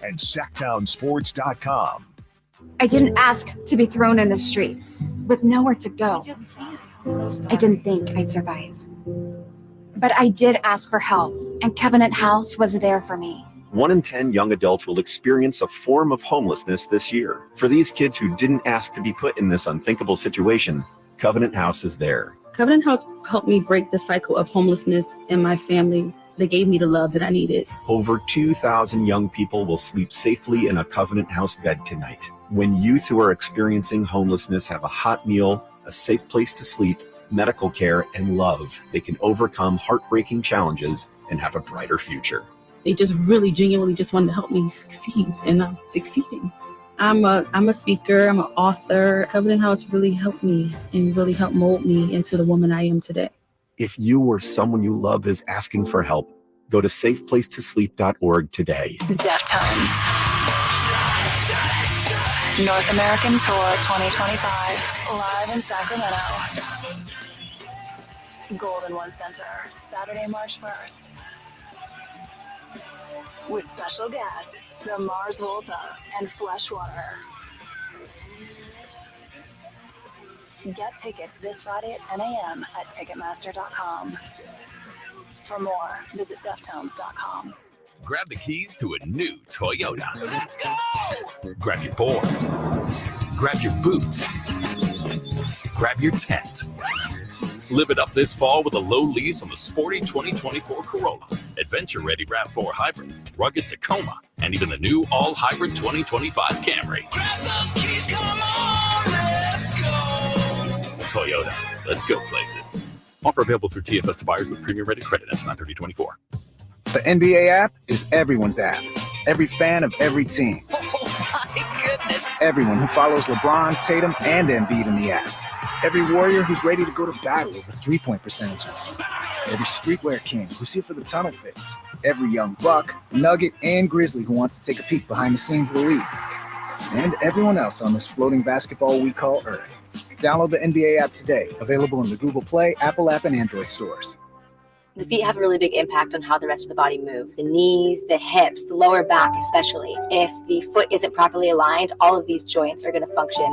and SactownSports.com. I didn't ask to be thrown in the streets with nowhere to go. I didn't think I'd survive. But I did ask for help, and Covenant House was there for me. 1 in 10 young adults will experience a form of homelessness this year. For these kids who didn't ask to be put in this unthinkable situation, Covenant House is there. Covenant House helped me break the cycle of homelessness in my family. They gave me the love that I needed. Over 2,000 young people will sleep safely in a Covenant House bed tonight. When youth who are experiencing homelessness have a hot meal, a safe place to sleep, medical care, and love, they can overcome heartbreaking challenges and have a brighter future. They just really genuinely just wanted to help me succeed, and I'm succeeding. I'm a speaker, I'm an author. Covenant House really helped me and really helped mold me into the woman I am today. If you or someone you love is asking for help, go to safeplacetosleep.org today. Deftones. North American Tour 2025, live in Sacramento. Golden One Center, Saturday, March 1st. With special guests, the Mars Volta and Fleshwater. Get tickets this Friday at 10 a.m. at Ticketmaster.com. For more, visit Deftones.com. Grab the keys to a new Toyota. Let's go! Grab your board. Grab your boots. Grab your tent. Live it up this fall with a low lease on the sporty 2024 Corolla, adventure-ready RAV4 Hybrid, rugged Tacoma, and even the new all-hybrid 2025 Camry. Grab the keys, come on, let's go! Toyota, let's go places. Offer available through TFS to buyers with premium rated credit. That's 9/30/24. The NBA app is everyone's app. Every fan of every team. Oh my goodness. Everyone who follows LeBron, Tatum, and Embiid in the app. Every warrior who's ready to go to battle over three-point percentages. Every streetwear king who's here for the tunnel fits. Every young buck, nugget, and grizzly who wants to take a peek behind the scenes of the league. And everyone else on this floating basketball we call Earth. Download the NBA app today. Available in the Google Play, Apple app, and Android stores. The feet have a really big impact on how the rest of the body moves. The knees, the hips, the lower back especially. If the foot isn't properly aligned, all of these joints are going to function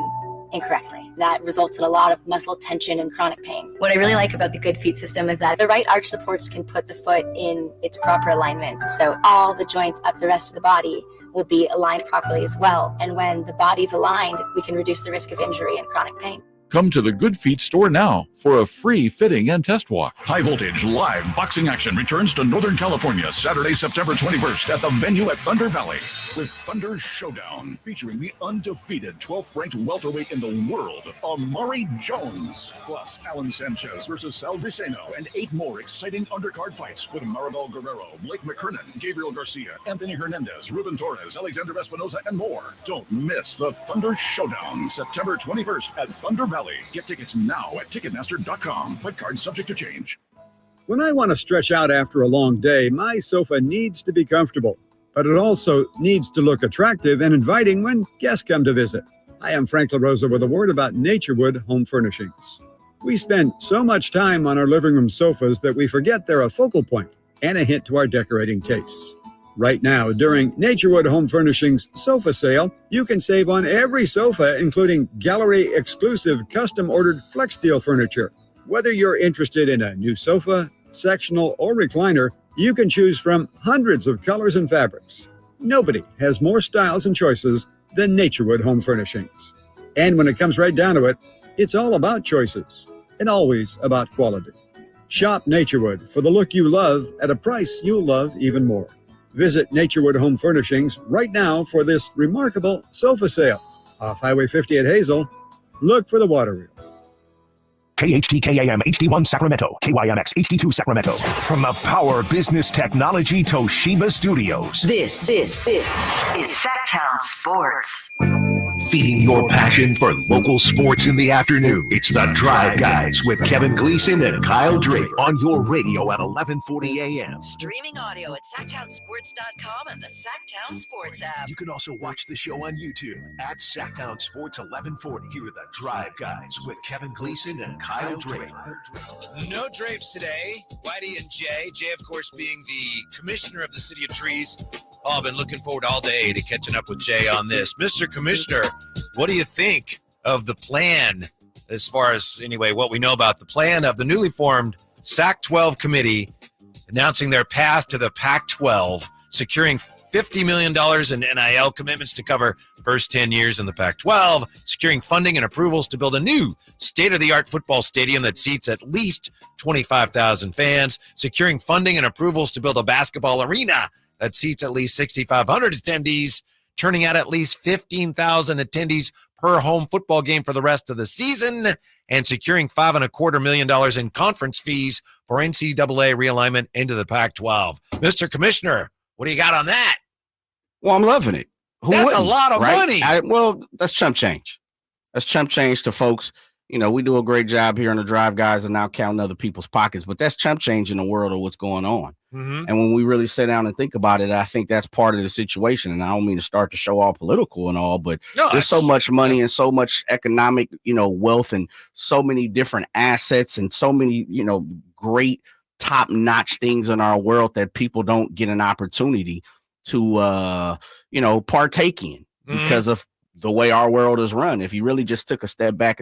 incorrectly. That results in a lot of muscle tension and chronic pain. What I really like about the Good Feet system is that the right arch supports can put the foot in its proper alignment. So all the joints up the rest of the body will be aligned properly as well. And when the body's aligned, we can reduce the risk of injury and chronic pain. Come to the Good Feet store now for a free fitting and test walk. High voltage live boxing action returns to Northern California Saturday, September 21st at the venue at Thunder Valley with Thunder Showdown featuring the undefeated 12th ranked welterweight in the world, Amari Jones, plus Alan Sanchez versus Sal Briseno, and 8 more exciting undercard fights with Maribel Guerrero, Blake McKernan, Gabriel Garcia, Anthony Hernandez, Ruben Torres, Alexander Espinoza, and more. Don't miss the Thunder Showdown September 21st at Thunder Valley. Get tickets now at Ticketmaster.com. Play card subject to change. When I want to stretch out after a long day, my sofa needs to be comfortable, but it also needs to look attractive and inviting when guests come to visit. Hi, I'm Frank LaRosa with a word about Naturewood Home Furnishings. We spend so much time on our living room sofas that we forget they're a focal point and a hint to our decorating tastes. Right now, during Naturewood Home Furnishings sofa sale, you can save on every sofa, including gallery-exclusive custom-ordered flex steel furniture. Whether you're interested in a new sofa, sectional, or recliner, you can choose from hundreds of colors and fabrics. Nobody has more styles and choices than Naturewood Home Furnishings. And when it comes right down to it, it's all about choices and always about quality. Shop Naturewood for the look you love at a price you'll love even more. Visit Naturewood Home Furnishings right now for this remarkable sofa sale. Off Highway 50 at Hazel, look for the water wheel. KHTKAM HD1 Sacramento, KYMX HD2 Sacramento. From the Power Business Technology Toshiba Studios. This is Sactown Sports. Feeding your passion for local sports in the afternoon. It's the Drive Guys with Kevin Gleason and Kyle Draper on your radio at 1140 a.m. Streaming audio at SactownSports.com and the Sactown Sports app. You can also watch the show on YouTube at Sactown Sports 1140. Here are the Drive Guys with Kevin Gleason and Kyle Draper. No drapes today. Whitey and Jay. Jay, of course, being the commissioner of the City of Trees. Oh, I've been looking forward all day to catching up with Jay on this. Mr. Commissioner, what do you think of the plan, as far as, anyway, what we know about the plan of the newly formed Sac-12 committee announcing their path to the Pac-12, securing $50 million in NIL commitments to cover first 10 years in the Pac-12, securing funding and approvals to build a new state-of-the-art football stadium that seats at least 25,000 fans, securing funding and approvals to build a basketball arena that seats at least 6,500 attendees, turning out at least 15,000 attendees per home football game for the rest of the season, and securing $5.25 million in conference fees for NCAA realignment into the Pac-12. Mr. Commissioner, what do you got on that? Well, I'm loving it. That's a lot of money. Well, that's chump change. That's chump change to folks. You know, we do a great job here on the Drive Guys and now counting other people's pockets, but that's chump change in the world of what's going on. Mm-hmm. And when we really sit down and think about it, I think that's part of the situation. And I don't mean to start to show all political and all, but there's so much money and so much economic, wealth and so many different assets and so many, great top-notch things in our world that people don't get an opportunity to, partake in because of the way our world is run. If you really just took a step back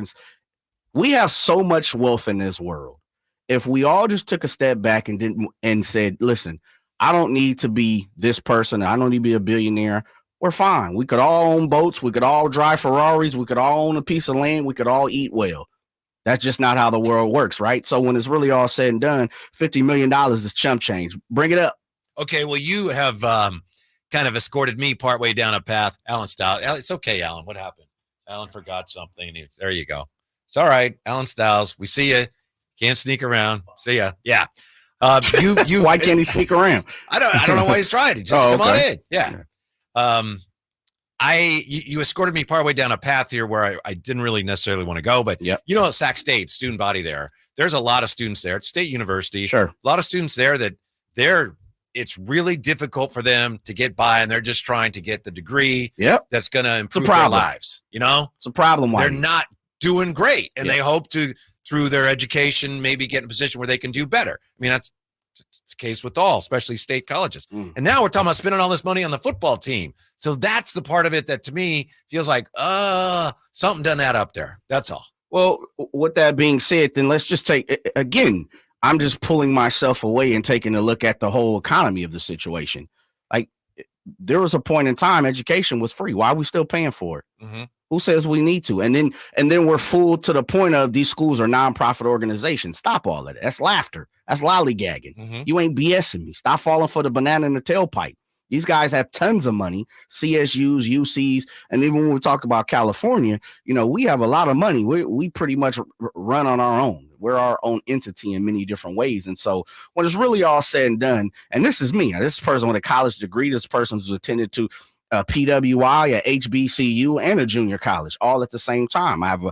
we have so much wealth in this world. If we all just took a step back and said, listen, I don't need to be this person. I don't need to be a billionaire. We're fine. We could all own boats. We could all drive Ferraris. We could all own a piece of land. We could all eat well. That's just not how the world works, right? So when it's really all said and done, $50 million is chump change. Bring it up. Okay, well, you have kind of escorted me partway down a path. Alan Stiles. It's okay, Alan. What happened? Alan forgot something. There you go. It's all right, Alan Stiles. We see you. Can't sneak around. See ya. Yeah. You. Why can't he sneak around? I don't know why he's trying to. Just come on in. Yeah. You escorted me partway down a path here where I didn't really necessarily want to go, but at Sac State, student body there's a lot of students there. It's State University. Sure. A lot of students there that it's really difficult for them to get by, and they're just trying to get the degree that's going to improve their lives. It's a problem. They're not doing great, and they hope to, through their education, maybe get in a position where they can do better. I mean, it's the case with all, especially state colleges. And now we're talking about spending all this money on the football team. So that's the part of it that to me feels like, something doesn't add up there. That's all. Well, with that being said, then let's just take, again, I'm just pulling myself away and taking a look at the whole economy of the situation. Like, there was a point in time education was free. Why are we still paying for it? Mm-hmm. Who says we need to? And then we're fooled to the point of these schools are nonprofit organizations. Stop all of that. That's laughter. That's lollygagging. Mm-hmm. You ain't BSing me. Stop falling for the banana in the tailpipe. These guys have tons of money, CSUs, UCs, and even when we talk about California, we have a lot of money. We pretty much run on our own. We're our own entity in many different ways. And so when it's really all said and done, and this is me, this person with a college degree, this person who's attended to PWI, a HBCU, and a junior college all at the same time. I have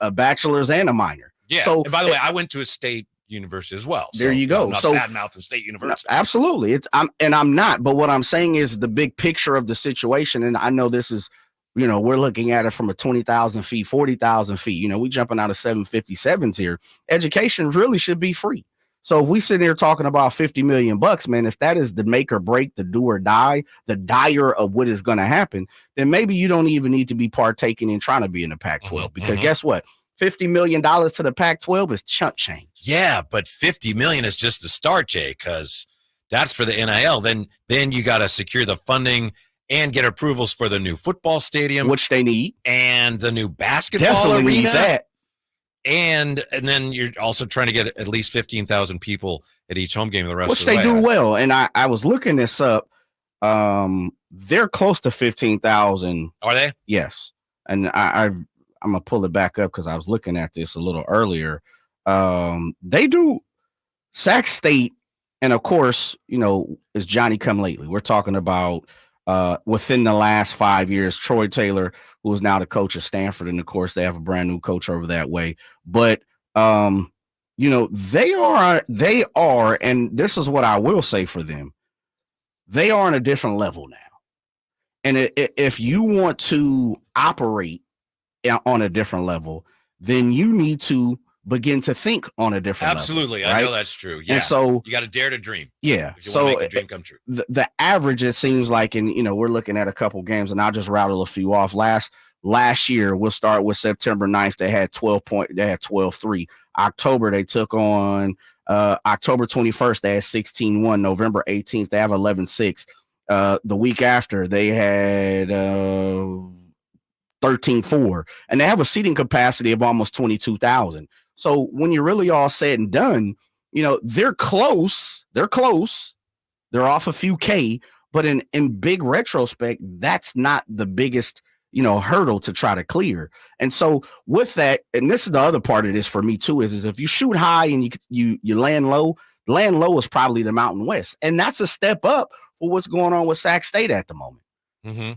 a bachelor's and a minor. Yeah. So, and by the way, I went to a state university as well. There you go. I'm not bad-mouthing state university. Absolutely. I'm not. But what I'm saying is the big picture of the situation. And I know this is, we're looking at it from a 20,000 feet, 40,000 feet. We jumping out of 757s here. Education really should be free. So if we sit here talking about $50 million, man, if that is the make or break, the do or die, the dire of what is going to happen, then maybe you don't even need to be partaking in trying to be in the Pac-12 because guess what? $50 million to the Pac-12 is chump change. Yeah, but $50 million is just the start, Jay, because that's for the NIL. Then you got to secure the funding and get approvals for the new football stadium, which they need, and the new basketball definitely arena. Needs that. And then you're also trying to get at least 15,000 people at each home game the rest of the way. Which they do well. And I was looking this up. They're close to 15,000. Are they? Yes. And I'm going to pull it back up because I was looking at this a little earlier. They do Sac State. And of course, it's Johnny come lately. We're talking about within the last 5 years, Troy Taylor, who is now the coach of Stanford. And of course, they have a brand new coach over that way. But, they are, and this is what I will say for them. They are on a different level now. And if you want to operate on a different level, then you need to begin to think on a different Absolutely. level, I right? know that's true. Yeah. And so you got to dare to dream. Yeah. If you So want to make a dream come true. the average, it seems like, and we're looking at a couple games, and I'll just rattle a few off. Last year, we'll start with September 9th. They had 12-3. October, they took on October 21st, they had 16-1. November 18th, they have 11-6. The week after, they had 13-4, and they have a seating capacity of almost 22,000. So when you're really all said and done, they're close. They're off a few K, but in big retrospect, that's not the biggest, hurdle to try to clear. And so with that, and this is the other part of this for me too, is if you shoot high and you land low is probably the Mountain West. And that's a step up for what's going on with Sac State at the moment. Mm-hmm.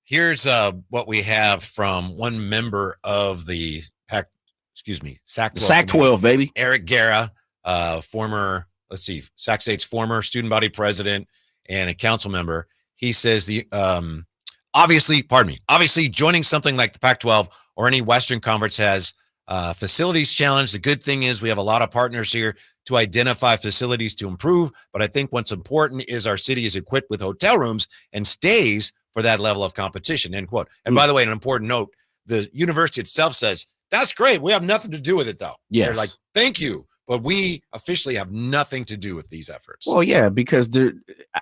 Here's what we have from one member of the Sac-12, baby. Eric Guerra, former, Sac State's former student body president and a council member. He says obviously joining something like the Pac-12 or any Western Conference has facilities challenge. The good thing is we have a lot of partners here to identify facilities to improve. But I think what's important is our city is equipped with hotel rooms and stays for that level of competition, end quote. And by the way, an important note, the university itself says, that's great. We have nothing to do with it, though. Yes. They're like, thank you. But we officially have nothing to do with these efforts. Well, yeah, because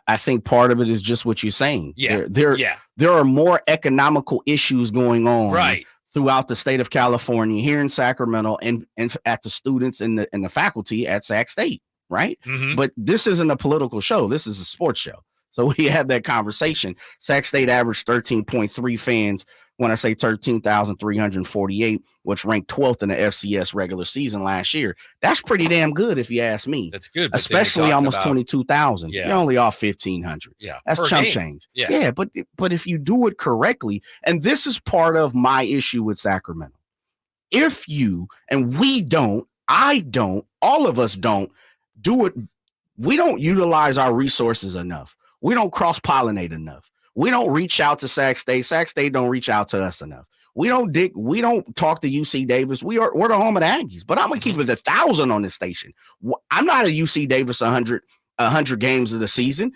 I think part of it is just what you're saying. Yeah. There are more economical issues going on right throughout the state of California, here in Sacramento, and at the students and the faculty at Sac State, right? Mm-hmm. But this isn't a political show. This is a sports show. So we have that conversation. Sac State averaged 13.3 fans. When I say 13,348, which ranked 12th in the FCS regular season last year, that's pretty damn good if you ask me. That's good, especially almost 22,000. Yeah. You're only off 1,500. Yeah, that's chump change. Yeah, but if you do it correctly, and this is part of my issue with Sacramento. If you and we don't, I don't, all of us don't do it. We don't utilize our resources enough. We don't cross-pollinate enough. We don't reach out to Sac State. Sac State don't reach out to us enough. We don't talk to UC Davis. We're the home of the Aggies, but I'm going to keep it 1,000 on this station. I'm not a UC Davis 100 games of the season.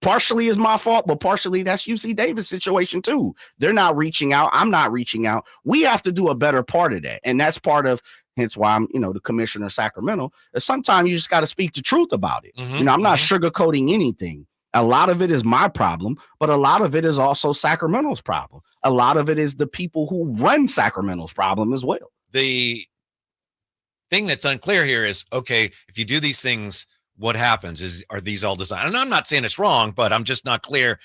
Partially is my fault, but partially that's UC Davis situation too. They're not reaching out. I'm not reaching out. We have to do a better part of that. And that's part of, hence why I'm, the commissioner of Sacramento. Sometimes you just got to speak the truth about it. Mm-hmm. I'm not sugarcoating anything. A lot of it is my problem, but a lot of it is also Sacramento's problem. A lot of it is the people who run Sacramento's problem as well. The thing that's unclear here is, okay, if you do these things, what happens? Are these all designed? And I'm not saying it's wrong, but I'm just not clear.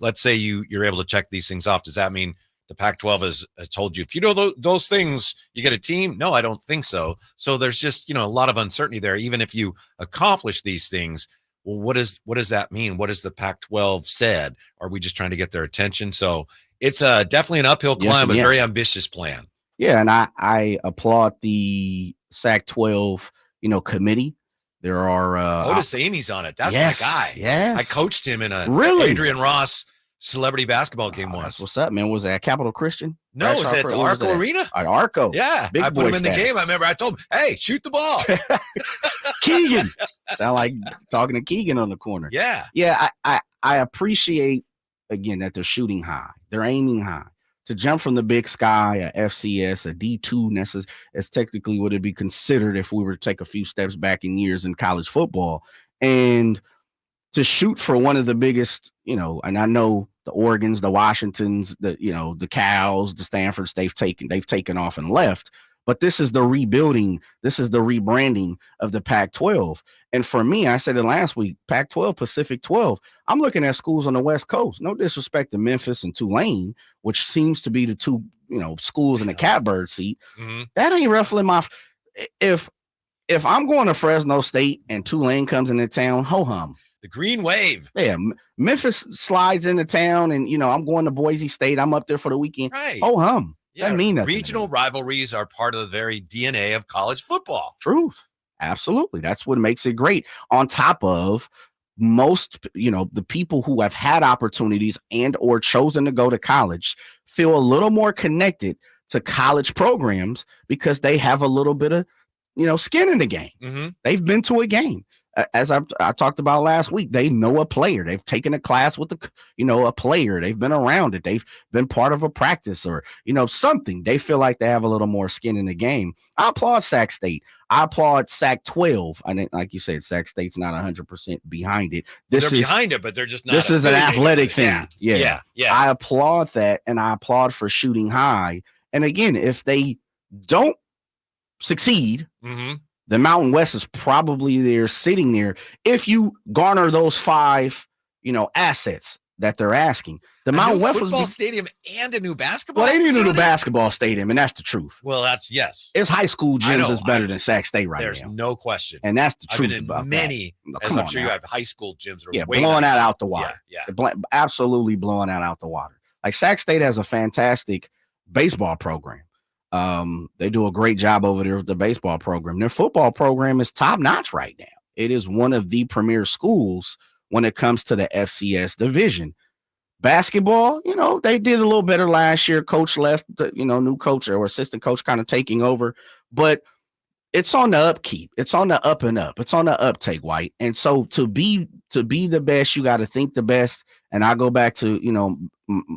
Let's say you're able to check these things off. Does that mean the Pac-12 has told you, if you do those things, you get a team? No, I don't think so. So there's just, a lot of uncertainty there. Even if you accomplish these things, well, what does that mean? What has the Pac-12 said? Are we just trying to get their attention? So it's definitely an uphill climb, but very ambitious plan. Yeah, and I applaud the Sac-12, committee. There are Otis Amy's on it. That's my guy. Yes. I coached him in a Adrian Ross celebrity basketball game once. What's up, man? Was that Capital Christian? No, was that Arco Arena? Arco. Yeah. Big I put him in the game. I remember I told him, hey, shoot the ball. Keegan. Sound like talking to Keegan on the corner. Yeah. Yeah, I appreciate, again, that they're shooting high. They're aiming high. To jump from the big sky, a FCS, a D2, as technically would it be considered if we were to take a few steps back in years in college football, and to shoot for one of the biggest, and I know the Oregons, the Washingtons, the Cals, the Stanfords, they've taken off and left. But this is the rebuilding. This is the rebranding of the Pac-12. And for me, I said it last week, Pac-12, Pacific 12, I'm looking at schools on the West Coast. No disrespect to Memphis and Tulane, which seems to be the two, schools in the catbird seat. Mm-hmm. That ain't ruffling my if I'm going to Fresno State and Tulane comes into town, ho-hum. The green wave. Yeah, Memphis slides into town, and I'm going to Boise State. I'm up there for the weekend. Right. Ho-hum. Yeah, doesn't mean nothing. Regional rivalries are part of the very DNA of college football. Truth. Absolutely. That's what makes it great. On top of most, the people who have had opportunities and or chosen to go to college feel a little more connected to college programs because they have a little bit of skin in the game. Mm-hmm. They've been to a game. As I talked about last week, they know a player. They've taken a class with a player. They've been around it. They've been part of a practice or, something. They feel like they have a little more skin in the game. I applaud Sac State. I applaud Sac 12. I didn't, like you said, Sac State's not 100% behind it. They're behind it, but they're just not. This is an athletic thing. Yeah. I applaud that, and I applaud for shooting high. And again, if they don't succeed, mm-hmm. the Mountain West is probably there sitting there. If you garner those 5, assets that they're asking, the Mountain West football stadium and a new basketball. Well, they need a new basketball stadium, and that's the truth. Well, that's yes. It's high school gyms is better than Sac State right There's now. There's no question, and that's the truth. I've been in about many, that. as I'm sure you have high school gyms that are way blowing nicer. that out the water. Yeah. Absolutely blowing that out the water. Like Sac State has a fantastic baseball program. They do a great job over there with the baseball program. Their football program is top notch right now. It is one of the premier schools when it comes to the FCS division. Basketball, they did a little better last year. Coach left, new coach or assistant coach kind of taking over, but it's on the upkeep. It's on the up and up. It's on the uptake, White. And so to be the best, you got to think the best. And I go back to,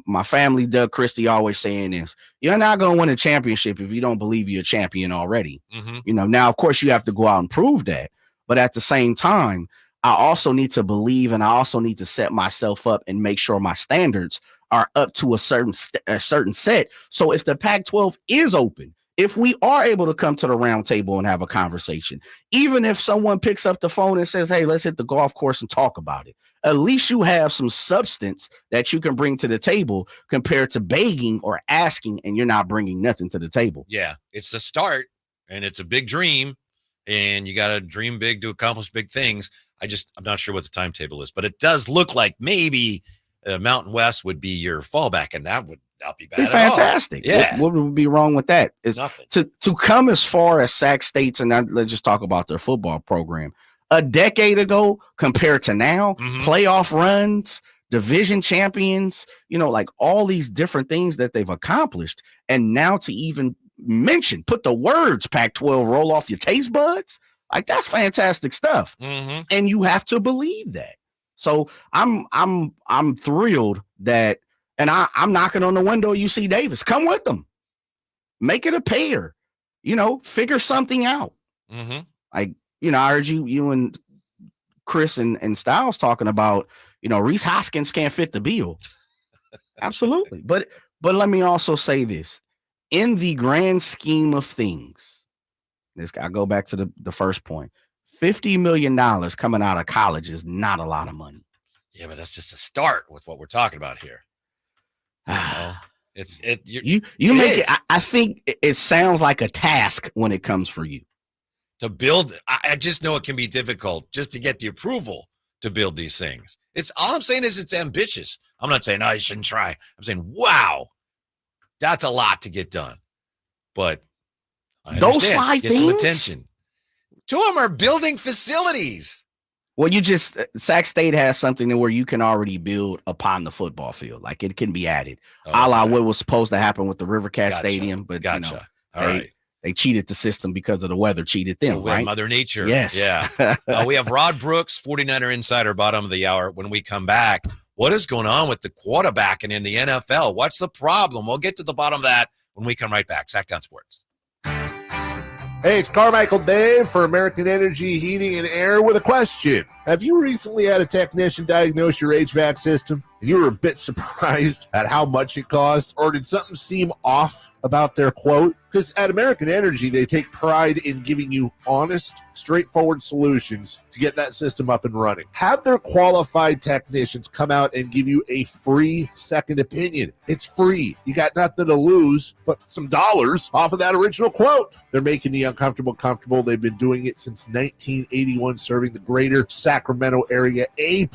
my family, Doug Christie, always saying this: you're not going to win a championship if you don't believe you're a champion already. Mm-hmm. Now, of course, you have to go out and prove that. But at the same time, I also need to believe, and I also need to set myself up and make sure my standards are up to a certain set. So if the Pac-12 is open, if we are able to come to the round table and have a conversation, even if someone picks up the phone and says, hey, let's hit the golf course and talk about it, at least you have some substance that you can bring to the table compared to begging or asking and you're not bringing nothing to the table. Yeah, it's a start and it's a big dream and you got to dream big to accomplish big things. I'm not sure what the timetable is, but it does look like maybe Mountain West would be your fallback, and that would not be bad at fantastic. all. Yeah. What would be wrong with that? Is nothing. To come as far as Sac State's, and let's just talk about their football program. A decade ago compared to now, playoff runs, division champions, like all these different things that they've accomplished. And now to even put the words Pac-12 roll off your taste buds, like that's fantastic stuff. And you have to believe that. So I'm thrilled that, and I'm knocking on the window of UC Davis. Come with them. Make it a pair. Figure something out. Like, I heard you and Chris and Styles talking about, Reese Hoskins can't fit the bill. Absolutely. But let me also say this. In the grand scheme of things, I go back to the first point. $50 million coming out of college is not a lot of money. Yeah, but that's just a start with what we're talking about here. You make it. I think it sounds like a task when it comes for you to build. I just know it can be difficult just to get the approval to build these things. All I'm saying is it's ambitious. I'm not saying you shouldn't try. I'm saying, wow, that's a lot to get done. But those 5 get things, some attention. 2 of them are building facilities. Well, Sac State has something where you can already build upon the football field. Like it can be added, a la what was supposed to happen with the Rivercat Stadium. But they cheated the system because of the weather, cheated them, right? Mother Nature. Yes. Yeah. We have Rod Brooks, 49er Insider, bottom of the hour. When we come back, what is going on with the quarterbacking in the NFL? What's the problem? We'll get to the bottom of that when we come right back. Sactown Sports. Hey, it's Carmichael Dave for American Energy Heating and Air with a question. Have you recently had a technician diagnose your HVAC system and you were a bit surprised at how much it cost? Or did something seem off about their quote? Because at American Energy, they take pride in giving you honest, straightforward solutions to get that system up and running. Have their qualified technicians come out and give you a free second opinion. It's free. You got nothing to lose but some dollars off of that original quote. They're making the uncomfortable comfortable. They've been doing it since 1981, serving the greater Sacramento area. A+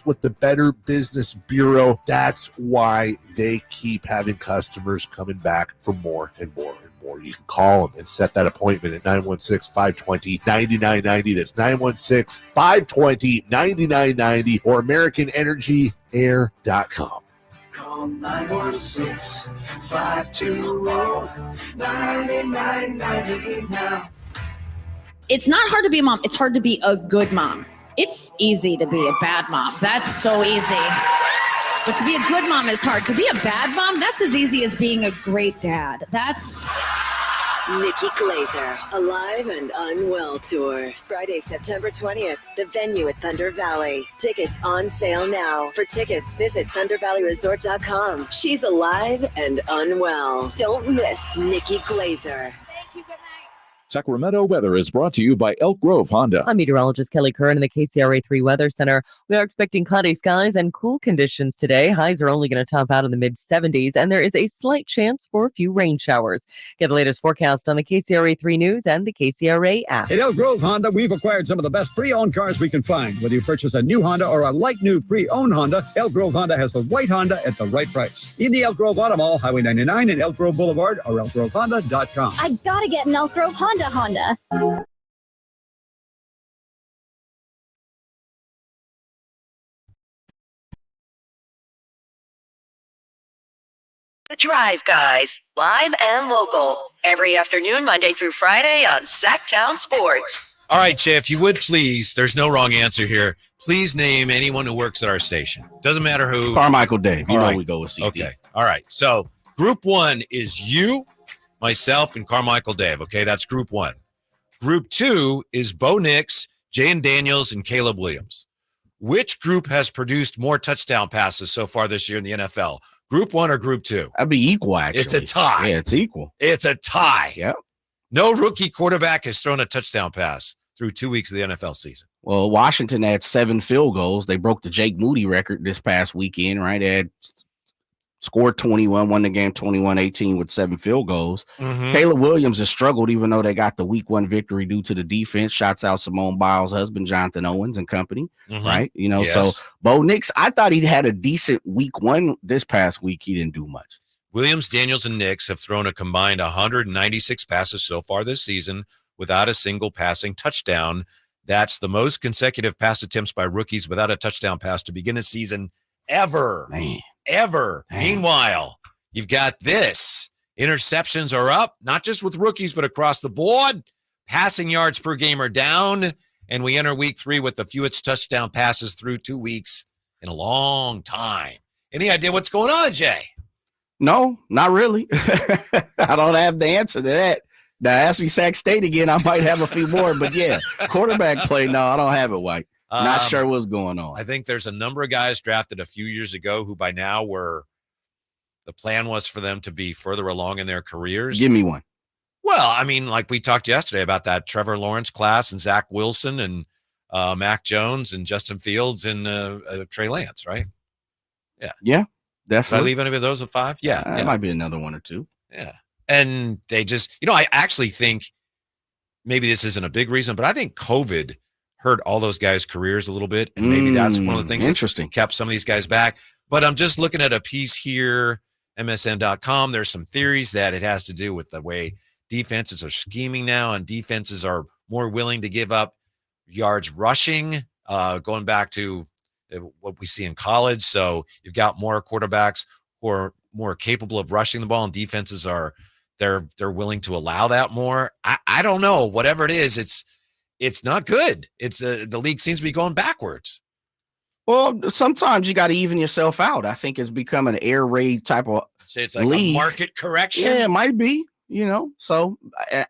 with the Better Business Bureau. That's why they keep having customers coming back for more and more and more. You can call them and set that appointment at 916-520-9990. That's 916-520-9990 or AmericanEnergyAir.com. Call 916-520-9990 now. It's not hard to be a mom. It's hard to be a good mom. It's easy to be a bad mom. That's so easy. But to be a good mom is hard. To be a bad mom, that's as easy as being a great dad. That's... Nikki Glazer, Alive and Unwell Tour. Friday, September 20th. The venue at Thunder Valley. Tickets on sale now. For tickets, visit ThunderValleyResort.com. She's alive and unwell. Don't miss Nikki Glazer. Sacramento weather is brought to you by Elk Grove Honda. I'm meteorologist Kelly Curran in the KCRA 3 Weather Center. We are expecting cloudy skies and cool conditions today. Highs are only going to top out in the mid-70s, and there is a slight chance for a few rain showers. Get the latest forecast on the KCRA 3 News and the KCRA app. At Elk Grove Honda, we've acquired some of the best pre-owned cars we can find. Whether you purchase a new Honda or a like new pre-owned Honda, Elk Grove Honda has the right Honda at the right price. In the Elk Grove Auto Mall, Highway 99 and Elk Grove Boulevard, or elkgrovehonda.com. I gotta get an Elk Grove Honda. The Drive Guys, live and local, every afternoon, Monday through Friday on Sactown Sports. All right, Jay, if you would please, there's no wrong answer here. Please name anyone who works at our station. Doesn't matter who. Carmichael Dave. You All know right. we go with CD. Okay. All right. So group one is you, myself, and Carmichael Dave. Okay, that's group one. Group two is Bo Nix, Jaden Daniels, and Caleb Williams. Which group has produced more touchdown passes so far this year in the NFL? Group one or group two? That'd be equal, actually. It's a tie. Yeah, it's equal. It's a tie. Yep. No rookie quarterback has thrown a touchdown pass through 2 weeks of the NFL season. Well, Washington had 7 field goals. They broke the Jake Moody record this past weekend, right? They had scored 21, won the game 21-18 with 7 field goals. Mm-hmm. Caleb Williams has struggled, even though they got the week 1 victory due to the defense. Shouts out Simone Biles' husband, Jonathan Owens and company, right? You know, Yes. so Bo Nix, I thought he had a decent week 1. This past week, he didn't do much. Williams, Daniels, and Nix have thrown a combined 196 passes so far this season without a single passing touchdown. That's the most consecutive pass attempts by rookies without a touchdown pass to begin a season ever. Man. Ever. Meanwhile, you've got this. Interceptions are up, not just with rookies, but across the board. Passing yards per game are down. And we enter week 3 with the fewest touchdown passes through 2 weeks in a long time. Any idea what's going on, Jay? No, not really. I don't have the answer to that. Now, ask me Sac State again. I might have a few more, but yeah, quarterback play. No, I don't have it, White. Not sure what's going on. I think there's a number of guys drafted a few years ago who by now the plan was for them to be further along in their careers. Give me one. Well, I mean, like we talked yesterday about that Trevor Lawrence class and Zach Wilson and Mac Jones and Justin Fields and Trey Lance, right? Yeah. Yeah, definitely. Did I leave any of those at 5? Yeah. It might be another one or two. Yeah. And they just, I actually think maybe this isn't a big reason, but I think COVID hurt all those guys' careers a little bit. And maybe that's one of the things that kept some of these guys back. But I'm just looking at a piece here, MSN.com. There's some theories that it has to do with the way defenses are scheming now, and defenses are more willing to give up yards rushing, going back to what we see in college. So you've got more quarterbacks who are more capable of rushing the ball, and defenses they're willing to allow that more. I don't know. Whatever it is, it's not good. It's the league seems to be going backwards. Well, sometimes you got to even yourself out. I think it's become an air raid type of Say it's like league. a market correction. Yeah, it might be, So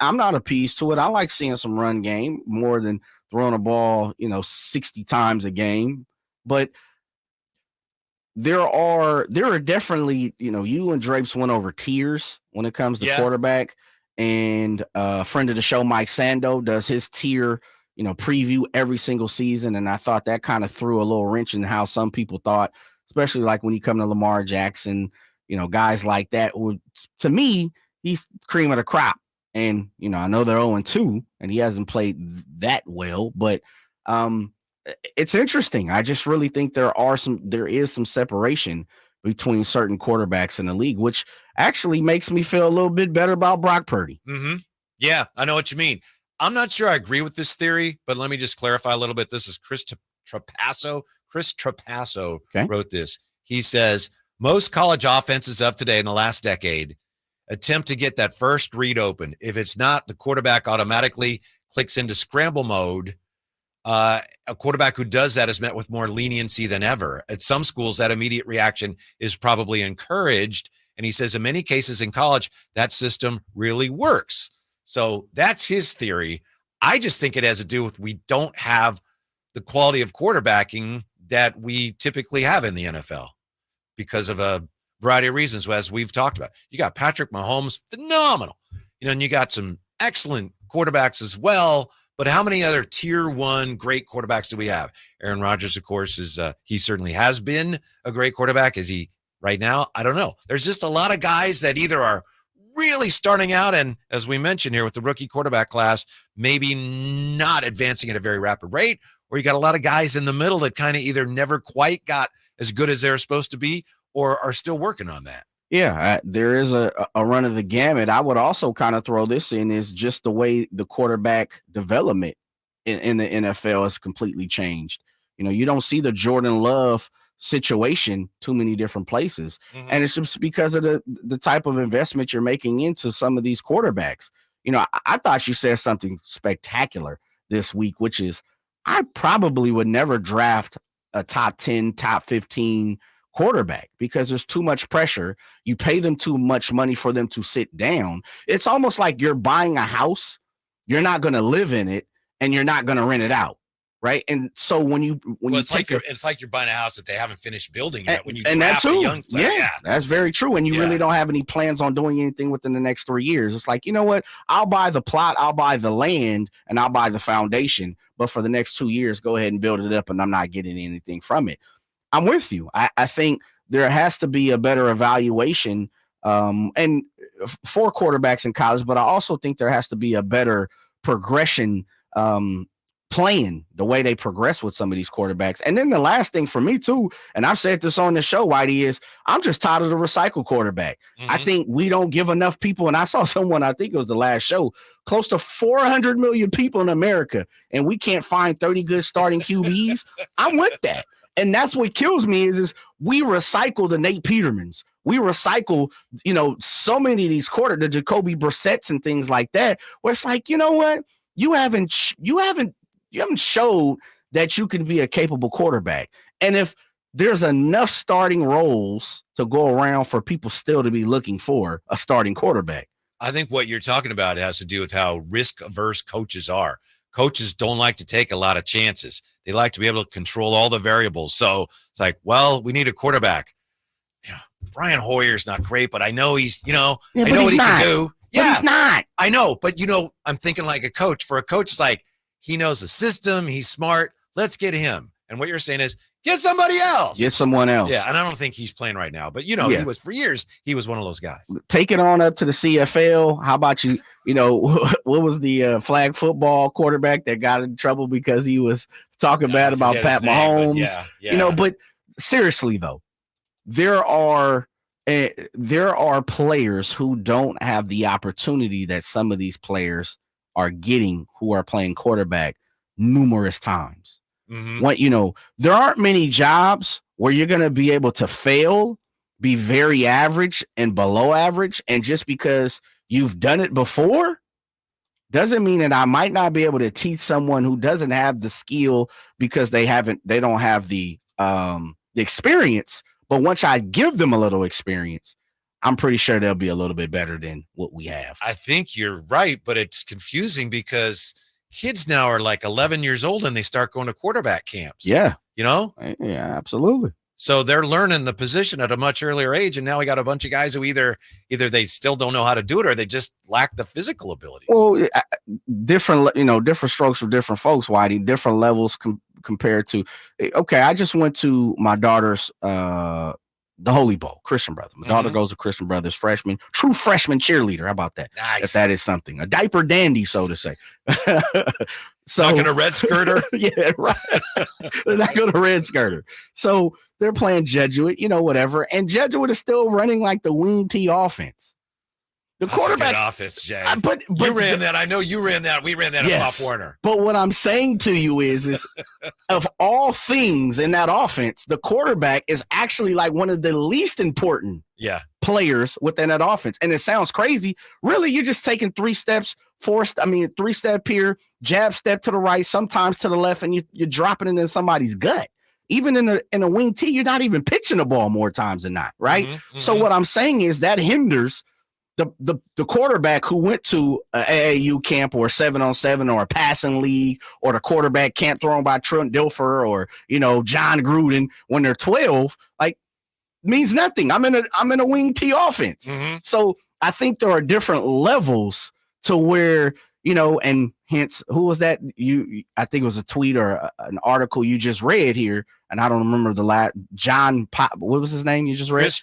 I'm not appeased to it. I like seeing some run game more than throwing a ball, 60 times a game. But there are definitely, you and Drapes went over tiers when it comes to quarterback. And a friend of the show, Mike Sando, does his tier, preview every single season. And I thought that kind of threw a little wrench in how some people thought, especially like when you come to Lamar Jackson, guys like that. To me, he's cream of the crop. And, I know they're 0-2 and he hasn't played that well, but it's interesting. I just really think there is some separation between certain quarterbacks in the league, which actually makes me feel a little bit better about Brock Purdy. Mm-hmm. Yeah, I know what you mean. I'm not sure I agree with this theory, but let me just clarify a little bit. This is Chris Trapasso. Chris Trapasso wrote this. He says, most college offenses of today in the last decade attempt to get that first read open. If it's not, the quarterback automatically clicks into scramble mode, a quarterback who does that is met with more leniency than ever. At some schools, that immediate reaction is probably encouraged. And he says in many cases in college, that system really works. So that's his theory. I just think it has to do with we don't have the quality of quarterbacking that we typically have in the NFL because of a variety of reasons, as we've talked about. You got Patrick Mahomes, phenomenal. And you got some excellent quarterbacks as well. But how many other tier one great quarterbacks do we have? Aaron Rodgers, of course, he certainly has been a great quarterback. Is he right now? I don't know. There's just a lot of guys that either are really starting out and, as we mentioned here with the rookie quarterback class, maybe not advancing at a very rapid rate, or you got a lot of guys in the middle that kind of either never quite got as good as they're supposed to be or are still working on that. Yeah, there is a run of the gamut. I would also kind of throw this in is just the way the quarterback development in the NFL has completely changed. You don't see the Jordan Love situation too many different places. Mm-hmm. And it's just because of the type of investment you're making into some of these quarterbacks. I thought you said something spectacular this week, which is I probably would never draft a top 10, top 15 quarterback because there's too much pressure. You pay them too much money for them to sit down. It's almost like you're buying a house. You're not going to live in it and you're not going to rent it out. Right. And so it's like you're buying a house that they haven't finished building yet. When you and draft that too, a young player, yeah, that's very true. And you really don't have any plans on doing anything within the next 3 years. It's like, you know what? I'll buy the plot, I'll buy the land, and I'll buy the foundation. But for the next 2 years, go ahead and build it up, and I'm not getting anything from it. I'm with you. I think there has to be a better evaluation and for quarterbacks in college, but I also think there has to be a better progression plan, the way they progress with some of these quarterbacks. And then the last thing for me too, and I've said this on the show, Whitey, is I'm just tired of the recycle quarterback. Mm-hmm. I think we don't give enough people, and I saw someone, I think it was the last show, close to 400 million people in America, and we can't find 30 good starting QBs. I'm with that. And that's what kills me is we recycle the Nate Petermans. We recycle, so many of these the Jacoby Brissetts and things like that, where it's like, you know what? You haven't showed that you can be a capable quarterback. And if there's enough starting roles to go around for people still to be looking for a starting quarterback. I think what you're talking about has to do with how risk-averse coaches are. Coaches don't like to take a lot of chances. They like to be able to control all the variables. So it's like, well, we need a quarterback. Brian Hoyer's not great, but I know he's, I know what he can do. Yeah, but he's not. I know, but I'm thinking like a coach. For a coach, it's like he knows the system. He's smart. Let's get him. And what you're saying is get somebody else. Get someone else. Yeah, and I don't think he's playing right now. But, he was for years, he was one of those guys. Take it on up to the CFL. How about you, what was the flag football quarterback that got in trouble because he was talking bad about Pat Mahomes? But seriously, though, there are players who don't have the opportunity that some of these players are getting who are playing quarterback numerous times. Mm-hmm. There aren't many jobs where you're going to be able to fail, be very average and below average. And just because you've done it before doesn't mean that I might not be able to teach someone who doesn't have the skill because they don't have the experience. But once I give them a little experience, I'm pretty sure they'll be a little bit better than what we have. I think you're right, but it's confusing because kids now are like 11 years old and they start going to quarterback camps. Yeah. Yeah, absolutely. So they're learning the position at a much earlier age. And now we got a bunch of guys who either they still don't know how to do it or they just lack the physical abilities. Well, different strokes for different folks, Whitey, different levels compared to, okay, I just went to my daughter's, the Holy Bowl, Christian Brother. My daughter goes to Christian Brothers, true freshman cheerleader. How about that? Nice. If that is something, a diaper dandy, so to say. So not gonna red skirter. Yeah, right. They're not gonna red skirter. So they're playing Jesuit, whatever. And Jesuit is still running like the wing T offense. The quarterback offense, Jay. But you ran that. I know you ran that. We ran that at Pop Warner. But what I'm saying to you is of all things in that offense, the quarterback is actually like one of the least important players within that offense. And it sounds crazy. Really, you're just taking 3 steps, 3-step here, jab step to the right, sometimes to the left, and you're dropping it in somebody's gut. Even in a wing tee, you're not even pitching the ball more times than not, right? So what I'm saying is that hinders the quarterback who went to an AAU camp or a 7-on-7 or a passing league, or the quarterback camp thrown by Trent Dilfer or, John Gruden when they're 12, means nothing. I'm in a wing tee offense. So I think there are different levels to where, and hence, who was that? I think it was a tweet or an article you just read here, and I don't remember the last. What was his name you just read? Chris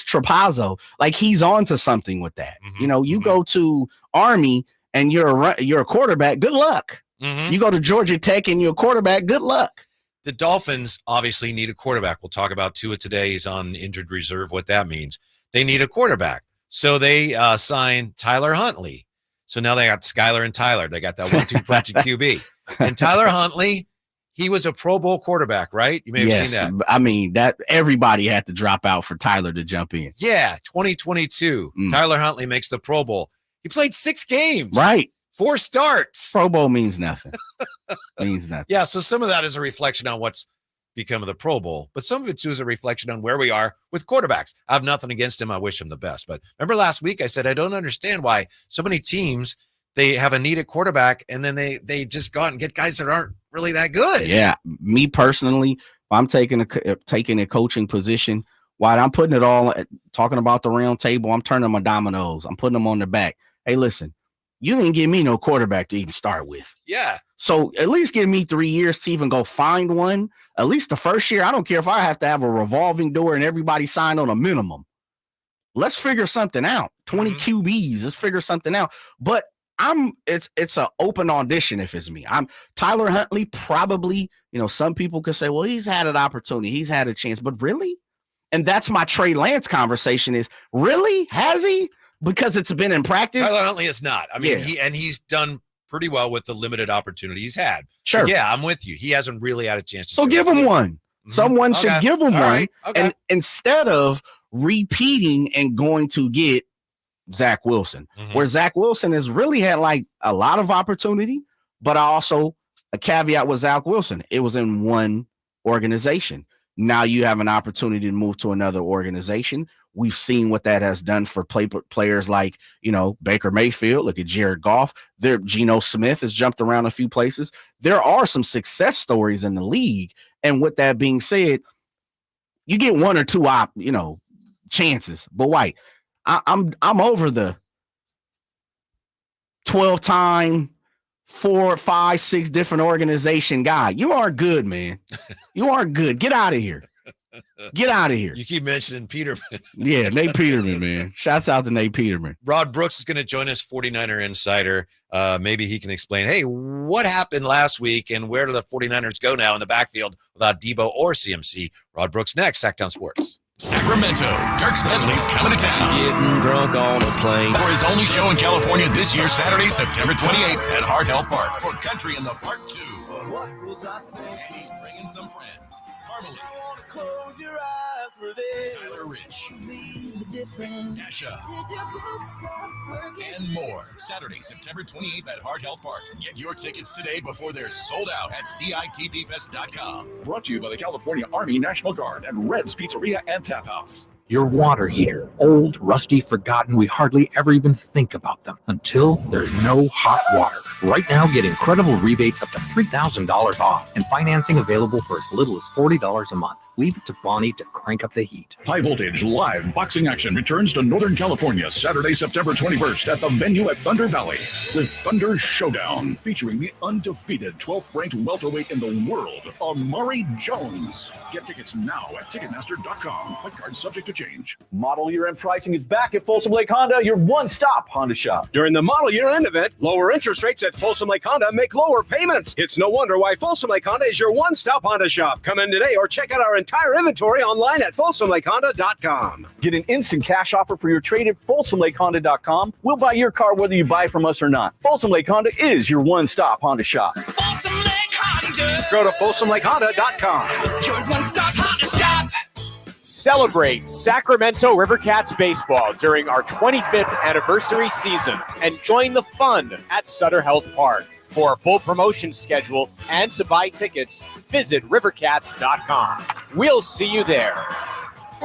Trapazzo. He's on to something with that. You go to Army and you're a quarterback. Good luck. You go to Georgia Tech and you're a quarterback. Good luck. The Dolphins obviously need a quarterback. We'll talk about Tua today. He's on injured reserve, what that means. They need a quarterback. So they signed Tyler Huntley. So now they got Skylar and Tyler. They got that 1-2 punch at QB. And Tyler Huntley, he was a Pro Bowl quarterback, right? You may have seen that. I mean, that everybody had to drop out for Tyler to jump in. Yeah, 2022. Tyler Huntley makes the Pro Bowl. He played 6 games. Right. 4 starts. Pro Bowl means nothing. Yeah, so some of that is a reflection on what's become of the Pro Bowl, but some of it too is a reflection on where we are with quarterbacks. I have nothing against him. I wish him the best. But remember last week I said I don't understand why so many teams, they have a needed quarterback and then they just go out and get guys that aren't really that good. Yeah, me personally, if I'm taking a coaching position, while I'm putting it all, talking about the round table, I'm turning my dominoes. I'm putting them on the back. Hey, listen, you didn't give me no quarterback to even start with. Yeah. So at least give me 3 years to even go find one. At least the first year, I don't care if I have to have a revolving door and everybody signed on a minimum. Let's figure something out. 20 QBs. Let's figure something out. But it's an open audition if it's me. I'm Tyler Huntley. Probably, some people could say, well, he's had an opportunity. He's had a chance. But really? And that's my Trey Lance conversation is, really? Has he? Because it's been in practice. Tyler Huntley is not. I mean, he's done pretty well with the limited opportunity he's had. Sure. But yeah, I'm with you. He hasn't really had a chance to. So give him one. Someone should give him one. Right. Okay. And instead of repeating and going to get Zach Wilson, where Zach Wilson has really had a lot of opportunity, but also a caveat with Zach Wilson. It was in one organization. Now you have an opportunity to move to another organization. We've seen what that has done for players like, Baker Mayfield. Look at Jared Goff. Geno Smith has jumped around a few places. There are some success stories in the league. And with that being said, you get 1 or 2 chances. But White, I'm over the 12-time 4, 5, 6 different organization guy. You aren't good, man. You aren't good. Get out of here. Get out of here. You keep mentioning Peterman. Yeah, Nate Peterman, man. Shouts out to Nate Peterman. Rod Brooks is going to join us, 49er Insider. Maybe he can explain, hey, what happened last week and where do the 49ers go now in the backfield without Deebo or CMC? Rod Brooks next, Sactown Sports. Sacramento, Dirk Bentley's coming to town. Getting drunk on a plane. For his only show in California this year, Saturday, September 28th at Heart Health Park for Country in the Park 2. And he's bringing some friends. Carmelie. Tyler Rich. Dasha. And more. Saturday, September 28th at Heart Health Park. Get your tickets today before they're sold out at CITPFest.com. Brought to you by the California Army National Guard and Red's Pizzeria and Tap House. Your water heater. Old, rusty, forgotten. We hardly ever even think about them until there's no hot water. Right now, get incredible rebates up to $3,000 off and financing available for as little as $40 a month. Leave it to Bonnie to crank up the heat. High Voltage live boxing action returns to Northern California Saturday, September 21st at the venue at Thunder Valley with Thunder Showdown featuring the undefeated 12th ranked welterweight in the world, Amari Jones. Get tickets now at Ticketmaster.com. Point card subject to change. Model year end pricing is back at Folsom Lake Honda, your one-stop Honda shop. During the model year end event, lower interest rates at Folsom Lake Honda make lower payments. It's no wonder why Folsom Lake Honda is your one-stop Honda shop. Come in today or check out our entire inventory online at FolsomLakeHonda.com. Get an instant cash offer for your trade at FolsomLakeHonda.com. We'll buy your car whether you buy from us or not. Folsom Lake Honda is your one-stop Honda shop. Folsom Lake Honda. Go to FolsomLakeHonda.com. Your one-stop Honda shop. Celebrate Sacramento Rivercats baseball during our 25th anniversary season and join the fun at Sutter Health Park. For a full promotion schedule and to buy tickets, visit rivercats.com. We'll see you there.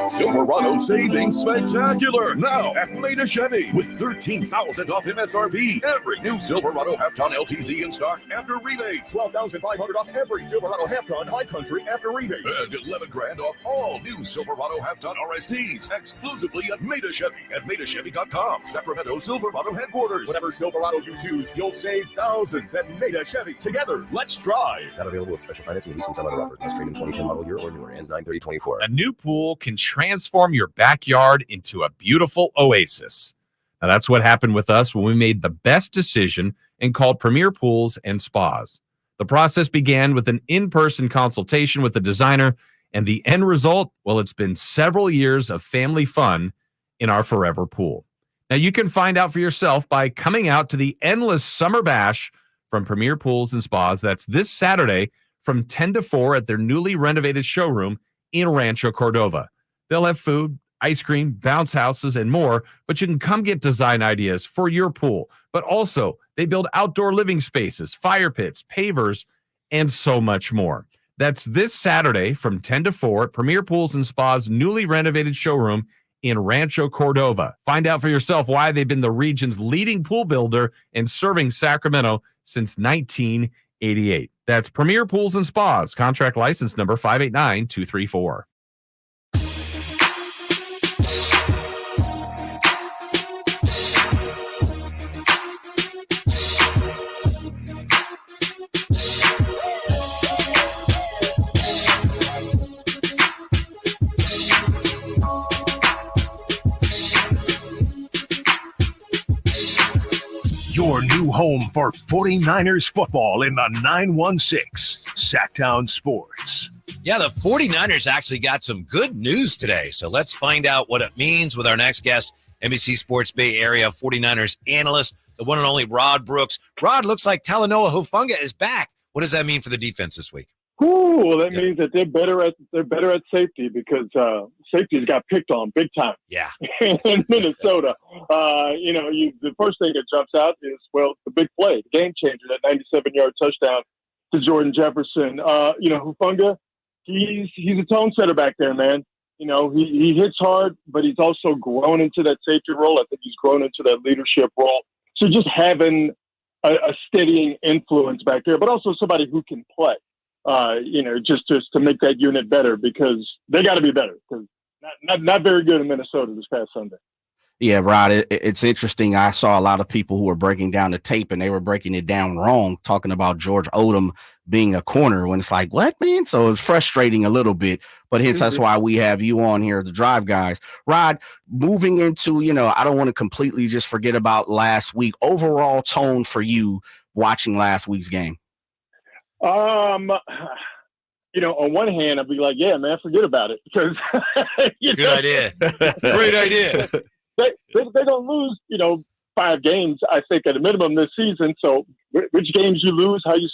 Silverado Savings Spectacular now at Maida Chevy with $13,000 off MSRP. Every new Silverado half-ton LTZ in stock after rebates. $12,500 off every Silverado half-ton High Country after rebate. And $11,000 off all new Silverado half-ton RSTs exclusively at Maida Chevy at MaidaChevy.com. Sacramento Silverado headquarters. Whatever Silverado you choose, you'll save thousands at Maida Chevy. Together, let's drive. Not available with special financing and leasing. Some other offers. Must trade in 2010 model year or newer. Ends 9/30/24. A new pool can transform your backyard into a beautiful oasis. Now, that's what happened with us when we made the best decision and called Premier Pools and Spas. The process began with an in-person consultation with the designer, and the end result, well, it's been several years of family fun in our forever pool. Now, you can find out for yourself by coming out to the Endless Summer Bash from Premier Pools and Spas. That's this Saturday from 10 to 4 at their newly renovated showroom in Rancho Cordova. They'll have food, ice cream, bounce houses, and more, but you can come get design ideas for your pool. But also, they build outdoor living spaces, fire pits, pavers, and so much more. That's this Saturday from 10 to 4 at Premier Pools and Spas' newly renovated showroom in Rancho Cordova. Find out for yourself why they've been the region's leading pool builder and serving Sacramento since 1988. That's Premier Pools and Spas, contract license number 589234. Your new home for 49ers football in the 916, Sactown Sports. Yeah, the 49ers actually got some good news today. So let's find out what it means with our next guest, NBC Sports Bay Area 49ers analyst, the one and only Rod Brooks. Rod, looks like Talanoa Hufanga is back. What does that mean for the defense this week? Ooh, well, that means that they're better at safety because safeties got picked on big time. Yeah, in Minnesota, the first thing that jumps out is the big play, the game changer, that 97-yard touchdown to Jordan Jefferson. Hufanga, he's a tone setter back there, man. He hits hard, but he's also grown into that safety role. I think he's grown into that leadership role. So just having a steadying influence back there, but also somebody who can play. Just to make that unit better because they got to be better because not very good in Minnesota this past Sunday. Yeah, Rod, it's interesting. I saw a lot of people who were breaking down the tape and they were breaking it down wrong, talking about George Odom being a corner when it's like, what, man? So it's frustrating a little bit, but hence that's why we have you on here, the Drive Guys. Rod, moving into, I don't want to completely just forget about last week. Overall tone for you watching last week's game. On one hand, I'd be like, yeah, man, forget about it. Because, good idea. Great idea. They're going to lose, 5 games, I think, at a minimum this season. So which games you lose, how you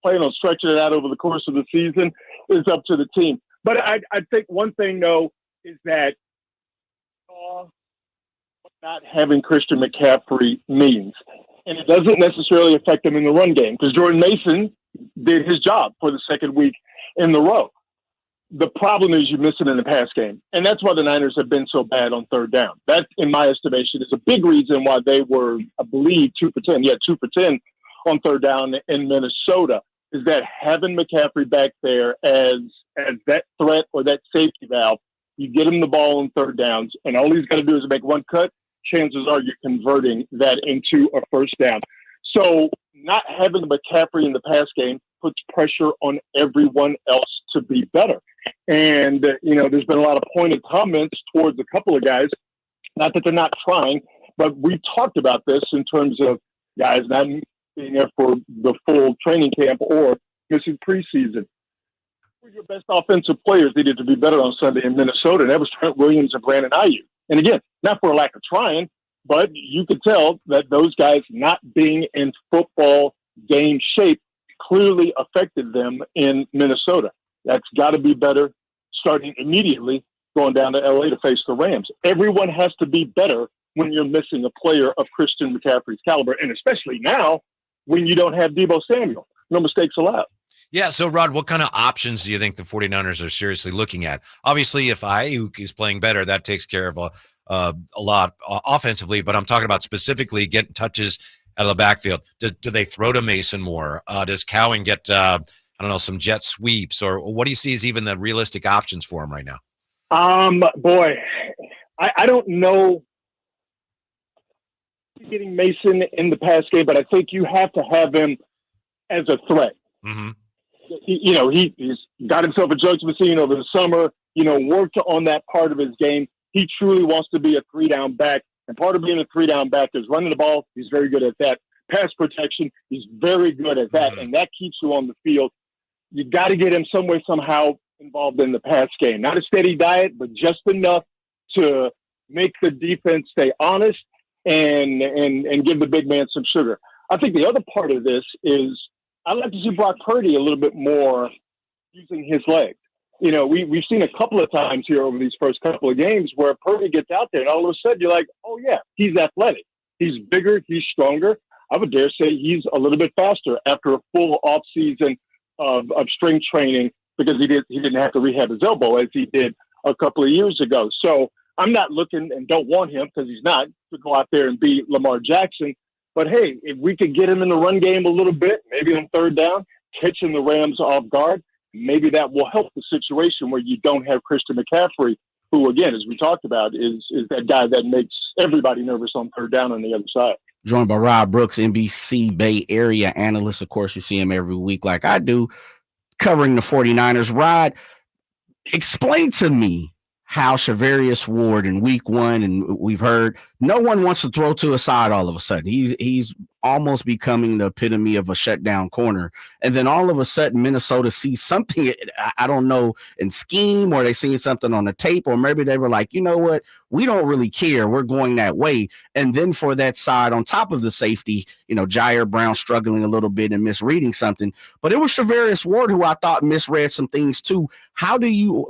plan on stretching it out over the course of the season is up to the team. But I think one thing, though, is that not having Christian McCaffrey means. And it doesn't necessarily affect them in the run game because Jordan Mason did his job for the second week in a row. The problem is you miss it in the pass game. And that's why the Niners have been so bad on third down. That, in my estimation, is a big reason why they were, I believe, 2 for 10. Yeah, 2 for 10 on third down in Minnesota, is that having McCaffrey back there as that threat or that safety valve, you get him the ball on third downs, and all he's got to do is make one cut. Chances are you're converting that into a first down. So not having McCaffrey in the pass game puts pressure on everyone else to be better. And, there's been a lot of pointed comments towards a couple of guys, not that they're not trying, but we talked about this in terms of guys not being there for the full training camp or missing preseason. Your best offensive players needed to be better on Sunday in Minnesota, and that was Trent Williams and Brandon Ayuk. And again, not for a lack of trying, but you could tell that those guys not being in football game shape clearly affected them in Minnesota. That's got to be better starting immediately going down to LA to face the Rams. Everyone has to be better when you're missing a player of Christian McCaffrey's caliber, and especially now when you don't have Deebo Samuel. No mistakes allowed. Yeah, so Rod, what kind of options do you think the 49ers are seriously looking at? Obviously, if Ayuk is playing better, that takes care of a lot offensively, but I'm talking about specifically getting touches out of the backfield. Do they throw to Mason more? Does Cowan get, some jet sweeps? Or what do you see as even the realistic options for him right now? Boy, I don't know getting Mason in the pass game, but I think you have to have him as a threat. Mm-hmm. He's got himself a jugs machine over the summer, worked on that part of his game. He truly wants to be a 3-down back. And part of being a 3-down back is running the ball. He's very good at that. Pass protection, he's very good at that. And that keeps you on the field. You got to get him some way, somehow involved in the pass game. Not a steady diet, but just enough to make the defense stay honest and give the big man some sugar. I think the other part of this is I'd like to see Brock Purdy a little bit more using his legs. We've seen a couple of times here over these first couple of games where Purdy gets out there and all of a sudden you're like, oh yeah, he's athletic. He's bigger. He's stronger. I would dare say he's a little bit faster after a full off season of strength training because he didn't have to rehab his elbow as he did a couple of years ago. So I'm not looking and don't want him because he's not to go out there and beat Lamar Jackson. But hey, if we could get him in the run game a little bit, maybe on third down, catching the Rams off guard, maybe that will help the situation where you don't have Christian McCaffrey, who, again, as we talked about, is that guy that makes everybody nervous on third down on the other side. Joined by Rob Brooks, NBC Bay Area analyst. Of course, you see him every week like I do, covering the 49ers. Rod, explain to me how Charvarius Ward in week one, and we've heard no one wants to throw to a side all of a sudden. He's almost becoming the epitome of a shutdown corner. And then all of a sudden, Minnesota sees something, I don't know, in scheme, or they seen something on the tape, or maybe they were like, you know what, we don't really care. We're going that way. And then for that side, on top of the safety, Jair Brown struggling a little bit and misreading something. But it was Charvarius Ward who I thought misread some things too. How do you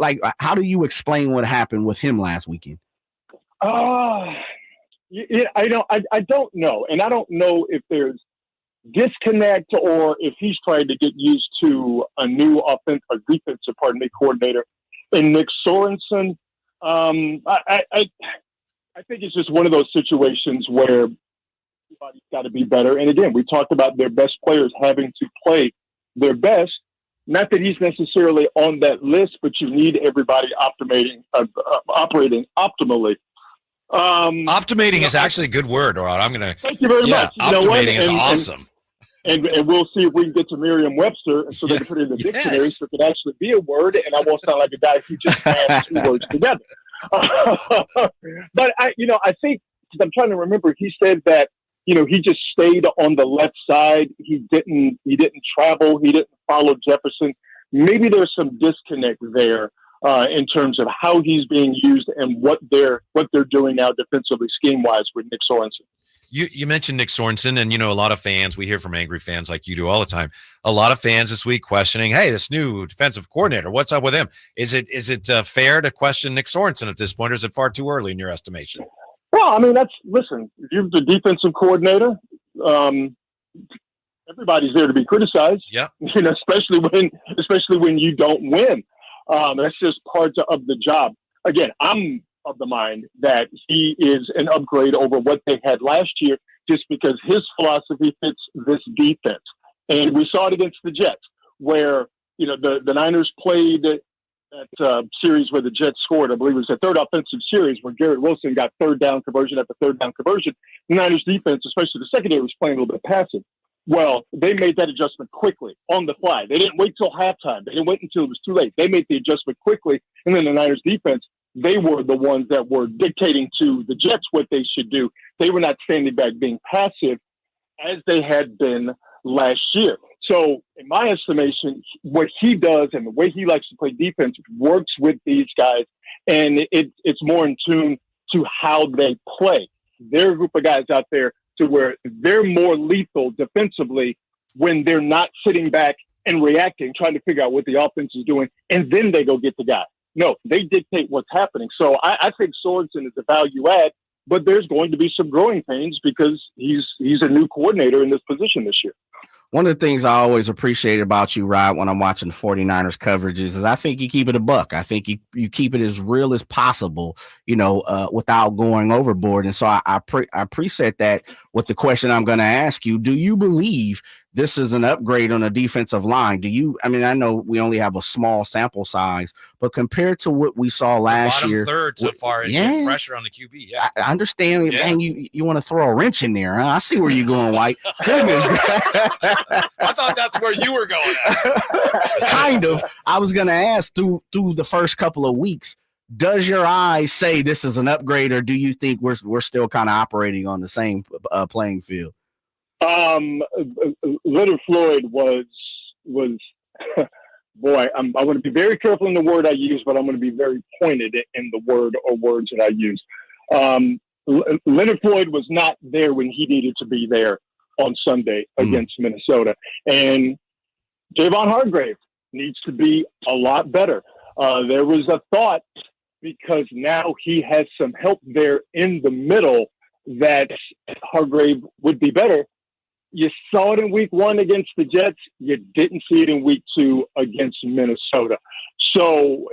explain what happened with him last weekend? I don't know. And I don't know if there's disconnect or if he's trying to get used to a new defensive coordinator in Nick Sorensen. I think it's just one of those situations where everybody's got to be better. And again, we talked about their best players having to play their best. Not that he's necessarily on that list, but you need everybody operating optimally. Optimating is actually a good word, Rod. I'm going to. Thank you very much. Optimating is awesome. And we'll see if we can get to Merriam-Webster so they can put it in the dictionary so it could actually be a word, and I won't sound like a guy who just adds two words together. But I think, because I'm trying to remember, he said that he just stayed on the left side. He didn't travel. He didn't follow Jefferson. Maybe there's some disconnect there in terms of how he's being used and what they're doing now defensively, scheme-wise, with Nick Sorensen. You mentioned Nick Sorensen, and a lot of fans. We hear from angry fans like you do all the time. A lot of fans this week questioning, "Hey, this new defensive coordinator, what's up with him? Is it fair to question Nick Sorensen at this point, or is it far too early in your estimation?" Well, I mean, listen. If you're the defensive coordinator, everybody's there to be criticized. Yeah, especially when you don't win. That's just part of the job. Again, I'm of the mind that he is an upgrade over what they had last year, just because his philosophy fits this defense. And we saw it against the Jets, where the Niners played that series where the Jets scored. I believe it was the third offensive series where Garrett Wilson got third down conversion after third down conversion. The Niners defense, especially the secondary, was playing a little bit passive. Well, they made that adjustment quickly on the fly. They didn't wait till halftime. They didn't wait until it was too late. They made the adjustment quickly. And then the Niners defense, they were the ones that were dictating to the Jets what they should do. They were not standing back being passive as they had been last year. So in my estimation, what he does and the way he likes to play defense works with these guys. And it's more in tune to how they play. They're a group of guys out there to where they're more lethal defensively when they're not sitting back and reacting, trying to figure out what the offense is doing, and then they go get the guy. No, they dictate what's happening. So I think Sorensen is a value add, but there's going to be some growing pains because he's a new coordinator in this position this year. One of the things I always appreciate about you, Rod, when I'm watching the 49ers coverages is I think you keep it a buck. I think you keep it as real as possible, without going overboard. And so I appreciate that with the question I'm going to ask you. Do you believe this is an upgrade on a defensive line? I know we only have a small sample size, but compared to what we saw last year. Third so far and get pressure on the QB. Yeah. I understand. Yeah. Man, you want to throw a wrench in there. Huh? I see where you're going, White. Goodness. I thought that's where you were going at. Kind of. I was going to ask through the first couple of weeks, does your eyes say this is an upgrade, or do you think we're still kind of operating on the same playing field? Leonard Floyd was boy, I want to be very careful in the word I use, but I'm going to be very pointed in the word or words that I use. Leonard Floyd was not there when he needed to be there on Sunday against Minnesota. And Javon Hargrave needs to be a lot better. There was a thought, because now he has some help there in the middle, that Hargrave would be better. You saw it in week 1 against the Jets. You didn't see it in week 2 against Minnesota. So,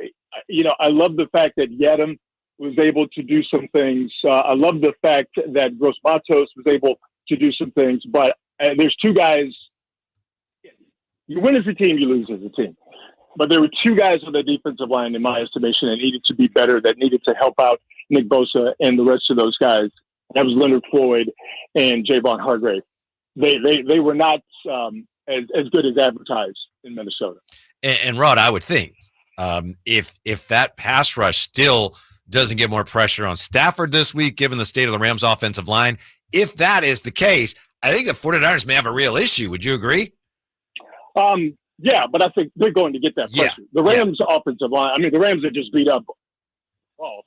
I love the fact that Yedem was able to do some things. I love the fact that Gross Matos was able to do some things. But there's two guys. You win as a team, you lose as a team. But there were two guys on the defensive line, in my estimation, that needed to be better, that needed to help out Nick Bosa and the rest of those guys. That was Leonard Floyd and Javon Hargrave. They were not as good as advertised in Minnesota. And Rod, I would think if that pass rush still doesn't get more pressure on Stafford this week, given the state of the Rams' offensive line, if that is the case, I think the 49ers may have a real issue. Would you agree? Yeah, but I think they're going to get that pressure. The Rams' offensive line, the Rams are just beat up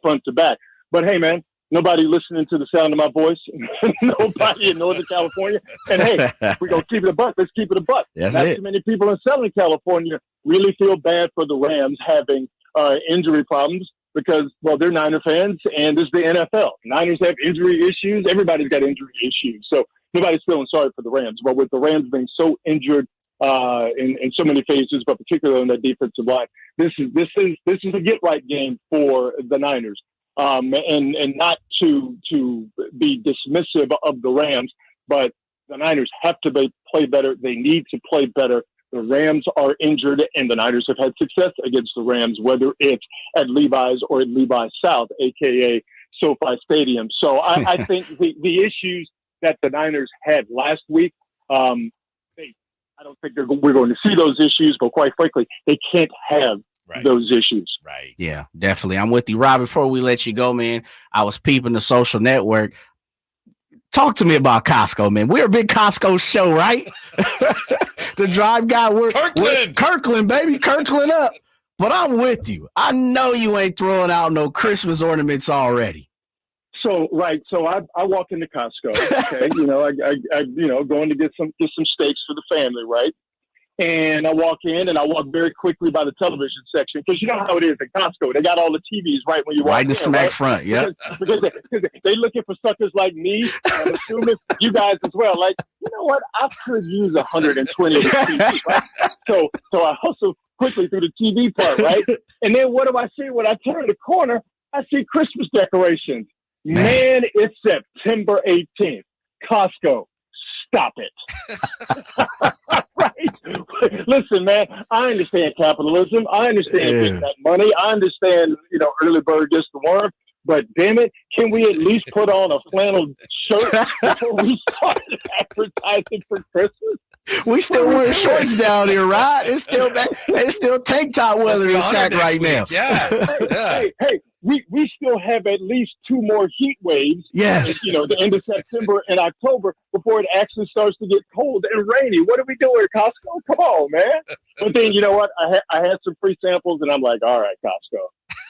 front to back. But, hey, man, nobody listening to the sound of my voice, nobody in Northern California. And, hey, we're going to keep it a buck. Let's keep it a buck. Not too many people in Southern California really feel bad for the Rams having injury problems because, well, they're Niner fans, and this is the NFL. Niners have injury issues. Everybody's got injury issues. So nobody's feeling sorry for the Rams. But with the Rams being so injured in so many phases, but particularly on that defensive line, this is a get-right game for the Niners. And not to be dismissive of the Rams, but the Niners have to play better. They need to play better. The Rams are injured, and the Niners have had success against the Rams, whether it's at Levi's or at Levi's South, a.k.a. SoFi Stadium. So I think the issues that the Niners had last week, I don't think we're going to see those issues, but quite frankly, they can't have those issues. Right. Yeah, definitely. I'm with you. Rob, before we let you go, man, I was peeping the social network. Talk to me about Costco, man. We're a big Costco show, right? The drive guy, we're Kirkland, baby, Kirkland up. But I'm with you. I know you ain't throwing out no Christmas ornaments already. So I walk into Costco, okay, I going to get some steaks for the family, right? And I walk in and I walk very quickly by the television section because you know how it is at Costco. They got all the TVs right when you walk in. Right in the smack front, yeah. Because they looking for suckers like me. I'm assuming you guys as well. Like, you know what? I could use 120 of the TVs, right? So I hustle quickly through the TV part, right? And then what do I see? When I turn the corner, I see Christmas decorations. Man, it's September 18th. Costco, stop it. Right? Listen, man, I understand capitalism. I understand getting that money. I understand, early bird gets the worm. But damn it, can we at least put on a flannel shirt before we start advertising for Christmas? We still wearing shorts down here, right? It's still tank top weather in Sac right now. Yeah. Hey, we still have at least 2 more heat waves. Yes. The end of September and October before it actually starts to get cold and rainy. What are we doing, Costco? Come on, man. But then, you know what? I had some free samples, and I'm like, all right, Costco.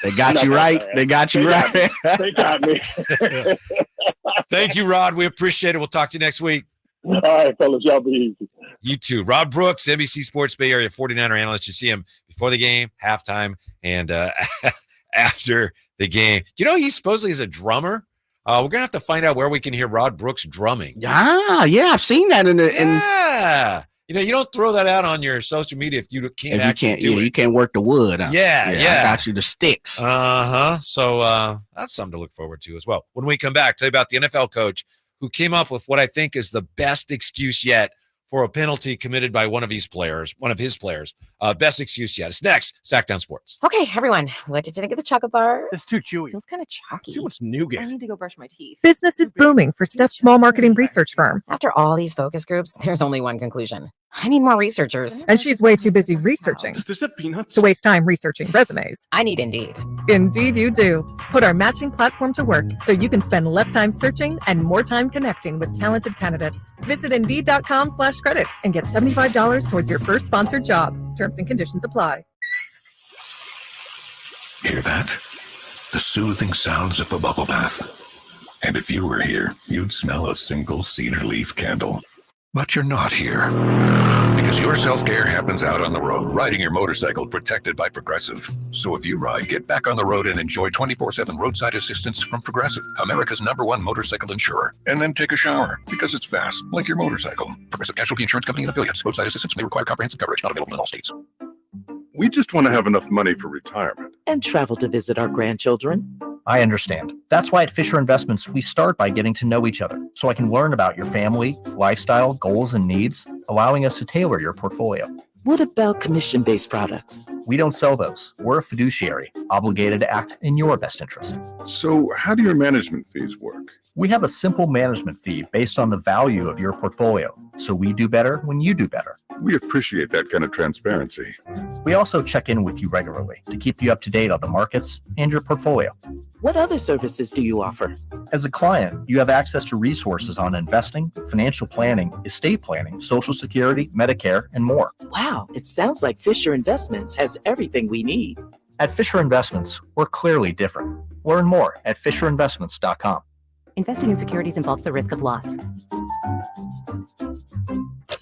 They got you right. They got you right. They got me. Thank you, Rod. We appreciate it. We'll talk to you next week. All right, fellas. Y'all be easy. You too. Rob Brooks, NBC Sports Bay Area 49er analyst. You see him before the game, halftime, and after the game. You know, he supposedly is a drummer. We're going to have to find out where we can hear Rod Brooks drumming. Yeah, I've seen that Yeah. You know, you don't throw that out on your social media if you can't do it. You can't work the wood. Huh? Yeah. I got you the sticks. So that's something to look forward to as well. When we come back, tell you about the NFL coach who came up with what I think is the best excuse yet for a penalty committed by one of his players. Best excuse yet. It's next, Sactown Sports. Okay, everyone, what did you think of the chocolate bar? It's too chewy. Feels kind of chalky. Too much nougat. I need to go brush my teeth. Business is booming for Steph's small marketing research firm. After all these focus groups, there's only one conclusion. I need more researchers. And she's way too busy researching Does this have peanuts? to waste time researching resumes. I need Indeed. Indeed you do. Put our matching platform to work so you can spend less time searching and more time connecting with talented candidates. Visit Indeed.com/credit and get $75 towards your first sponsored job. Terms and conditions apply. Hear that? The soothing sounds of a bubble bath. And if you were here, you'd smell a single cedar leaf candle. But you're not here. Because your self-care happens out on the road, riding your motorcycle protected by Progressive. So if you ride, get back on the road and enjoy 24/7 roadside assistance from Progressive, America's #1 motorcycle insurer. And then take a shower, because it's fast, like your motorcycle. Progressive Casualty Insurance Company and affiliates. Roadside assistance may require comprehensive coverage, not available in all states. We just want to have enough money for retirement. And travel to visit our grandchildren. I understand. That's why at Fisher Investments, we start by getting to know each other so I can learn about your family, lifestyle, goals, and needs, allowing us to tailor your portfolio. What about commission-based products? We don't sell those. We're a fiduciary, obligated to act in your best interest. So how do your management fees work? We have a simple management fee based on the value of your portfolio, so we do better when you do better. We appreciate that kind of transparency. We also check in with you regularly to keep you up to date on the markets and your portfolio. What other services do you offer? As a client, you have access to resources on investing, financial planning, estate planning, Social Security, Medicare, and more. Wow, it sounds like Fisher Investments has everything we need. At Fisher Investments, we're clearly different. Learn more at FisherInvestments.com. Investing in securities involves the risk of loss.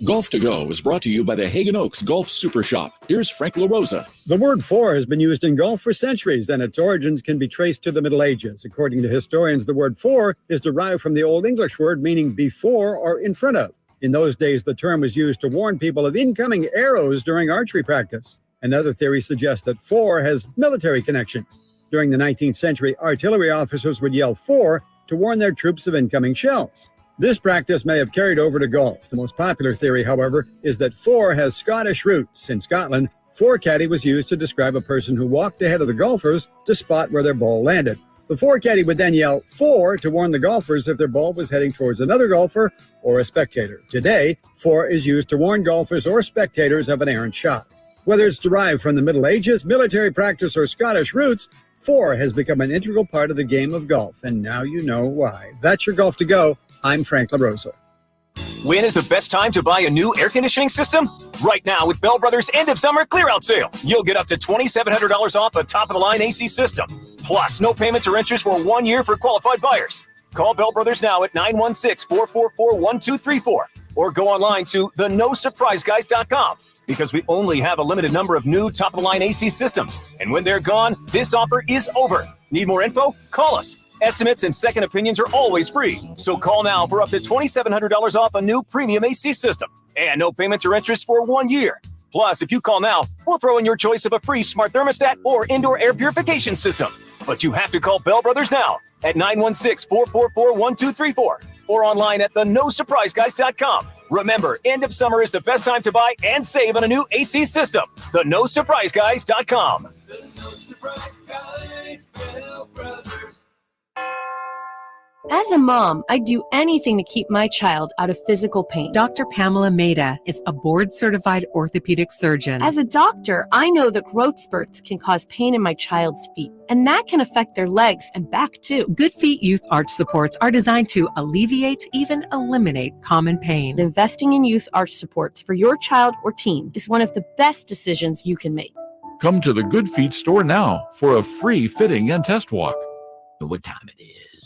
Golf to Go is brought to you by the Hagen Oaks Golf Super Shop. Here's Frank LaRosa. The word "for" has been used in golf for centuries, and its origins can be traced to the Middle Ages. According to historians, the word "for" is derived from the Old English word meaning before or in front of. In those days, the term was used to warn people of incoming arrows during archery practice. Another theory suggests that "for" has military connections. During the 19th century, artillery officers would yell "for" to warn their troops of incoming shells. This practice may have carried over to golf. The most popular theory, however, is that "for" has Scottish roots. In Scotland, "for-caddy" was used to describe a person who walked ahead of the golfers to spot where their ball landed. The for-caddy would then yell "for" to warn the golfers if their ball was heading towards another golfer or a spectator. Today, "for" is used to warn golfers or spectators of an errant shot. Whether it's derived from the Middle Ages, military practice, or Scottish roots, "for" has become an integral part of the game of golf, and now you know why. That's your Golf to Go. I'm Frank LaRosa. When is the best time to buy a new air conditioning system? Right now with Bell Brothers end of summer clear-out sale. You'll get up to $2,700 off a top-of-the-line AC system. Plus, no payments or interest for 1 year for qualified buyers. Call Bell Brothers now at 916-444-1234 or go online to thenosurpriseguys.com because we only have a limited number of new top-of-the-line AC systems. And when they're gone, this offer is over. Need more info? Call us. Estimates and second opinions are always free. So call now for up to $2,700 off a new premium AC system. And no payments or interest for 1 year. Plus, if you call now, we'll throw in your choice of a free smart thermostat or indoor air purification system. But you have to call Bell Brothers now at 916-444-1234 or online at thenosurpriseguys.com. Remember, end of summer is the best time to buy and save on a new AC system. Thenosurpriseguys.com. The No Surprise Guys, Bell Brothers. As a mom, I'd do anything to keep my child out of physical pain. Dr. Pamela Maida is a board-certified orthopedic surgeon. As a doctor, I know that growth spurts can cause pain in my child's feet, and that can affect their legs and back too. Good Feet Youth Arch Supports are designed to alleviate, even eliminate common pain. Investing in youth arch supports for your child or teen is one of the best decisions you can make. Come to the Good Feet store now for a free fitting and test walk. What time it is?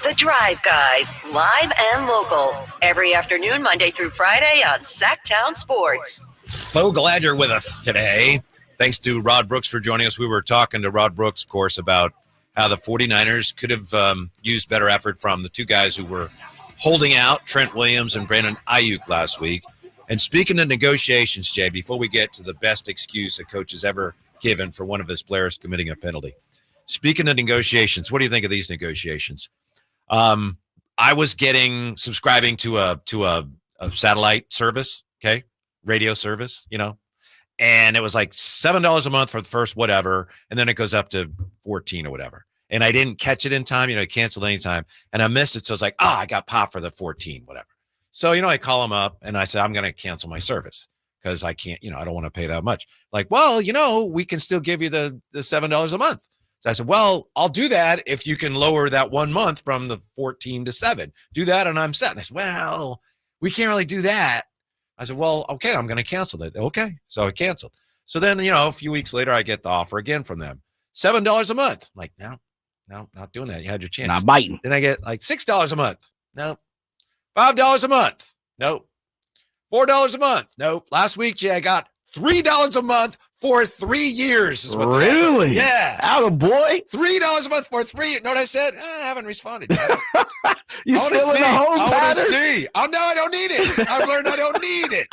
The Drive Guys, live and local. Every afternoon, Monday through Friday on Sactown Sports. So glad you're with us today. Thanks to Rod Brooks for joining us. We were talking to Rod Brooks, of course, about how the 49ers could have used better effort from the two guys who were holding out, Trent Williams and Brandon Ayuk last week. And speaking of negotiations, Jay, before we get to the best excuse a coach has ever given for one of his players committing a penalty, speaking of negotiations, what do you think of these negotiations? I was subscribing to a satellite service, okay, radio service, and it was like $7 a month for the first whatever, and then it goes up to $14 or whatever. And I didn't catch it in time, I canceled any time, and I missed it. So I was like, I got popped for the 14, whatever. So, I call them up and I said, I'm going to cancel my service because I can't, I don't want to pay that much. Like, well, we can still give you the $7 a month. So I said, well, I'll do that if you can lower that 1 month from the 14 to 7. Do that and I'm set. And I said, well, we can't really do that. I said, well, okay, I'm going to cancel it. Okay. So I canceled. So then, a few weeks later, I get the offer again from them. $7 a month. I'm like, no, not doing that. You had your chance. Not biting. Then I get like $6 a month. No. $5 a month. Nope. $4 a month. Nope. Last week, Jay, I got $3 a month for 3 years. Is what really? Yeah. Out of boy. $3 a month for 3 years. Know what I said? I haven't responded. You still in the whole pattern? I want to see. Oh, no, I don't need it. I've learned I don't need it.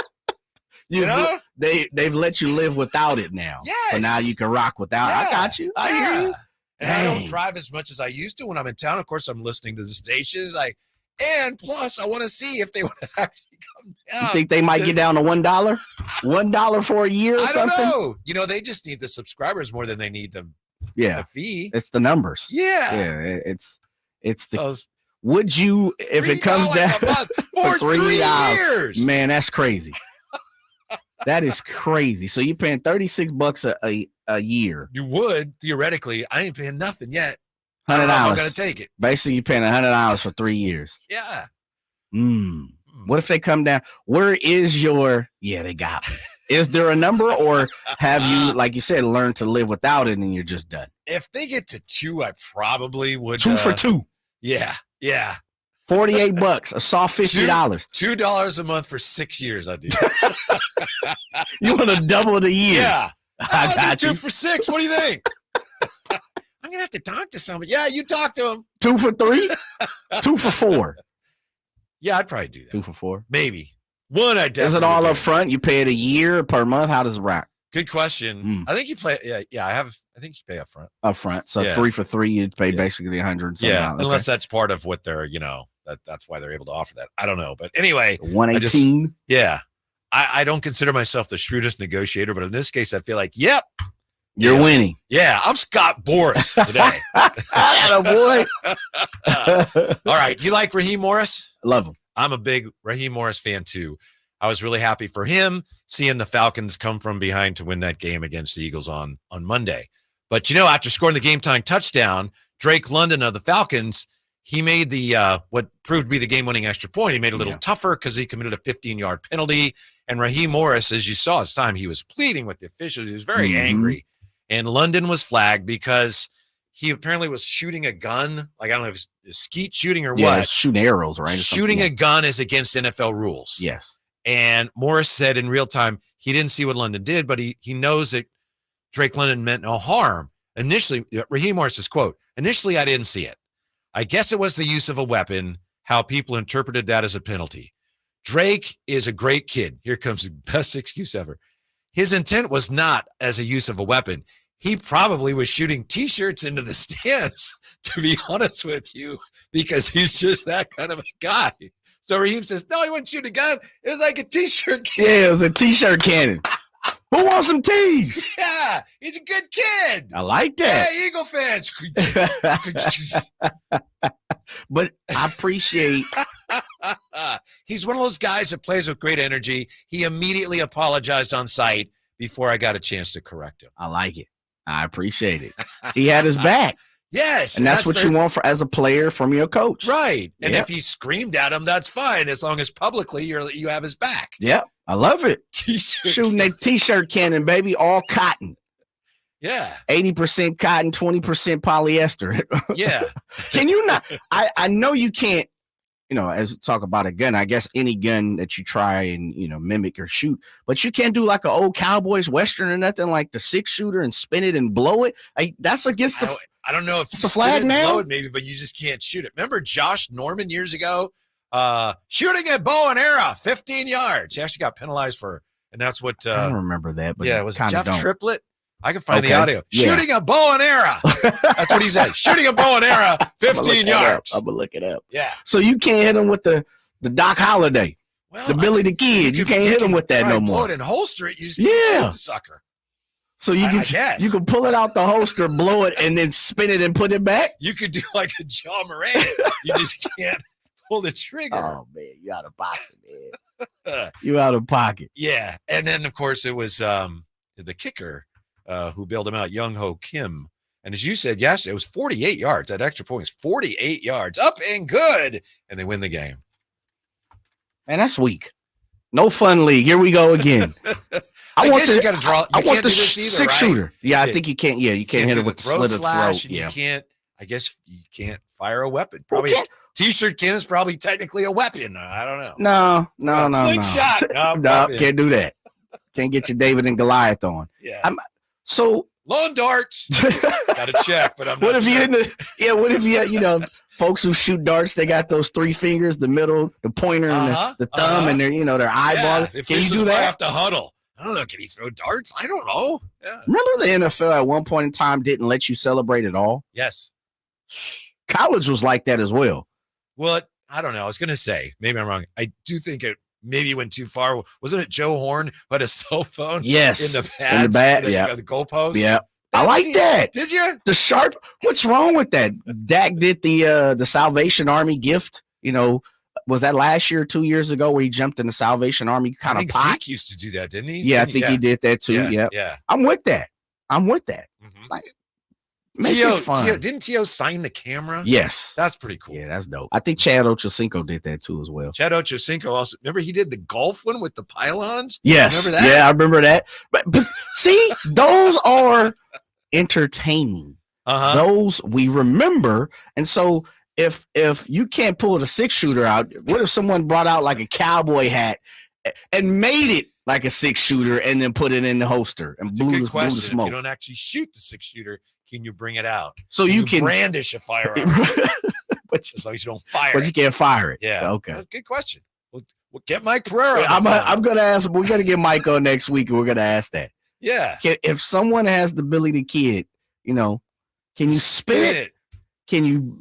They've let you live without it now. Yes. So now you can rock without it. I got you. I hear you. And I don't drive as much as I used to when I'm in town. Of course, I'm listening to the station. And plus, I want to see if they want to actually come down. You think they might get down to $1? $1 for a year or something? I don't know. They just need the subscribers more than they need the fee. It's the numbers. Yeah. It's the. Would you, if it comes down for 3 years? Man, that's crazy. That is crazy. So you're paying $36 a year. You would theoretically. I ain't paying nothing yet. $100. I'm gonna take it. Basically, you're paying $100 for 3 years. Yeah. What if they come down? Where is your? Yeah, they got me. Is there a number, or have you, like you said, learned to live without it and you're just done? If they get to 2, I probably would. 2 for 2. Yeah. $48, a soft $50. $2 a month for 6 years. I do. You want to double the year? Yeah. I got 2 you. for 6. What do you think? I'm gonna have to talk to somebody. Yeah, you talk to him. 2 for 3, 2 for 4. Yeah, I'd probably do that. 2 for 4, maybe. One, I definitely. Is it all up front? You pay it a year per month? How does it rock? Good question. I think you play. Yeah. I think you pay up front. Up front. So 3 for 3, you'd pay basically $100. Yeah, unless that's part of what they're. That's why they're able to offer that. I don't know, but anyway, 118. I don't consider myself the shrewdest negotiator, but in this case, I feel like, yep. You're winning. Yeah, I'm Scott Boras today. Boy. All right. You like Raheem Morris? Love him. I'm a big Raheem Morris fan, too. I was really happy for him seeing the Falcons come from behind to win that game against the Eagles on Monday. But, after scoring the game-tying touchdown, Drake London of the Falcons, he made the what proved to be the game-winning extra point. He made it a little tougher because he committed a 15-yard penalty. And Raheem Morris, as you saw this time, he was pleading with the officials. He was very angry. And London was flagged because he apparently was shooting a gun. Like, I don't know if it's skeet shooting or what. Shooting arrows, right? Shooting a gun is against NFL rules. Yes. And Morris said in real time, he didn't see what London did, but he knows that Drake London meant no harm. Initially, Raheem Morris's quote, initially I didn't see it. I guess it was the use of a weapon, how people interpreted that as a penalty. Drake is a great kid. Here comes the best excuse ever. His intent was not as a use of a weapon. He probably was shooting T-shirts into the stands, to be honest with you, because he's just that kind of a guy. So Raheem says, no, he wasn't shooting a gun. It was like a T-shirt cannon. Yeah, it was a T-shirt cannon. Who wants some tees? Yeah, he's a good kid. I like that. Yeah, Eagle fans. But I appreciate. He's one of those guys that plays with great energy. He immediately apologized on site before I got a chance to correct him. I like it. I appreciate it. He had his back. Yes. And that's what you want as a player from your coach. Right. And if he screamed at him, that's fine, as long as publicly you have his back. Yep. I love it. T-shirt shooting that T-shirt cannon, baby, all cotton. Yeah. 80% cotton, 20% polyester. Yeah. Can you not? I know you can't, as we talk about a gun, I guess any gun that you try and, mimic or shoot, but you can't do like an old Cowboys Western or nothing like the 6-shooter and spin it and blow it. That's against the. I don't know if it's a flag now. Blow it maybe, but you just can't shoot it. Remember Josh Norman years ago? Shooting at bow and arrow, 15 yards. He actually got penalized for, and that's what. I don't remember that, but yeah, it was Jeff don't. Triplett. I can find the audio. Yeah. Shooting a bow and arrow. That's what he said. Shooting a bow and arrow, 15 yards. I'm gonna look it up. Yeah. So you can't hit him with the Doc Holliday, the Billy the Kid. You can't hit him with that no more. Blow it and holster it. You just can't shoot the sucker. So you can pull it out the holster, blow it, and then spin it and put it back. You could do like a John Moran. You just can't pull the trigger. Oh man, you out of pocket, man. You out of pocket. Yeah, and then of course it was the kicker who bailed him out, Young Ho Kim. And as you said yesterday, it was 48 yards. That extra point was 48 yards, up and good, and they win the game. Man, that's weak. No fun league. Here we go again. I guess you got to draw. I want the 6-shooter. Right? Yeah, I think you can't. Yeah, you can't hit it with the slit of throat. Yeah, you can't. I guess you can't fire a weapon. Probably a T-shirt can is probably technically a weapon. I don't know. No. Slingshot. No, can't do that. Can't get your David and Goliath on. Yeah. Lawn darts. Got to check, but I'm not. What if you folks who shoot darts, they got those 3 fingers, the middle, the pointer, and the thumb, and their their eyeball. Yeah, can you do that? Have to huddle. I don't know. Can he throw darts? I don't know. Yeah. Remember the NFL at one point in time didn't let you celebrate at all? Yes. College was like that as well. Well, I don't know. I was going to say, maybe I'm wrong. I do think it maybe went too far. Wasn't it Joe Horn who had a cell phone? Yes. In the pads, in the bat, yeah. The goalpost? Yeah. I like that. Did you? The sharp. What's wrong with that? Dak did the Salvation Army gift. Was that last year or 2 years ago where he jumped in the Salvation Army kind of pot? Zeke used to do that, didn't he? Yeah, I think he did that too. Yeah. I'm with that. Mm-hmm. Like, make it fun. Didn't T.O. sign the camera? Yes. That's pretty cool. Yeah, that's dope. I think Chad Ochocinco did that too as well. Chad Ochocinco also, remember he did the golf one with the pylons? Yes. Remember that? Yeah, I remember that. But see, those are entertaining. Those we remember. And so if you can't pull the 6-shooter out, what if someone brought out like a cowboy hat and made it like a 6-shooter and then put it in the holster and blew the smoke? If you don't actually shoot the 6-shooter, can you bring it out? So you can brandish a firearm, as long as you don't fire. But you can't fire it. Yeah. Okay. That's a good question. We'll get Mike Pereira. I'm gonna ask. We're gonna get Mike on next week, and we're gonna ask that. Yeah. If someone has the Billy the Kid, can you spin it? Can you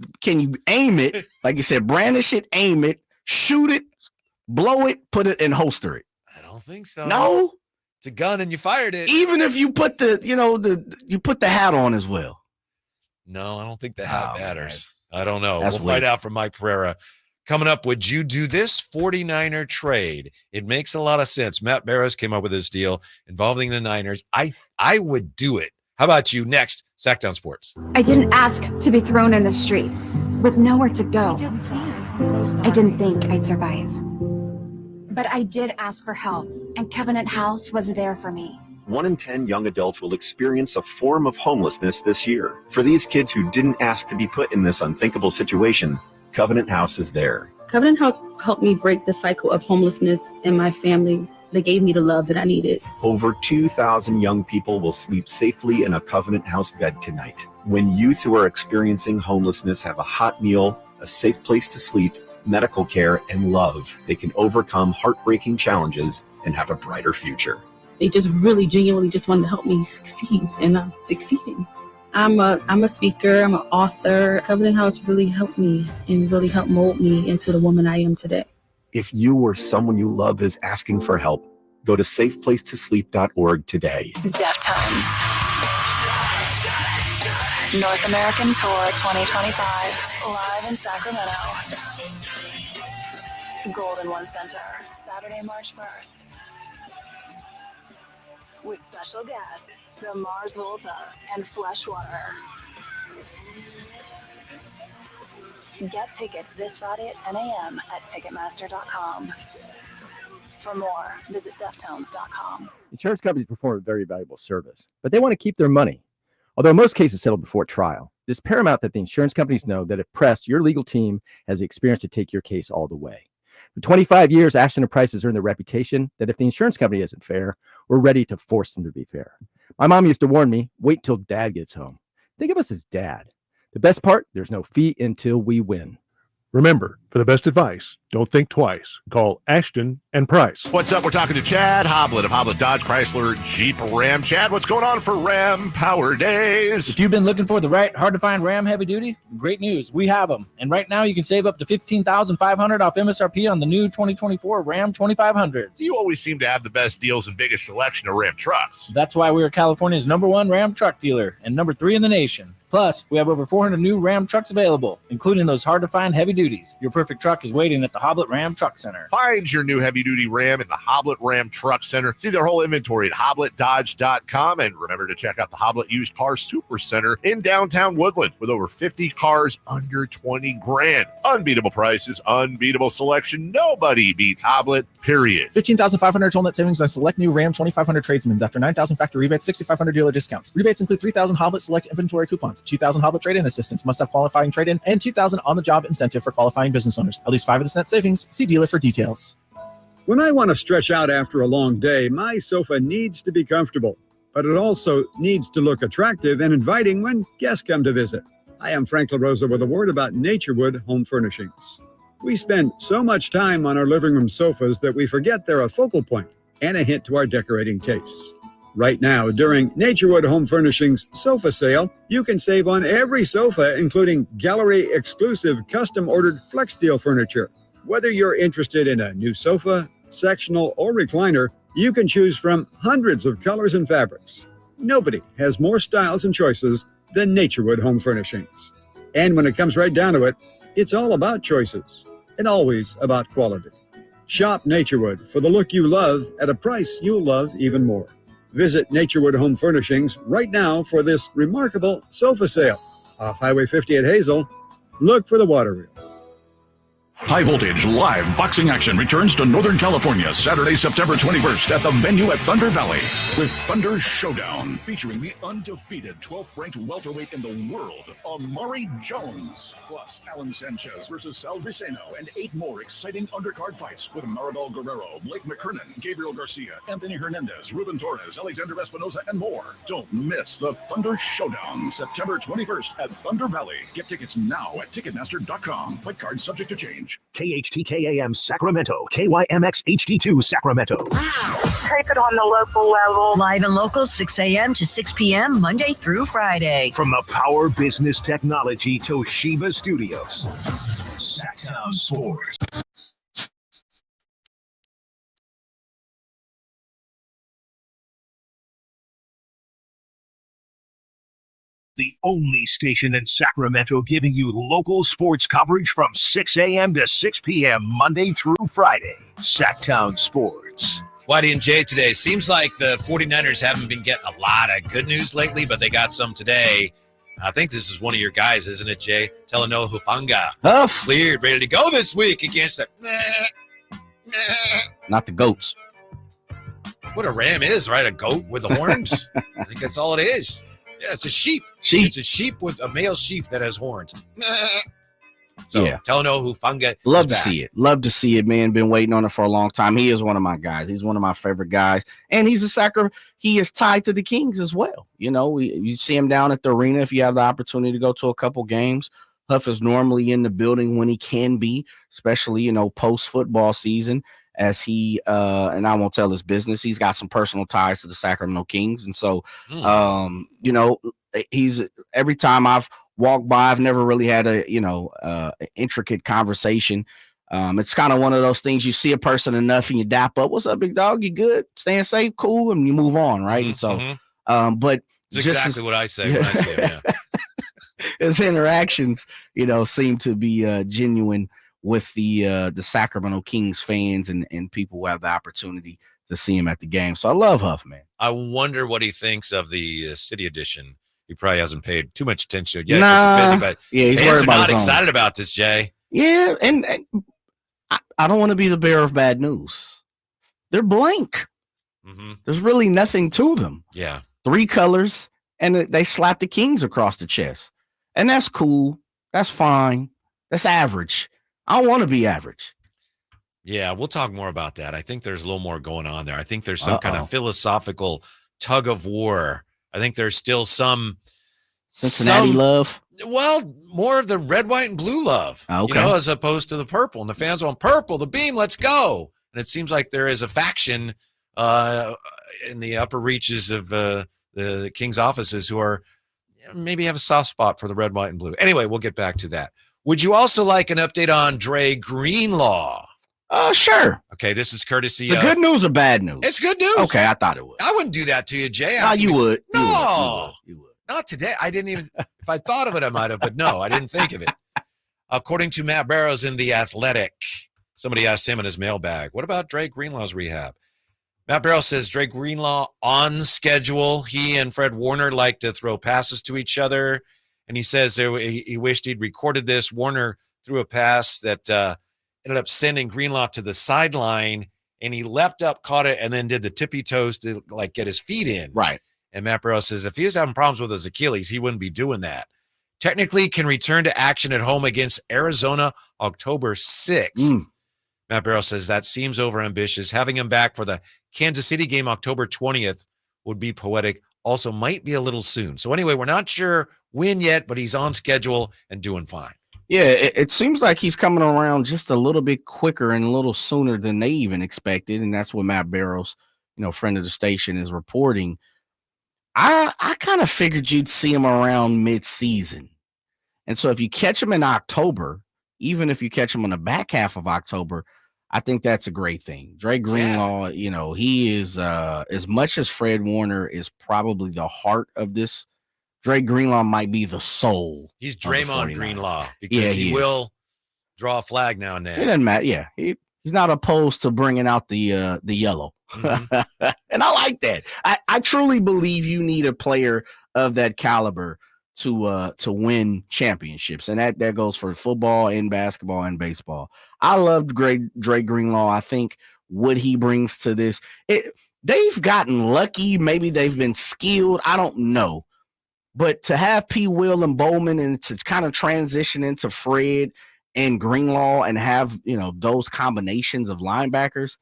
aim it? Like you said, brandish it, aim it, shoot it, blow it, put it, and holster it. I don't think so. No, it's a gun, and you fired it. Even if you put you put the hat on as well. No, I don't think the hat matters. I don't know. We'll find out from Mike Pereira. Coming up, would you do this 49er trade? It makes a lot of sense. Matt Barrows came up with this deal involving the Niners. I would do it. How about you? Next, Sactown Sports. I didn't ask to be thrown in the streets with nowhere to go. I didn't think I'd survive. But I did ask for help, and Covenant House was there for me. 1 in 10 young adults will experience a form of homelessness this year. For these kids who didn't ask to be put in this unthinkable situation, Covenant House is there. Covenant House helped me break the cycle of homelessness in my family. They gave me the love that I needed. Over 2,000 young people will sleep safely in a Covenant House bed tonight. When youth who are experiencing homelessness have a hot meal, a safe place to sleep, medical care, and love, they can overcome heartbreaking challenges and have a brighter future. They just really genuinely just wanted to help me succeed, and I'm succeeding. I'm a speaker, I'm an author. Covenant House really helped me and really helped mold me into the woman I am today. If you or someone you love is asking for help, go to safeplacetosleep.org today. Deftones. North American Tour 2025, live in Sacramento. Golden One Center, Saturday, March 1st. With special guests, the Mars Volta and Fleshwater. Get tickets this Friday at 10 a.m. at Ticketmaster.com. For more, visit Deftones.com. Insurance companies perform a very valuable service, but they want to keep their money. Although most cases settle before trial, it is paramount that the insurance companies know that if pressed, your legal team has the experience to take your case all the way. For 25 years, Ashton & Price has earned the reputation that if the insurance company isn't fair, we're ready to force them to be fair. My mom used to warn me, wait till dad gets home. Think of us as dad. The best part, there's no fee until we win. Remember, for the best advice, don't think twice. Call Ashton and Price. What's up? We're talking to Chad Hoblet of Hoblet Dodge Chrysler Jeep Ram. Chad, what's going on for Ram Power Days? If you've been looking for the right, hard-to-find Ram heavy duty, great news. We have them. And right now, you can save up to $15,500 off MSRP on the new 2024 Ram 2500s. You always seem to have the best deals and biggest selection of Ram trucks. That's why we are California's #1 Ram truck dealer and #3 in the nation. Plus, we have over 400 new Ram trucks available, including those hard-to-find heavy duties. Your perfect truck is waiting at the Hoblet Ram Truck Center. Find your new heavy-duty Ram in the Hoblet Ram Truck Center. See their whole inventory at HobletDodge.com. And remember to check out the Hoblet Used Car Super Center in downtown Woodland with over 50 cars under 20 grand. Unbeatable prices, unbeatable selection. Nobody beats Hoblet, period. $15,500 total net savings on select new Ram 2500 tradesmen's after $9,000 factory rebates, $6,500 dealer discounts. Rebates include $3,000 Hoblet select inventory coupons, $2,000 Hoblet trade-in assistance, must have qualifying trade-in, and $2,000 on-the-job incentive for qualifying business owners. At least 5 of this net savings. See dealer for details. When I want to stretch out after a long day, my sofa needs to be comfortable, but it also needs to look attractive and inviting when guests come to visit. I am Frank LaRosa with a word about Naturewood Home Furnishings. We spend so much time on our living room sofas that we forget they're a focal point and a hint to our decorating tastes. Right now, during Naturewood Home Furnishings sofa sale, you can save on every sofa, including gallery-exclusive custom-ordered flex steel furniture. Whether you're interested in a new sofa, sectional, or recliner, you can choose from hundreds of colors and fabrics. Nobody has more styles and choices than Naturewood Home Furnishings. And when it comes right down to it, it's all about choices and always about quality. Shop Naturewood for the look you love at a price you'll love even more. Visit Naturewood Home Furnishings right now for this remarkable sofa sale. Off Highway 50 at Hazel, look for the water wheel. High Voltage live boxing action returns to Northern California Saturday, September 21st at the venue at Thunder Valley with Thunder Showdown featuring the undefeated 12th ranked welterweight in the world, Amari Jones, plus Alan Sanchez versus Sal Viceno, and 8 more exciting undercard fights with Maribel Guerrero, Blake McKernan, Gabriel Garcia, Anthony Hernandez, Ruben Torres, Alexander Espinosa, and more. Don't miss the Thunder Showdown September 21st at Thunder Valley. Get tickets now at Ticketmaster.com. Fight card subject to change. KHTKAM Sacramento, KYMX HD2 Sacramento. Take it on the local level. Live and local, 6 a.m. to 6 p.m., Monday through Friday. From the Power Business Technology Toshiba Studios. Sactown Sports. The only station in Sacramento giving you local sports coverage from 6 a.m. to 6 p.m. Monday through Friday. Sactown Sports. Whitey and Jay today. Seems like the 49ers haven't been getting a lot of good news lately, but they got some today. I think this is one of your guys, isn't it, Jay? Talanoa Hufanga. Cleared, ready to go this week against the... Not the goats. What a ram is, right? A goat with the horns? I think that's all it is. Yeah, it's a sheep. It's a sheep with a male sheep that has horns. So, yeah. Talanoa Hufanga. Love to see it. Love to see it, man. Been waiting on it for a long time. He is one of my guys. He's one of my favorite guys. And he's he is tied to the Kings as well. You know, you see him down at the arena if you have the opportunity to go to a couple games. Huff is normally in the building when he can be, especially, you know, post-football season. As he and I won't tell his business, he's got some personal ties to the Sacramento Kings. And so, you know, he's every time I've walked by, I've never really had a, you know, intricate conversation. It's kind of one of those things you see a person enough and you dap up. What's up, big dog? You good? Staying safe? Cool. And you move on. Right. And so, but it's exactly what I say when I see him. Yeah. His interactions, you know, seem to be genuine with the Sacramento Kings fans and people who have the opportunity to see him at the game. So I love Huff, man. I wonder what he thinks of the City Edition. He probably hasn't paid too much attention yet. Nah, he's busy, but yeah, he's fans are not his excited about this, Jay. Yeah, and I don't want to be the bearer of bad news. They're blank. There's really nothing to them. Yeah. 3 colors and they slapped the Kings across the chest. And that's cool. That's fine. That's average. I don't want to be average. Yeah, we'll talk more about that. I think there's a little more going on there. I think there's some kind of philosophical tug of war. I think there's still some Cincinnati love. Well, more of the red, white, and blue love, Okay. as opposed to the purple. And the fans want purple, the beam, let's go. And it seems like there is a faction in the upper reaches of the Kings offices who are maybe have a soft spot for the red, white, and blue. Anyway, we'll get back to that. Would you also like an update on Dre Greenlaw? Sure. Okay, this is courtesy The of... good news or bad news? It's good news. Okay, I thought it was. I wouldn't do that to you, Jay. No, you would. No. You would. Not today. I didn't even... If I thought of it, I might have, but no, I didn't think of it. According to Matt Barrows in The Athletic, somebody asked him in his mailbag, what about Dre Greenlaw's rehab? Matt Barrows says Dre Greenlaw on schedule. He and Fred Warner like to throw passes to each other. And he says he wished he'd recorded this. Warner threw a pass that ended up sending Greenlaw to the sideline, and he leapt up, caught it, and then did the tippy toes to like get his feet in. Right. And Matt Barrows says if he was having problems with his Achilles, he wouldn't be doing that. Technically can return to action at home against Arizona October 6th. Matt Barrows says that seems overambitious. Having him back for the Kansas City game October 20th would be poetic. Also might be a little soon. So anyway, we're not sure when yet, but he's on schedule and doing fine. Yeah, it seems like he's coming around just a little bit quicker and a little sooner than they even expected. And that's what Matt Barrows, friend of the station, is reporting. I kind of figured you'd see him around mid-season. And so if you catch him in October, even if you catch him on the back half of October, I think that's a great thing. Dre Greenlaw, he is as much as Fred Warner is probably the heart of this. Dre Greenlaw might be the soul. He's Draymond Greenlaw because he will draw a flag now and then. It doesn't matter. Yeah, he's not opposed to bringing out the yellow, and I like that. I truly believe you need a player of that caliber to win championships, and that goes for football and basketball and baseball. I loved Dre Greenlaw. I think what he brings to this, they've gotten lucky. Maybe they've been skilled. I don't know. But to have P. Will and Bowman and to kind of transition into Fred and Greenlaw and have, those combinations of linebackers,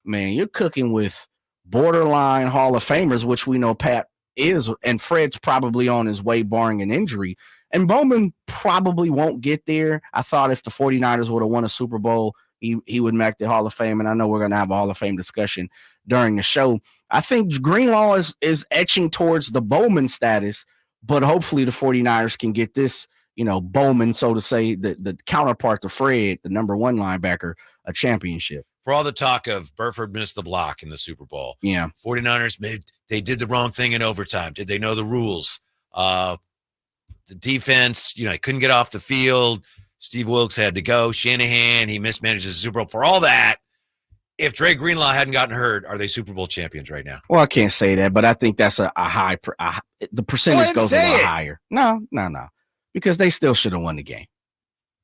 man, you're cooking with borderline Hall of Famers, which we know Pat is, and Fred's probably on his way barring an injury. And Bowman probably won't get there. I thought if the 49ers would have won a Super Bowl, he would make the Hall of Fame. And I know we're going to have a Hall of Fame discussion during the show. I think Greenlaw is etching towards the Bowman status, but hopefully the 49ers can get this, Bowman, so to say, the counterpart to Fred, the number one linebacker, a championship. For all the talk of Burford missed the block in the Super Bowl. Yeah. 49ers they did the wrong thing in overtime. Did they know the rules? The defense, couldn't get off the field. Steve Wilkes had to go. Shanahan, he mismanaged the Super Bowl. For all that, if Dre Greenlaw hadn't gotten hurt, are they Super Bowl champions right now? Well, I can't say that, but I think that's a high. The percentage goes a lot higher. No, because they still should have won the game.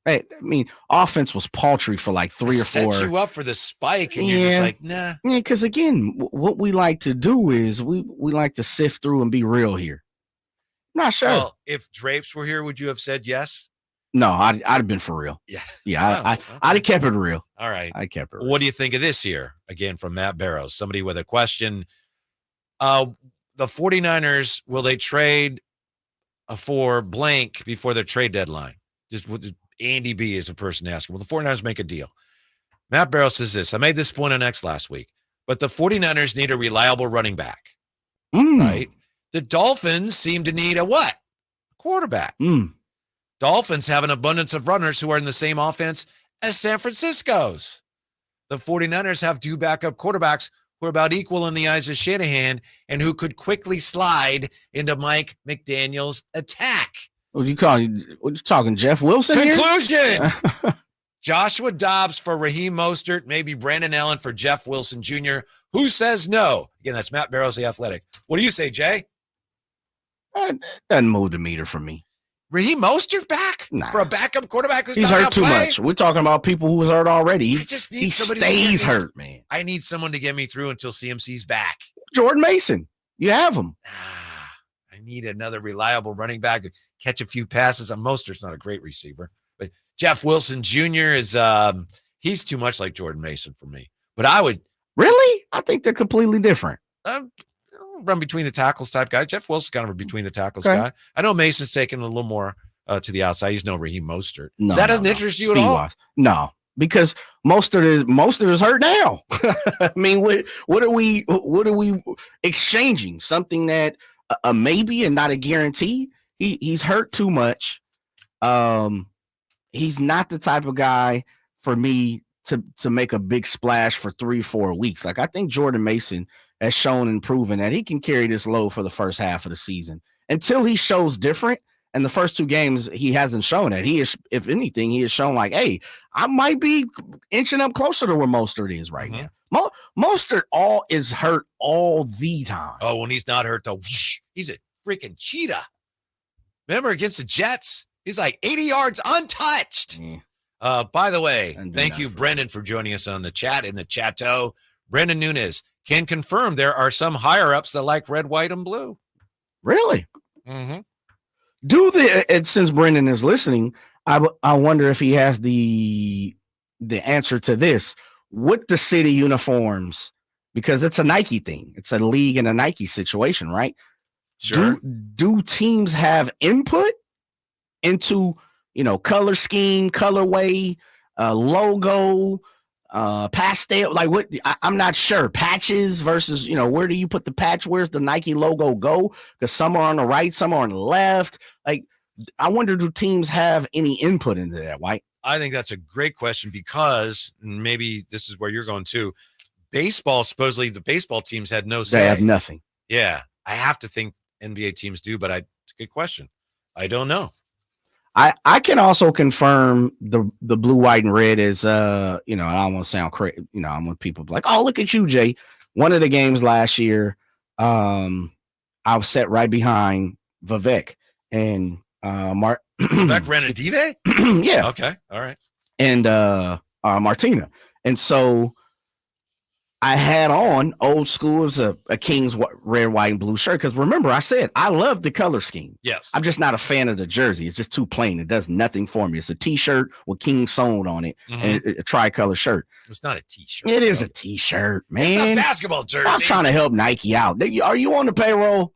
Hey, I mean, offense was paltry for like 3 or 4. Set you up for the spike, and you're just like, nah. Yeah, because again, what we like to do is we like to sift through and be real here. Not sure. Well, if Drapes were here, would you have said yes? No, I'd have been for real. Yeah. I'd have kept it real. All right. I kept it real. What do you think of this year? Again, from Matt Barrows, somebody with a question. The 49ers, will they trade for blank before their trade deadline? Just Andy B is a person asking. Will the 49ers make a deal? Matt Barrows says this. I made this point on X last week, but the 49ers need a reliable running back, right? The Dolphins seem to need a what? A quarterback. Dolphins have an abundance of runners who are in the same offense as San Francisco's. The 49ers have 2 backup quarterbacks who are about equal in the eyes of Shanahan and who could quickly slide into Mike McDaniel's attack. What you talking, Jeff Wilson here? Conclusion. Joshua Dobbs for Raheem Mostert, maybe Brandon Allen for Jeff Wilson Jr. Who says no? Again, that's Matt Barrows, The Athletic. What do you say, Jay? Doesn't move the meter for me. Raheem Mostert back for a backup quarterback who's He's not hurt too play? Much. We're talking about people who was hurt already. I just need somebody stays to get me, hurt, man. I need someone to get me through until CMC's back. Jordan Mason, you have him. need another reliable running back, catch a few passes. Mostert's not a great receiver, but Jeff Wilson Jr. is he's too much like Jordan Mason for me. But I would really, I think they're completely different. Run between the tackles type guy. Jeff Wilson's kind of a between the tackles guy. I know Mason's taking a little more to the outside. He's no Raheem Mostert. No, that doesn't interest you at all. No, because Mostert is hurt now. I mean, what are we exchanging? Something that a maybe and not a guarantee. He's hurt too much. He's not the type of guy for me to make a big splash for 3-4 weeks. Like, I think Jordan Mason has shown and proven that he can carry this load for the first half of the season until he shows different. And the first 2 games, he hasn't shown that. He is, if anything, he has shown like, hey, I might be inching up closer to where Mostert is right now. Mostert is hurt all the time. Oh, when he's not hurt, though, he's a freaking cheetah. Remember against the Jets? He's like 80 yards untouched. By the way, thank you, Brendan, for joining us on the chat in the chatto. Brendan Nunes can confirm there are some higher-ups that like red, white, and blue. Really? Mm-hmm. And since Brendan is listening, I wonder if he has the answer to this. With the city uniforms, because it's a Nike thing. It's a league and a Nike situation, right? Sure. Do teams have input into, color scheme, colorway, logo, pastel, like what? I'm not sure. Patches versus, where do you put the patch? Where's the Nike logo go? Because some are on the right, some are on the left. Like, I wonder, do teams have any input into that, White? I think that's a great question because maybe this is where you're going too. Baseball, supposedly the baseball teams had no say. They have nothing. Yeah. I have to think NBA teams do, but it's a good question. I don't know. I can also confirm the blue, white, and red is, I don't want to sound crazy. I want people to be like, oh, look at you, Jay. One of the games last year, I was set right behind Vivek and Vivek Ranadive? Yeah. Okay. All right. And Martina. And so I had on old school as a Kings red, white, and blue shirt. Because remember, I said I love the color scheme. Yes. I'm just not a fan of the jersey. It's just too plain. It does nothing for me. It's a T-shirt with King sewn on it, and a tricolor shirt. It's not a T-shirt. It is a T-shirt, man. It's a basketball jersey. I'm trying to help Nike out. Are you on the payroll?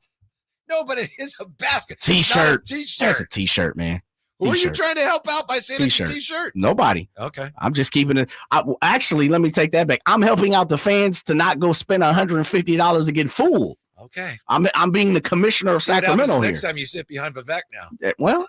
No, but it is a basketball T-shirt. T-shirt. That's a T-shirt, man. Who are you T-shirt. trying to help out by saying it's a T-shirt? Nobody. Okay. I'm just keeping it. Actually, let me take that back. I'm helping out the fans to not go spend $150 to get fooled. Okay. I'm being the commissioner of Sacramento here. Next time you sit behind Vivek now. Well,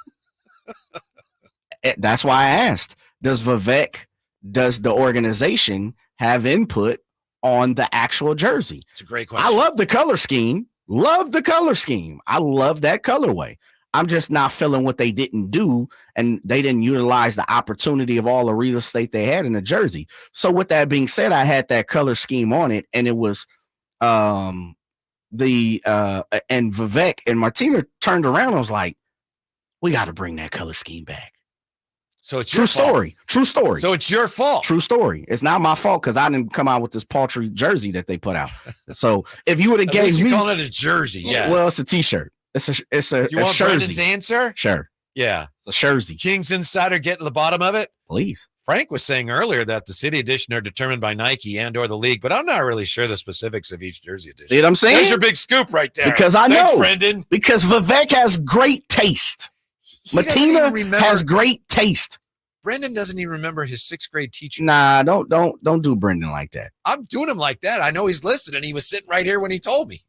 that's why I asked. Does the organization have input on the actual jersey? It's a great question. I love the color scheme. Love the color scheme. I love that colorway. I'm just not feeling what they didn't do, and they didn't utilize the opportunity of all the real estate they had in the jersey. So with that being said, I had that color scheme on it, and it was and Vivek and Martina turned around and was like, we got to bring that color scheme back. So it's your fault. True story. So it's your fault. True story. It's not my fault because I didn't come out with this paltry jersey that they put out. So if you would have gave me, calling it a jersey, yeah. Well, it's a T-shirt. It's a you want jersey. Brendan's answer? Sure. Yeah. It's a jersey. Kings Insider getting to the bottom of it? Please. Frank was saying earlier that the city edition are determined by Nike and or the league, but I'm not really sure the specifics of each jersey edition. See what I'm saying? There's your big scoop right there. Because I Thanks, know. Brendan. Because Vivek has great taste. Martina has great taste. Brendan doesn't even remember his 6th grade teacher. Nah, don't do Brendan like that. I'm doing him like that. I know he's listening. He was sitting right here when he told me.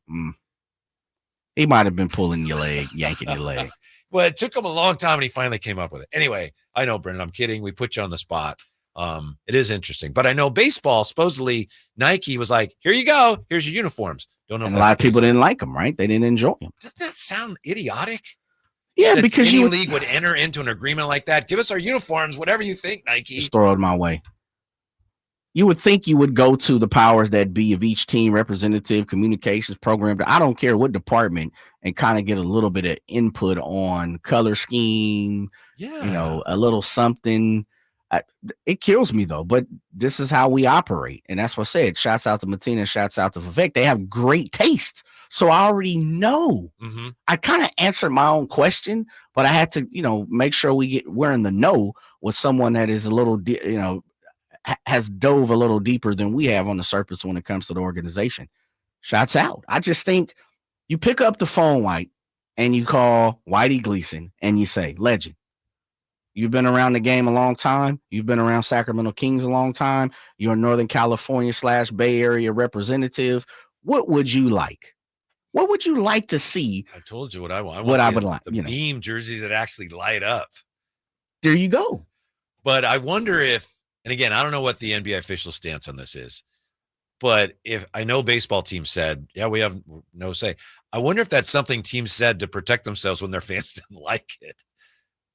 He might have been pulling your leg, yanking your leg. Well, it took him a long time, and he finally came up with it. Anyway, I know, Brendan, I'm kidding. We put you on the spot. It is interesting. But I know baseball, supposedly, Nike was like, here you go. Here's your uniforms. Don't know. And a lot of people didn't like them, right? They didn't enjoy them. Doesn't that sound idiotic? Yeah, that because any league would enter into an agreement like that. Give us our uniforms, whatever you think, Nike. Just throw it my way. You would think you would go to the powers that be of each team, representative, communications program. I don't care what department, and kind of get a little bit of input on color scheme. Yeah. A little something. It kills me though, but this is how we operate. And that's what I said. Shouts out to Martina, shouts out to Vivek. They have great taste. So I already know. Mm-hmm. I kind of answered my own question, but I had to, make sure we're in the know with someone that is a little, has dove a little deeper than we have on the surface when it comes to the organization. Shouts out. I just think you pick up the phone, White, and you call Whitey Gleason and you say, legend, you've been around the game a long time. You've been around Sacramento Kings a long time. You're a Northern California / Bay Area representative. What would you like? What would you like to see? I told you what I want. I would like. The beam jerseys that actually light up. There you go. But I wonder if, and again, I don't know what the NBA official stance on this is, but if I know baseball teams said, yeah, we have no say. I wonder if that's something teams said to protect themselves when their fans didn't like it.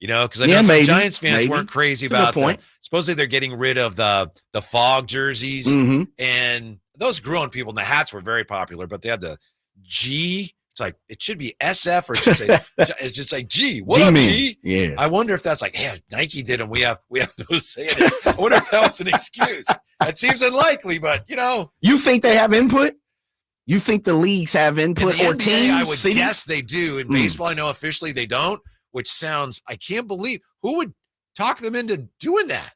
Because I know some Giants fans weren't crazy about that. Supposedly they're getting rid of the fog jerseys, Mm-hmm. and those grew on people, and the hats were very popular, but they had the G. It's like, it should be SF, or it should say, it's just like G. What up, G? Yeah. I wonder if that's like, hey, Nike did them. We have no say in it. I wonder if that was an excuse. That seems unlikely, but You think they have input? You think the leagues have input or NBA, teams? I would cities? guess they do. In baseball, I know officially they don't, which sounds, I can't believe who would talk them into doing that.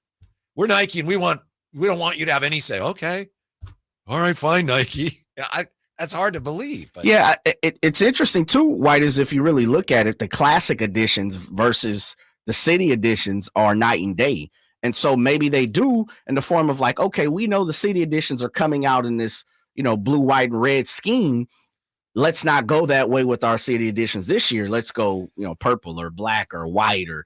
We're Nike and we don't want you to have any say. Okay. All right, fine, Nike. That's hard to believe. But yeah, it's interesting too, White, is if you really look at it, the classic editions versus the city editions are night and day. And so maybe they do in the form of like, okay, we know the city editions are coming out in this, blue, white, and red scheme. Let's not go that way with our city editions this year. Let's go, purple or black or white or,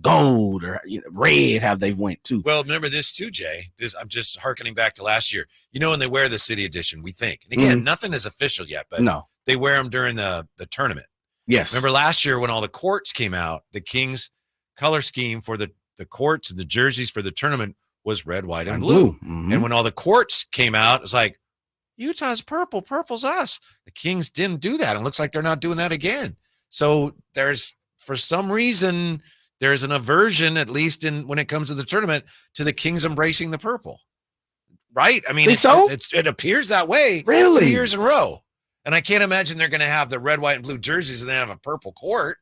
gold or red. Have they went too? Well, remember this too, Jay. I'm just hearkening back to last year. When they wear the city edition, we think. And again, nothing is official yet, but no, they wear them during the tournament. Yes. Remember last year when all the courts came out, the Kings color scheme for the courts and the jerseys for the tournament was red, white, and blue. Mm-hmm. And when all the courts came out, it's like, Utah's purple, purple's us. The Kings didn't do that. It looks like they're not doing that again. So for some reason, there's an aversion, at least when it comes to the tournament, to the Kings embracing the purple. Right? I mean, it appears that way. Really? 2 years in a row. And I can't imagine they're going to have the red, white, and blue jerseys and then have a purple court.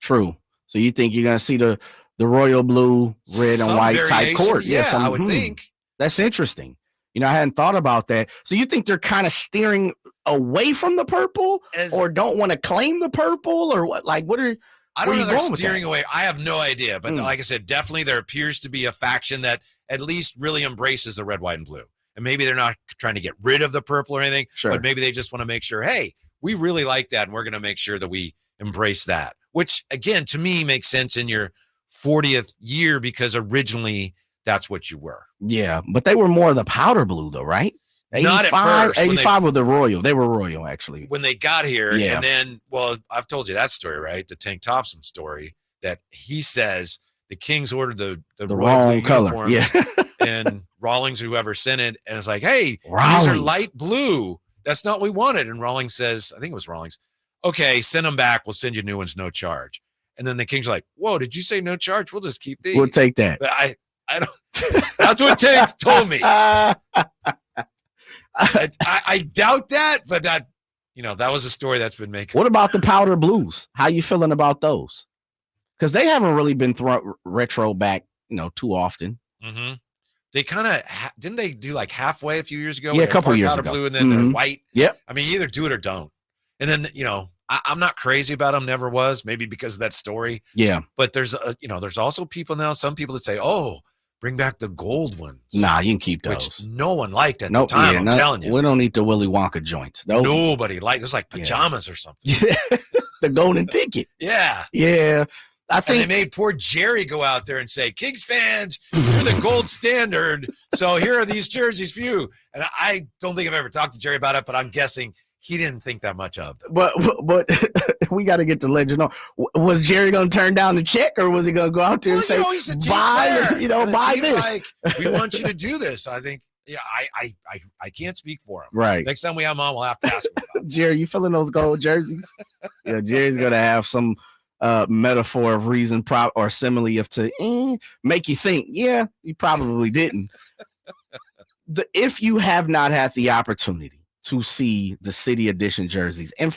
True. So you think you're going to see the royal blue, red, and white type court? Yeah, I would think. That's interesting. I hadn't thought about that. So you think they're kind of steering away from the purple or don't want to claim the purple or what? Like, what are I don't know they're steering away. I have no idea. But like I said, definitely there appears to be a faction that at least really embraces the red, white, and blue. And maybe they're not trying to get rid of the purple or anything, but maybe they just want to make sure, hey, we really like that, and we're going to make sure that we embrace that. Which, again, to me makes sense in your 40th year because originally that's what you were. Yeah, but they were more of the powder blue, though, right? 85, not at first. 85 were the royal. They were royal, actually. When they got here, Yeah. and then, well, I've told you that story, right? The Tank Thompson story, that he says the Kings ordered the royal wrong blue color. uniforms, Yeah. and Rawlings or whoever sent it, and it's like, hey, Rawlings. these are light blue. That's not what we wanted. And Rawlings says, I think it was Rawlings, okay, send them back. We'll send you new ones, no charge. And then the Kings are like, whoa, did you say no charge? We'll just keep these. We'll take that. But I don't. That's what Tank told me. I doubt that, but that was a story that's been making. What about the powder blues? How you feeling about those? Because they haven't really been thrown retro back, too often. Mm-hmm. They kind of didn't they do like halfway a few years ago? Yeah, a couple years powder ago. Blue and then they're white. Yep. I mean, either do it or don't. And then I'm not crazy about them. Never was. Maybe because of that story. Yeah. But there's also people now. Some people that say, oh, bring back the gold ones. Nah, you can keep those. Which no one liked at the time, I'm telling you. We don't need the Willy Wonka joints. Nobody liked. There's like pajamas or something. The golden ticket. Yeah. Yeah. I think they made poor Jerry go out there and say, Kings fans, you're the gold standard. So here are these jerseys for you. And I don't think I've ever talked to Jerry about it, but I'm guessing he didn't think that much of them. But we got to get the legend on. Was Jerry going to turn down the check, or was he going to go out there and say, he's a team buy, player. buy the this? like, we want you to do this. I think, I can't speak for him. Right. Next time we have him on, we'll have to ask him about it. Jerry, you feeling those gold jerseys? Yeah, Jerry's going to have some metaphor of reason or simile of to make you think. Yeah, you probably didn't. If you have not had the opportunity to see the City Edition jerseys, and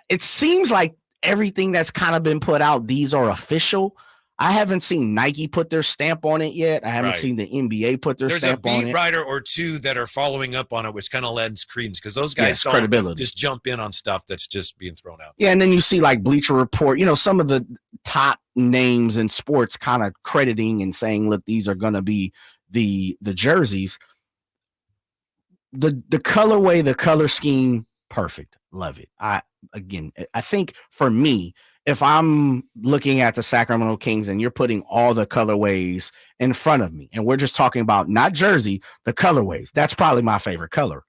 it seems like everything that's kind of been put out, these are official. I haven't seen Nike put their stamp on it yet. I haven't seen the NBA put their stamp on it. There's a beat writer or two that are following up on it, which kind of lends credence because those guys don't credibility. Just jump in on stuff that's just being thrown out. Yeah, and then you see like Bleacher Report, some of the top names in sports kind of crediting and saying, look, these are going to be the jerseys. The colorway, the color scheme, perfect. Love it. I think for me, if I'm looking at the Sacramento Kings and you're putting all the colorways in front of me, and we're just talking about not jersey, the colorways, that's probably my favorite color.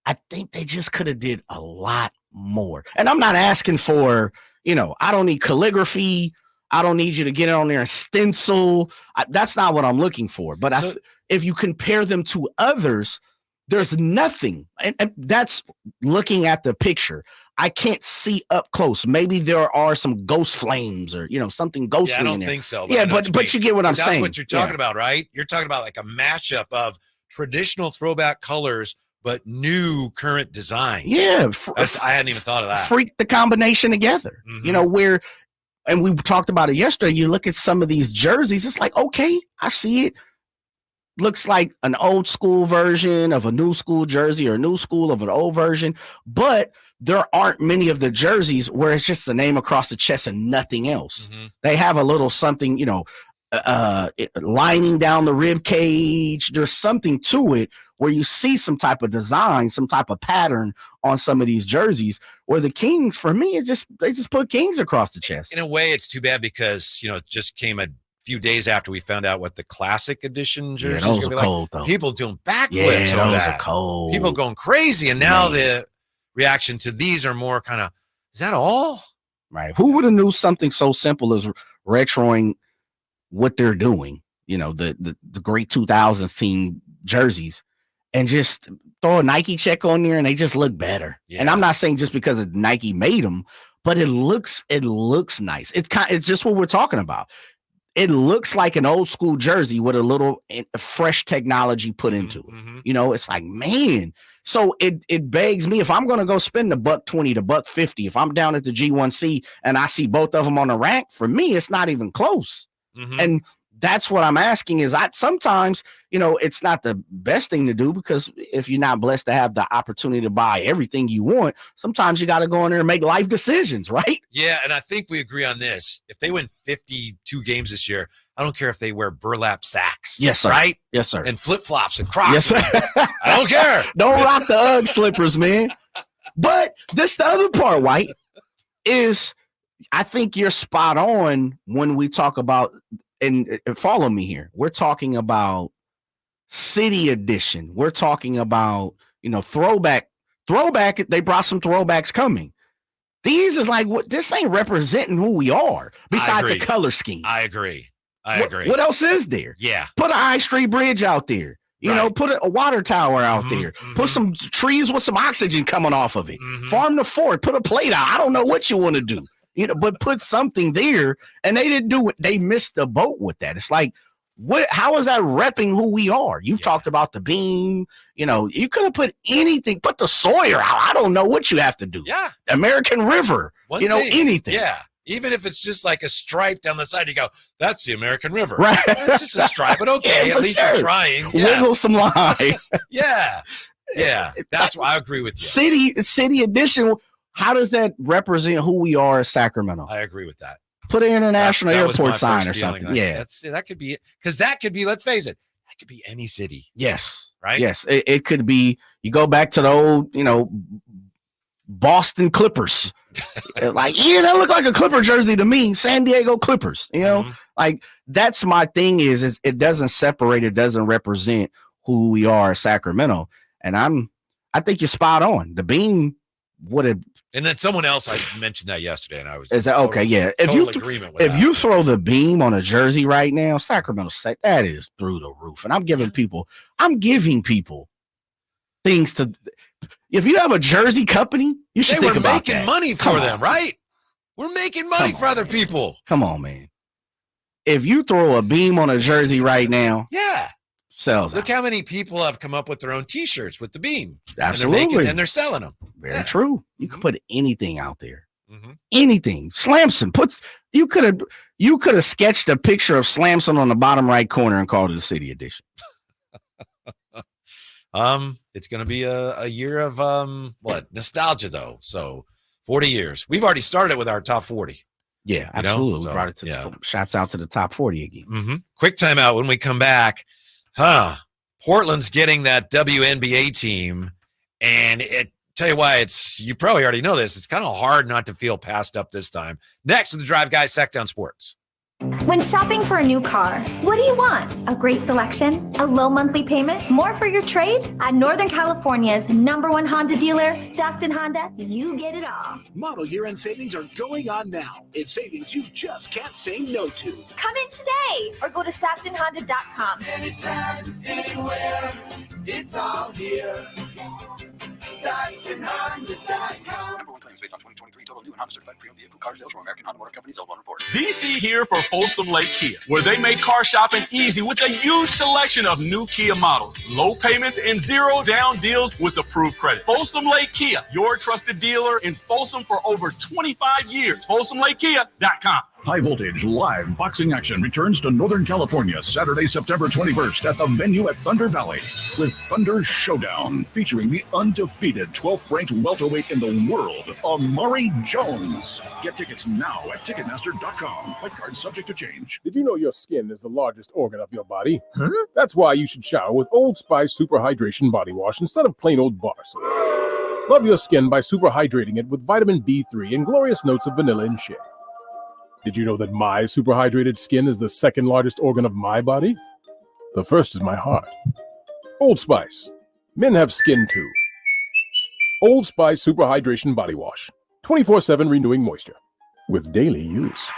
I think they just could have did a lot more. And I'm not asking for, I don't need calligraphy. I don't need you to get it on there and stencil. That's not what I'm looking for. But if you compare them to others, there's nothing. And that's looking at the picture. I can't see up close. Maybe there are some ghost flames or, something ghostly in there. I don't think so. But you get what I'm saying. That's what you're talking about, right? You're talking about like a mashup of traditional throwback colors, but new current design. Yeah. I hadn't even thought of that. Freak the combination together, and we talked about it yesterday. You look at some of these jerseys, it's like, okay, I see it. Looks like an old school version of a new school jersey or a new school of an old version, but there aren't many of the jerseys where it's just the name across the chest and nothing else. They have a little something, lining down the rib cage. There's something to it where you see some type of design, some type of pattern on some of these jerseys. Where the Kings, for me, they just put Kings across the chest. In a way, it's too bad because it just came a few days after we found out what the classic edition jerseys are going to be cold, though. People doing backflips over that. Cold. People going crazy, and now the reaction to these are more kind of, is that all? Right. Who would have knew something so simple as retroing what they're doing? The great 2000s team jerseys, and just throw a Nike check on there and they just look better. Yeah. And I'm not saying just because Nike made them, but it looks nice. It's just what we're talking about. It looks like an old school jersey with a little fresh technology put into it. It's like, man. So it begs me, if I'm going to go spend $120 to $150, if I'm down at the G1C and I see both of them on the rack, for me, it's not even close. And that's what I'm asking is sometimes, it's not the best thing to do because if you're not blessed to have the opportunity to buy everything you want, sometimes you got to go in there and make life decisions, right? Yeah. And I think we agree on this. If they win 52 games this year, I don't care if they wear burlap sacks. Yes, sir. Right? Yes, sir. And flip-flops and Crocs. Yes, sir. I don't care. Don't rock the Ugg slippers, man. But this the other part, White, is I think you're spot on when we talk about, and follow me here. We're talking about City Edition. We're talking about, throwback. They brought some throwbacks coming. These is like, this ain't representing who we are besides the color scheme. I agree. What else is there? Yeah. Put an I Street Bridge out there. Put a water tower out there. Put some trees with some oxygen coming off of it. Farm the fort. Put a plate out. I don't know what you want to do. But put something there, and they didn't do it. They missed the boat with that. It's like, how is that repping who we are? You talked about the beam. You could have put anything. Put the Sawyer out. I don't know what you have to do. Yeah. American River. Anything. Yeah. Even if it's just like a stripe down the side, you go, that's the American River. Right. It's just a stripe, but okay, at least you're trying. Yeah. Wiggle some line. Yeah. That's why I agree with you. City Edition. How does that represent who we are as Sacramento? I agree with that. Put an international airport sign or something. That could be it. Because that could be, let's face it, that could be any city. Yes. Right? Yes. It could be, you go back to the old, Boston Clippers. That look like a Clipper jersey to me. San Diego Clippers, like that's my thing is it doesn't separate, it doesn't represent who we are as Sacramento. And I think you're spot on. The beam would have. And then someone else, I mentioned that yesterday, and I was. Is that okay? Yeah. If you throw the beam on a jersey right now, Sacramento, that is through the roof. And I'm giving people things to. If you have a jersey company, you should think about that. They were making money for them, right? We're making money for other people. Come on, man. If you throw a beam on a jersey right now, yeah, sells. Look how many people have come up with their own T-shirts with the beam. Absolutely. And they're selling them. Very true. You can put anything out there. Anything. Slamson you could have sketched a picture of Slamson on the bottom right corner and called it a City Edition. It's going to be a year of nostalgia though. So 40 years. We've already started with our top 40. Yeah, absolutely. We brought it to shouts out to the top 40 again. Quick timeout when we come back. Portland's getting that WNBA team, and tell you why, you probably already know this. It's kind of hard not to feel passed up this time. Next to the Drive Guys, Sactown Sports. When shopping for a new car, what do you want? A great selection? A low monthly payment? More for your trade? At Northern California's #1 Honda dealer, Stockton Honda, you get it all. Model year-end savings are going on now. It's savings you just can't say no to. Come in today or go to StocktonHonda.com. Anytime, anywhere, it's all here. StocktonHonda.com. #1 claims based on 2023 total new and Honda certified pre-owned vehicle car sales from American Honda Motor Company sold on report. DC here for Folsom Lake Kia, where they make car shopping easy with a huge selection of new Kia models, low payments, and zero down deals with approved credit. Folsom Lake Kia, your trusted dealer in Folsom for over 25 years. FolsomLakeKia.com. High voltage live boxing action returns to Northern California Saturday, September 21st at the venue at Thunder Valley with Thunder Showdown featuring the undefeated 12th ranked welterweight in the world, Amari Jones. Get tickets now at Ticketmaster.com. Fight cards subject to change. Did you know your skin is the largest organ of your body? Huh? That's why you should shower with Old Spice Super Hydration Body Wash instead of plain old bar soap. Love your skin by super hydrating it with vitamin B3 and glorious notes of vanilla and shea. Did you know that my superhydrated skin is the second largest organ of my body? The first is my heart. Old Spice. Men have skin too. Old Spice Super Hydration Body Wash. 24/7 renewing moisture. With daily use.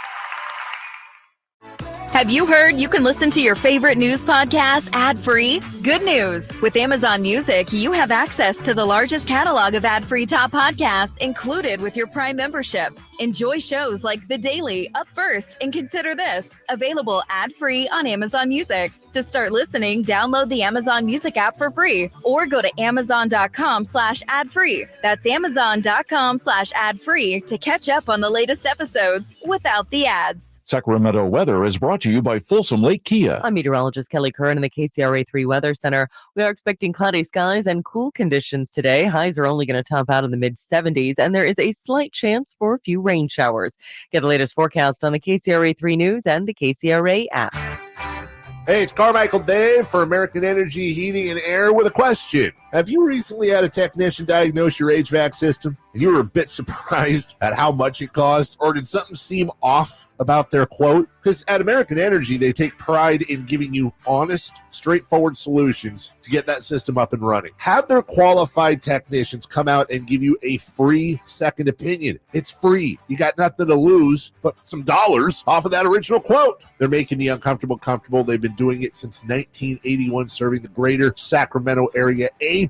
Have you heard you can listen to your favorite news podcasts ad-free? Good news! With Amazon Music, you have access to the largest catalog of ad-free top podcasts included with your Prime membership. Enjoy shows like The Daily, Up First, and Consider This, available ad-free on Amazon Music. To start listening, download the Amazon Music app for free or go to Amazon.com/ad-free. That's Amazon.com/ad-free to catch up on the latest episodes without the ads. Sacramento weather is brought to you by Folsom Lake Kia. I'm meteorologist Kelly Curran in the KCRA 3 Weather Center. We are expecting cloudy skies and cool conditions today. Highs are only going to top out in the mid-70s, and there is a slight chance for a few rain showers. Get the latest forecast on the KCRA 3 News and the KCRA app. Hey, it's Carmichael Dave for American Energy Heating and Air with a question. Have you recently had a technician diagnose your HVAC system and you were a bit surprised at how much it cost? Or did something seem off about their quote? Because at American Energy, they take pride in giving you honest, straightforward solutions to get that system up and running. Have their qualified technicians come out and give you a free second opinion. It's free. You got nothing to lose but some dollars off of that original quote. They're making the uncomfortable comfortable. They've been doing it since 1981, serving the greater Sacramento area. A+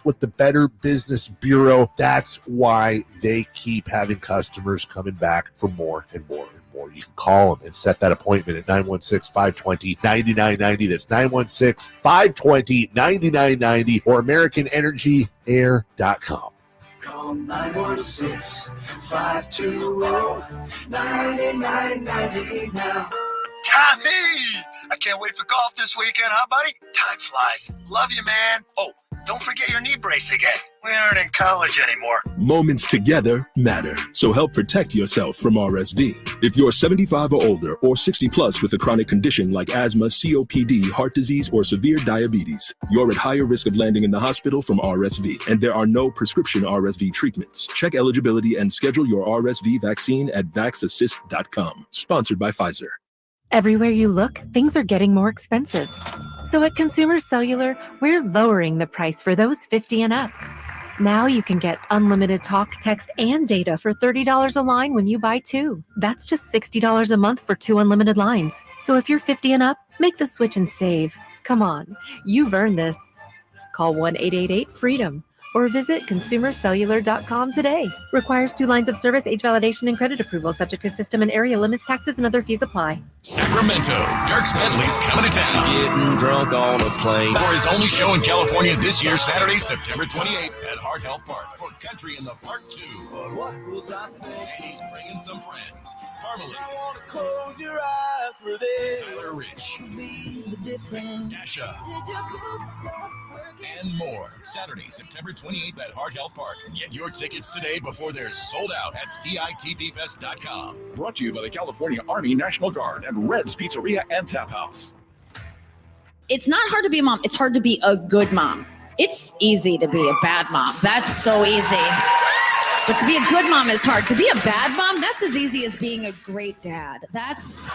with the Better Business Bureau. That's why they keep having customers coming back for more and more and more. You can call them and set that appointment at 916-520-9990. That's 916-520-9990 or AmericanEnergyAir.com. Call 916-520-9990 now. Tommy! I can't wait for golf this weekend, huh, buddy? Time flies. Love you, man. Oh, don't forget your knee brace again. We aren't in college anymore. Moments together matter, so help protect yourself from RSV. If you're 75 or older or 60 plus with a chronic condition like asthma, COPD, heart disease, or severe diabetes, you're at higher risk of landing in the hospital from RSV, and there are no prescription RSV treatments. Check eligibility and schedule your RSV vaccine at vaxassist.com. Sponsored by Pfizer. Everywhere you look, things are getting more expensive. So at Consumer Cellular, we're lowering the price for those 50 and up. Now you can get unlimited talk, text, and data for $30 a line when you buy two. That's just $60 a month for 2 unlimited lines. So if you're 50 and up, make the switch and save. Come on, you've earned this. Call 1-888-FREEDOM or visit consumercellular.com today. Requires 2 lines of service, age validation, and credit approval, subject to system and area limits, taxes, and other fees apply. Sacramento, Dirk Bentley's coming to town. Getting drunk on a plane. For his only show in California this year, Saturday, September 28th at Heart Health Park for Country in the Park 2. And he's bringing some friends. Parmalee. Close your eyes for this. Tyler Rich. Dasha. And more. Saturday, September 28th at Heart Health Park. Get your tickets today before they're sold out at CITVFest.com. Brought to you by the California Army National Guard and Red's Pizzeria and Tap House. It's not hard to be a mom. It's hard to be a good mom. It's easy to be a bad mom. That's so easy. But to be a good mom is hard. To be a bad mom, that's as easy as being a great dad. That's...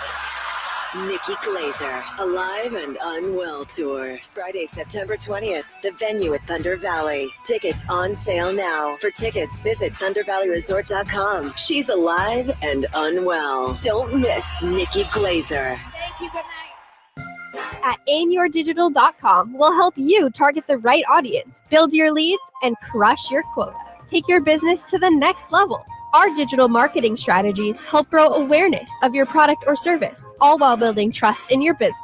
Nikki Glazer, Alive and Unwell Tour. Friday, September 20th. The venue at Thunder Valley. Tickets on sale now. For tickets, visit ThunderValleyResort.com. She's alive and unwell. Don't miss Nikki Glazer. Thank you. Good night. At aimyourdigital.com, we'll help you target the right audience, build your leads, and crush your quota. Take your business to the next level. Our digital marketing strategies help grow awareness of your product or service, all while building trust in your business.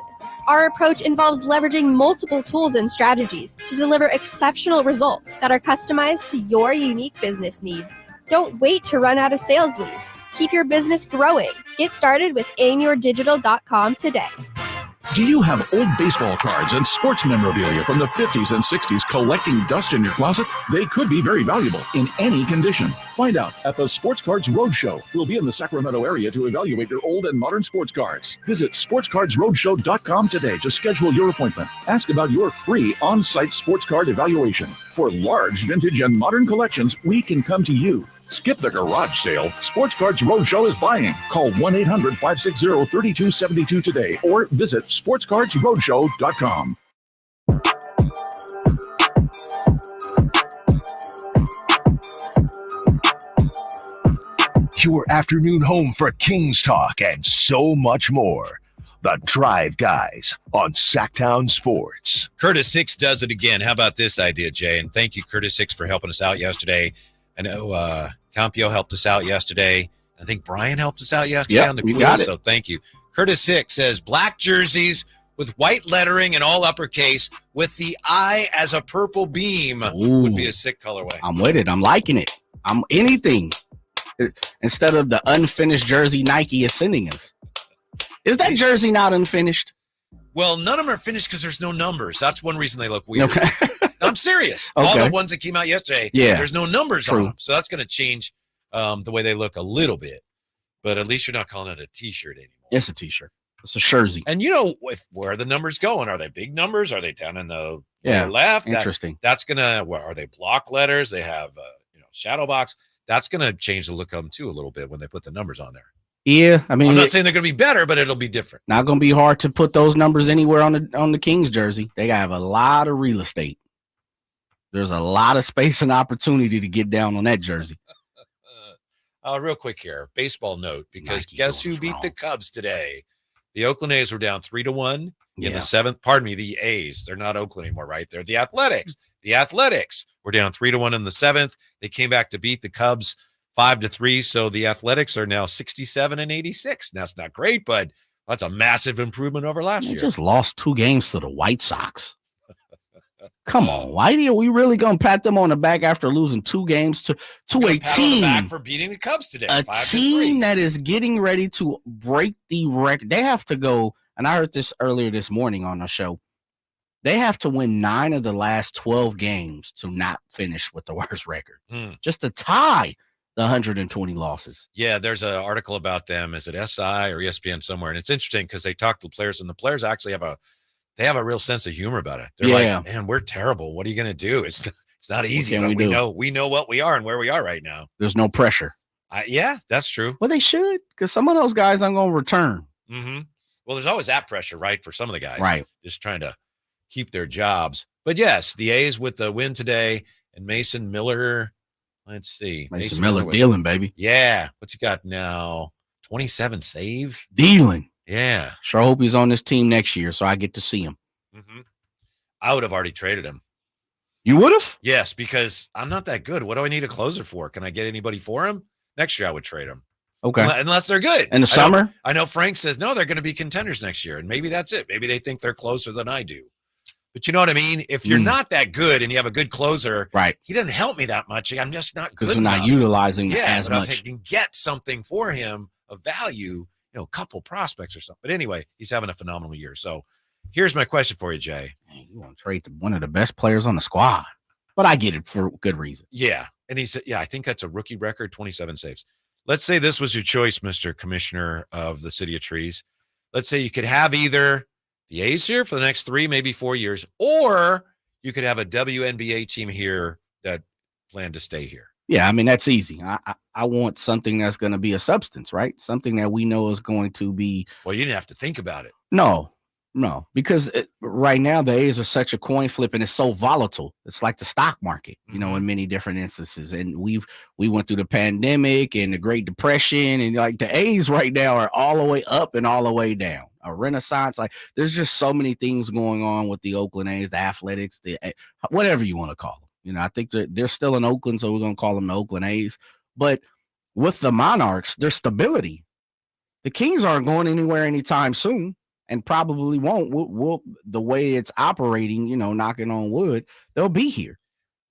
Our approach involves leveraging multiple tools and strategies to deliver exceptional results that are customized to your unique business needs. Don't wait to run out of sales leads. Keep your business growing. Get started with aimyourdigital.com today. Do you have old baseball cards and sports memorabilia from the 50s and 60s collecting dust in your closet? They could be very valuable in any condition. Find out at the Sports Cards Roadshow. We'll be in the Sacramento area to evaluate your old and modern sports cards. Visit sportscardsroadshow.com today to schedule your appointment. Ask about your free on-site sports card evaluation. For large vintage and modern collections, we can come to you. Skip the garage sale. Sports Cards Roadshow is buying. Call 1-800-560-3272 today or visit sportscardsroadshow.com. Your afternoon home for Kings talk and so much more. The Drive Guys on Sactown Sports. Curtis Hicks does it again. How about this idea, Jay? And thank you, Curtis Hicks, for helping us out yesterday. I know Campio helped us out yesterday. I think Brian helped us out yesterday on the quiz, so thank you. Curtis Hicks says black jerseys with white lettering and all uppercase with the eye as a purple beam would be a sick colorway. I'm with it. I'm liking it. I'm anything instead of the unfinished jersey Nike is sending us. Is that jersey not unfinished? Well, none of them are finished because there's no numbers. That's one reason they look weird. Okay. I'm serious. Okay. All the ones that came out yesterday, there's no numbers on them. So that's going to change the way they look a little bit. But at least you're not calling it a T-shirt anymore. It's a T-shirt. It's a jersey. And you know where are the numbers going? Are they big numbers? Are they down in the lower left? Interesting. That's going to, are they block letters? They have, shadow box. That's going to change the look of them too a little bit when they put the numbers on there. Yeah, I mean, I'm not saying they're going to be better, but it'll be different. Not going to be hard to put those numbers anywhere on the Kings jersey. They have a lot of real estate. There's a lot of space and opportunity to get down on that jersey. Real quick here, baseball note, because guess who beat the Cubs today? The Oakland A's were down 3-1 in the seventh. Pardon me, the A's. They're not Oakland anymore, right? They're the Athletics. The Athletics were down 3-1 in the seventh. They came back to beat the Cubs 5-3. So the Athletics are now 67-86. That's not great, but that's a massive improvement over last year. They just lost 2 games to the White Sox. Come on, Whitey, are we really gonna pat them on the back after losing 2 games to a team back for beating the Cubs today? A team that is getting ready to break the record. They have to go, and I heard this earlier this morning on the show. They have to win 9 of the last 12 games to not finish with the worst record, just to tie the 120 losses. Yeah, there's an article about them. Is it SI or ESPN somewhere? And it's interesting because they talk to the players, and the players actually have a real sense of humor about it. They're like, man, we're terrible. What are you going to do? It's not easy, but we know what we are and where we are right now. There's no pressure. Yeah, that's true. Well, they should, because some of those guys aren't going to return. Mm-hmm. Well, there's always that pressure, right, for some of the guys. Right. Just trying to keep their jobs. But, yes, the A's with the win today, and Mason Miller, let's see. Mason Miller dealing, baby. Yeah. What's he got now? 27 saves? Dealing. Yeah. Sure hope he's on this team next year so I get to see him. Mm-hmm. I would have already traded him. You would have? Yes, because I'm not that good. What do I need a closer for? Can I get anybody for him? Next year I would trade him. Okay. Unless they're good. In the summer? I know Frank says, no, they're going to be contenders next year. And maybe that's it. Maybe they think they're closer than I do. But you know what I mean? If you're not that good and you have a good closer, right? He doesn't help me that much. I'm just not good because we're not utilizing as but much. If I can get something for him of value, a couple prospects or something. But anyway, he's having a phenomenal year. So here's my question for you, Jay. You want to trade one of the best players on the squad, but I get it for good reason. Yeah. And he said, I think that's a rookie record, 27 saves. Let's say this was your choice, Mr. Commissioner of the City of Trees. Let's say you could have either the A's here for the next 3, maybe 4 years, or you could have a WNBA team here that planned to stay here. Yeah, I mean, that's easy. I want something that's going to be a substance, right? Something that we know is going to be. Well, you didn't have to think about it. No, because right now the A's are such a coin flip and it's so volatile. It's like the stock market, in many different instances. And we went through the pandemic and the Great Depression, and like the A's right now are all the way up and all the way down. A renaissance. Like there's just so many things going on with the Oakland A's, the athletics, whatever you want to call them. I think they're still in Oakland, so we're going to call them the Oakland A's. But with the Monarchs, there's stability. The Kings aren't going anywhere anytime soon. And probably won't. We'll the way it's operating, knocking on wood, they'll be here.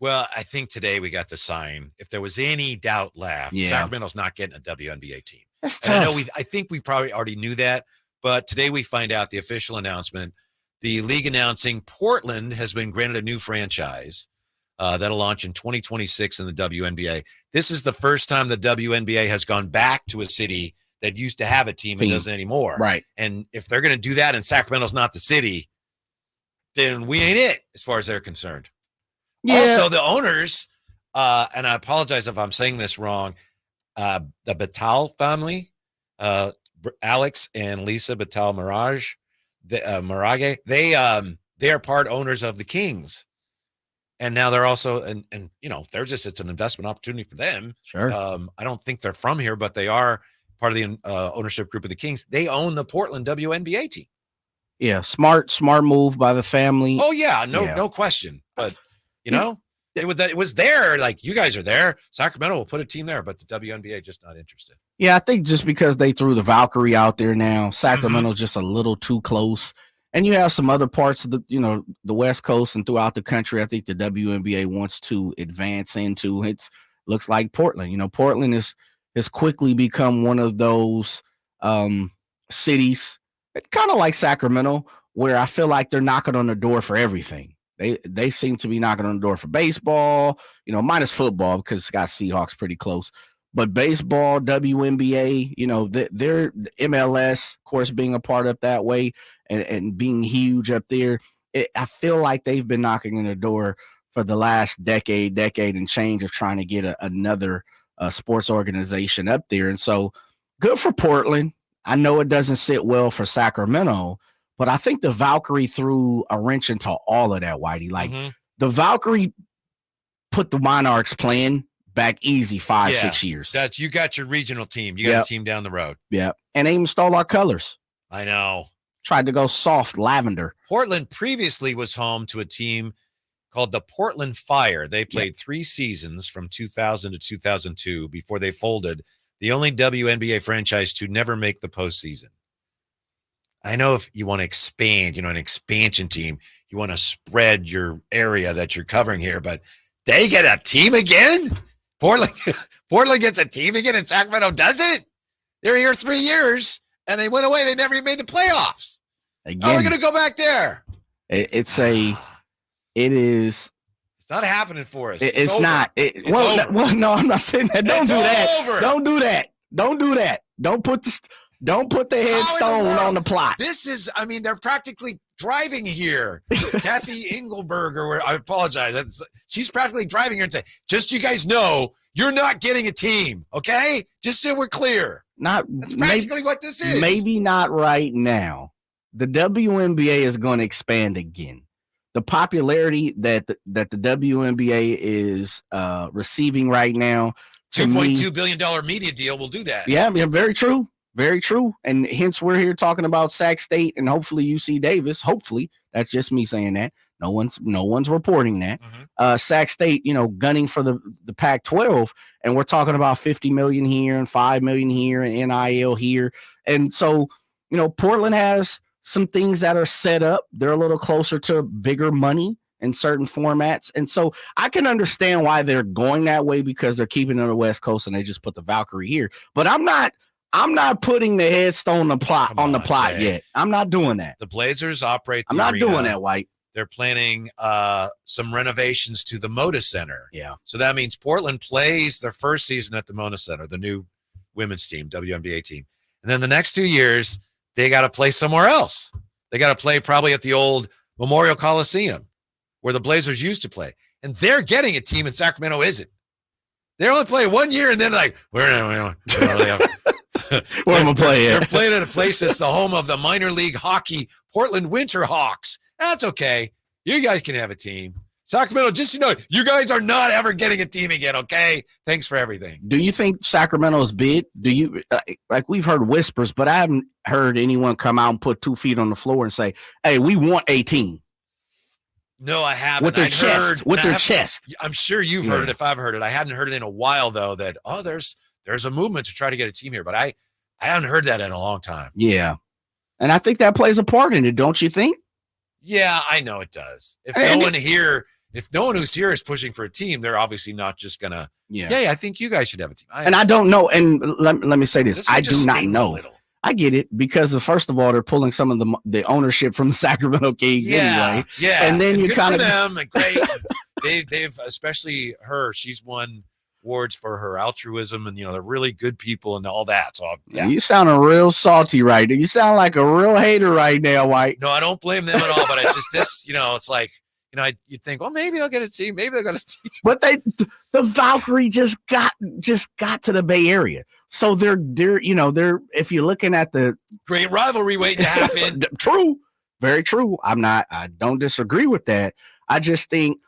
Well, I think today we got the sign. If there was any doubt left, Sacramento's not getting a WNBA team. That's tough. I think we probably already knew that, but today we find out the official announcement. The league announcing Portland has been granted a new franchise that'll launch in 2026 in the WNBA. This is the first time the WNBA has gone back to a city that used to have a team and doesn't anymore. Right. And if they're going to do that and Sacramento's not the city, then we ain't it as far as they're concerned. Yeah. Also, the owners, and I apologize if I'm saying this wrong, the Batal family, Alex and Lisa Batal Mirage, Marage, they are part owners of the Kings. And now they're also, and they're just, it's an investment opportunity for them. Sure. I don't think they're from here, but they are part of the ownership group of the Kings. They own the Portland WNBA team. Yeah, smart move by the family. Oh yeah, no question. But it was there. Like you guys are there. Sacramento will put a team there, but the WNBA just not interested. Yeah, I think just because they threw the Valkyrie out there now, Sacramento's just a little too close. And you have some other parts of the the West Coast and throughout the country. I think the WNBA wants to advance into. It looks like Portland. Portland has quickly become one of those cities, kind of like Sacramento, where I feel like they're knocking on the door for everything. They seem to be knocking on the door for baseball, minus football because it's got Seahawks pretty close. But baseball, WNBA, they're MLS, of course, being a part of that way and being huge up there. I feel like they've been knocking on the door for the last decade and change of trying to get another sports organization up there. And so good for Portland. I know it doesn't sit well for Sacramento, but I think the Valkyrie threw a wrench into all of that, Whitey. Like the Valkyrie put the Monarchs playing back easy 5-6 years. That's you got your regional team. You got a team down the road. Yeah. And they even stole our colors. I know. Tried to go soft lavender. Portland previously was home to a team called the Portland Fire. They played 3 seasons from 2000 to 2002 before they folded. The only WNBA franchise to never make the postseason. I know if you want to expand, an expansion team, you want to spread your area that you're covering here, but they get a team again? Portland gets a team again and Sacramento doesn't? They're here 3 years and they went away. They never even made the playoffs. Again, how are we going to go back there? It's not happening for us. It's not. No, I'm not saying that. Don't do that. Don't do that. Don't do that. Don't put the headstone on the plot. This is, they're practically driving here. Kathy Engelberger, I apologize. She's practically driving here and saying, just so you guys know, you're not getting a team, okay? Just so we're clear. That's practically what this is. Maybe not right now. The WNBA is going to expand again. The popularity that the WNBA is receiving right now, $2.2 billion media deal will do that. Yeah, very true. Very true. And hence we're here talking about Sac State and hopefully UC Davis. Hopefully, that's just me saying that. No one's reporting that. Sac State, gunning for the Pac-12, and we're talking about $50 million here and $5 million here and NIL here. And so, Portland has some things that are set up. They're a little closer to bigger money in certain formats. And so I can understand why they're going that way because they're keeping it on the West Coast and they just put the Valkyrie here. But I'm not putting the headstone on the plot yet. I'm not doing that. The Blazers operate the I'm not arena. doing that, White. They're planning some renovations to the Moda Center. Yeah. So that means Portland plays their first season at the Moda Center, the new women's team, WNBA team. And then the next 2 years, they got to play somewhere else. They got to play probably at the old Memorial Coliseum where the Blazers used to play. And they're getting a team and Sacramento isn't. They only play 1 year and then we're going to play it. They're playing at a place that's the home of the minor league hockey Portland Winter Hawks. That's okay. You guys can have a team. Sacramento, just you guys are not ever getting a team again, okay? Thanks for everything. Do you think Sacramento's bid? Do you we've heard whispers, but I haven't heard anyone come out and put 2 feet on the floor and say, "Hey, we want a team." No, I haven't. With their chest. I'm sure you've heard it if I've heard it. I hadn't heard it in a while though. That there's a movement to try to get a team here, but I haven't heard that in a long time. Yeah, and I think that plays a part in it, don't you think? Yeah, I know it does. If no one who's here is pushing for a team, they're obviously not just gonna. Yeah, I think you guys should have a team. I don't know. And let me say this: I do not know. I get it because first of all, they're pulling some of the ownership from the Sacramento Kings anyway. Yeah, and then you kind of them and great. they've especially her. She's won awards for her altruism and they're really good people and all that. So you sounding real salty right now. You sound like a real hater right now, White. No, I don't blame them at all. But it's just this. It's like you'd think, well, maybe they'll get a team. Maybe they'll get a team. But the Valkyrie just got to the Bay Area. So they're if you're looking at the great rivalry waiting to happen. True. Very true. I don't disagree with that. I just think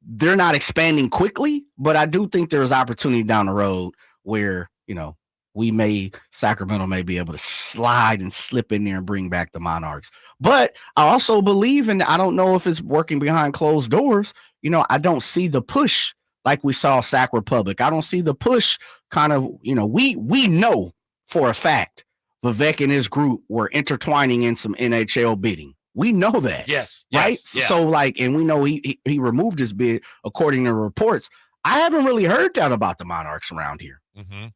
they're not expanding quickly, but I do think there's opportunity down the road where, Sacramento may be able to slide and slip in there and bring back the Monarchs. But I also believe, and I don't know if it's working behind closed doors, I don't see the push like we saw Sac Republic. I don't see the push kind of, we know for a fact Vivek and his group were intertwining in some NHL bidding. We know that. Yes. Right. Yeah. So and we know he removed his bid according to reports. I haven't really heard that about the Monarchs around here. Mm-hmm.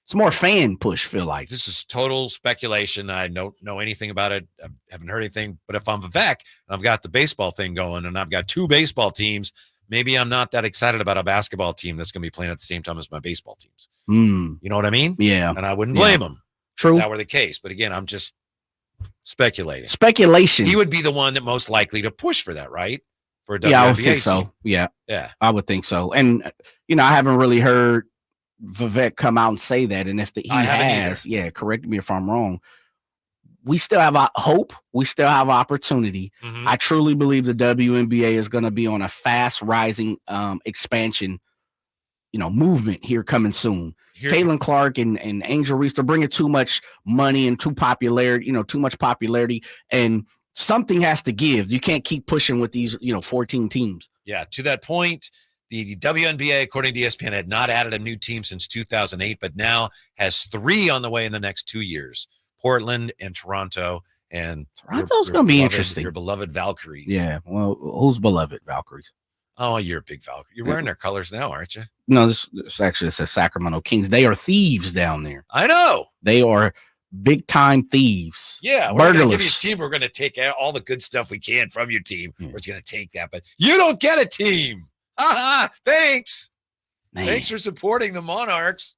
It's more fan push, feel like. This is total speculation. I don't know anything about it. I haven't heard anything. But if I'm Vivek and I've got the baseball thing going and I've got 2 baseball teams, maybe I'm not that excited about a basketball team that's going to be playing at the same time as my baseball teams. You know what I mean? Yeah. And I wouldn't blame them. True. If that were the case. But again, I'm just speculating. Speculation. He would be the one that most likely to push for that, right? For a WNBA I would think team. so. Yeah. I would think so. And I haven't really heard Vivek come out and say that. And if he has, correct me if I'm wrong. We still have hope. We still have opportunity. Mm-hmm. I truly believe the WNBA is going to be on a fast rising expansion, movement here coming soon. Caitlin Clark and Angel Reese, they're bringing too much money and too much popularity, and something has to give. You can't keep pushing with these, 14 teams. Yeah. To that point, the WNBA, according to ESPN, had not added a new team since 2008, but now has 3 on the way in the next 2 years. Portland and Toronto, and Toronto's going to be interesting. Your beloved Valkyries. Yeah. Well, who's beloved Valkyries? Oh, you're a big Valkyrie. You're wearing their colors now, aren't you? No, this actually says Sacramento Kings. They are thieves down there. I know. They are big time thieves. Yeah. We're going to give you a team. We're going to take all the good stuff we can from your team. We're just going to take that, but you don't get a team. Thanks. Man. Thanks for supporting the Monarchs.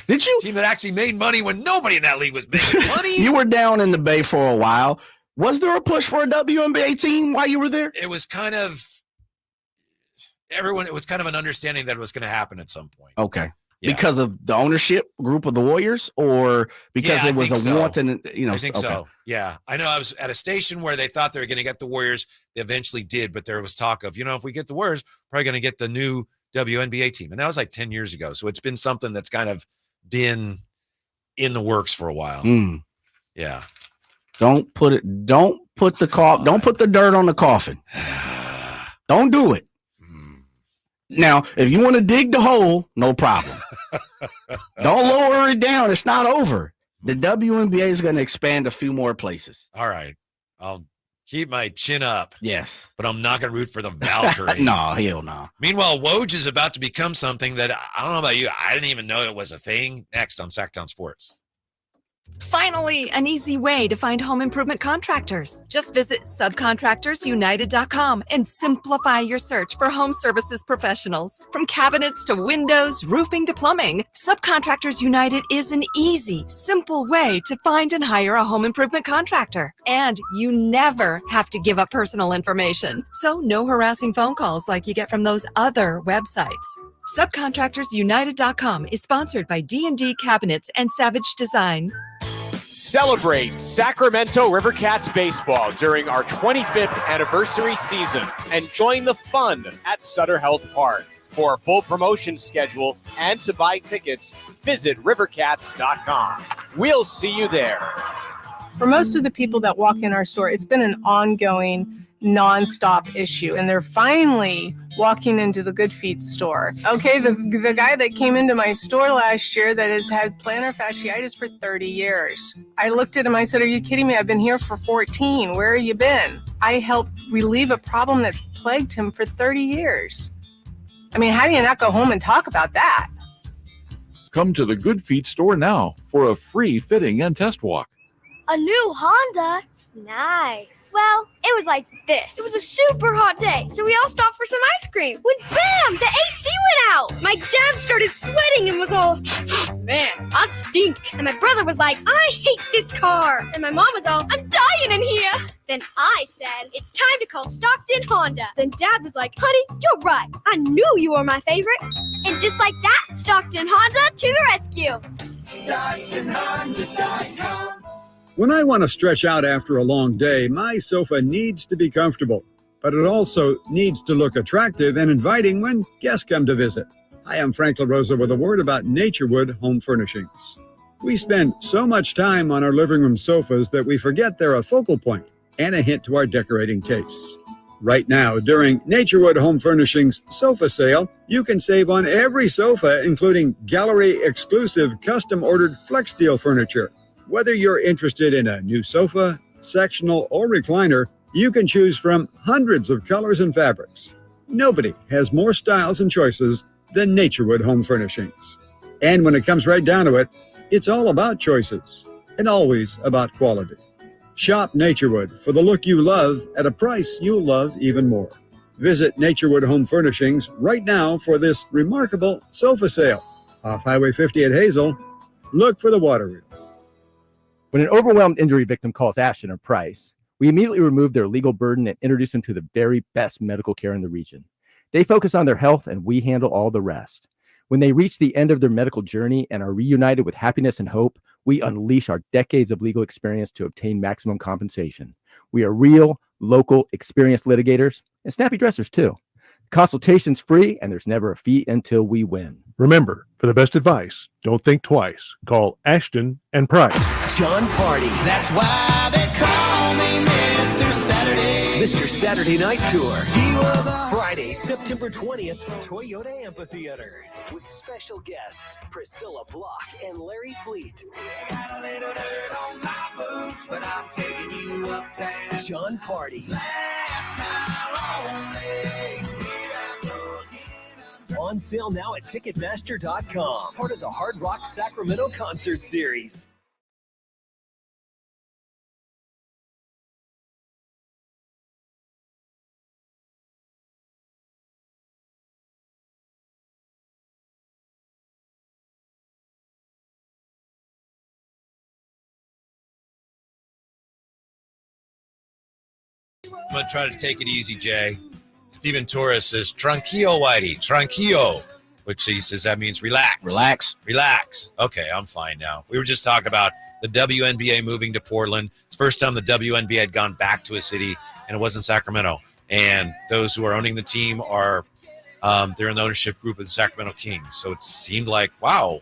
Did you? Team that actually made money when nobody in that league was making money. You were down in the Bay for a while. Was there a push for a WNBA team while you were there? It was kind of it was kind of an understanding that it was going to happen at some point. Okay. Yeah. Because of the ownership group of the Warriors, or because it was a wanton, I think so. Yeah. I know I was at a station where they thought they were going to get the Warriors. They eventually did, but there was talk of, if we get the Warriors, probably going to get the new WNBA team. And that was like 10 years ago. So it's been something that's kind of been in the works for a while. Yeah. Don't put the dirt on the coffin. Don't do it. Now, if you want to dig the hole, no problem. Don't lower it down. It's not over. The WNBA is going to expand a few more places. All right. I'll keep my chin up. Yes. But I'm not going to root for the Valkyrie. No, hell no. Meanwhile, Woj is about to become something that I don't know about you. I didn't even know it was a thing. Next on Sactown Sports. Finally, an easy way to find home improvement contractors. Just visit subcontractorsunited.com and simplify your search for home services professionals. From cabinets to windows, roofing to plumbing, Subcontractors United is an easy, simple way to find and hire a home improvement contractor. And you never have to give up personal information. So no harassing phone calls like you get from those other websites. Subcontractorsunited.com is sponsored by D&D Cabinets and Savage Design. Celebrate Sacramento Rivercats baseball during our 25th anniversary season and join the fun at Sutter Health Park. For a full promotion schedule and to buy tickets, visit rivercats.com. We'll see you there. For most of the people that walk in our store, it's been an ongoing, nonstop issue, and they're finally walking into the Good Feet store. Okay, the guy that came into my store last year that has had plantar fasciitis for 30 years. I looked at him, I said, "Are you kidding me? I've been here for 14. Where have you been?" I helped relieve a problem that's plagued him for 30 years. I mean, how do you not go home and talk about that? Come to the Good Feet store now for a free fitting and test walk. A new Honda? Nice. Well, it was like this. It was a super hot day, so we all stopped for some ice cream. When bam, the AC went out. My dad started sweating and was all, "Man, I stink." And my brother was like, "I hate this car." And my mom was all, "I'm dying in here." Then I said, "It's time to call Stockton Honda." Then Dad was like, "Honey, you're right. I knew you were my favorite." And just like that, Stockton Honda to the rescue. StocktonHonda.com. When I want to stretch out after a long day, my sofa needs to be comfortable, but it also needs to look attractive and inviting when guests come to visit. Hi, I'm Frank LaRosa with a word about Naturewood Home Furnishings. We spend so much time on our living room sofas that we forget they're a focal point and a hint to our decorating tastes. Right now, during Naturewood Home Furnishings sofa sale, you can save on every sofa, including gallery-exclusive custom-ordered FlexSteel furniture. Whether you're interested in a new sofa, sectional, or recliner, you can choose from hundreds of colors and fabrics. Nobody has more styles and choices than Naturewood Home Furnishings. And when it comes right down to it, it's all about choices and always about quality. Shop Naturewood for the look you love at a price you'll love even more. Visit Naturewood Home Furnishings right now for this remarkable sofa sale. Off Highway 50 at Hazel, look for the water wheel. When an overwhelmed injury victim calls Ashton or Price, we immediately remove their legal burden and introduce them to the very best medical care in the region. They focus on their health and we handle all the rest. When they reach the end of their medical journey and are reunited with happiness and hope, we unleash our decades of legal experience to obtain maximum compensation. We are real, local, experienced litigators and snappy dressers too. Consultation's free and there's never a fee until we win. Remember, for the best advice, don't think twice. Call Ashton and Price. Sean Party. That's why they call me Mr. Saturday. Mr. Saturday Night Tour. Friday, September 20th, Toyota Amphitheater. With special guests, Priscilla Block and Larry Fleet. Got a little dirt on my boots, but I'm taking you uptown. Sean Party. Last night only. On sale now at Ticketmaster.com. Part of the Hard Rock Sacramento Concert Series. I'm going to try to take it easy, Jay. Steven Torres says, tranquillo, Whitey, tranquillo, which he says that means relax. Relax. Okay, I'm fine now. We were just talking about the WNBA moving to Portland. It's the first time the WNBA had gone back to a city, and it wasn't Sacramento. And those who are owning the team are, they're in the ownership group of the Sacramento Kings. So it seemed like, wow,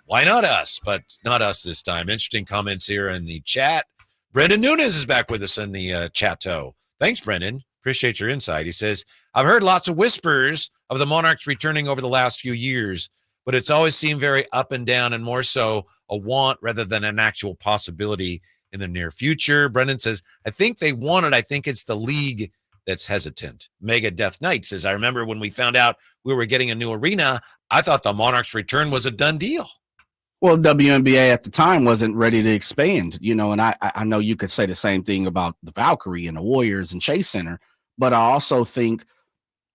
why not us? But not us this time. Interesting comments here in the chat. Brendan Nunes is back with us in the chat-o. Thanks, Brendan. Appreciate your insight. He says, I've heard lots of whispers of the Monarchs returning over the last few years, but it's always seemed very up and down and more so a want rather than an actual possibility in the near future. Brendan says, I think they want it. I think it's the league that's hesitant. Mega Death Knight says, I remember when we found out we were getting a new arena, I thought the Monarchs return was a done deal. Well, WNBA at the time wasn't ready to expand, and I know you could say the same thing about the Valkyrie and the Warriors and Chase Center, but I also think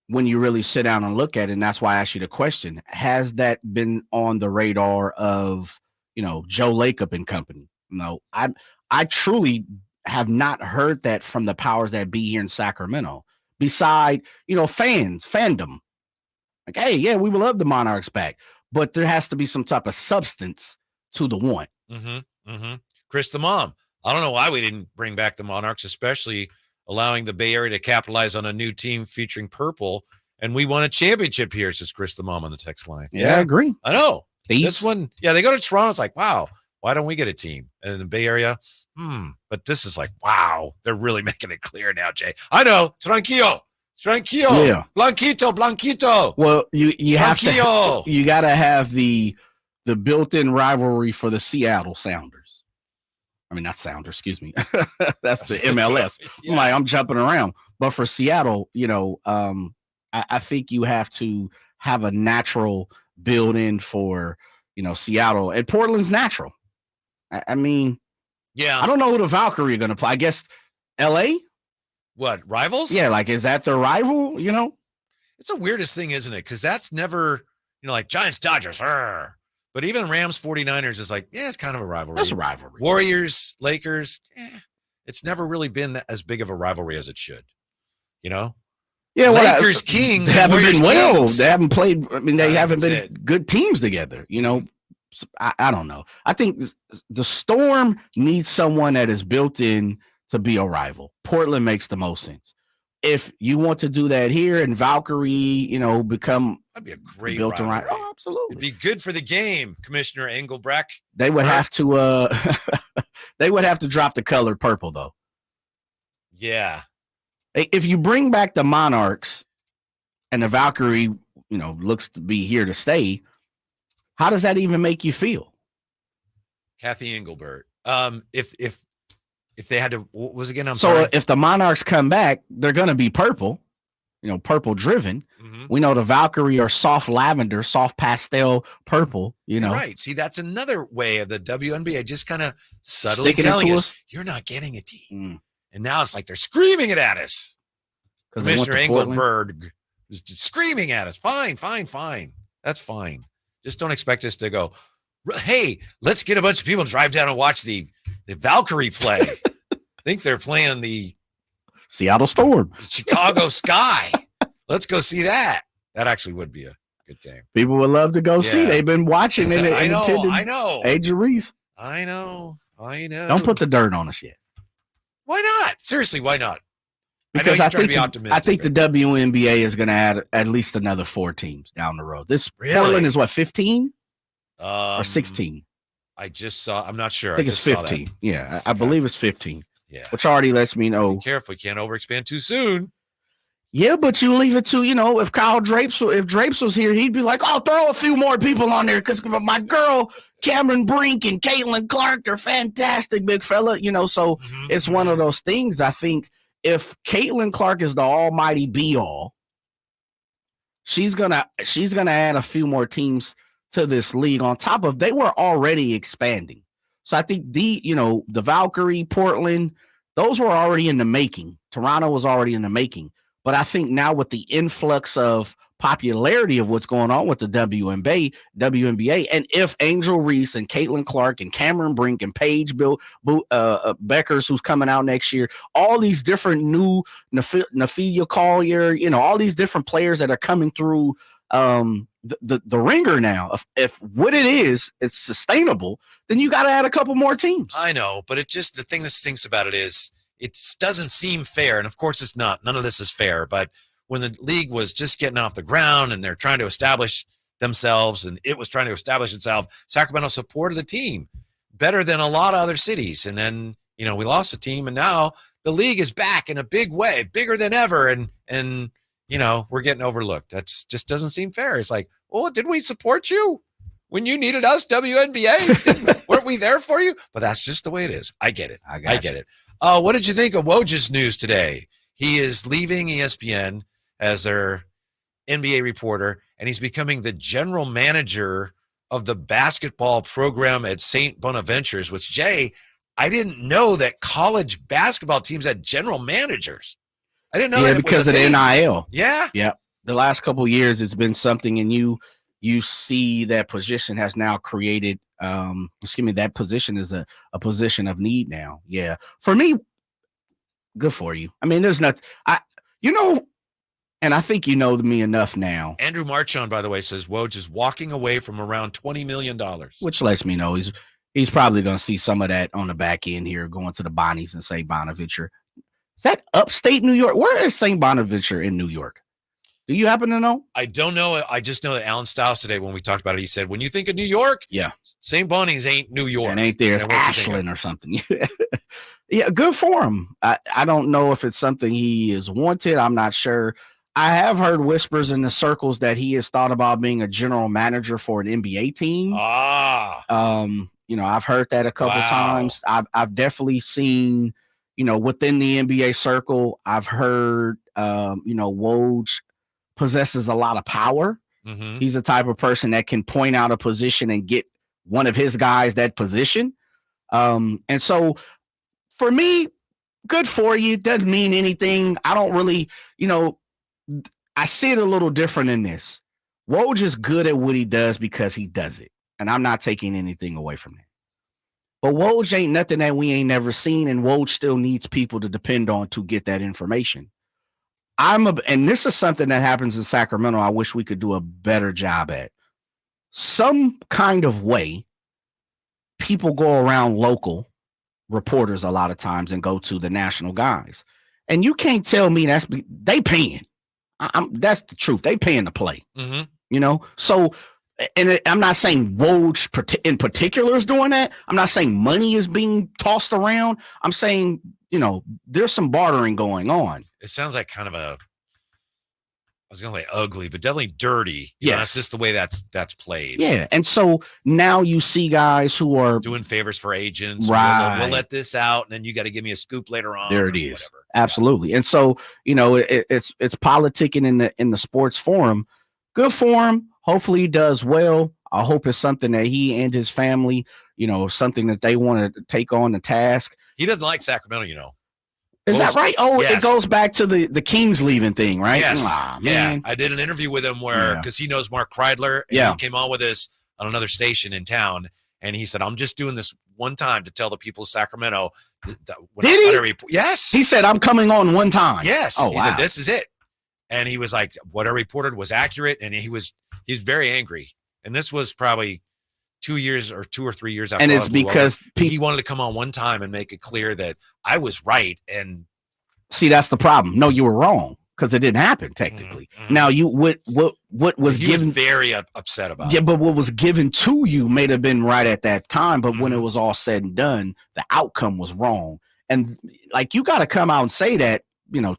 when you really sit down and look at it, and that's why I asked you the question, has that been on the radar of, Joe Lacob and company? No, I truly have not heard that from the powers that be here in Sacramento, beside, fandom. Like, hey, yeah, we will love the Monarchs back. But there has to be some type of substance to the want. Chris the Mom. I don't know why we didn't bring back the Monarchs, especially allowing the Bay Area to capitalize on a new team featuring purple. And we won a championship here, says Chris the Mom on the text line. Yeah, I agree. I know. This one, they go to Toronto. It's like, wow, why don't we get a team? And in the Bay Area, but this is like, wow, they're really making it clear now, Jay. I know. Tranquilo. Yeah. Blanquito. Well, you have to. You got to have the built-in rivalry for the Seattle Sounders. I mean, not Sounders. Excuse me. That's the MLS. Yeah. I'm jumping around, but for Seattle, I think you have to have a natural build-in for Seattle, and Portland's natural. I mean, I don't know who the Valkyrie are going to play. I guess LA. What, rivals? Yeah, is that their rival, It's the weirdest thing, isn't it? Because that's never, like Giants, Dodgers. But even Rams, 49ers is like, it's kind of a rivalry. That's a rivalry. Warriors, Lakers, it's never really been as big of a rivalry as it should, Yeah, Lakers, Kings, they haven't Warriors, been well. Kings. They haven't played. I mean, they haven't been good teams together, I don't know. I think the Storm needs someone that is built in to be a rival. Portland makes the most sense. If you want to do that here and Valkyrie, become that'd be a great built-in rivalry. rival. Oh, absolutely. It'd be good for the game, Commissioner Engelbrecht. They would have to they would have to drop the color purple though. Yeah. If you bring back the Monarchs and the Valkyrie, looks to be here to stay, how does that even make you feel? Kathy Engelbert. If they had to, what was again? I'm sorry. So if the Monarchs come back, they're going to be purple, purple driven. We know the Valkyrie are soft lavender, soft pastel purple, Right. See, that's another way of the WNBA just kind of subtly telling us, you're not getting a team. And now it's like they're screaming it at us. Commissioner Engelberg is screaming at us. Fine. That's fine. Just don't expect us to go, hey, let's get a bunch of people to drive down and watch the Valkyrie play. I think they're playing the Seattle Storm, Chicago Sky. Let's go see that. That actually would be a good game. People would love to go see. They've been watching it. I know. Age of Reese. I know. Don't put the dirt on us yet. Why not? Seriously, why not? Because I think the WNBA is going to add at least another 4 teams down the road. Portland is what, 15 or 16? I just saw. I'm not sure. I think it's 15. Yeah, I believe it's 15. Yeah, which already lets me know. Be careful, you can't overexpand too soon. Yeah, but you leave it to if Drapes was here, he'd be like, "Oh, throw a few more people on there because my girl Cameron Brink and Caitlin Clark are fantastic, big fella." So it's one of those things. I think if Caitlin Clark is the almighty be all, she's gonna add a few more teams to this league on top of they were already expanding. So I think the Valkyrie, Portland, those were already in the making. Toronto was already in the making. But I think now with the influx of popularity of what's going on with the WNBA, and if Angel Reese and Caitlin Clark and Cameron Brink and Paige Beckers, who's coming out next year, all these different new Nafia Collier, all these different players that are coming through the ringer now. If what it is, it's sustainable, then you got to add a couple more teams. I know, but the thing that stinks about it is it doesn't seem fair, and of course it's not. None of this is fair, but when the league was just getting off the ground and they're trying to establish themselves and it was trying to establish itself, Sacramento supported the team better than a lot of other cities. And then, we lost the team, and now the league is back in a big way, bigger than ever. And we're getting overlooked. That just doesn't seem fair. It's like, well, didn't we support you when you needed us, WNBA? Weren't we there for you? But that's just the way it is. I get it. I get it. What did you think of Woj's news today? He is leaving ESPN as their NBA reporter, and he's becoming the general manager of the basketball program at St. Bonaventures, which, Jay, I didn't know that college basketball teams had general managers. I didn't know that because of the NIL. Yeah. Yeah. The last couple of years, it's been something, and you see that position has now created, that position is a position of need now. Yeah. For me, good for you. I mean, there's nothing, and I think you know me enough now. Andrew Marchand, by the way, says Woj is walking away from around $20 million. Which lets me know he's probably going to see some of that on the back end here, going to the Bonnies and St. Bonaventure. Is that upstate New York? Where is St. Bonaventure in New York? Do you happen to know? I don't know. I just know that Alan Stiles today, when we talked about it, he said, when you think of New York, St. Bonnie's ain't New York. And ain't there. It's Ashland or something. Yeah, good for him. I don't know if it's something he is wanted. I'm not sure. I have heard whispers in the circles that he has thought about being a general manager for an NBA team. I've heard that a couple times. I've definitely seen, within the NBA circle, I've heard, Woj possesses a lot of power. Mm-hmm. He's the type of person that can point out a position and get one of his guys that position. And so for me, good for you. Doesn't mean anything. I don't really, I see it a little different in this. Woj is good at what he does because he does it. And I'm not taking anything away from that. But Woj ain't nothing that we ain't never seen. And Woj still needs people to depend on to get that information. And this is something that happens in Sacramento. I wish we could do a better job at. Some kind of way, people go around local reporters a lot of times and go to the national guys. And you can't tell me they paying. That's the truth. They paying to play, So, and I'm not saying Woj in particular is doing that. I'm not saying money is being tossed around. I'm saying, there's some bartering going on. It sounds like kind of I was going to say ugly, but definitely dirty. Yeah, that's just the way that's played. Yeah. And so now you see guys who are doing favors for agents. Right. We'll let this out, and then you got to give me a scoop later on. There it is. Whatever. Absolutely. And so, it's politicking in the sports forum. Good for him. Hopefully he does well. I hope it's something that he and his family, something that they want to take on the task. He doesn't like Sacramento, Is that right? Oh, yes. It goes back to the Kings leaving thing, right? Yes. Man. I did an interview with him because he knows Mark Kreidler. And he came on with us on another station in town. And he said, I'm just doing this one time to tell the people of Sacramento. Did he? Yes. He said, I'm coming on one time. Yes. Oh, he said, this is it. And he was like, what I reported was accurate. And he's very angry. And this was probably 2 or 3 years after. And it's because he wanted to come on one time and make it clear that I was right. And see, that's the problem. No, you were wrong because it didn't happen technically. Mm-hmm. Now what was given, was very upset about. Yeah, but what was given to you may have been right at that time, but when it was all said and done, the outcome was wrong. And like, you got to come out and say that,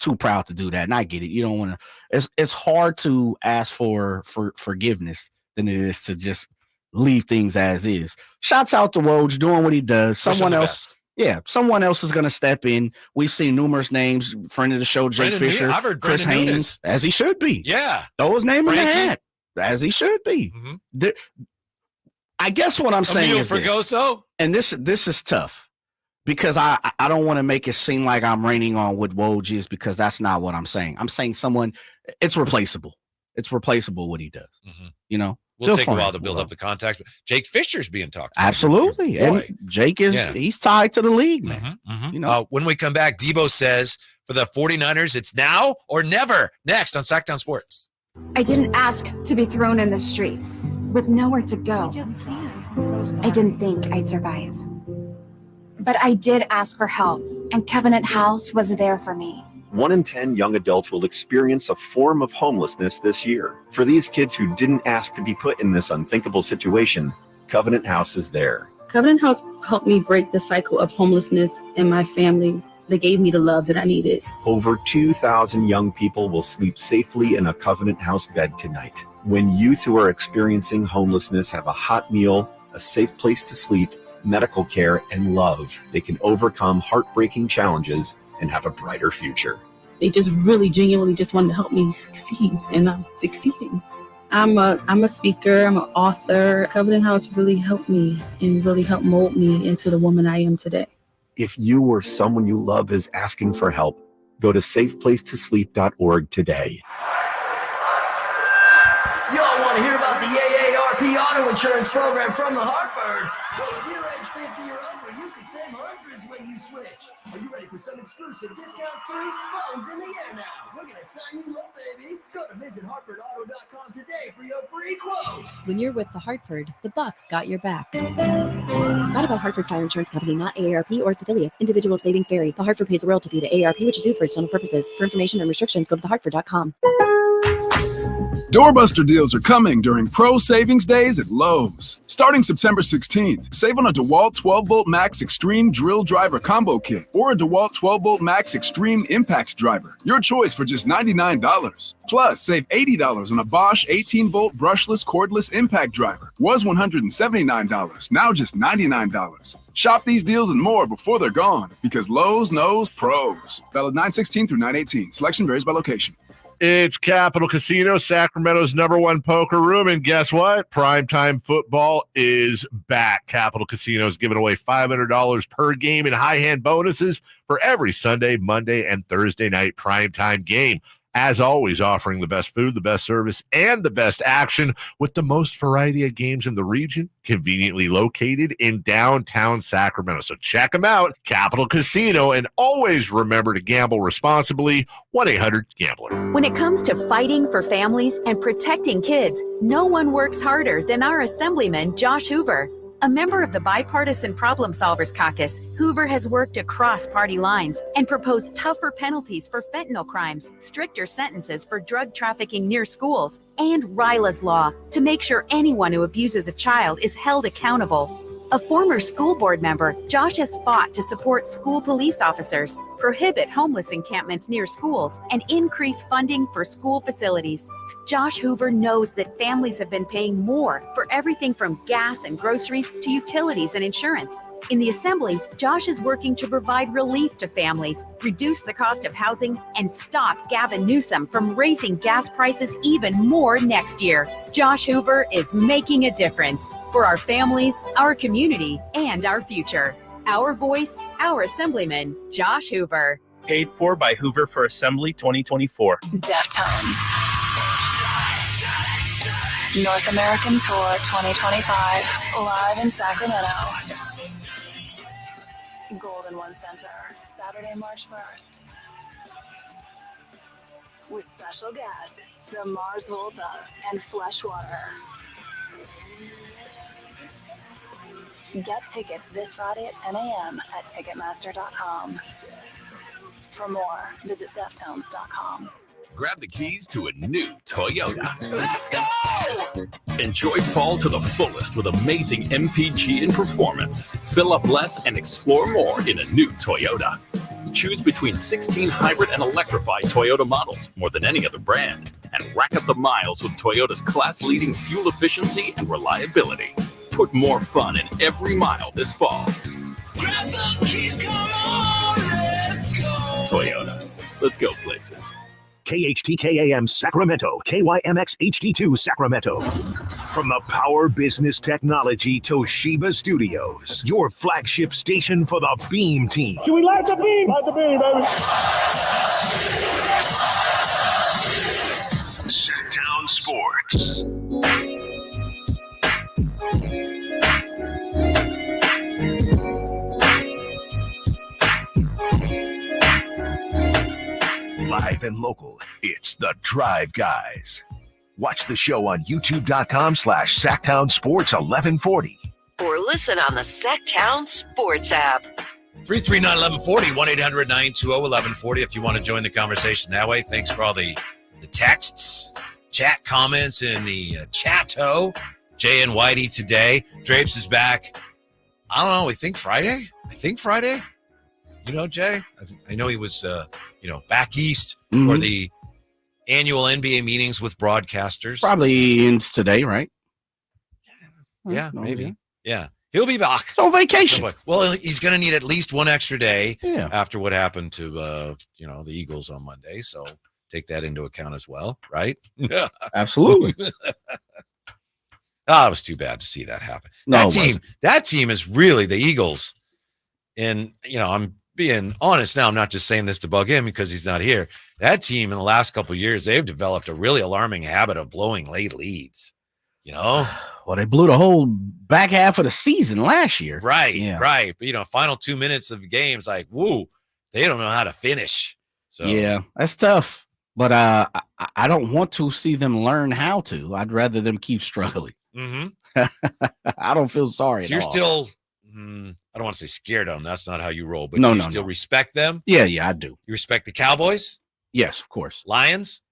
too proud to do that. And I get it. You don't want to. It's hard to ask for forgiveness than it is to just leave things as is. Shouts out to Woj doing what he does. Someone else is going to step in. We've seen numerous names. Friend of the show, Jake Fisher, I've heard Chris Haynes, as he should be. Yeah, throw his name in the hat, as he should be. Mm-hmm. I guess what I'm saying is Fregoso, and this is tough because I don't want to make it seem like I'm raining on what Woj is, because that's not what I'm saying. I'm saying it's replaceable. It's replaceable what he does. Mm-hmm. We'll take a while to build up the contacts, but Jake Fisher's being talked about. Absolutely. And Jake he's tied to the league, man. Mm-hmm. When we come back, Deebo says for the 49ers, it's now or never. Next on Sactown Sports. I didn't ask to be thrown in the streets with nowhere to go. I didn't think I'd survive. But I did ask for help, and Covenant House was there for me. 1 in 10 young adults will experience a form of homelessness this year. For these kids who didn't ask to be put in this unthinkable situation, Covenant House is there. Covenant House helped me break the cycle of homelessness in my family. They gave me the love that I needed. Over 2,000 young people will sleep safely in a Covenant House bed tonight. When youth who are experiencing homelessness have a hot meal, a safe place to sleep, medical care, and love, they can overcome heartbreaking challenges and have a brighter future. They just really genuinely just wanted to help me succeed, and I'm succeeding. I'm a speaker, I'm an author. Covenant House really helped me and really helped mold me into the woman I am today. If you or someone you love is asking for help, go to safeplacetosleep.org today. Y'all want to hear about the AARP auto insurance program from the Hartford? Well, if you're age 50 or over, you can save hundreds when you switch. Are you ready for some exclusive discounts too? Phone's in the air now. We're going to sign you up, baby. Go to visithartfordauto.com today for your free quote. When you're with the Hartford, the Bucks got your back. Provided by Hartford Fire Insurance Company, not AARP or its affiliates. Individual savings vary. The Hartford pays a royalty fee to AARP, which is used for external purposes. For information and restrictions, go to thehartford.com. Doorbuster deals are coming during Pro Savings Days at Lowe's. Starting September 16th, save on a DeWalt 12-Volt Max Extreme Drill Driver Combo Kit or a DeWalt 12-Volt Max Extreme Impact Driver. Your choice for just $99. Plus, save $80 on a Bosch 18-Volt Brushless Cordless Impact Driver. Was $179, now just $99. Shop these deals and more before they're gone, because Lowe's knows pros. Valid 9/16 through 9/18. Selection varies by location. It's Capital Casino, Sacramento's #1 poker room. And guess what? Primetime football is back. Capital Casino is giving away $500 per game in high hand bonuses for every Sunday, Monday, and Thursday night primetime game. As always, offering the best food, the best service, and the best action with the most variety of games in the region, conveniently located in downtown Sacramento. So check them out, Capital Casino, and always remember to gamble responsibly. 1-800-GAMBLER. When it comes to fighting for families and protecting kids, no one works harder than our Assemblyman, Josh Hoover. A member of the Bipartisan Problem Solvers Caucus, Hoover has worked across party lines and proposed tougher penalties for fentanyl crimes, stricter sentences for drug trafficking near schools, and RILA's law to make sure anyone who abuses a child is held accountable. A former school board member, Josh has fought to support school police officers, prohibit homeless encampments near schools, and increase funding for school facilities. Josh Hoover knows that families have been paying more for everything from gas and groceries to utilities and insurance. In the Assembly, Josh is working to provide relief to families, reduce the cost of housing, and stop Gavin Newsom from raising gas prices even more next year. Josh Hoover is making a difference for our families, our community, and our future. Our voice, our Assemblyman, Josh Hoover. Paid for by Hoover for Assembly 2024. Deftones. North American Tour 2025. Live in Sacramento. Golden One Center, Saturday, March 1st. With special guests, the Mars Volta and Fleshwater. Get tickets this Friday at 10 a.m. at Ticketmaster.com. For more, visit Deftones.com. Grab the keys to a new Toyota. Let's go! Enjoy fall to the fullest with amazing MPG and performance. Fill up less and explore more in a new Toyota. Choose between 16 hybrid and electrified Toyota models, more than any other brand, and rack up the miles with Toyota's class-leading fuel efficiency and reliability. Put more fun in every mile this fall. Grab the keys, come on, let's go! Toyota. Let's go places. KHTKAM Sacramento, KYMX HD2 Sacramento. From the Power Business Technology Toshiba Studios, your flagship station for the Beam Team. Should we light the beam? Light the beam, baby. Sactown Sports. Live and local, it's the Drive Guys. Watch the show on youtube.com/Sactown Sports 1140. Or listen on the Sactown Sports app. 339-1140, 1-800-920-1140 if you want to join the conversation that way. Thanks for all the texts, chat comments in the chat-o. Jay and Whitey today. Drapes is back. I don't know. I think Friday. You know, Jay? I know he was, back east for the annual NBA meetings with broadcasters. Probably ends today, right? Yeah, maybe. Yeah. He'll be back. It's on vacation. Well, he's going to need at least one extra day Yeah. after what happened to, the Eagles on Monday. So take that into account as well, right? Absolutely. It was too bad to see that happen. No, That team is really the Eagles. And, I'm being honest now. I'm not just saying this to bug him because he's not here. That team in the last couple of years, they've developed a really alarming habit of blowing late leads, Well, they blew the whole back half of the season last year. Right, Yeah. right. But, final 2 minutes of games, like, woo, they don't know how to finish. So Yeah, that's tough. But I don't want to see them learn how to. I'd rather them keep struggling. Mm-hmm. I don't feel sorry. So you're at all. still, I don't want to say scared of them. That's not how you roll. But No, you no, still no. respect them? Yeah, I do. You respect the Cowboys? Yes, of course. Lions?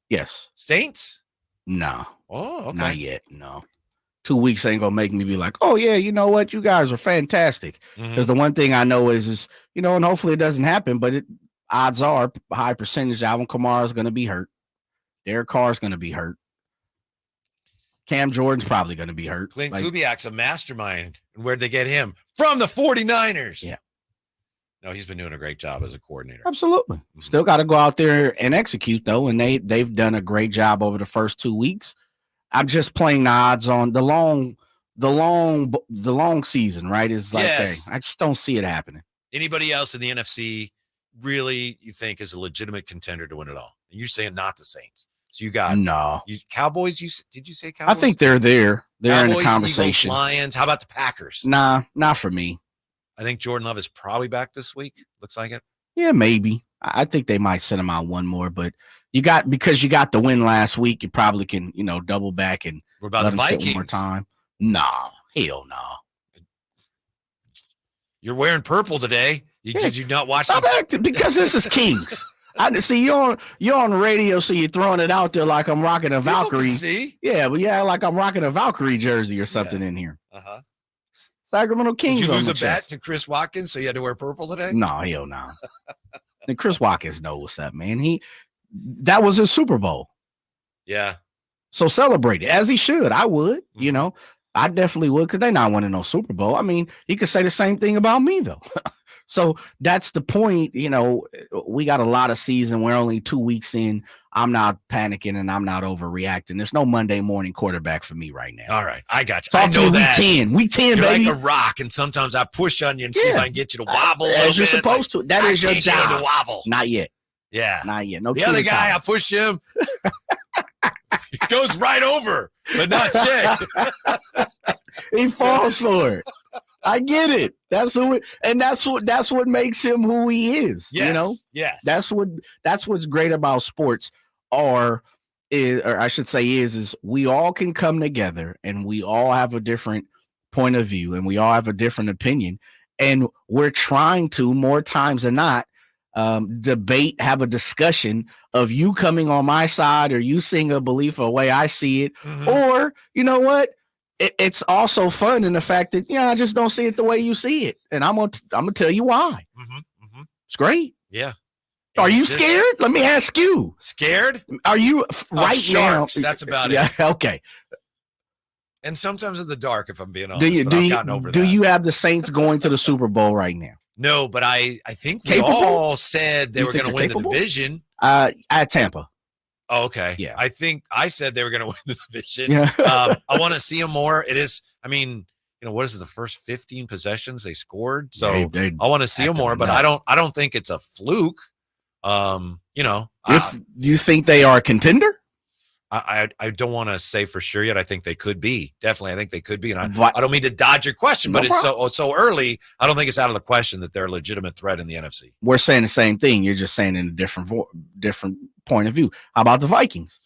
Yes. Saints? No. Oh, okay. Not yet. No. 2 weeks ain't gonna make me be like, oh yeah, you know what, you guys are fantastic. Because the one thing I know is and hopefully it doesn't happen, but odds are a high percentage Alvin Kamara is gonna be hurt. Derek Carr is gonna be hurt. Cam Jordan's probably gonna be hurt. Clint Kubiak's a mastermind. And where'd they get him? From the 49ers. Yeah. No, he's been doing a great job as a coordinator. Absolutely. Still got to go out there and execute though, and they've done a great job over the first 2 weeks. I'm just playing the odds on the long season, right? Is like, Yes. I just don't see it happening. Anybody else in the NFC really you think is a legitimate contender to win it all? And you're saying not the Saints. So you got Cowboys. Did you say Cowboys? I think they're there. They're Cowboys, in the conversation. Eagles, Lions. How about the Packers? Nah, not for me. I think Jordan Love is probably back this week. Looks like it. Yeah, maybe. I think they might send him out one more, but because you got the win last week, you probably can, double back and What about let the him sit Vikings? one more time. Nah, hell no. You're wearing purple today. Did you not watch Because this is Kings. I see you're on radio, so you're throwing it out there like I'm rocking a Valkyrie. See? Yeah, but like I'm rocking a Valkyrie jersey or something in here. Uh-huh. Sacramento Kings. Did you on lose my a bet chest. to Chris Watkins, so you had to wear purple today? No, hell no. And Chris Watkins knows what's up, man. That was his Super Bowl. Yeah. So celebrate it as he should. I would, I definitely would, because they're not winning no Super Bowl. I mean, he could say the same thing about me though. So that's the point. We got a lot of season. We're only 2 weeks in. I'm not panicking and I'm not overreacting. There's no Monday morning quarterback for me right now. All right. I got you. Talk I to know me that. Week 10, You're baby. like a rock, and sometimes I push on you and see if I can get you to wobble. As you're supposed to. That is your job. To wobble. Not yet. Yeah. Not yet. No. The other guy, I push him. He goes right over, but not checked. He falls for it. I get it. That's what makes him who he is. Yes. Yes. That's what's great about sports, or I should say is we all can come together and we all have a different point of view and we all have a different opinion, and we're trying to, more times than not, debate, have a discussion of you coming on my side or you seeing a belief a way I see it. Or you know what? It's also fun in the fact that I just don't see it the way you see it, and I'm gonna tell you why. It's great. Yeah. Are you scared? Let me ask you. Scared? Are you right sharks, now? that's about Yeah. it. Okay. And sometimes in the dark, if I'm being honest. I've gotten over do that. you have the Saints going to the Super Bowl right now? No, but I think we Capable? all said they You were think going to they're win capable? the division. At Tampa. Oh, okay. Yeah. I think I said they were going to win the division. Yeah. I want to see them more. It is, what is it? The first 15 possessions they scored. So They I want to see them more, but I don't think it's a fluke. You think they are a contender? I don't want to say for sure yet. I think they could be. Definitely, I think they could be. And I don't mean to dodge your question, but it's so early. I don't think it's out of the question that they're a legitimate threat in the NFC. We're saying the same thing. You're just saying in a different point of view. How about the Vikings?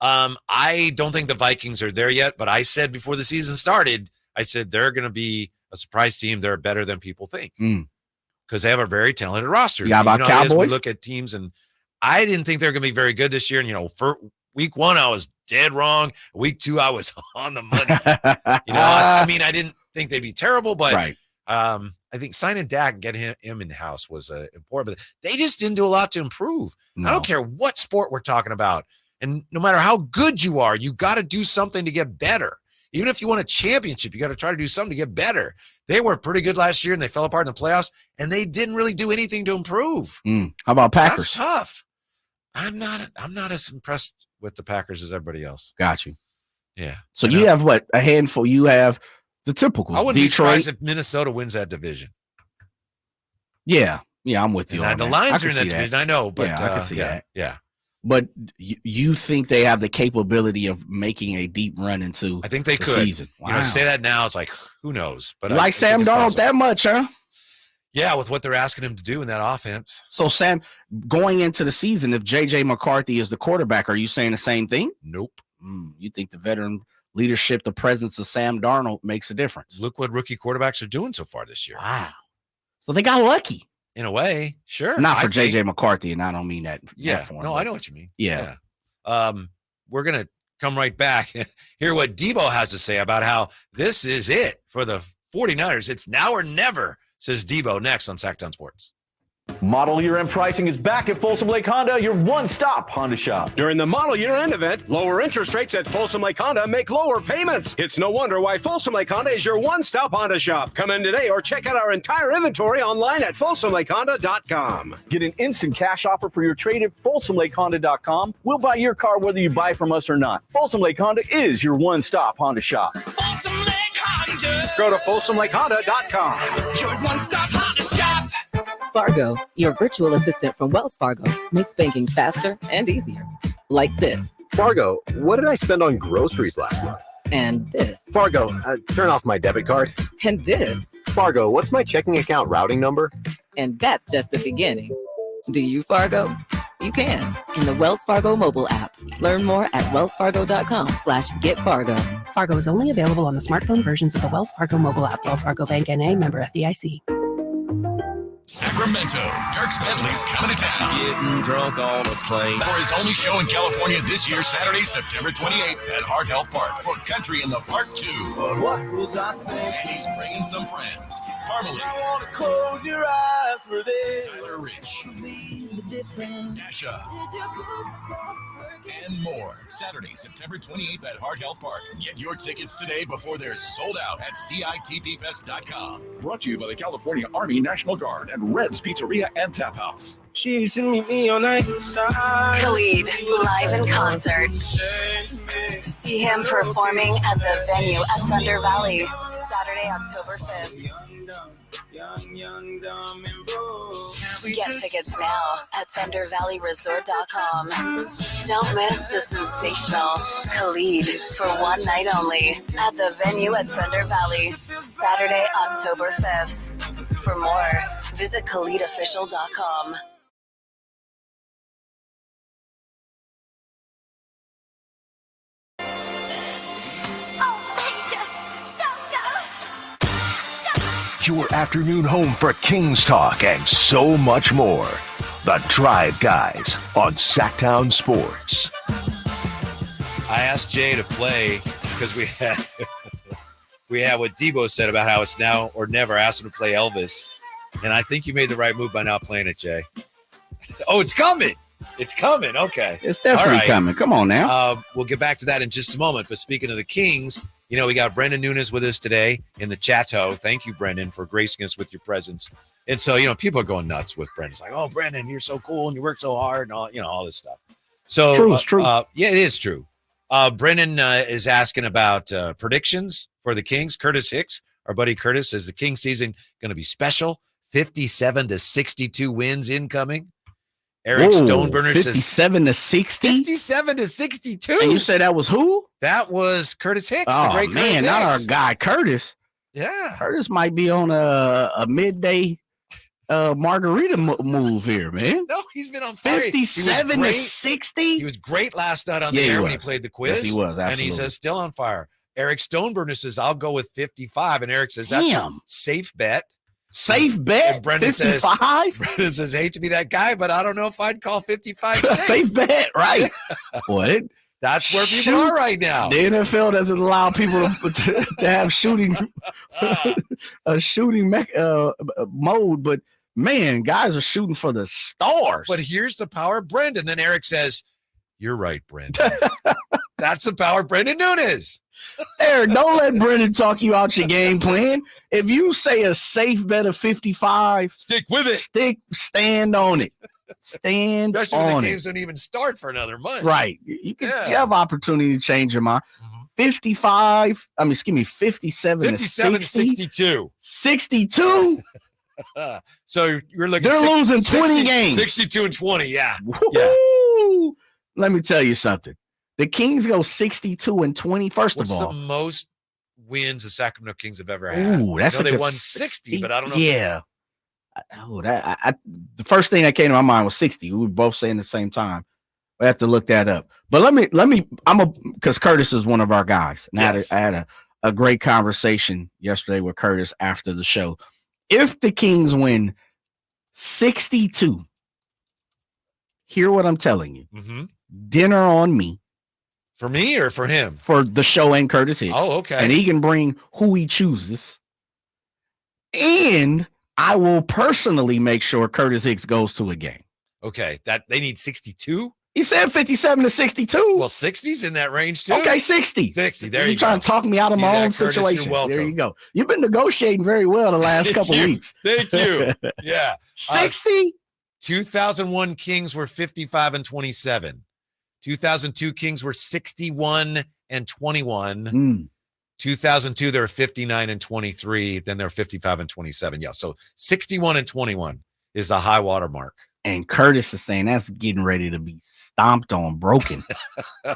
I don't think the Vikings are there yet, but I said before the season started, I said they're going to be a surprise team. They're better than people think. because they have a very talented roster. Yeah, about Cowboys? We look at teams, and I didn't think they were going to be very good this year. And, for week 1, I was dead wrong. Week 2, I was on the money. I didn't think they'd be terrible, but right. I think signing Dak and getting him in the house was important. But they just didn't do a lot to improve. No. I don't care what sport we're talking about. And no matter how good you are, you got to do something to get better. Even if you won a championship, you got to try to do something to get better. They were pretty good last year, and they fell apart in the playoffs, and they didn't really do anything to improve. How about Packers? That's tough. I'm not as impressed with the Packers as everybody else. Got you. Yeah. So you have what? A handful. You have the typical. I wouldn't Detroit. be surprised if Minnesota wins that division. Yeah, I'm with you. The Lions are in that division. I know, but I can see that. Yeah. But you think they have the capability of making a deep run into? I think they could. Season. Wow. Say that now, it's like, who knows? But I Sam Darnold that much, huh? Yeah, with what they're asking him to do in that offense. So, Sam, going into the season, if J.J. McCarthy is the quarterback, are you saying the same thing? Nope. You think the veteran leadership, the presence of Sam Darnold makes a difference? Look what rookie quarterbacks are doing so far this year. Wow. So they got lucky. In a way, sure. Not for J.J. McCarthy, and I don't mean that. Yeah. Form, no, I know what you mean. Yeah. We're going to come right back, hear what Deebo has to say about how this is it for the 49ers. It's now or never, says Deebo, next on Sactown Sports. Model Year End pricing is back at Folsom Lake Honda, your one-stop Honda shop. During the Model Year End event, lower interest rates at Folsom Lake Honda make lower payments. It's no wonder why Folsom Lake Honda is your one-stop Honda shop. Come in today or check out our entire inventory online at folsomlakehonda.com. Get an instant cash offer for your trade at folsomlakehonda.com. We'll buy your car whether you buy from us or not. Folsom Lake Honda is your one-stop Honda shop. Folsom Lake Honda. Go to folsomlakehonda.com. Your one-stop Honda shop. Fargo, your virtual assistant from Wells Fargo, makes banking faster and easier. Like this. Fargo, what did I spend on groceries last month? And this. Fargo, turn off my debit card. And this. Fargo, what's my checking account routing number? And that's just the beginning. Do you, Fargo? You can in the Wells Fargo mobile app. Learn more at wellsfargo.com/getfargo. Fargo is only available on the smartphone versions of the Wells Fargo mobile app. Wells Fargo Bank N.A., member FDIC. Sacramento, Dierks Bentley's coming to town. Getting drunk on a plane. For his only show in California this year, Saturday, September 28th at Heart Health Park for Country in the Park 2. But what was I thinking? And he's bringing some friends. Harmony. I want to close your eyes for this. Tyler Rich. Dasha. And more. Saturday, September 28th at Heart Health Park. Get your tickets today before they're sold out at CITPFest.com. Brought to you by the California Army National Guard and Red's Pizzeria and Tap House. She used to meet me on the side. Khalid, live in concert. See him performing at the venue at Thunder Valley, Saturday, October 5th. Get tickets now at ThunderValleyResort.com. Don't miss the sensational Khalid for one night only at the venue at Thunder Valley, Saturday, October 5th. For more, visit KhalidOfficial.com. Your afternoon home for Kings talk and so much more. The Drive Guys on Sactown Sports. I asked Jay to play because we had what Deebo said about how it's now or never. Asked him to play Elvis, and I think you made the right move by not playing it, Jay. Oh, it's coming. It's coming. Okay. It's definitely coming. Come on now. We'll get back to that in just a moment. But speaking of the Kings, we got Brendan Nunes with us today in the chateau. Thank you, Brendan, for gracing us with your presence. And so, people are going nuts with Brendan. It's like, oh, Brendan, you're so cool and you work so hard and all, all this stuff. So it's true. Yeah, it is true. Brendan is asking about predictions for the Kings. Curtis Hicks, our buddy Curtis, says the Kings season going to be special. 57-62 wins incoming. Eric Stoneburner says 57-60? 57-62. And you said that was who? That was Curtis Hicks, oh, the great man, Curtis not Hicks. our guy Curtis. Yeah. Curtis might be on a midday margarita move here, man. No, he's been on fire. 57-60? He was great last night on the air when he played the quiz. Yes, he was, absolutely. And he says still on fire. Eric Stoneburner says, I'll go with 55. And Eric says, that's a safe bet. Safe bet. Brendan 55. Brendan says, hate to be that guy, but I don't know if I'd call 55 safe bet, right? Boy, that's where people are right now. The NFL doesn't allow people to have shooting mode, but man, guys are shooting for the stars. But here's the power of Brendan. Then Eric says, you're right, Brendan. That's the power of Brendan Nunes. Eric, don't let Brendan talk you out your game plan. If you say a safe bet of 55, stick with it. Stand on it. Stand Especially on when the it. games don't even start for another month. Right. You have opportunity to change your mind. 57 to 62. 62? So you're looking They're losing 20 games. 62 and 20, yeah. Woo-hoo! Let me tell you something. The Kings go 62 and 20. First What's of all, the most wins the Sacramento Kings have ever had? Ooh, that's they won 60, but I don't know. Yeah. The first thing that came to my mind was 60. We were both saying at the same time. We have to look that up. But because Curtis is one of our guys. And I had a great conversation yesterday with Curtis after the show. If the Kings win 62, hear what I'm telling you. Mm-hmm. Dinner on me. For me or for him? For the show and Curtis Hicks. Oh, okay. And he can bring who he chooses. And I will personally make sure Curtis Hicks goes to a game. Okay. That they need 62? He said 57 to 62. Well, 60's in that range too. Okay, 60. 60. There you go. Trying to talk me out of my own situation. There you go. You've been negotiating very well the last couple weeks. Thank you. Yeah. 60? 2001 Kings were 55 and 27. 2002 Kings were 61 and 21. 2002 they were 59 and 23. Then they're 55 and 27. Yeah. So 61 and 21 is the high water mark. And Curtis is saying that's getting ready to be stomped on, broken.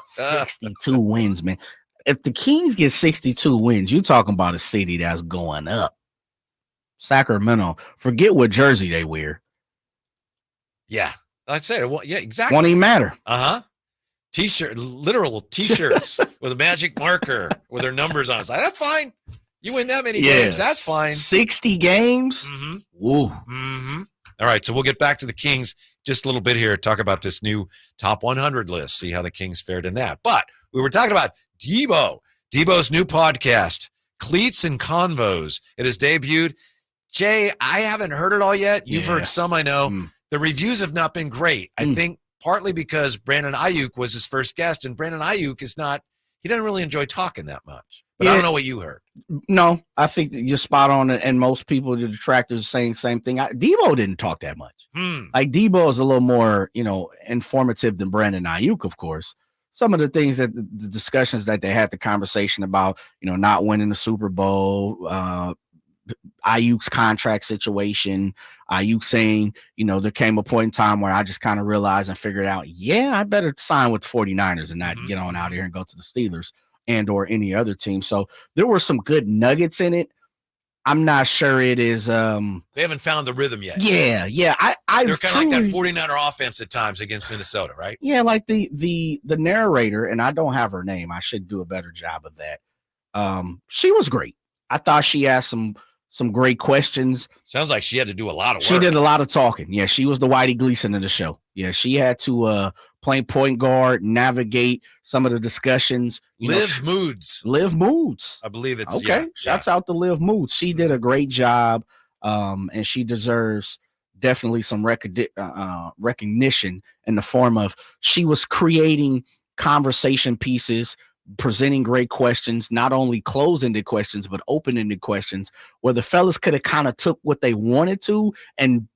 62 wins, man. If the Kings get 62 wins, you're talking about a city that's going up. Sacramento, forget what jersey they wear. Yeah, I'd say, well, yeah, exactly. Won't even matter. T-shirt, literal T-shirts with a magic marker with their numbers on it. Like, that's fine. You win that many games, that's fine. 60 games? Mm-hmm. Woo. Mm-hmm. All right, so we'll get back to the Kings just a little bit here, talk about this new top 100 list, see how the Kings fared in that. But we were talking about Deebo's new podcast, Cleats and Convos. It has debuted. Jay, I haven't heard it all yet. You've heard some, I know. The reviews have not been great. I think partly because Brandon Ayuk was his first guest, and Brandon Ayuk he doesn't really enjoy talking that much. But I don't know what you heard. No, I think that you're spot on, and most people, the detractors, saying the same thing. Deebo didn't talk that much. Like Deebo is a little more, informative than Brandon Ayuk, of course. Some of the things that the discussions that they had, the conversation about, not winning the Super Bowl, Ayuk's contract situation, Ayuk saying, there came a point in time where I just kind of realized and figured out, I better sign with the 49ers and not get on out here and go to the Steelers and or any other team. So there were some good nuggets in it. I'm not sure it is. They haven't found the rhythm yet. Yeah. They're kind of like that 49er offense at times against Minnesota, right? Yeah, like the narrator, and I don't have her name. I should do a better job of that. She was great. I thought she asked some great questions. Sounds like she had to do a lot of work. She did a lot of talking. Yeah, she was the Whitey Gleason of the show. Yeah, she had to play point guard, navigate some of the discussions. Live Moods. I believe it's okay. Shouts out to Liv Moods. She did a great job, and she deserves definitely some recognition in the form of she was creating conversation pieces, presenting great questions, not only closed-ended questions, but open-ended questions where the fellas could have kind of took what they wanted to and,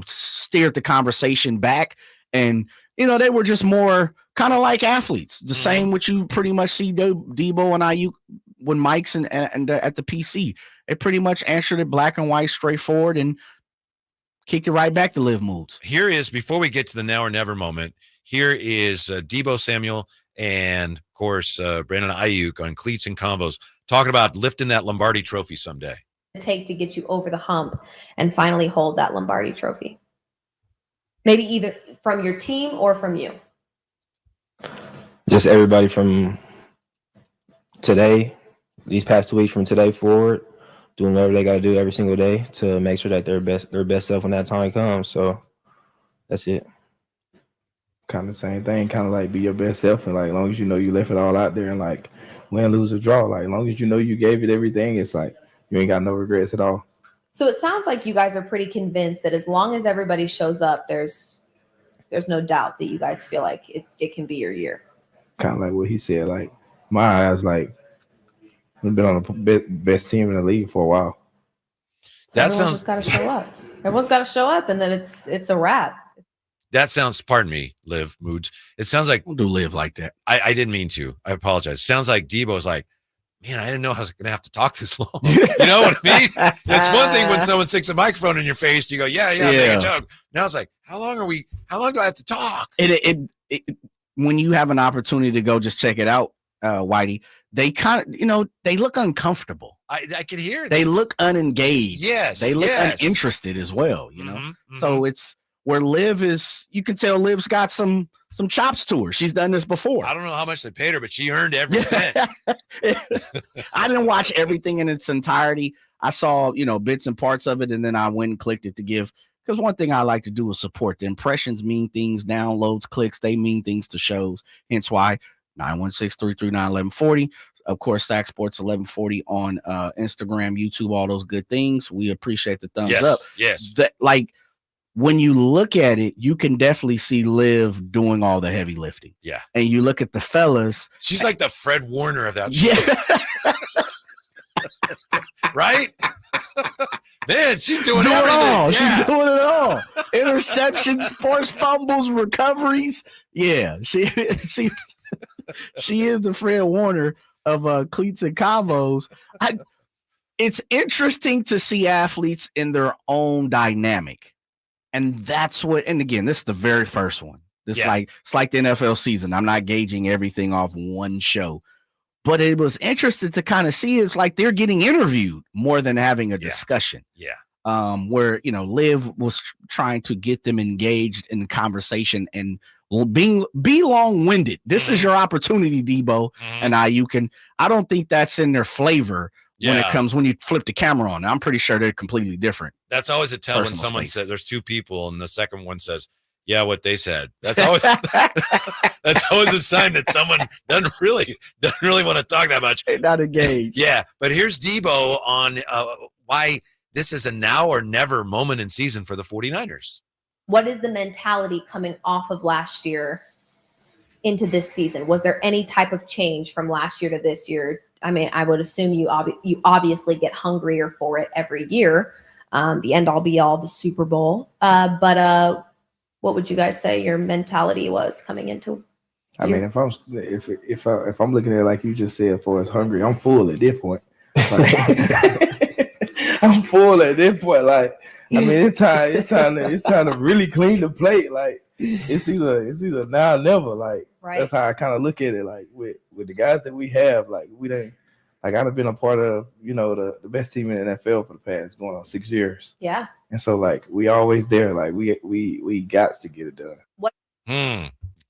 steered the conversation back. And, they were just more kind of like athletes, the same which you pretty much see Deebo and Ayuk when Mike's and at the PC. They pretty much answered it black and white, straightforward, and kicked it right back to Liv Moods. Here is, before we get to the now or never moment, here is Deebo Samuel and, of course, Brandon Ayuk on Cleats and Convos talking about lifting that Lombardi trophy someday. Take to get you over the hump and finally hold that Lombardi trophy? Maybe either from your team or from you. Just everybody from today, these past 2 weeks, from today forward, doing whatever they got to do every single day to make sure that their best self when that time comes. So that's it. Kind of same thing, kind of like be your best self, and like as long as you know you left it all out there, and like win, lose, or draw, like as long as you know you gave it everything, it's like you ain't got no regrets at all. So it sounds like you guys are pretty convinced that as long as everybody shows up, there's no doubt that you guys feel like it can be your year. Kind of like what he said, like my eyes, like we've been on the best team in the league for a while. So everyone's got to show up. Everyone's got to show up, and then it's a wrap. That sounds, pardon me, Liv Moods. It sounds like we'll do Liv like that. I didn't mean to. I apologize. Sounds like Deebo's like, man, I didn't know I was going to have to talk this long. You know what I mean? It's one thing when someone sticks a microphone in your face, you go, yeah, make a joke. Now it's like, how long do I have to talk? When you have an opportunity to go just check it out, Whitey, they kind of, they look uncomfortable. I can hear they look unengaged. Yes. They look uninterested as well, you know? So it's where Liv is, you can tell Liv's got some chops to her. She's done this before. I don't know how much they paid her, but she earned every cent. I didn't watch everything in its entirety. I saw, bits and parts of it, and then I went and clicked it to give. Because one thing I like to do is support. The impressions mean things, downloads, clicks, they mean things to shows. Hence why 916-339-1140. Of course, Sac Sports 1140 on Instagram, YouTube, all those good things. We appreciate the thumbs up. Yes. When you look at it, you can definitely see Liv doing all the heavy lifting. Yeah. And you look at the fellas. She's like the Fred Warner of that show. Yeah. Right? Man, she's doing everything. Yeah. She's doing it all. Interceptions, forced fumbles, recoveries. Yeah. She is the Fred Warner of cleats and combos. It's interesting to see athletes in their own dynamic. And that's what, and again, this is the very first one. It's like the NFL season. I'm not gauging everything off one show, but it was interesting to kind of see. It's like they're getting interviewed more than having a discussion. Yeah. Where, Liv was trying to get them engaged in conversation and be long-winded. This is your opportunity, Deebo and I don't think that's in their flavor. When you flip the camera on. I'm pretty sure they're completely different. That's always a tell when someone says there's two people and the second one says, yeah, what they said. That's always that's always a sign that someone doesn't really want to talk that much. They're not engaged. Yeah. But here's Deebo on why this is a now or never moment in season for the 49ers. What is the mentality coming off of last year into this season? Was there any type of change from last year to this year? I mean, I would assume you obviously get hungrier for it every year. The end all be all, the Super Bowl. But what would you guys say your mentality was coming into? I mean, if I'm looking at it like you just said, for us hungry, I'm full at this point. I'm full at this point. Like, I mean, it's time to really clean the plate. Like, it's either now or never. Like, that's how I kind of look at it. Like with the guys that we have, like I've been a part of, the best team in the NFL for the past going on 6 years. Yeah. And so like we always there. Like we got to get it done. What?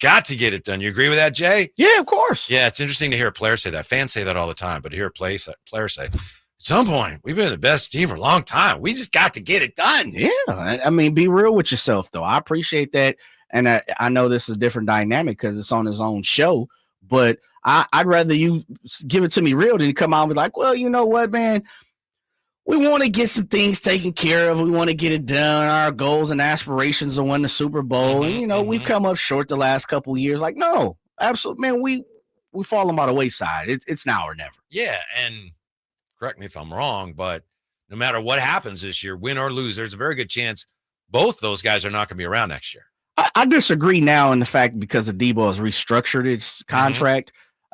Got to get it done. You agree with that, Jay? Yeah, of course. Yeah, it's interesting to hear a player say that. Fans say that all the time, but to hear a player say, at some point, we've been the best team for a long time. We just got to get it done. Yeah. I mean, be real with yourself, though. I appreciate that. And I know this is a different dynamic because it's on his own show, but I'd rather you give it to me real than come out and be like, well, you know what, man? We want to get some things taken care of. We want to get it done. Our goals and aspirations are win the Super Bowl. And, we've come up short the last couple of years. Like, no, absolutely, man, we fallen by the wayside. It's now or never. Yeah, and correct me if I'm wrong, but no matter what happens this year, win or lose, there's a very good chance both those guys are not going to be around next year. I disagree now in the fact because the Deebo has restructured its contract.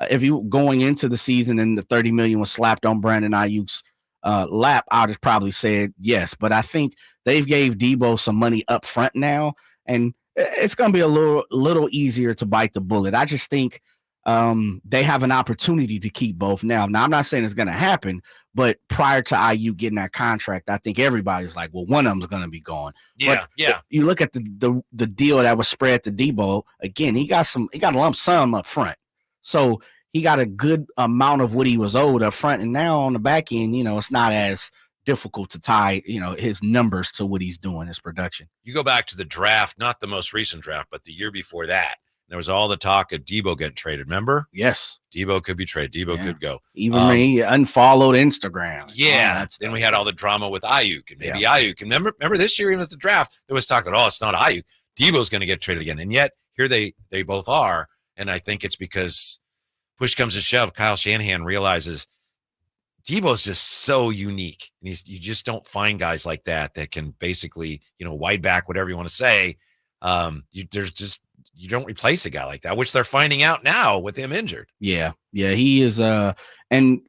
If you going into the season and the $30 million was slapped on Brandon Ayuk's lap, I'd have probably said yes. But I think they've gave Deebo some money up front now, and it's going to be a little easier to bite the bullet. I just think they have an opportunity to keep both now. Now, I'm not saying it's going to happen, but prior to IU getting that contract, I think everybody's like, well, one of them's going to be gone. Yeah, but you look at the deal that was spread to Deebo. Again, he got a lump sum up front. So he got a good amount of what he was owed up front. And now on the back end, it's not as difficult to tie, his numbers to what he's doing, his production. You go back to the draft, not the most recent draft, but the year before that. There was all the talk of Deebo getting traded. Remember? Yes. Deebo could be traded. Deebo could go. Even when he unfollowed Instagram. Yeah. Then we had all the drama with Ayuk and maybe Ayuk. And remember this year, even at the draft, there was talk that, it's not Ayuk. Deebo's going to get traded again. And yet here they both are. And I think it's because push comes to shove, Kyle Shanahan realizes Deebo's just so unique. And you just don't find guys like that can basically, wide back, whatever you want to say. You don't replace a guy like that, which they're finding out now with him injured. Yeah, he is. And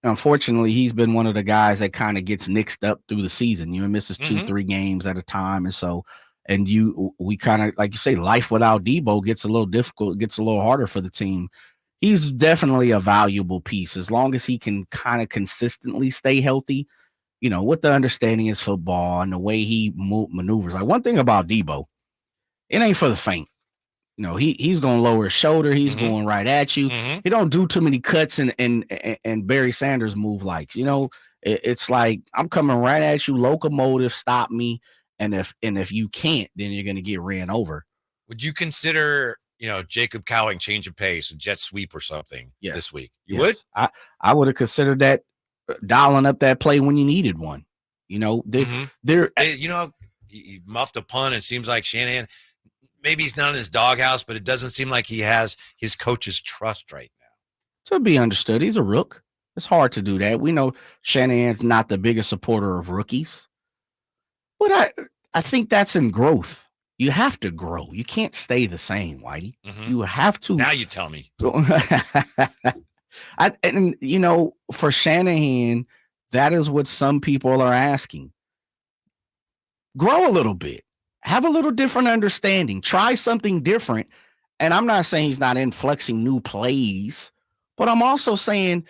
unfortunately, he's been one of the guys that kind of gets nixed up through the season. Misses 2-3 games at a time, and so we kind of, like you say, life without Deebo gets a little difficult, gets a little harder for the team. He's definitely a valuable piece as long as he can kind of consistently stay healthy. With the understanding is football and the way he maneuvers. Like, one thing about Deebo, it ain't for the faint. He's going to lower his shoulder. He's going right at you. He don't do too many cuts and Barry Sanders move likes. It's like, I'm coming right at you, locomotive, stop me. And if you can't, then you're going to get ran over. Would you consider, Jacob Cowing change of pace, a jet sweep or something this week? You would? I would have considered that, dialing up that play when you needed one. He muffed a punt. It seems like Shanahan, maybe he's not in his doghouse, but it doesn't seem like he has his coach's trust right now. To be understood, he's a rook. It's hard to do that. We know Shanahan's not the biggest supporter of rookies, but I think that's in growth. You have to grow. You can't stay the same, Whitey. You have to. Now you tell me. For Shanahan, that is what some people are asking. Grow a little bit. Have a little different understanding. Try something different. And I'm not saying he's not inflexing new plays, but I'm also saying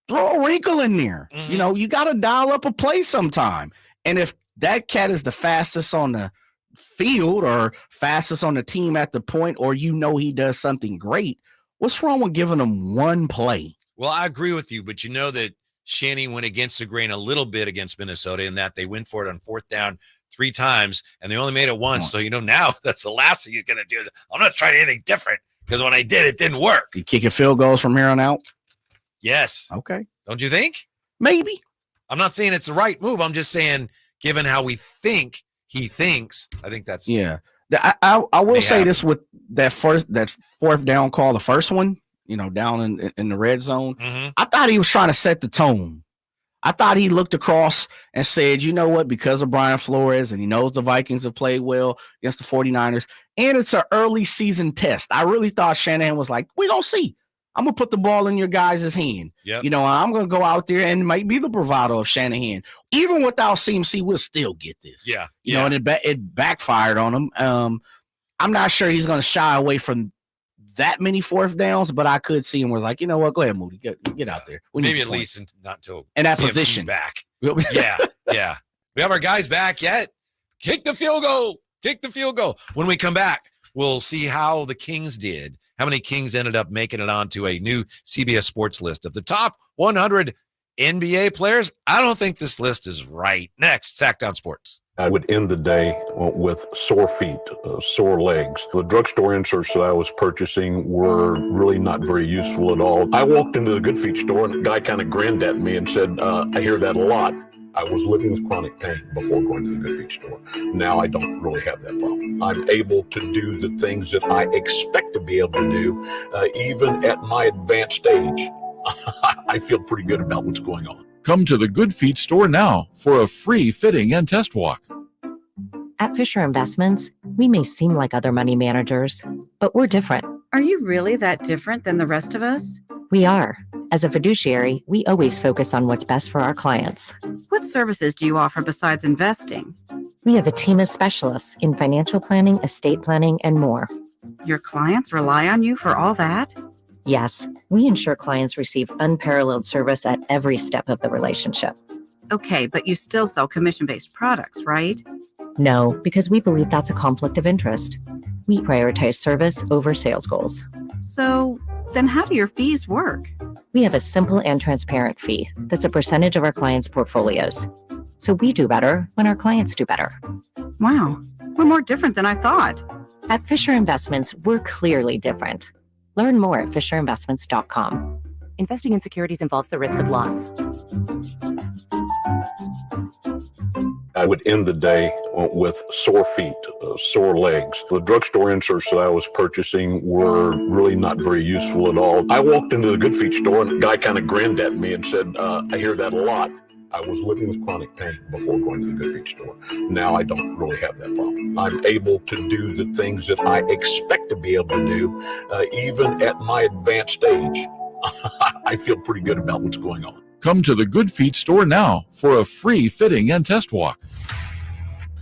throw a wrinkle in there. You got to dial up a play sometime. And if that cat is the fastest on the field or fastest on the team at the point, or he does something great, what's wrong with giving him one play? Well, I agree with you, but that Shanny went against the grain a little bit against Minnesota in that they went for it on 4th down 3 times, and they only made it once. So, now that's the last thing he's going to do. I'm not trying anything different because when I did, it didn't work. You kicking field goals from here on out? Yes. Okay. Don't you think? Maybe. I'm not saying it's the right move. I'm just saying, given how we think he thinks, I think that's. Yeah. I will say this with that 4th down call, the first one, down in the red zone. I thought he was trying to set the tone. I thought he looked across and said, you know what, because of Brian Flores and he knows the Vikings have played well against the 49ers, and it's an early season test. I really thought Shanahan was like, we don't see. I'm going to put the ball in your guys' hand. Yep. I'm going to go out there and might be the bravado of Shanahan. Even without CMC, we'll still get this. Yeah. And it backfired on him. I'm not sure he's going to shy away from that many 4th downs, but I could see him was like, you know what, go ahead, Moody, get out there. Maybe at least not until in that CMC's position back. Yeah. We have our guys back yet. Kick the field goal. When we come back, we'll see how the Kings did. How many Kings ended up making it onto a new CBS Sports list of the top 100 NBA players? I don't think this list is right. Next, Sactown Sports. I would end the day with sore feet, sore legs. The drugstore inserts that I was purchasing were really not very useful at all. I walked into the Good Feet store and the guy kind of grinned at me and said, I hear that a lot. I was living with chronic pain before going to the Good Feet store. Now I don't really have that problem. I'm able to do the things that I expect to be able to do, even at my advanced age. I feel pretty good about what's going on. Come to the Good Feet store now for a free fitting and test walk. At Fisher Investments, we may seem like other money managers, but we're different. Are you really that different than the rest of us? We are. As a fiduciary, we always focus on what's best for our clients. What services do you offer besides investing? We have a team of specialists in financial planning, estate planning, and more. Your clients rely on you for all that? Yes, we ensure clients receive unparalleled service at every step of the relationship. Okay, but you still sell commission-based products, right? No, because we believe that's a conflict of interest. We prioritize service over sales goals. So, Then how do your fees work? We have a simple and transparent fee that's a percentage of our clients' portfolios. So we do better when our clients do better. Wow, we're more different than I thought. At Fisher Investments, we're clearly different. Learn more at fisherinvestments.com. Investing in securities involves the risk of loss. I would end the day with sore feet, sore legs. The drugstore inserts that I was purchasing were really not very useful at all. I walked into the Good Feet store and the guy kind of grinned at me and said, I hear that a lot. I was living with chronic pain before going to the Good Feet store. Now I don't really have that problem. I'm able to do the things that I expect to be able to do, even at my advanced age. I feel pretty good about what's going on. Come to the Good Feet store now for a free fitting and test walk.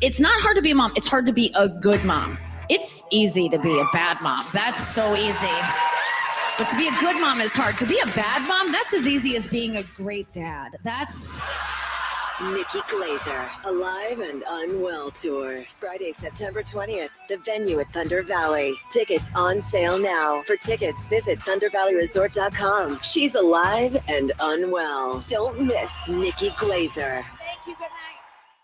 It's not hard to be a mom. It's hard to be a good mom. It's easy to be a bad mom. That's so easy. But to be a good mom is hard. To be a bad mom, that's as easy as being a great dad. That's... Nikki Glazer, Alive and Unwell Tour. Friday, September 20th. The venue at Thunder Valley. Tickets on sale now. For tickets, visit ThunderValleyResort.com. She's alive and unwell. Don't miss Nikki Glazer. Thank you. Good night.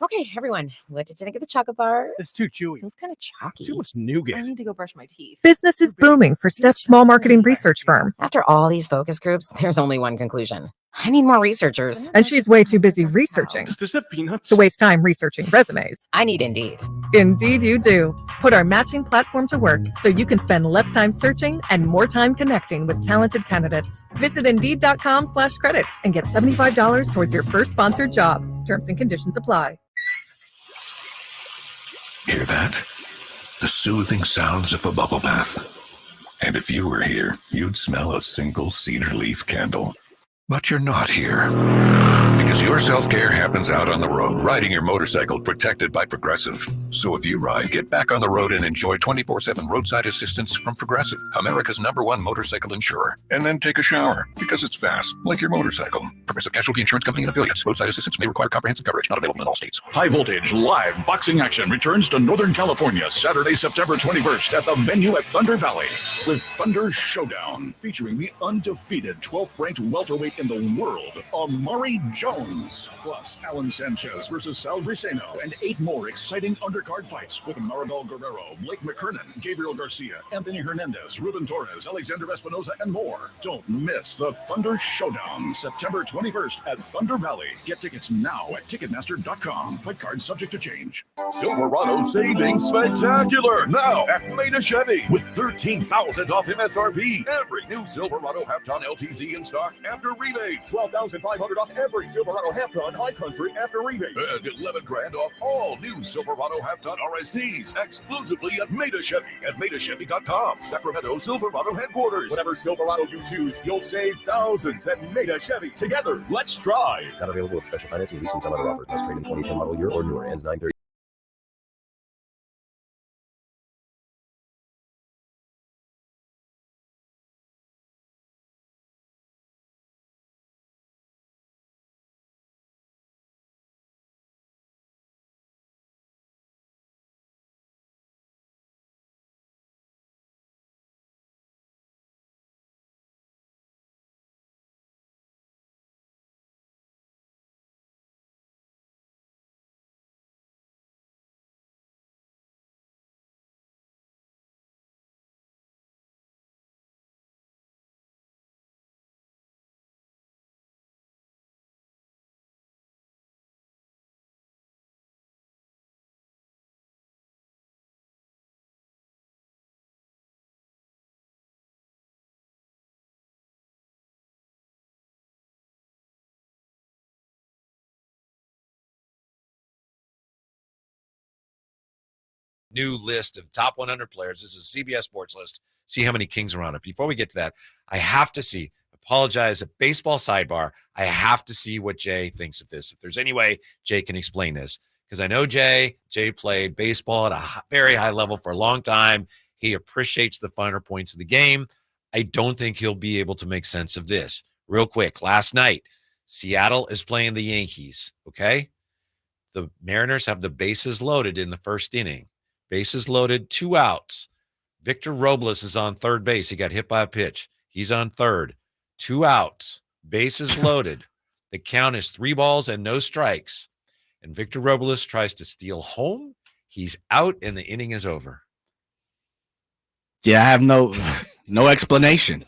Okay, everyone, what did you think of the chocolate bar? It's too chewy. It's kind of chalky. Too much nougat. I need to go brush my teeth. Business is booming for Steph's small marketing research firm. After all these focus groups, there's only one conclusion. I need more researchers. And she's way too busy researching Does this have peanuts? to waste time researching resumes. I need Indeed. Indeed you do. Put our matching platform to work so you can spend less time searching and more time connecting with talented candidates. Visit Indeed.com/credit and get $75 towards your first sponsored job. Terms and conditions apply. Hear that? The soothing sounds of a bubble bath. And if you were here, you'd smell a single cedar leaf candle. But you're not here. Because your self-care happens out on the road, riding your motorcycle protected by Progressive. So if you ride, get back on the road and enjoy 24/7 roadside assistance from Progressive, America's #1 motorcycle insurer. And then take a shower, because it's fast, like your motorcycle. Progressive Casualty Insurance Company and affiliates. Roadside assistance may require comprehensive coverage. Not available in all states. High Voltage live boxing action returns to Northern California Saturday, September 21st at the venue at Thunder Valley with Thunder Showdown, featuring the undefeated 12th ranked welterweight in the world, Amari Jones, plus Alan Sanchez versus Sal Briseno, and 8 more exciting undercard fights with Maribel Guerrero, Blake McKernan, Gabriel Garcia, Anthony Hernandez, Ruben Torres, Alexander Espinoza, and more. Don't miss the Thunder Showdown, September 21st at Thunder Valley. Get tickets now at Ticketmaster.com. Fight card subject to change. Silverado savings spectacular now at Maida Chevy with $13,000 off MSRP. Every new Silverado half-ton LTZ in stock after rebates. $12,500 off every Silverado half-ton High Country after rebate. And $11,000 off all new Silverado half-ton RSTs exclusively at Maida Chevy at MaidaChevy.com. Sacramento Silverado headquarters. Whatever Silverado you choose, you'll save thousands at Maida Chevy. Together, let's drive. Not available with special financing, lease, and some other offers. Must trade in 2010 model year or newer. Ends 9/30. New list of top 100 players. This is a CBS Sports list. See how many Kings are on it. Before we get to that, I have to see, apologize, a baseball sidebar. I have to see what Jay thinks of this. If there's any way Jay can explain this, because I know Jay played baseball at a very high level for a long time. He appreciates the finer points of the game. I don't think he'll be able to make sense of this. Real quick, last night, Seattle is playing the Yankees, okay? The Mariners have the bases loaded in the first inning. Bases loaded, 2 outs. Victor Robles is on third base. He got hit by a pitch. He's on third. 2 outs. Bases loaded. The count is 3 balls and no strikes. And Victor Robles tries to steal home. He's out and the inning is over. Yeah, I have no explanation.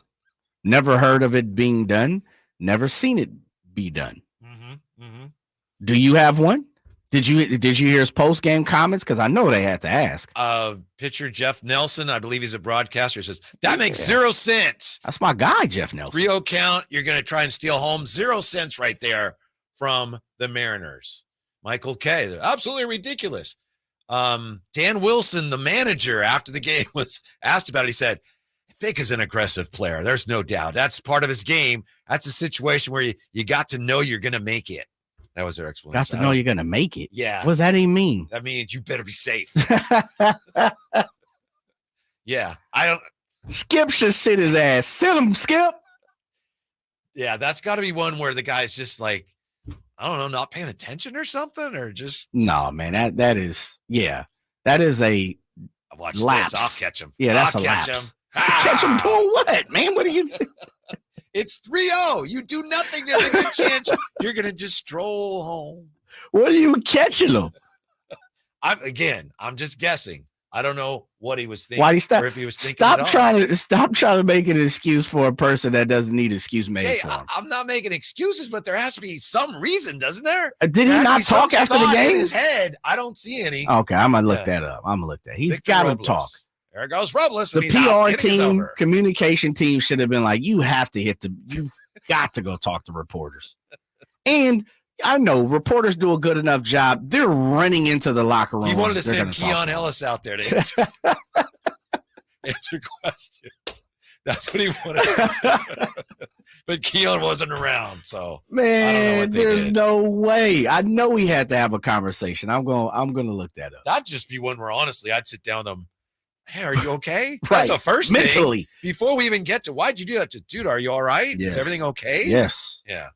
Never heard of it being done. Never seen it be done. Do you have one? Did you hear his post game comments? Because I know they had to ask. Pitcher Jeff Nelson, I believe he's a broadcaster, says that makes 0 cents. That's my guy, Jeff Nelson. 3-0 count. You're going to try and steal home. 0 cents right there from the Mariners. Michael K. They're absolutely ridiculous. Dan Wilson, the manager, after the game was asked about it, he said, Vic is an aggressive player. There's no doubt. That's part of his game. That's a situation where you got to know you're going to make it. That was their explanation. Got to know you're going to make it. Yeah. What does that even mean? That means you better be safe. Yeah. Skip should sit his ass. Sit him, Skip. Yeah, that's got to be one where the guy's just like, I don't know, not paying attention or something, or just. No, man, that is a watch lapse. This. I'll catch him. Yeah, that's I'll a catch lapse. him. Catch him doing what, man? What are you? It's 3-0. You do nothing. There's a good chance you're going to just stroll home. What are you catching him? I'm just guessing. I don't know what he was thinking. Why or if he was thinking stop trying to make an excuse for a person that doesn't need an excuse made for him. I'm not making excuses, but there has to be some reason, doesn't there? Did he not talk after the game? In his head, I don't see any. Okay, I'm gonna look that up. He's got to talk. There goes Robles. The PR team, communication team should have been like, you've got to go talk to reporters. And I know reporters do a good enough job. They're running into the locker room. He wanted to send Keon Ellis out there to answer questions. That's what he wanted. But Keon wasn't around, so man, there's no way. I know he had to have a conversation. I'm gonna look that up. That'd just be one where honestly I'd sit down with him. Hey, are you okay? Right. That's a first mentally thing. Before we even get to why'd you do that to dude? Are you all right? Yes. Is everything okay? Yes. Yeah.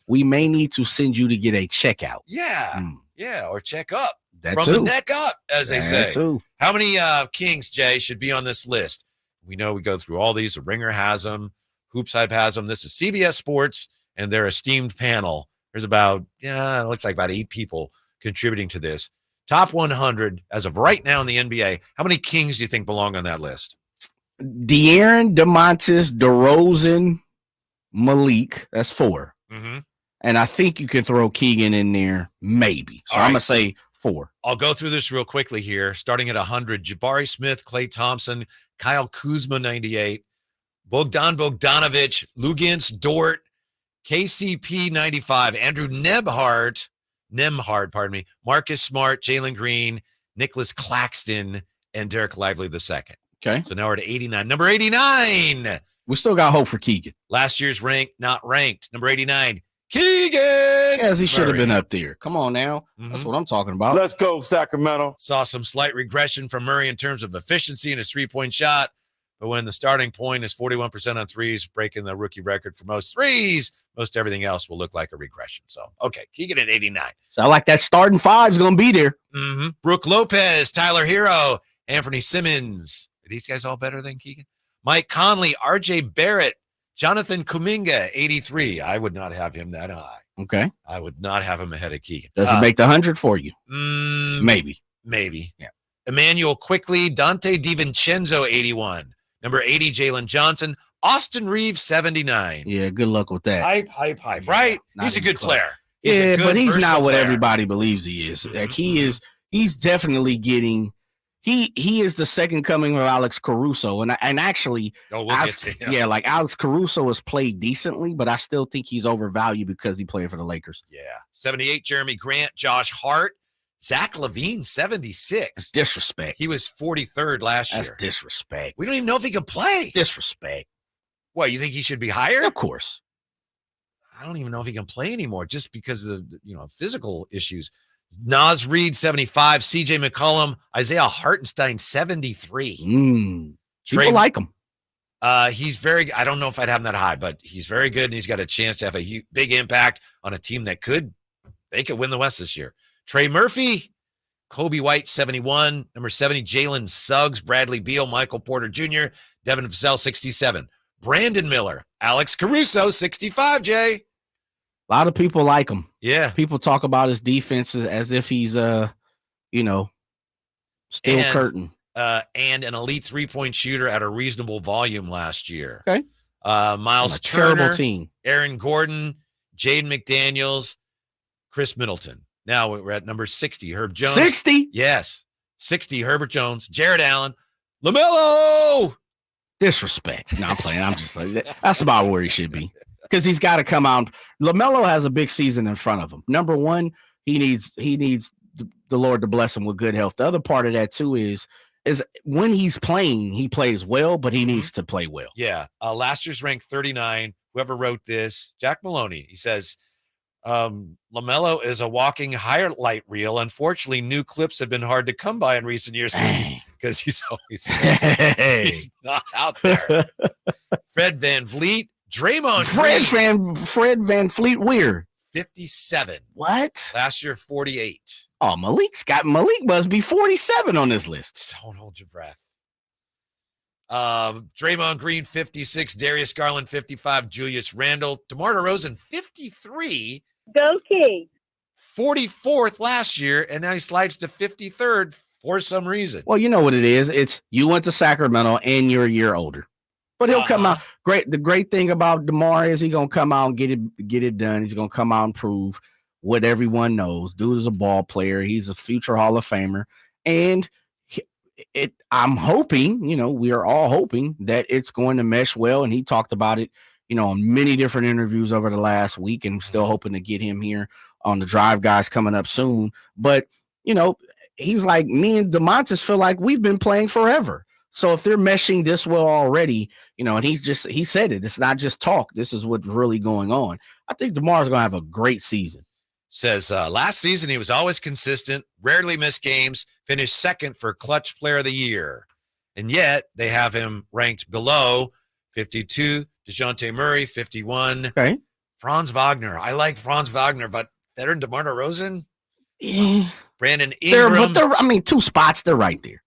We may need to send you to get a checkout. Yeah. Yeah. Or check up. That From too. the neck up, as they say. Too. How many Kings, Jay, should be on this list? We know we go through all these. The Ringer has them. Hoops Hype has them. This is CBS Sports and their esteemed panel. There's about, it looks like about 8 people contributing to this. Top 100 as of right now in the NBA. How many Kings do you think belong on that list? De'Aaron, DeMontis, DeRozan, Malik. That's 4. Mm-hmm. And I think you can throw Keegan in there, maybe. So I'm going to say 4. I'll go through this real quickly here. Starting at 100, Jabari Smith, Klay Thompson, Kyle Kuzma, 98, Bogdan Bogdanovic, Luguentz Dort, KCP, 95, Andrew Nembhard, Marcus Smart, Jalen Green, Nicholas Claxton, and Derek Lively II. Okay. So now we're at 89. Number 89. We still got hope for Keegan. Last year's ranked, not ranked. Number 89, Keegan. Yes, he should have been up there. Come on now. That's what I'm talking about. Let's go, Sacramento. Saw some slight regression from Murray in terms of efficiency in his three-point shot. But when the starting point is 41% on threes, breaking the rookie record for most threes, most everything else will look like a regression. So, okay, Keegan at 89. So I like that starting 5 is going to be there. Mm-hmm. Brooke Lopez, Tyler Hero, Anthony Simmons. Are these guys all better than Keegan? Mike Conley, RJ Barrett, Jonathan Kuminga, 83. I would not have him that high. Okay. I would not have him ahead of Keegan. Does it make the 100 for you? Maybe. Yeah. Emmanuel Quickly, Dante DiVincenzo, 81. Number 80, Jalen Johnson. Austin Reeves, 79. Yeah, good luck with that. Hype, right? He's a good player. But he's not what everybody believes he is. Like he's definitely getting he is the second coming of Alex Caruso. And actually get to him. Yeah, like Alex Caruso has played decently, but I still think he's overvalued because he played for the Lakers. Yeah. 78, Jeremy Grant, Josh Hart. Zach LaVine, 76. That's disrespect. He was 43rd last year. That's disrespect. We don't even know if he can play. Disrespect. What, you think he should be higher? Of course. I don't even know if he can play anymore just because of physical issues. Naz Reid, 75. CJ McCollum, Isaiah Hartenstein, 73. People like him. He's very, I don't know if I'd have him that high, but he's very good, and he's got a chance to have a big impact on a team that could win the West this year. Trey Murphy, Kobe White, 71. Number 70, Jalen Suggs, Bradley Beal, Michael Porter Jr., Devin Vassell, 67. Brandon Miller, Alex Caruso, 65, Jay. A lot of people like him. Yeah. People talk about his defense as if he's, steel curtain. And an elite three-point shooter at a reasonable volume last year. Okay. Miles Turner, terrible team. Aaron Gordon, Jaden McDaniels, Chris Middleton. Now we're at number 60, Herb Jones. 60? Yes. 60, Herbert Jones, Jared Allen, LaMelo. Disrespect. No, I'm playing. I'm just like, that's about where he should be. Because he's got to come out. LaMelo has a big season in front of him. Number one, he needs the Lord to bless him with good health. The other part of that too is when he's playing, he plays well, but he needs to play well. Yeah. Last year's ranked 39. Whoever wrote this, Jack Maloney, he says, LaMelo is a walking highlight reel. Unfortunately, new clips have been hard to come by in recent years because he's always he's not out there. Fred VanVleet, Draymond Fred VanVleet Weir. 57. What? Last year, 48. Oh, Malik must be 47 on this list. Don't hold your breath. Draymond Green, 56. Darius Garland, 55. Julius Randle. DeMar DeRozan, 53. Go Kings. 44th last year, and now he slides to 53rd for some reason. Well, you know what it is. It's you went to Sacramento and you're a year older. But he'll come out. Great. The great thing about DeMar is he's gonna come out and get it done. He's gonna come out and prove what everyone knows. Dude is a ball player. He's a future Hall of Famer. And I'm hoping, we are all hoping that it's going to mesh well. And he talked about it, on many different interviews over the last week, and still hoping to get him here on the Drive Guys coming up soon. But, he's like, me and DeMontis feel like we've been playing forever. So if they're meshing this well already, and he said it, it's not just talk. This is what's really going on. I think DeMar's going to have a great season. Says last season he was always consistent, rarely missed games, finished second for Clutch Player of the Year. And yet they have him ranked below 52, DeJounte Murray, 51. Okay. Franz Wagner. I like Franz Wagner, but better than DeMar DeRozan? Yeah. Brandon Ingram. They're 2 spots, they're right there.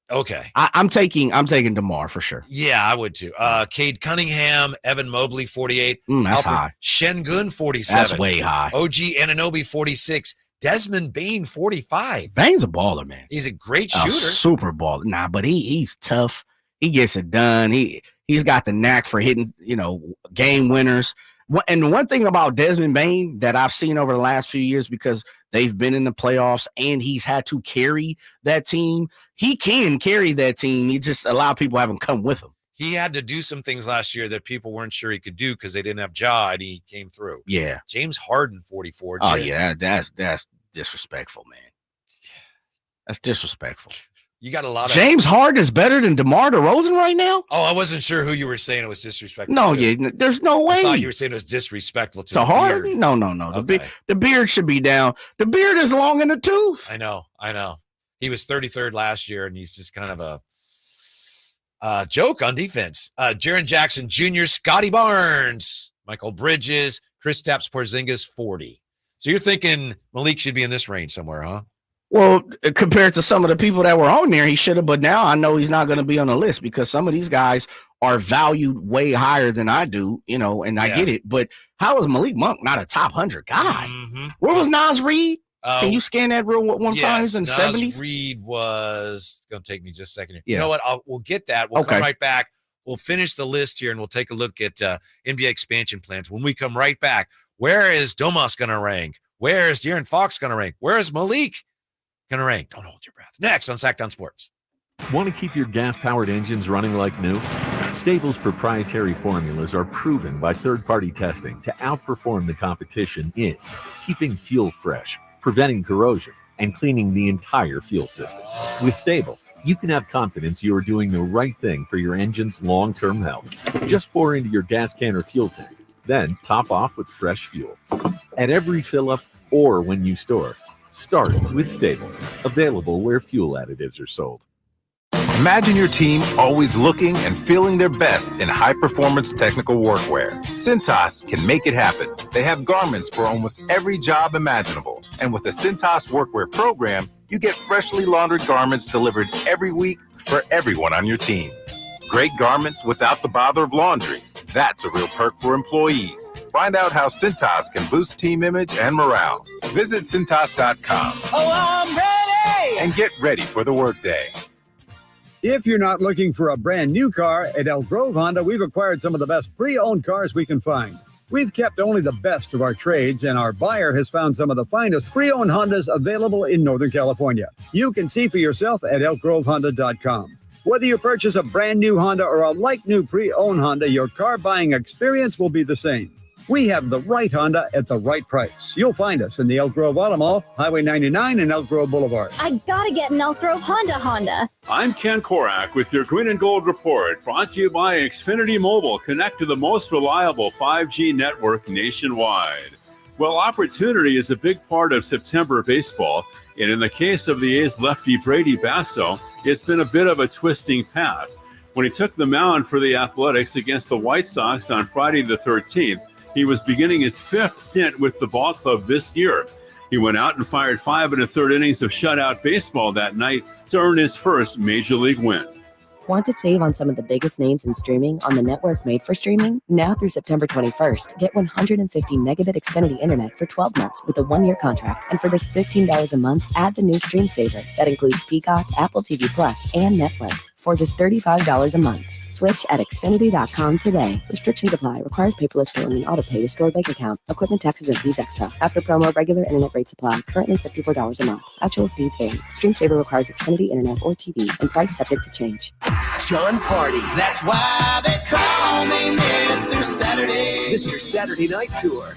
Okay. I'm taking DeMar for sure. Yeah, I would too. Cade Cunningham, Evan Mobley, 48. That's high. Shengun, 47. That's way high. OG Anunoby, 46. Desmond Bane, 45. Bane's a baller, man. He's a great shooter. Super baller. Nah, but he's tough. He gets it done. He's got the knack for hitting, game winners. And one thing about Desmond Bane that I've seen over the last few years, because they've been in the playoffs and he's had to carry that team, he can carry that team. He just a lot of people haven't come with him. He had to do some things last year that people weren't sure he could do because they didn't have Ja, and he came through. Yeah. James Harden, 44. Oh, yeah. That's disrespectful, man. That's disrespectful. You got a lot of James Harden is better than DeMar DeRozan right now? Oh, I wasn't sure who you were saying it was disrespectful. No, to. yeah, there's no way. I thought you were saying it was disrespectful to Harden? No. Okay. The beard should be down. The beard is long in the tooth. I know. He was 33rd last year, and he's just kind of a joke on defense. Jaren Jackson Jr., Scotty Barnes, Michael Bridges, Kristaps Porzingis, 40. So you're thinking Malik should be in this range somewhere, huh? Well, compared to some of the people that were on there, he should have. But now I know he's not going to be on the list because some of these guys are valued way higher than I do, and I get it. But how is Malik Monk not a top 100 guy? Mm-hmm. Where was Nas Reed? Can you scan that real one time in the 70s? Nas Reed was going to take me just a second. Yeah. You know what? We'll get that. We'll come right back. We'll finish the list here, and we'll take a look at NBA expansion plans. When we come right back, where is Domas going to rank? Where is De'Aaron Fox going to rank? Where is Malik going to rank? Don't hold your breath. Next on Sactown Sports. Want to keep your gas-powered engines running like new? Stable's proprietary formulas are proven by third-party testing to outperform the competition in keeping fuel fresh, preventing corrosion, and cleaning the entire fuel system. With Stable, you can have confidence you are doing the right thing for your engine's long-term health. Just pour into your gas can or fuel tank, then top off with fresh fuel. At every fill-up or when you store, start with Stable, available where fuel additives are sold. Imagine your team always looking and feeling their best in high-performance technical workwear. Cintas can make it happen. They have garments for almost every job imaginable. And with the Cintas Workwear program, you get freshly laundered garments delivered every week for everyone on your team. Great garments without the bother of laundry. That's a real perk for employees. Find out how Cintas can boost team image and morale. Visit Cintas.com. Oh, I'm ready! And get ready for the workday. If you're not looking for a brand new car, at Elk Grove Honda, we've acquired some of the best pre-owned cars we can find. We've kept only the best of our trades, and our buyer has found some of the finest pre-owned Hondas available in Northern California. You can see for yourself at elkgrovehonda.com. Whether you purchase a brand new Honda or a like-new pre-owned Honda, your car buying experience will be the same. We have the right Honda at the right price. You'll find us in the Elk Grove Auto Mall, Highway 99 and Elk Grove Boulevard. I gotta get an Elk Grove Honda. I'm Ken Korak with your Green and Gold Report, brought to you by Xfinity Mobile. Connect to the most reliable 5G network nationwide. Well, opportunity is a big part of September baseball, and in the case of the A's lefty Brady Basso, it's been a bit of a twisting path. When he took the mound for the Athletics against the White Sox on Friday the 13th, he was beginning his 5th stint with the ball club this year. He went out and fired 5 1/3 innings of shutout baseball that night to earn his first major league win. Want to save on some of the biggest names in streaming on the network made for streaming? Now through September 21st, get 150 megabit Xfinity internet for 12 months with a 1-year contract. And for just $15 a month, add the new Stream Saver that includes Peacock, Apple TV Plus, and Netflix for just $35 a month. Switch at Xfinity.com today. Restrictions apply. Requires paperless billing and auto-pay to store bank account. Equipment taxes and fees extra. After promo, regular internet rates apply. Currently $54 a month. Actual speeds vary. Stream Saver requires Xfinity internet or TV and price subject to change. Sean Party. That's why they call me Mr. Saturday. Mr. Saturday Night Tour.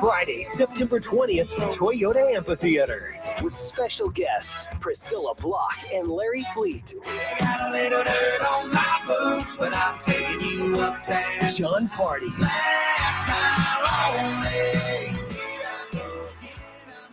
Friday, September 20th, Toyota Amphitheater. With special guests, Priscilla Block and Larry Fleet. Got a little dirt on my boots, but I'm taking you uptown. Sean Party. Last night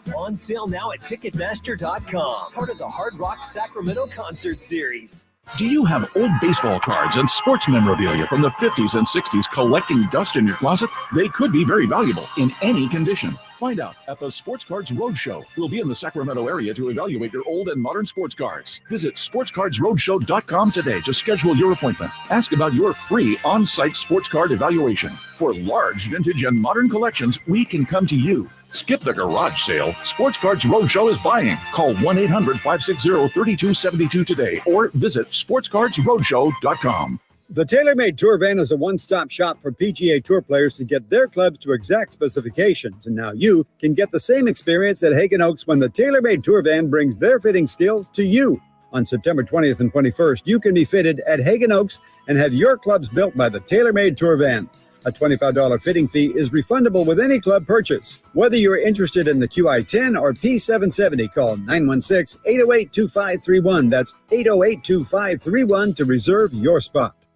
only. On sale now at Ticketmaster.com. Part of the Hard Rock Sacramento Concert Series. Do you have old baseball cards and sports memorabilia from the 50s and 60s collecting dust in your closet? They could be very valuable in any condition. Find out at the Sports Cards Roadshow. We'll be in the Sacramento area to evaluate your old and modern sports cards. Visit sportscardsroadshow.com today to schedule your appointment. Ask about your free on-site sports card evaluation. For large vintage and modern collections, we can come to you. Skip the garage sale. Sports Cards Roadshow is buying. Call 1-800-560-3272 today or visit sportscardsroadshow.com. The TaylorMade Tour Van is a one-stop shop for PGA Tour players to get their clubs to exact specifications. And now you can get the same experience at Hagen Oaks when the TaylorMade Tour Van brings their fitting skills to you. On September 20th and 21st, you can be fitted at Hagen Oaks and have your clubs built by the TaylorMade Tour Van. A $25 fitting fee is refundable with any club purchase. Whether you're interested in the QI-10 or P770, call 916-808-2531. That's 808-2531 to reserve your spot.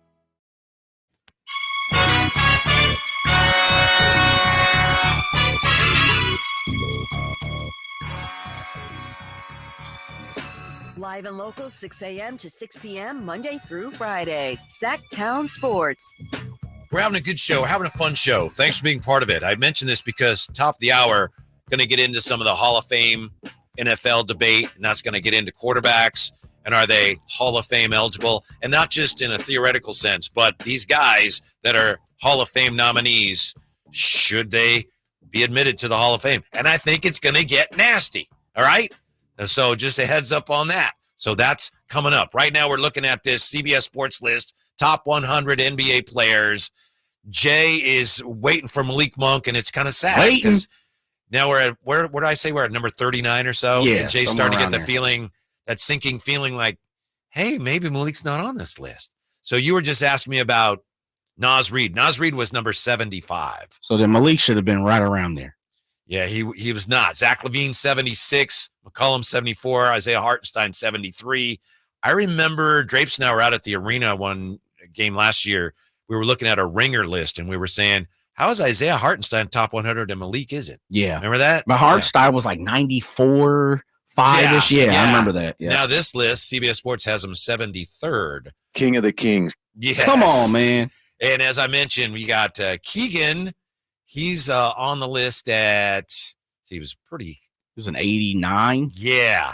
Live and local, 6 a.m. to 6 p.m., Monday through Friday. Sactown Sports. We're having a good show. We're having a fun show. Thanks for being part of it. I mentioned this because top of the hour, going to get into some of the Hall of Fame NFL debate, and that's going to get into quarterbacks, and are they Hall of Fame eligible? And not just in a theoretical sense, but these guys that are Hall of Fame nominees, should they be admitted to the Hall of Fame? And I think it's going to get nasty, all right? So just a heads up on that. So that's coming up. Right now we're looking at this CBS Sports list, top 100 NBA players. Jay is waiting for Malik Monk, and it's kind of sad because now we're at, where did I say we're at, number 39 or so? Yeah, and Jay's starting to get the there. feeling, that sinking feeling like, hey, maybe Malik's not on this list. So you were just asking me about Naz Reid. Naz Reid was number 75. So then Malik should have been right around there. Yeah, he was not. Zach LaVine, 76. McCollum, 74. Isaiah Hartenstein, 73. I remember Drapes and I were out at the arena one game last year. We were looking at a ringer list, and we were saying, how is Isaiah Hartenstein top 100 and Malik isn't? Yeah. Remember that? But Hartenstein was like 94, 5-ish. Yeah, I remember that. Yeah. Now this list, CBS Sports has him 73rd. King of the Kings. Yes. Come on, man. And as I mentioned, we got Keegan. He's on the list at, he was an 89. Yeah,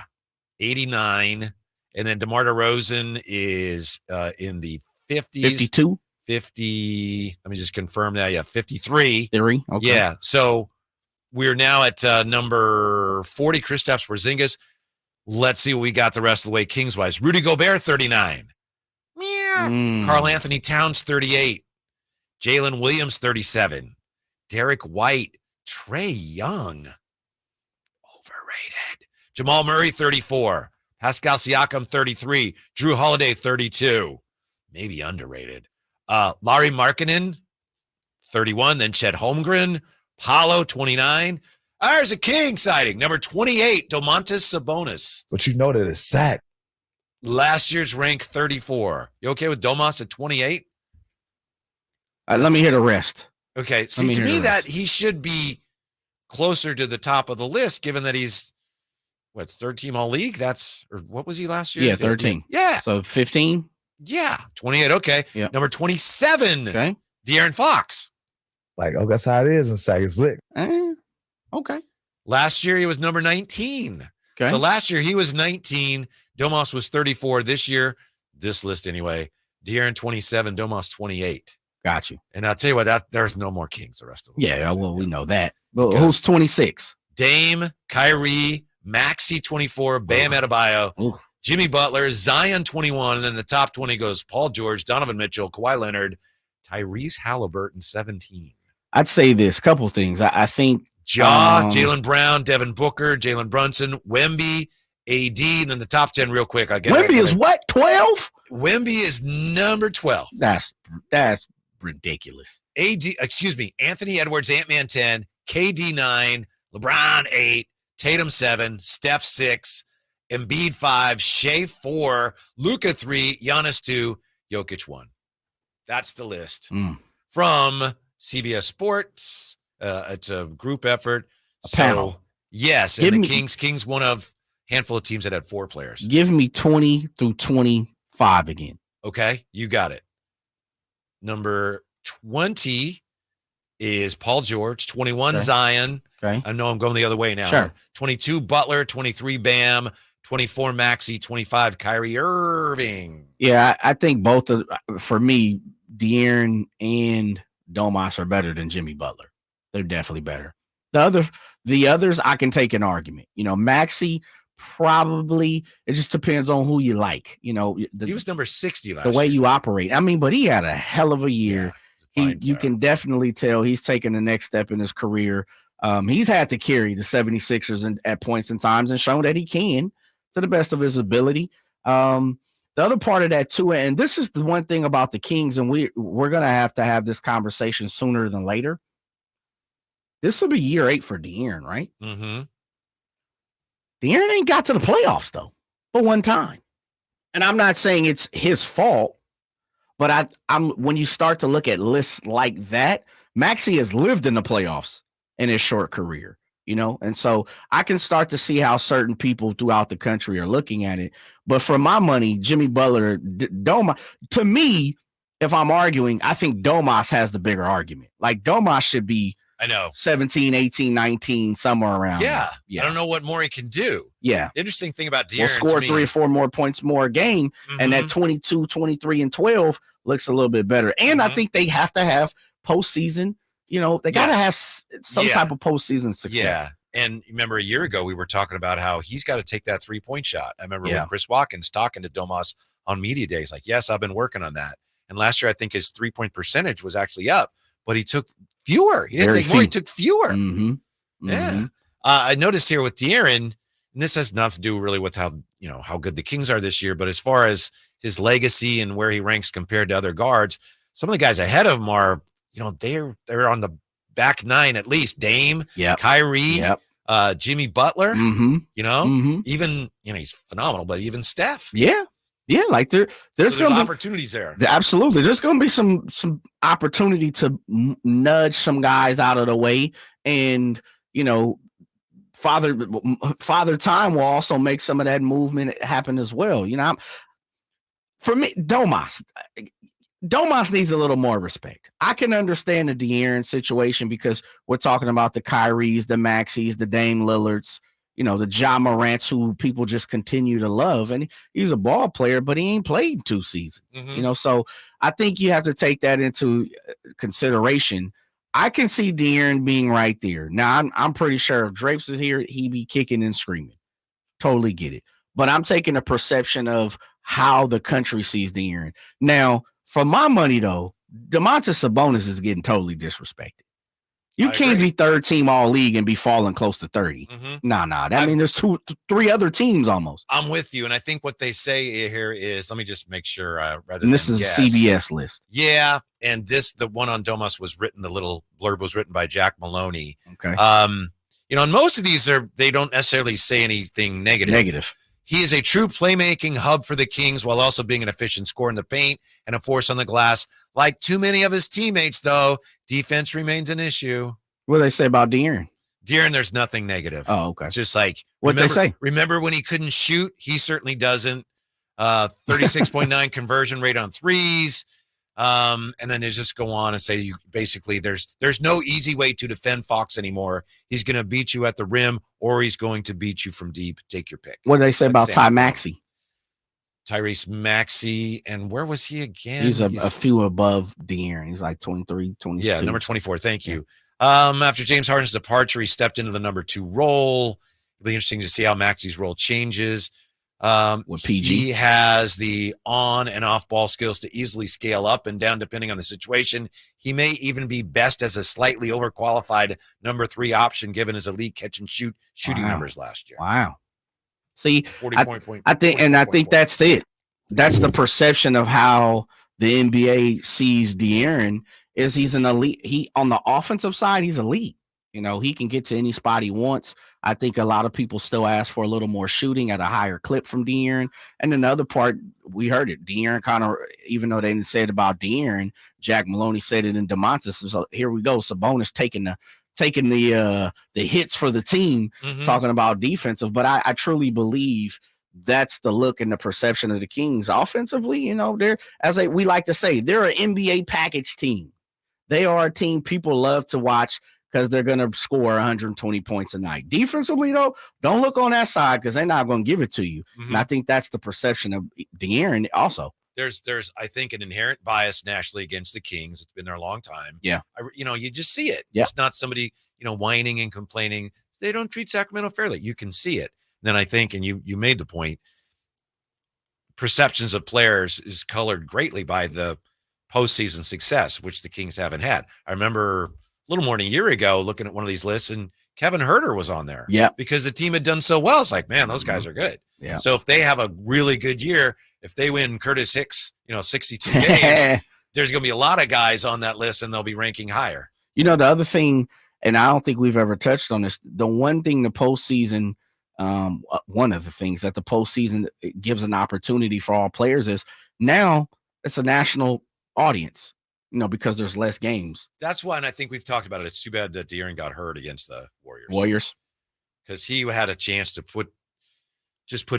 89. And then DeMar DeRozan is in the 50s. 52? 50. Let me just confirm that. Yeah, 53. Theory. Okay. Yeah. So we're now at number 40, Kristaps Porzingis. Let's see what we got the rest of the way Kings-wise. Rudy Gobert, 39. Karl Anthony Towns, 38. Jalen Williams, 37. Derek White. Trae Young. Overrated. Jamal Murray, 34. Pascal Siakam, 33. Drew Holiday, 32. Maybe underrated. Larry Markkinen, 31. Then Chet Holmgren. Paolo, 29. There's a King sighting. Number 28, Domantas Sabonis. But you know that it's Sac. Last year's rank, 34. You okay with Domas at 28? Let me hear the rest. Okay. See, to me, that he should be closer to the top of the list, given that he's, third team all league? Or what was he last year? Yeah, 13. Yeah. So 15? Yeah. 28. Okay. Yeah. Number 27. Okay. De'Aaron Fox. Like, that's how it is in Sac. It's lit. Okay. Last year, he was number 19. Okay. So last year, he was 19. Domas was 34. This year, this list anyway, De'Aaron 27, Domas 28. Got you. And I'll tell you what, there's no more Kings the rest of the year. Yeah, well, we know that. But who's 26? Dame, Kyrie, Maxey 24, Bam Adebayo, Jimmy Butler, Zion 21, and then the top 20 goes Paul George, Donovan Mitchell, Kawhi Leonard, Tyrese Halliburton 17. I'd say this, couple things. I think Jalen Brown, Devin Booker, Jalen Brunson, Wemby, AD, and then the top 10 real quick. Wemby is what, 12? Wemby is number 12. That's ridiculous. Anthony Edwards, Ant-Man 10, KD 9, LeBron 8, Tatum 7, Steph 6, Embiid 5, Shea 4, Luka 3, Giannis 2, Jokic 1. That's the list from CBS Sports. It's a group effort. Panel. Yes, and Kings one of a handful of teams that had 4 players. Give me 20 through 25 again. Okay, you got it. Number 20 is Paul George. 21, Zion. Okay. I know I'm going the other way now. Sure. 22, Butler. 23, Bam. 24, Maxey. 25, Kyrie Irving. Yeah, I think both for me, De'Aaron and Domas are better than Jimmy Butler. They're definitely better. The others, I can take an argument. Maxey, probably, it just depends on who you like. He was number 60 last year. The way you operate. I mean, but he had a hell of a year. You can definitely tell he's taking the next step in his career. He's had to carry the 76ers at points and times and shown that he can to the best of his ability. The other part of that too, and this is the one thing about the Kings, and we're going to have this conversation sooner than later. This will be year 8 for De'Aaron, right? Mm-hmm. De'Aaron ain't got to the playoffs, though, but one time. And I'm not saying it's his fault, but I'm when you start to look at lists like that, Maxey has lived in the playoffs in his short career, and so I can start to see how certain people throughout the country are looking at it. But for my money, Jimmy Butler, Domas, to me, if I'm arguing, I think Domas has the bigger argument. Like Domas should be 17, 18, 19, somewhere around. Yeah. I don't know what more he can do. Yeah. Interesting thing about De'Aaron. We'll score 3 or 4 more points more a game. And that 22, 23, and 12 looks a little bit better. And I think they have to have postseason. They got to have some type of postseason success. Yeah. And remember a year ago, we were talking about how he's got to take that 3-point shot. I remember with Chris Watkins talking to Domas on media days, like, yes, I've been working on that. And last year, I think his 3-point percentage was actually up, but he took fewer. He didn't take more. He took fewer. Mm-hmm. Yeah. I noticed here with De'Aaron, and this has nothing to do really with how good the Kings are this year, but as far as his legacy and where he ranks compared to other guards, some of the guys ahead of him are, they're on the back 9 at least. Dame, Kyrie, Jimmy Butler, even, he's phenomenal, but even Steph. Yeah. Yeah, like there's going to be opportunities there. Absolutely. There's going to be some opportunity to nudge some guys out of the way. And, Father Time will also make some of that movement happen as well. For me, Domas needs a little more respect. I can understand the De'Aaron situation because we're talking about the Kyries, the Maxies, the Dame Lillards, the Ja Morants who people just continue to love. And he's a ball player, but he ain't played 2 seasons. So I think you have to take that into consideration. I can see De'Aaron being right there. Now, I'm pretty sure if Drapes is here, he'd be kicking and screaming. Totally get it. But I'm taking a perception of how the country sees De'Aaron. Now, for my money, though, Domantas Sabonis is getting totally disrespected. You can't be third team all league and be falling close to 30. Nah. I mean, there's 3 other teams almost. I'm with you. And I think what they say here is, let me just make sure. This is a CBS list. Yeah. And the one on Domas was written, the little blurb was written by Jack Maloney. Okay. And most of these they don't necessarily say anything negative. He is a true playmaking hub for the Kings while also being an efficient scorer in the paint and a force on the glass. Like too many of his teammates, though, defense remains an issue. What do they say about De'Aaron? De'Aaron, there's nothing negative. Oh, okay. It's just like, what they say. Remember when he couldn't shoot? He certainly doesn't. 36.9 conversion rate on threes. And then they just go on and say basically there's no easy way to defend Fox anymore. He's going to beat you at the rim or he's going to beat you from deep. Take your pick. What do they say about Ty Maxey? Tyrese Maxey, and where was he again? He's a few above De'Aaron. He's like 23, 22. Yeah, number 24. Thank you. After James Harden's departure, he stepped into the number 2 role. It'll be interesting to see how Maxey's role changes. With PG. He has the on and off ball skills to easily scale up and down depending on the situation. He may even be best as a slightly overqualified number 3 option given his elite catch and shooting numbers last year. Wow. See, 40 I think that's it. That's the perception of how the NBA sees De'Aaron is he's an elite. He on the offensive side, he's elite. He can get to any spot he wants. I think a lot of people still ask for a little more shooting at a higher clip from De'Aaron. And then the other part, we heard it. De'Aaron kind of, even though they didn't say it about De'Aaron, Jack Maloney said it in Domantas. So here we go. Sabonis taking the hits for the team, talking about defensive. But I truly believe that's the look and the perception of the Kings offensively. They're, we like to say, they're an NBA package team. They are a team people love to watch because they're going to score 120 points a night. Defensively, though, don't look on that side because they're not going to give it to you. And I think that's the perception of De'Aaron also. There's I think, an inherent bias nationally against the Kings. It's been there a long time. Yeah. You just see it. Yeah. It's not somebody, whining and complaining. They don't treat Sacramento fairly. You can see it. And then I think, and you made the point, perceptions of players is colored greatly by the postseason success, which the Kings haven't had. I remember a little more than a year ago looking at one of these lists and Kevin Huerter was on there. Yeah. Because the team had done so well. It's like, man, those guys are good. Yeah. So if they have a really good year, if they win Curtis Hicks, 62 games, there's going to be a lot of guys on that list and they'll be ranking higher. The other thing, and I don't think we've ever touched on this, the one thing the postseason, one of the things that the postseason gives an opportunity for all players is now it's a national audience, because there's less games. That's why, and I think we've talked about it. It's too bad that De'Aaron got hurt against the Warriors. Because he had a chance to put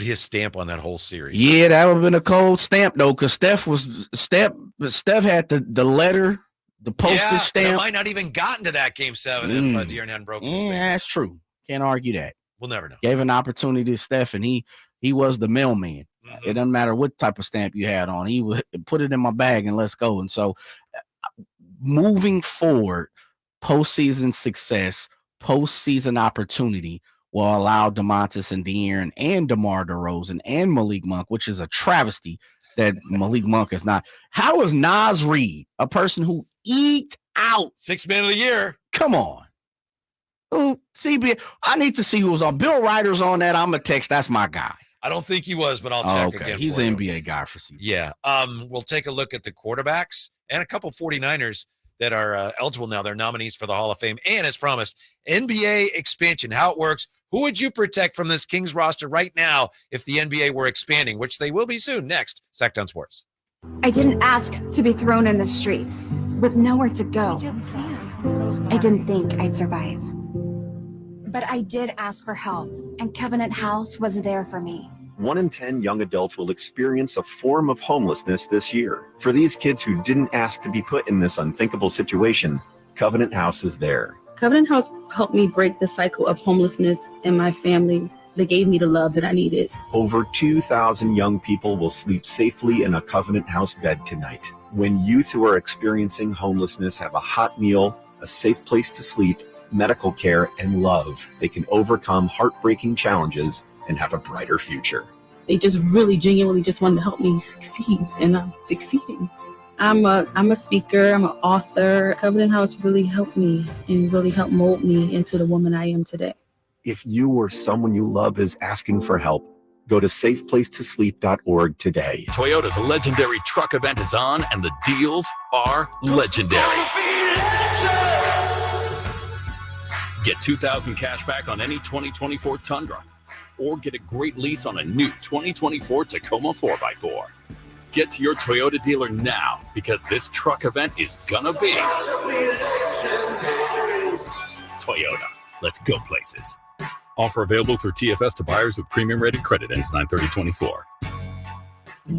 his stamp on that whole series. Yeah, that would have been a cold stamp though, because Steph had the letter, the postage stamp. Might not even gotten to that game 7 if De'Aaron hadn't broken his finger. That's true. Can't argue that. We'll never know. Gave an opportunity to Steph, and he was the mailman. It doesn't matter what type of stamp you had on. He would put it in my bag and let's go. And so moving forward, postseason success, postseason opportunity will allow Domantas and De'Aaron and DeMar DeRozan and Malik Monk, which is a travesty that Malik Monk is not. How is Naz Reid, a person who eked out 6th man of the year? Come on. Ooh, CB, I need to see who was on. Bill Ryder's on that. I'm going to text. That's my guy. I don't think he was, but I'll check again. He's an NBA guy for CB. Yeah. We'll take a look at the quarterbacks and a couple 49ers that are eligible now. They're nominees for the Hall of Fame. And as promised, NBA expansion, how it works. Who would you protect from this Kings roster right now if the NBA were expanding, which they will be soon? Next, Sactown Sports. I didn't ask to be thrown in the streets with nowhere to go. I didn't think I'd survive. But I did ask for help, and Covenant House was there for me. 1 in 10 young adults will experience a form of homelessness this year. For these kids who didn't ask to be put in this unthinkable situation, Covenant House is there. Covenant House helped me break the cycle of homelessness in my family. They gave me the love that I needed. Over 2,000 young people will sleep safely in a Covenant House bed tonight. When youth who are experiencing homelessness have a hot meal, a safe place to sleep, medical care, and love, they can overcome heartbreaking challenges and have a brighter future. They just really genuinely just wanted to help me succeed, and I'm succeeding. I'm a speaker, I'm an author. Covenant House really helped me and really helped mold me into the woman I am today. If you or someone you love is asking for help, go to safeplacetosleep.org today. Toyota's legendary truck event is on, and the deals are legendary. Get $2,000 cash back on any 2024 Tundra, or get a great lease on a new 2024 Tacoma 4x4. Get to your Toyota dealer now, because this truck event is gonna be Toyota. Let's go places. Offer available through TFS to buyers with premium rated credit. Ends 9/30/24.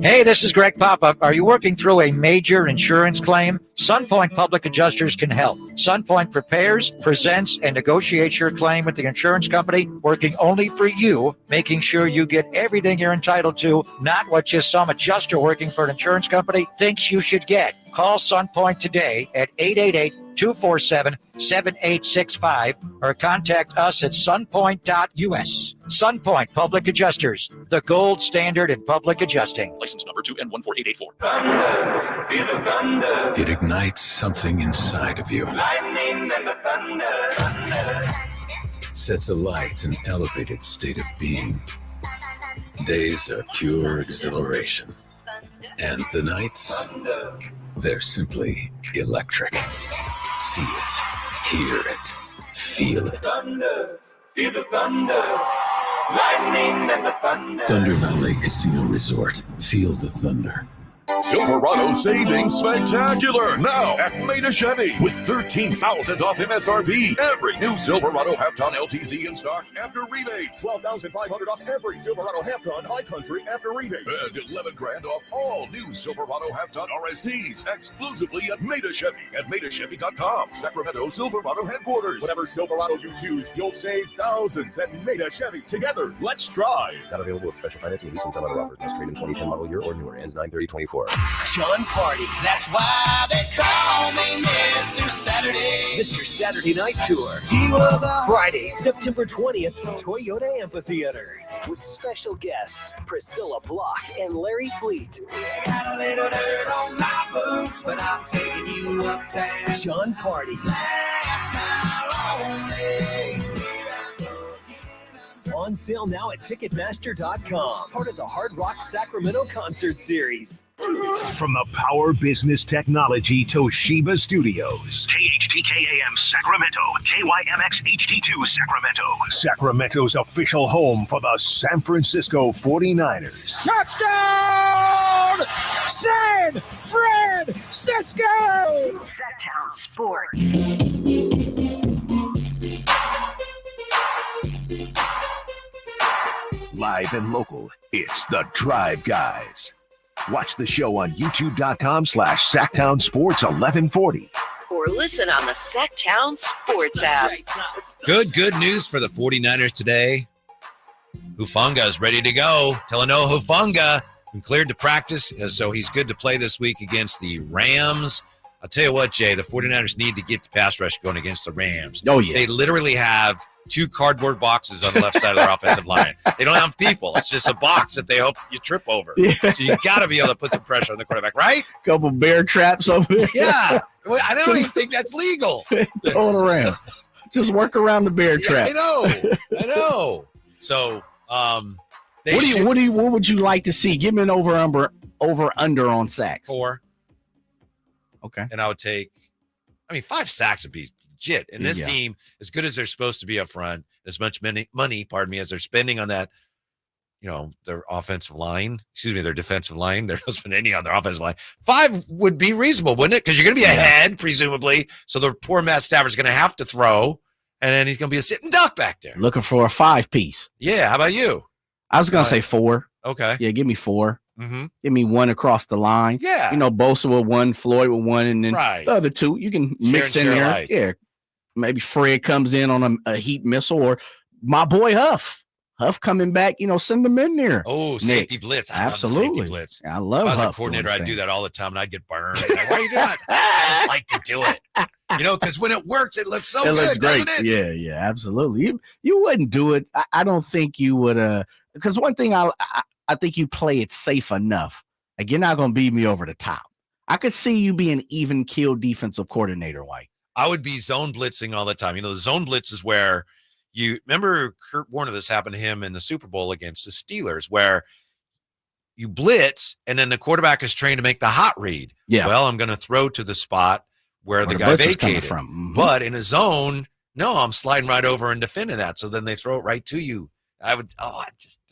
Hey, this is Greg Papa. Are you working through a major insurance claim? SunPoint Public Adjusters can help. SunPoint prepares, presents, and negotiates your claim with the insurance company, working only for you, making sure you get everything you're entitled to, not what just some adjuster working for an insurance company thinks you should get. Call SunPoint today at 888-247-7865 or contact us at sunpoint.us. SunPoint Public Adjusters, the gold standard in public adjusting. License number 2N14884. Thunder, feel the thunder. It ignites something inside of you. Lightning and the thunder. Sets alight an elevated state of being. Days are pure exhilaration. And the nights, they're simply electric. See it, hear it, feel it. Thunder, feel the thunder. Lightning and the thunder. Thunder Valley Casino Resort. Feel the thunder. Silverado savings spectacular now at Maida Chevy with $13,000 off MSRP. Every new Silverado half-ton LTZ in stock after rebates. $12,500 off every Silverado half-ton High Country after rebate. And $11,000 off all new Silverado half-ton RSTs exclusively at Maida Chevy at MaidaChevy.com. Sacramento Silverado headquarters. Whatever Silverado you choose, you'll save thousands at Maida Chevy. Together, let's drive. Not available with special financing, lease, and some other offers. Must trade in 2010 model year or newer. Ends 9/30/24. Sean Party, that's why they call me Mr. Saturday. Mr. Saturday Night Tour. He was a Friday, September 20th, Toyota Amphitheater. With special guests Priscilla Block and Larry Fleet. got a little dirt on my boots, but I'm taking you uptown. Sean Party. Last night only. On sale now at Ticketmaster.com. Part of the Hard Rock Sacramento Concert Series. From the Power Business Technology Toshiba Studios. KHTKAM Sacramento, KYMX HD2 Sacramento. Sacramento's official home for the San Francisco 49ers. Touchdown! San Francisco! Sactown Sports. Live and local, it's the Drive Guys. Watch the show on youtube.com/Sactown Sports 1140. Or listen on the Sactown Sports app. Good news for the 49ers today. Hufanga is ready to go. Talanoa Hufanga been cleared to practice, so he's good to play this week against the Rams. I'll tell you what, Jay, the 49ers need to get the pass rush going against the Rams. Oh, yeah. They literally have 2 cardboard boxes on the left side of their offensive line. They don't have people. It's just a box that they hope you trip over. Yeah. So you got to be able to put some pressure on the quarterback, right? Couple bear traps over there. Yeah. I don't even think that's legal. Throw it around. Just work around the bear trap. I know. So, what would you like to see? Give me an over under on sacks. 4. Okay. And I would take, 5 sacks would be legit. And this team, as good as they're supposed to be up front, as much money, as they're spending on that, their offensive line, their defensive line, they're not spending any on their offensive line. 5 would be reasonable, wouldn't it? Because you're going to be ahead, presumably. So the poor Matt Stafford's going to have to throw, and then he's going to be a sitting duck back there. Looking for a 5-piece. Yeah. How about you? I was going to say 4. Okay. Yeah, give me 4. Mm-hmm. Give me 1 across the line. Yeah. Bosa with 1, Floyd with 1, and then the other 2 you can mix in there. Light. Yeah. maybe Fred comes in on a heat missile, or my boy Huff coming back, send them in there. Oh, safety blitz. I Absolutely. love the safety blitz. I love If I was Huff a coordinator, doing I'd do things. that all the time, and I'd get burned. Like, why are you doing that? I just like to do it. Because when it works, it looks so good, looks great. doesn't it? Yeah, absolutely. You wouldn't do it. I don't think you would. Because one thing I think you play it safe enough. Like, you're not going to beat me over the top. I could see you being even kill defensive coordinator, White. I would be zone blitzing all the time. The zone blitz is where you remember Kurt Warner. This happened to him in the Super Bowl against the Steelers, where you blitz and then the quarterback is trained to make the hot read. Yeah. Well, I'm going to throw to the spot where the guy blitz is coming vacated. from. Mhm. But in a zone, no, I'm sliding right over and defending that. So then they throw it right to you.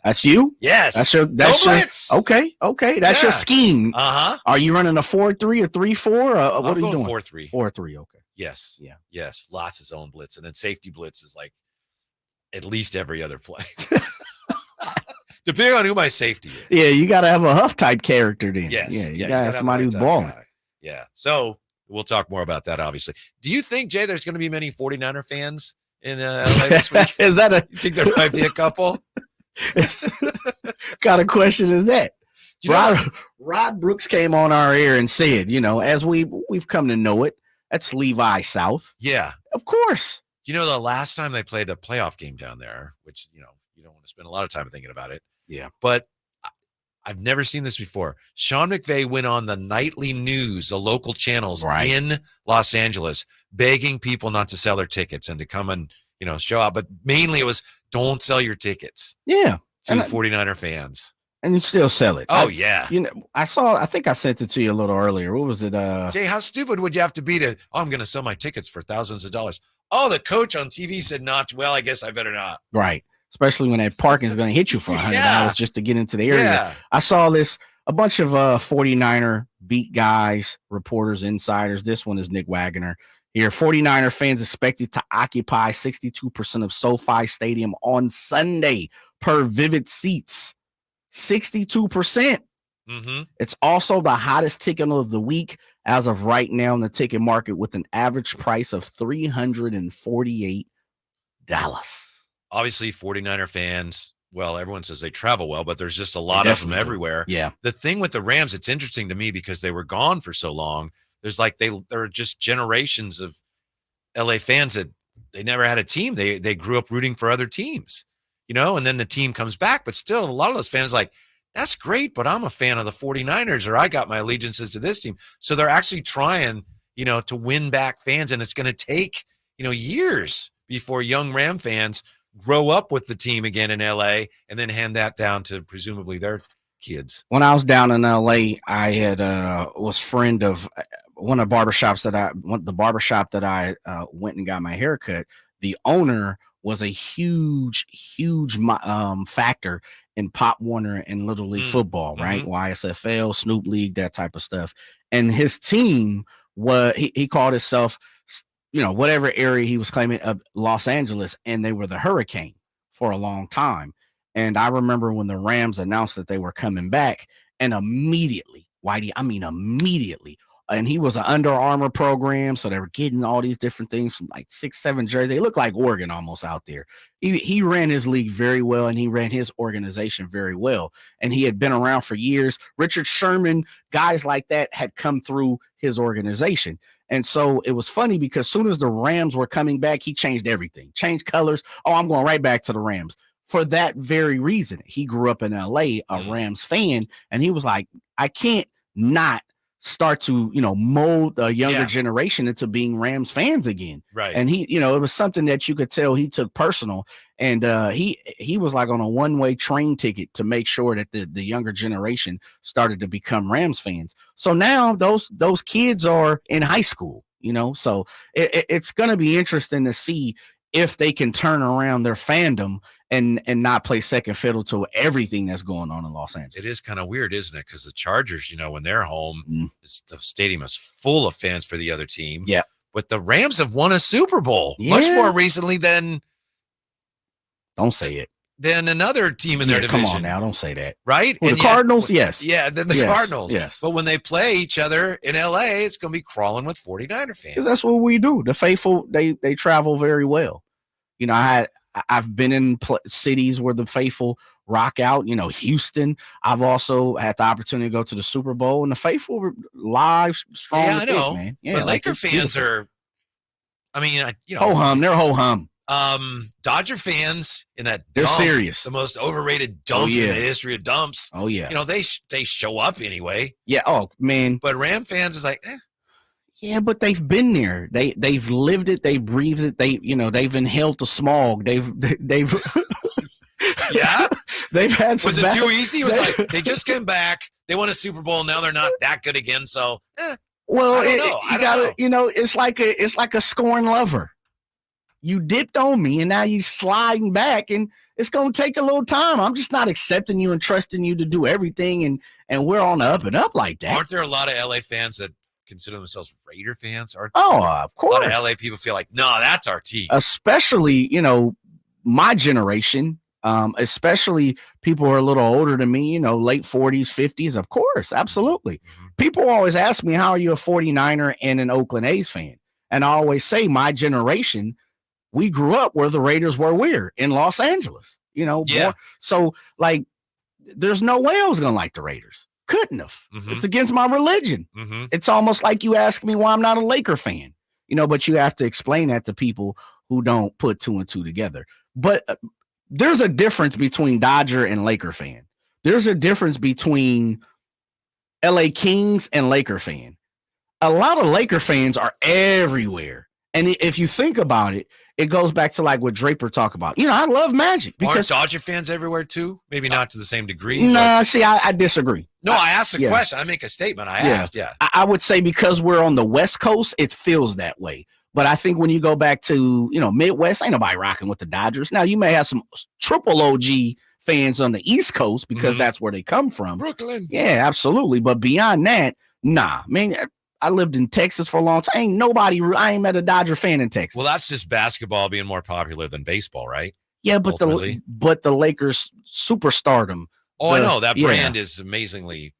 That's you? Yes. That's your blitz. Okay. That's your scheme. Uh-huh. Are you running a 4-3 or 3-4? What are you doing? 4-3. 4-3, okay. Yes. Yeah. Yes. Lots of zone blitz. And then safety blitz is like at least every other play. Depending on who my safety is. Yeah, you got to have a Huff type character then. Yes. Yeah, you got to gotta have somebody the who's right type of balling. guy. Yeah. So we'll talk more about that, obviously. Do you think, Jay, there's going to be many 49er fans in LA this week? Is that You think there might be a couple? kind of question is that? You know, Rod Brooks came on our air and said, as we've come to know it, that's Levi South. Yeah. Of course. The last time they played the playoff game down there, which, you don't want to spend a lot of time thinking about it. Yeah. But I've never seen this before. Sean McVay went on the nightly news, the local channels in Los Angeles, begging people not to sell their tickets and to come and, show up. But mainly it was, don't sell your tickets. Yeah. To 49er fans. And you still sell it. Oh, yeah. I think I sent it to you a little earlier. What was it? Jay, how stupid would you have to be to, I'm going to sell my tickets for thousands of dollars. Oh, the coach on TV said not. Well, I guess I better not. Right. Especially when that parking is going to hit you for $100 just to get into the area. Yeah. I saw a bunch of 49er beat guys, reporters, insiders. This one is Nick Wagner. Here, 49er fans expected to occupy 62% of SoFi Stadium on Sunday per Vivid Seats. 62%. Mm-hmm. It's also the hottest ticket of the week as of right now in the ticket market, with an average price of $348. Obviously, 49er fans, well, everyone says they travel well, but there's just a lot of them everywhere. Yeah. The thing with the Rams, it's interesting to me because they were gone for so long. There's there are just generations of LA fans that they never had a team. They grew up rooting for other teams, and then the team comes back. But still, a lot of those fans that's great, but I'm a fan of the 49ers, or I got my allegiances to this team. So they're actually trying, to win back fans. And it's going to take, years before young Ram fans grow up with the team again in LA and then hand that down to presumably their kids. When I was down in LA, I had was friend of one of the barbershops that I went and got my haircut. The owner was a huge factor in Pop Warner and Little League football, right? Mm-hmm. YSFL, Snoop League, that type of stuff. And his team he called himself, whatever area he was claiming of Los Angeles, and they were the Hurricane for a long time. And I remember when the Rams announced that they were coming back, and immediately, Whitey, immediately, and he was an Under Armour program, so they were getting all these different things from like 6-7 jerseys. They look like Oregon almost out there. He ran his league very well, and he ran his organization very well, and he had been around for years. Richard Sherman, guys like that had come through his organization. And so it was funny because as soon as the Rams were coming back, he changed everything, changed colors. Oh, I'm going right back to the Rams. For that very reason, he grew up in LA, a Rams fan, and he was like, I can't not start to, mold a younger generation into being Rams fans again. Right. And he, it was something that you could tell he took personal. And he was like on a one-way train ticket to make sure that the younger generation started to become Rams fans. So now those kids are in high school, so it's going to be interesting to see if they can turn around their fandom and not play second fiddle to everything that's going on in Los Angeles. It is kind of weird, isn't it? Because the Chargers, when they're home, the stadium is full of fans for the other team. Yeah. But the Rams have won a Super Bowl much more recently than. Don't say it. than another team in their division. Come on now, don't say that. Right? Well, the Cardinals, yes. Yeah, then the Yes, Cardinals. yes. But when they play each other in LA, it's going to be crawling with 49er fans. Because that's what we do. The faithful, they travel very well. You know, I've been in cities where the faithful rock out. You know, Houston. I've also had the opportunity to go to the Super Bowl, and the faithful were live, strong. Yeah, I know. Man. Yeah, but like, Laker fans are. I mean, you know, ho hum. They're ho hum. Dodger fans in that they're dump, serious. The most overrated dump in the history of dumps. Oh yeah. You know, they show up anyway. Yeah. Oh man. But Ram fans is like, Yeah, but they've been there. They've lived it. They breathed it. They've inhaled the smog. They've yeah. They've had some. Was it too easy? It was like they just came back. They won a Super Bowl. Now they're not that good again. So, well, I don't know. You gotta, you know, it's like a scorned lover. You dipped on me, and now you sliding back, and it's gonna take a little time. I'm just not accepting you and trusting you to do everything, and we're on the up and up like that. Aren't there a lot of LA fans that consider themselves Raider fans? Or of course. A lot of LA people feel like, no, that's our team. Especially, you know, my generation. Especially people who are a little older than me, you know, late 40s, 50s, of course, absolutely. Mm-hmm. People always ask me, how are you a 49er and an Oakland A's fan? And I always say, my generation, we grew up where the Raiders were weird in Los Angeles, you know. Yeah. So, like, there's no way I was going to like the Raiders. Couldn't have. Mm-hmm. It's against my religion. Mm-hmm. It's almost like you ask me why I'm not a Laker fan, you know, but you have to explain that to people who don't put two and two together. But there's a difference between Dodger and Laker fan. There's a difference between LA Kings and Laker fan. A lot of Laker fans are everywhere. And if you think about it, it goes back to like what Draper talked about. You know, I love Magic. Aren't Dodger fans everywhere too? Maybe not to the same degree. Nah, see, I disagree. No, I asked a question. I make a statement. I asked, I would say because we're on the West Coast, it feels that way. But I think when you go back to, you know, Midwest, ain't nobody rocking with the Dodgers. Now, you may have some triple OG fans on the East Coast because that's where they come from. Brooklyn. Yeah, absolutely. But beyond that, nah. Man, I lived in Texas for a long time. I ain't met a Dodger fan in Texas. Well, that's just basketball being more popular than baseball, right? Yeah, but the Lakers superstardom. I know. That brand is amazingly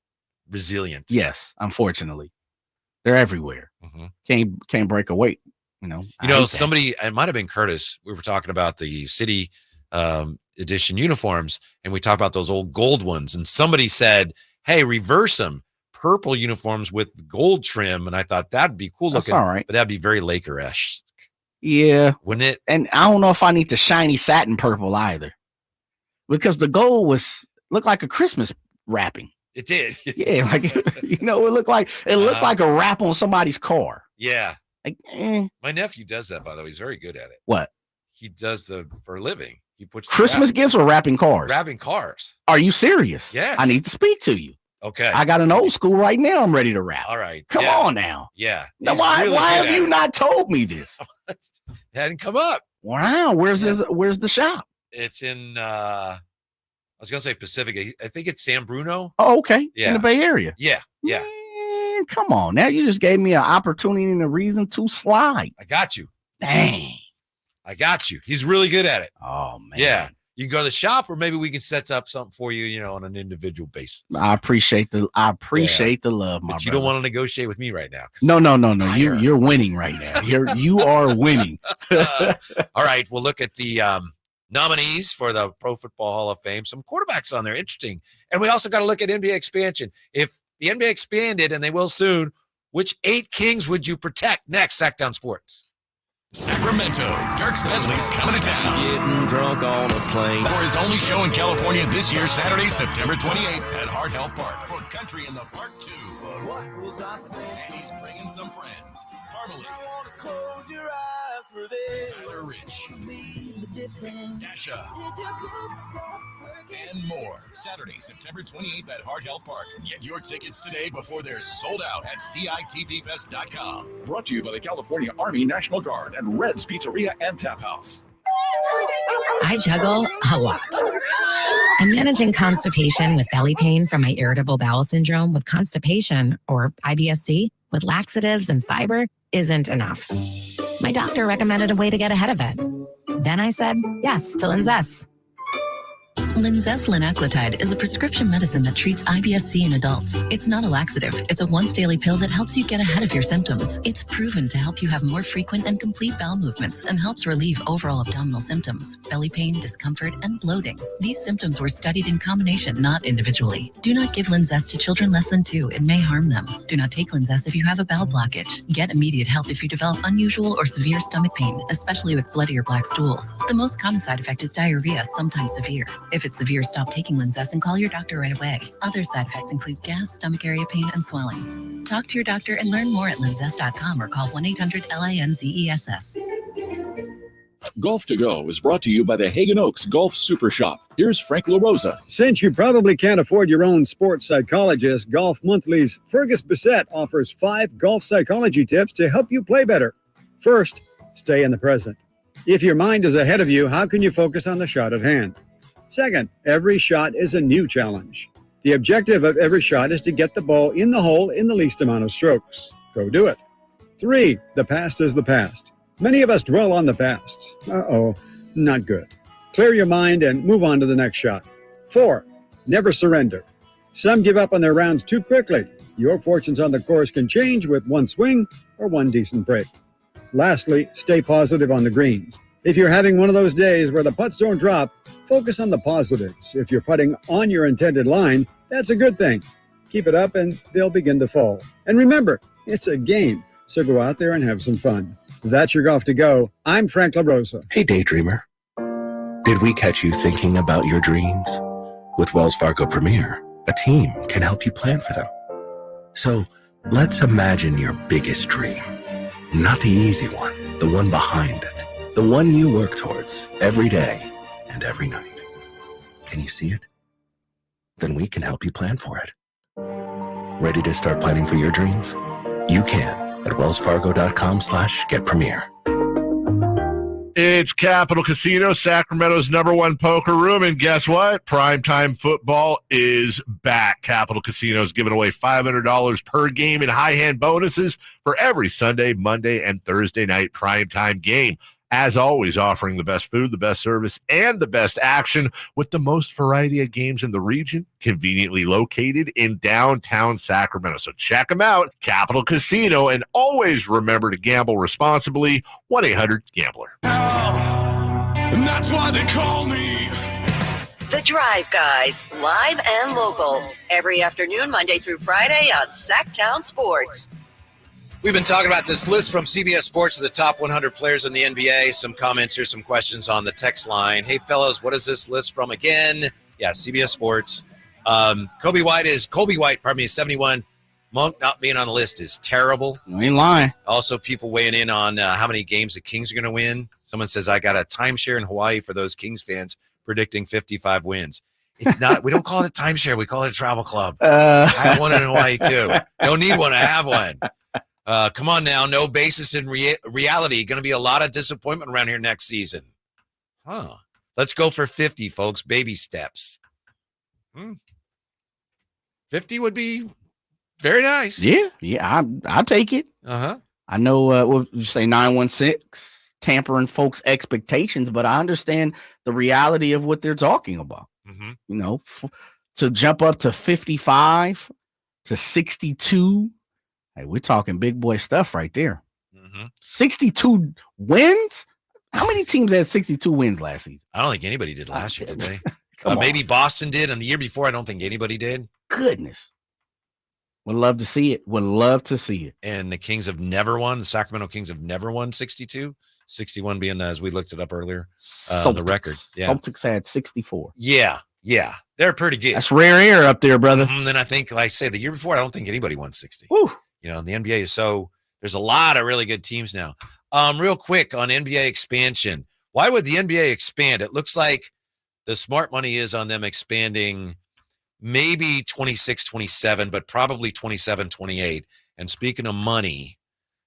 resilient. Yes, unfortunately. They're everywhere. Mm-hmm. Can't break away. You know, somebody, it might have been Curtis. We were talking about the city edition uniforms, and we talked about those old gold ones. And somebody said, "Hey, reverse them, purple uniforms with gold trim." And I thought that'd be cool looking. That's all right, but that'd be very Laker-esque. Yeah, wouldn't it? And I don't know if I need the shiny satin purple either, because the gold looked like a Christmas wrapping. It did. Yeah, like it looked like a wrap on somebody's car. Yeah. Like, my nephew does that, by the way. He's very good at it. What? He does for a living. He puts Christmas gifts or wrapping cars? Wrapping cars. Are you serious? Yes. I need to speak to you. Okay. I got an old school right now. I'm ready to wrap. All right. Come on now. Yeah. Now, why have you not told me this? It hadn't come up. Wow. Where's the shop? It's in I was gonna say Pacific. I think it's San Bruno. Oh, okay. Yeah. In the Bay Area. Yeah. Yeah. Man, come on. Now you just gave me an opportunity and a reason to slide. I got you. Dang. I got you. He's really good at it. Oh man. Yeah. You can go to the shop, or maybe we can set up something for you, on an individual basis. I appreciate the love, my but you brother. don't want to negotiate with me right now. No. You're winning right now. You are winning. All right. We'll look at the nominees for the Pro Football Hall of Fame. Some quarterbacks on there. Interesting. And we also got to look at NBA expansion. If the NBA expanded, and they will soon, which 8 Kings would you protect? Next, Sactown Sports. Sacramento, Dirk Bentley's coming to town. Getting drunk on a plane. For his only show in California this year, Saturday, September 28th at Heart Health Park for Country in the Park 2. What was I thinking? And he's bringing some friends. Parmalee. I want to close your eyes for this. Tyler Rich. Dasha. And more. Saturday, September 28th at Heart Health Park. Get your tickets today before they're sold out at CITPFest.com. Brought to you by the California Army National Guard and Red's Pizzeria and Tap House. I juggle a lot. I'm managing constipation with belly pain from my irritable bowel syndrome with constipation, or IBS-C, with laxatives and fiber isn't enough. My doctor recommended a way to get ahead of it. Then I said yes to Linzess. Linzess linaclotide is a prescription medicine that treats IBS-C in adults. It's not a laxative. It's a once-daily pill that helps you get ahead of your symptoms. It's proven to help you have more frequent and complete bowel movements and helps relieve overall abdominal symptoms, belly pain, discomfort, and bloating. These symptoms were studied in combination, not individually. Do not give Linzess to children less than 2. It may harm them. Do not take Linzess if you have a bowel blockage. Get immediate help if you develop unusual or severe stomach pain, especially with bloody or black stools. The most common side effect is diarrhea, sometimes severe. If it's severe, stop taking Linzess and call your doctor right away. Other side effects include gas, stomach area pain, and swelling. Talk to your doctor and learn more at linzess.com or call 1-800-LINZESS. Golf to Go is brought to you by the Hagen Oaks Golf Super Shop. Here's Frank LaRosa. Since you probably can't afford your own sports psychologist, Golf Monthly's Fergus Bissett offers 5 golf psychology tips to help you play better. First, stay in the present. If your mind is ahead of you, how can you focus on the shot at hand? Second, every shot is a new challenge. The objective of every shot is to get the ball in the hole in the least amount of strokes. Go do it. 3, the past is the past. Many of us dwell on the past. Not good. Clear your mind and move on to the next shot. 4, never surrender. Some give up on their rounds too quickly. Your fortunes on the course can change with one swing or one decent break. Lastly, stay positive on the greens. If you're having one of those days where the putts don't drop, focus on the positives. If you're putting on your intended line, that's a good thing. Keep it up and they'll begin to fall. And remember, it's a game, so go out there and have some fun. That's your Golf to Go. I'm Frank LaRosa. Hey, Daydreamer. Did we catch you thinking about your dreams? With Wells Fargo Premier, a team can help you plan for them. So let's imagine your biggest dream. Not the easy one, the one behind it. The one you work towards every day and every night. Can you see it? Then we can help you plan for it. Ready to start planning for your dreams? You can at wellsfargo.com/getpremier. It's Capital Casino, Sacramento's #1 poker room, and guess what? Primetime football is back. Capital Casino is giving away $500 per game in high-hand bonuses for every Sunday, Monday, and Thursday night primetime game. As always, offering the best food, the best service, and the best action with the most variety of games in the region, conveniently located in downtown Sacramento. So check them out, Capital Casino, and always remember to gamble responsibly. 1-800-GAMBLER. And that's why they call me The Drive Guys, live and local, every afternoon, Monday through Friday on Sactown Sports. We've been talking about this list from CBS Sports of the top 100 players in the NBA. Some comments here, some questions on the text line. Hey, fellas, what is this list from again? Yeah, CBS Sports. Colby White, 71. Monk not being on the list is terrible. You ain't lying. Also, people weighing in on how many games the Kings are going to win. Someone says, I got a timeshare in Hawaii for those Kings fans predicting 55 wins. It's not. We don't call it a timeshare. We call it a travel club. I have one in Hawaii, too. Don't need one. I have one. Come on now, no basis in reality. Going to be a lot of disappointment around here next season. Let's go for 50, folks. Baby steps. 50 would be very nice. Yeah, I'll take it. I know what you say, 916, tampering folks' expectations, but I understand the reality of what they're talking about. You know, to jump up to 55 to 62. Hey, we're talking big boy stuff right there. 62 wins? How many teams had 62 wins last season? I don't think anybody did last year, did they? Maybe Boston did, and the year before, I don't think anybody did. Goodness. Would love to see it. Would love to see it. And the Kings have never won. The Sacramento Kings have never won 62. 61 being, as we looked it up earlier, the record. Yeah. Celtics had 64. Yeah. They're pretty good. That's rare air up there, brother. And then I think, like I say, the year before, I don't think anybody won 60. Woo. You know, the NBA is there's a lot of really good teams now. Real quick on NBA expansion. Why would the NBA expand? It looks like the smart money is on them expanding maybe 26, 27, but probably 27, 28. And speaking of money,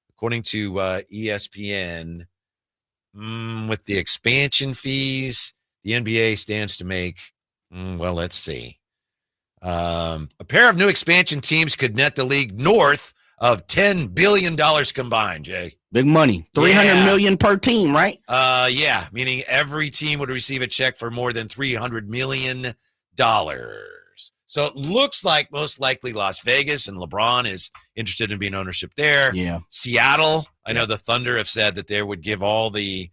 according to ESPN, with the expansion fees, the NBA stands to make, let's see. A pair of new expansion teams could net the league north of $10 billion combined, Jay. Big money. 300 million per team, right? Yeah, meaning every team would receive a check for more than $300 million. So it looks like most likely Las Vegas, and LeBron is interested in being ownership there. Yeah. Seattle, I know the Thunder have said that they would give all the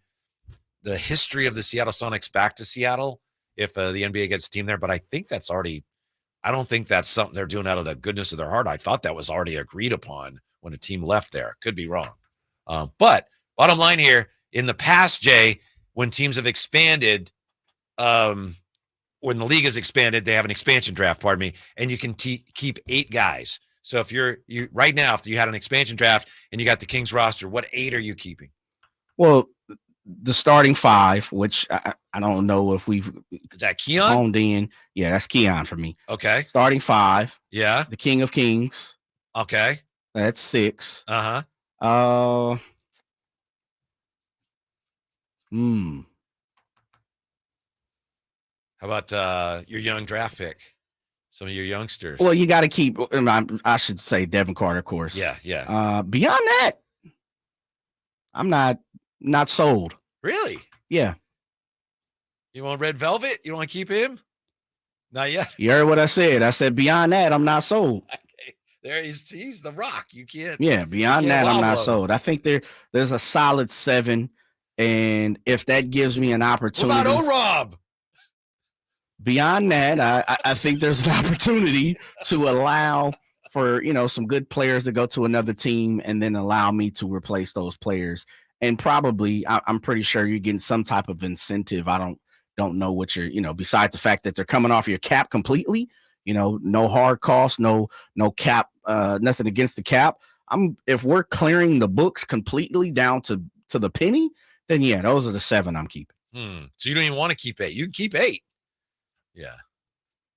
history of the Seattle Sonics back to Seattle if the NBA gets a team there, but I think that's already I don't think that's something they're doing out of the goodness of their heart. I thought that was already agreed upon when a team left there. Could be wrong. But bottom line here, in the past, Jay, when teams have expanded, when the league has expanded, they have an expansion draft, pardon me, and you can keep 8 guys. So if you right now, if you had an expansion draft and you got the Kings roster, what 8 are you keeping? Well, the starting 5, which I don't know if we've is that Keon honed in. Yeah, that's Keon for me. Okay. Starting 5. Yeah. The King of Kings. Okay. That's 6. Uh-huh. How about your young draft pick? Some of your youngsters. Well, you got to keep. I should say Devin Carter, of course. Yeah, yeah. Beyond that, I'm not sold. Really? Yeah. You want Red Velvet? You want to keep him? Not yet. You heard what I said. I said beyond that, I'm not sold. Okay. There he's the Rock. You can't. Yeah, beyond that, I'm not sold. I think there's a solid 7, and if that gives me an opportunity. What about O-Rob? Beyond that, I think there's an opportunity to allow for, some good players to go to another team and then allow me to replace those players. And probably, I'm pretty sure you're getting some type of incentive. I don't know what you're, besides the fact that they're coming off your cap completely, no hard cost, no cap, nothing against the cap. If we're clearing the books completely down to the penny, then yeah, those are the 7 I'm keeping. So you don't even want to keep 8. You can keep 8. Yeah.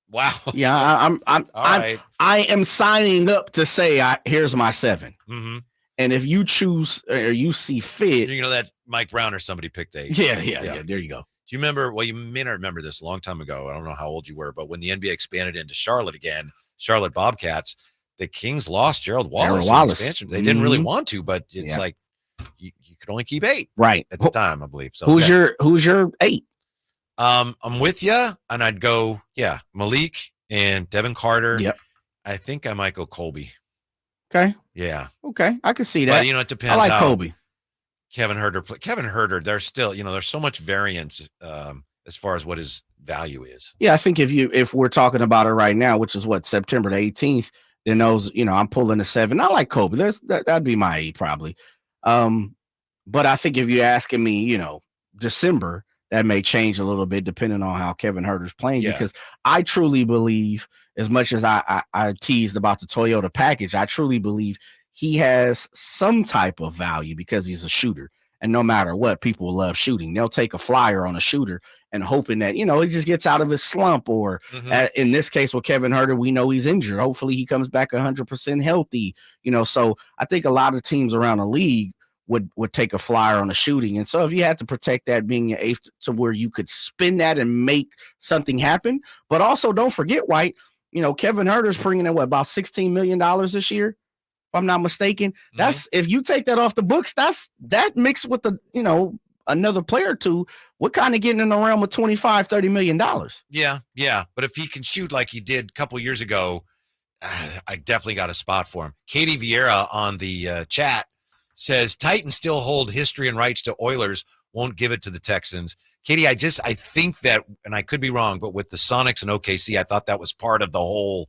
Wow. Yeah, right. I am signing up to say here's my 7. Mm-hmm. And if you choose or you see fit, that Mike Brown or somebody picked 8. Yeah. There you go. Do you remember? Well, you may not remember this a long time ago. I don't know how old you were, but when the NBA expanded into Charlotte again, Charlotte Bobcats, the Kings lost Gerald Wallace. In the expansion. They didn't really want to, but it's like you could only keep 8 right at the time, I believe. So who's your 8? I'm with you, and I'd go Malik and Devin Carter. Yep. I think I might go Colby. Okay. Yeah. Okay, I can see that. But it depends. I like how Colby. Kevin Herter, there's still, there's so much variance as far as what his value is. Yeah, I think if we're talking about it right now, which is September the 18th, then those, I'm pulling a 7. I like Colby. That'd be my 8 probably. But I think if you're asking me, December, that may change a little bit depending on how Kevin Herter's playing, because I truly believe, as much as I teased about the Toyota package, I truly believe he has some type of value because he's a shooter. And no matter what, people love shooting. They'll take a flyer on a shooter and hoping that, he just gets out of his slump. Or in this case with Kevin Herter, we know he's injured. Hopefully he comes back 100% healthy. So I think a lot of teams around the league would take a flyer on a shooting. And so if you had to protect that being your 8th to where you could spin that and make something happen, but also don't forget, White, Kevin Herter's bringing in about $16 million this year, if I'm not mistaken. That's if you take that off the books, that mixed with another player or two, we're kind of getting in the realm of $25-30 million. Yeah. But if he can shoot like he did a couple years ago, I definitely got a spot for him. Katie Vieira on the chat says Titans still hold history and rights to Oilers, won't give it to the Texans. Katie, I think that, and I could be wrong, but with the Sonics and OKC, I thought that was part of the whole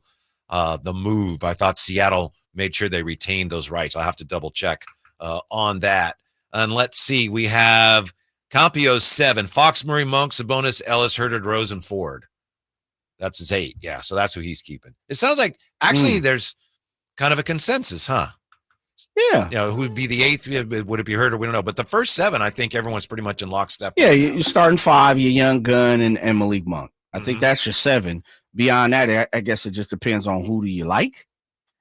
the move. I thought Seattle made sure they retained those rights. I'll have to double check on that. And let's see, we have Campio's 7, Fox, Murray, Monk, Sabonis, Ellis, Herter, Rosen, Ford. That's his 8. Yeah, so that's who he's keeping. It sounds like actually there's kind of a consensus, huh? Yeah. Who would be the 8th? Would it be Herter? We don't know. But the first 7, I think everyone's pretty much in lockstep. Yeah, you're starting 5, your young gun and Malik Monk. I think that's your 7. Beyond that, I guess it just depends on who do you like.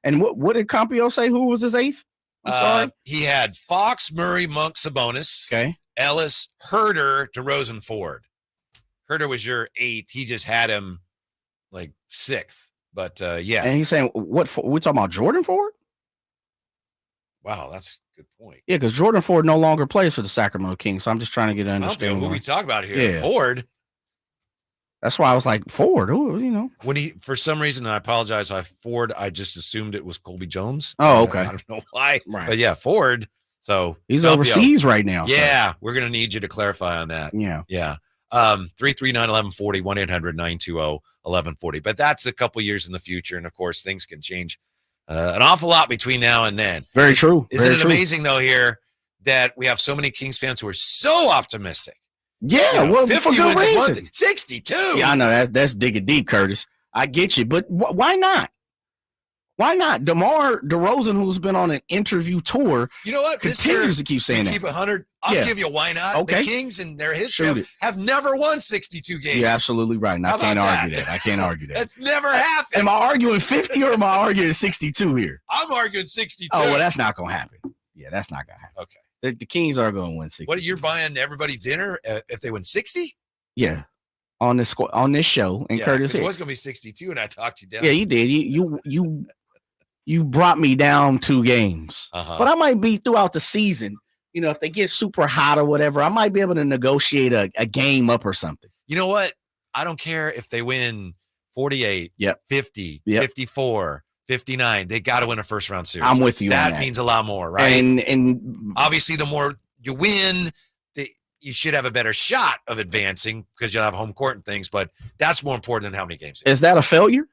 And what did Campio say? Who was his 8th? I'm sorry. He had Fox, Murray, Monk, Sabonis. Okay. Ellis, Herter, DeRozan, Ford. Herter was your 8th. He just had him like 6th. But yeah. And he's saying, we're talking about Jordan Ford? Wow, that's a good point. Yeah, because Jordan Ford no longer plays for the Sacramento Kings, so I'm just trying to get an I don't know understanding. who we talk about here. Yeah. Ford. That's why I was like, Ford, who, When he, for some reason, and I apologize, Ford, I just assumed it was Colby Jones. Oh, okay. I don't know why. Right. But yeah, Ford. So he's Campio, overseas right now. Yeah, we're going to need you to clarify on that. Yeah. Yeah. 339-1140, 1-800-920-1140. But that's a couple years in the future. And of course, things can change an awful lot between now and then. Very true. Isn't it amazing, though, here that we have so many Kings fans who are so optimistic? Yeah, You know, well, 50 for good wins is one reason. thing. 62. Yeah, I know that's digging deep, Curtis. I get you, but why not? Why not? DeMar DeRozan, who's been on an interview tour, You know what? continues to keep saying that. Keep 100. I'll Yeah. give you why not. Okay. The Kings and their Shoot history it. have never won 62 games. You're absolutely right, and I How can't about argue that. I can't argue that. That's never happened. Am I arguing 50 or am I arguing 62 here? I'm arguing 62. Oh, well, that's not going to happen. Yeah, that's not going to happen. Okay. The Kings are going to win 60. What are you buying everybody dinner if they win 60? Yeah, on this show, and Yeah, Curtis 'cause it was Hicks. going to be 62, and I talked you down. Yeah, you did. You brought me down 2 games, but I might be throughout the season. You know, if they get super hot or whatever, I might be able to negotiate a game up or something. You know what? I don't care if they win 48, 50, 54, 59. They got to win a first round series. I'm with you on That that. means a lot more, right? And obviously, the more you win, you should have a better shot of advancing because you'll have home court and things. But that's more important than how many games. is that a failure?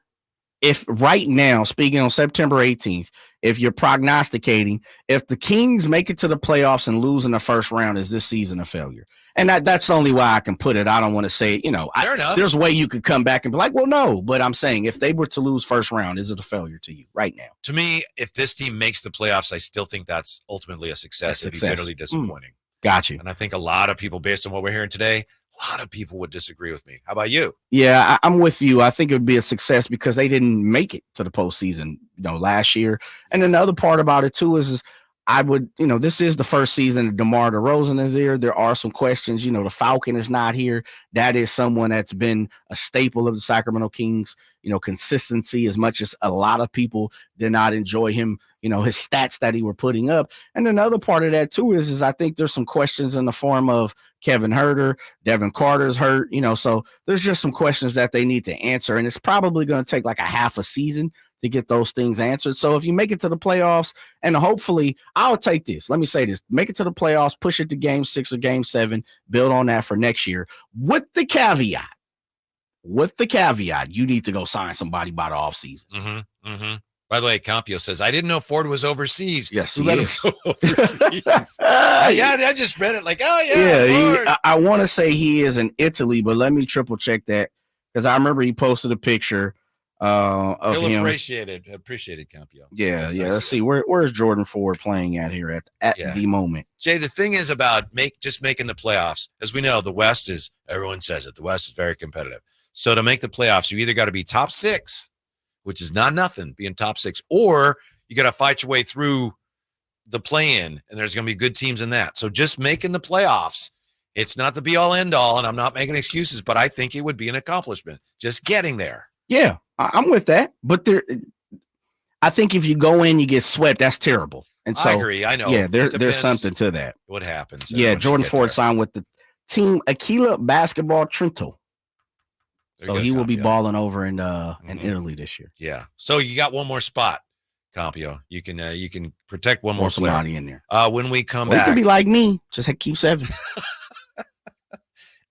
If right now, speaking on September 18th, if you're prognosticating, if the Kings make it to the playoffs and lose in the first round, is this season a failure? And that's the only way I can put it. I don't want to say, Fair enough. There's a way you could come back and be like, well, no, but I'm saying if they were to lose first round, is it a failure to you right now? To me, if this team makes the playoffs, I still think that's ultimately a success. It'd be bitterly disappointing. Got you. And I think a lot of people, based on what we're hearing today, a lot of people would disagree with me. How about you? Yeah, I'm with you. I think it would be a success because they didn't make it to the postseason, last year. And then the other part about it too is I would, this is the first season that DeMar DeRozan is there. There are some questions. The Falcon is not here. That is someone that's been a staple of the Sacramento Kings. Consistency, as much as a lot of people did not enjoy him, his stats that he were putting up. And another part of that too is I think there's some questions in the form of Kevin Huerter, Devin Carter's hurt, so there's just some questions that they need to answer. And it's probably going to take like a half a season to get those things answered. So if you make it to the playoffs, and hopefully I'll take this, let me say this, make it to the playoffs, push it to game 6 or game 7, build on that for next year with the caveat, you need to go sign somebody by the offseason. Mm-hmm. Mm-hmm. By the way, Campio says, I didn't know Ford was overseas. Yes, Who he let is. him go overseas? Yeah, I just read it like, Ford. I want to say he is in Italy, but let me triple check that because I remember he posted a picture of He'll him. appreciated Campio. Yeah. Let's see. Where's Jordan Ford playing at here at the moment? Jay, the thing is about just making the playoffs. As we know, the West is, everyone says it, the West is very competitive. So to make the playoffs, you either got to be top 6, which is not nothing, being top 6, or you got to fight your way through the play-in, and there's going to be good teams in that. So just making the playoffs, it's not the be-all, end-all, and I'm not making excuses, but I think it would be an accomplishment, just getting there. Yeah, I'm with that. But I think if you go in, you get swept, that's terrible. And so, I agree. I know. Yeah, there's something to that. What happens? Yeah, Jordan Ford signed with the team Aquila Basketball Trento. So he will be balling over in Italy this year. Yeah. So you got one more spot, Campio. You can protect one more player somebody in there. When we come You back. could be like me, just keep 7.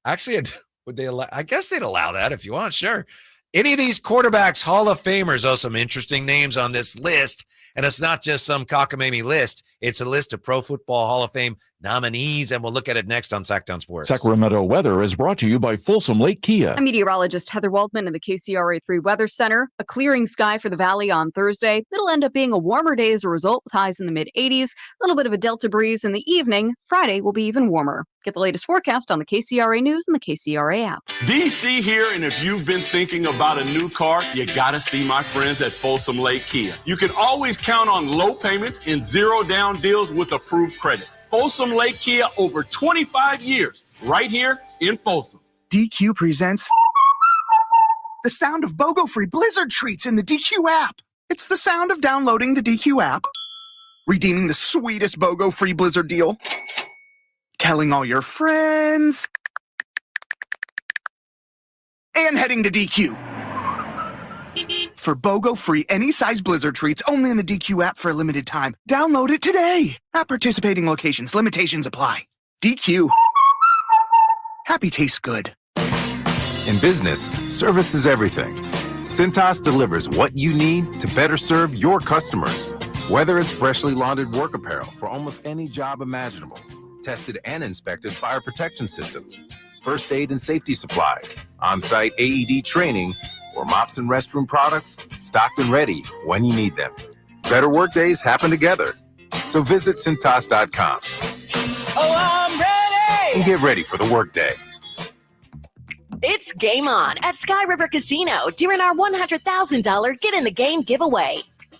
Actually, would they allow? I guess they'd allow that if you want. Sure. Any of these quarterbacks, Hall of Famers, some interesting names on this list. And it's not just some cockamamie list. It's a list of Pro Football Hall of Fame nominees, and we'll look at it next on Sactown Sports. Sacramento weather is brought to you by Folsom Lake Kia. I'm meteorologist Heather Waldman in the KCRA3 Weather Center. A clearing sky for the valley on Thursday. It'll end up being a warmer day as a result, with highs in the mid-80s. A little bit of a delta breeze in the evening. Friday will be even warmer. Get the latest forecast on the KCRA News and the KCRA app. DC here, and if you've been thinking about a new car, you gotta see my friends at Folsom Lake Kia. You can always count on low payments and zero down deals with approved credit. Folsom Lake Kia, over 25 years, right here in Folsom. DQ presents the sound of BOGO free Blizzard treats in the DQ app. It's the sound of downloading the DQ app, Redeeming the sweetest BOGO free Blizzard deal. Telling all your friends. And heading to DQ. For BOGO free any size Blizzard treats only in the DQ app for a limited time. Download it today. At participating locations, limitations apply. DQ. Happy tastes good. In business, service is everything. Cintas delivers what you need to better serve your customers. Whether it's freshly laundered work apparel for almost any job imaginable, tested and inspected fire protection systems, first aid and safety supplies, on-site AED training, or mops and restroom products, stocked and ready when you need them. Better work days happen together. So visit Cintas.com. Oh, I'm ready! And get ready for the workday. It's game on at Sky River Casino during our $100,000 Get in the Game giveaway.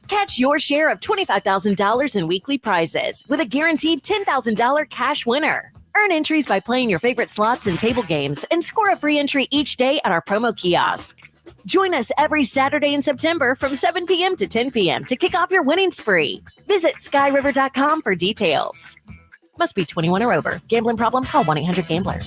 Catch your share of $25,000 in weekly prizes with a guaranteed $10,000 cash winner. Earn entries by playing your favorite slots and table games and score a free entry each day at our promo kiosk. Join us every Saturday in September from 7 p.m. to 10 p.m. to kick off your winning spree. Visit skyriver.com for details. Must be 21 or over. Gambling problem? Call 1-800-GAMBLER.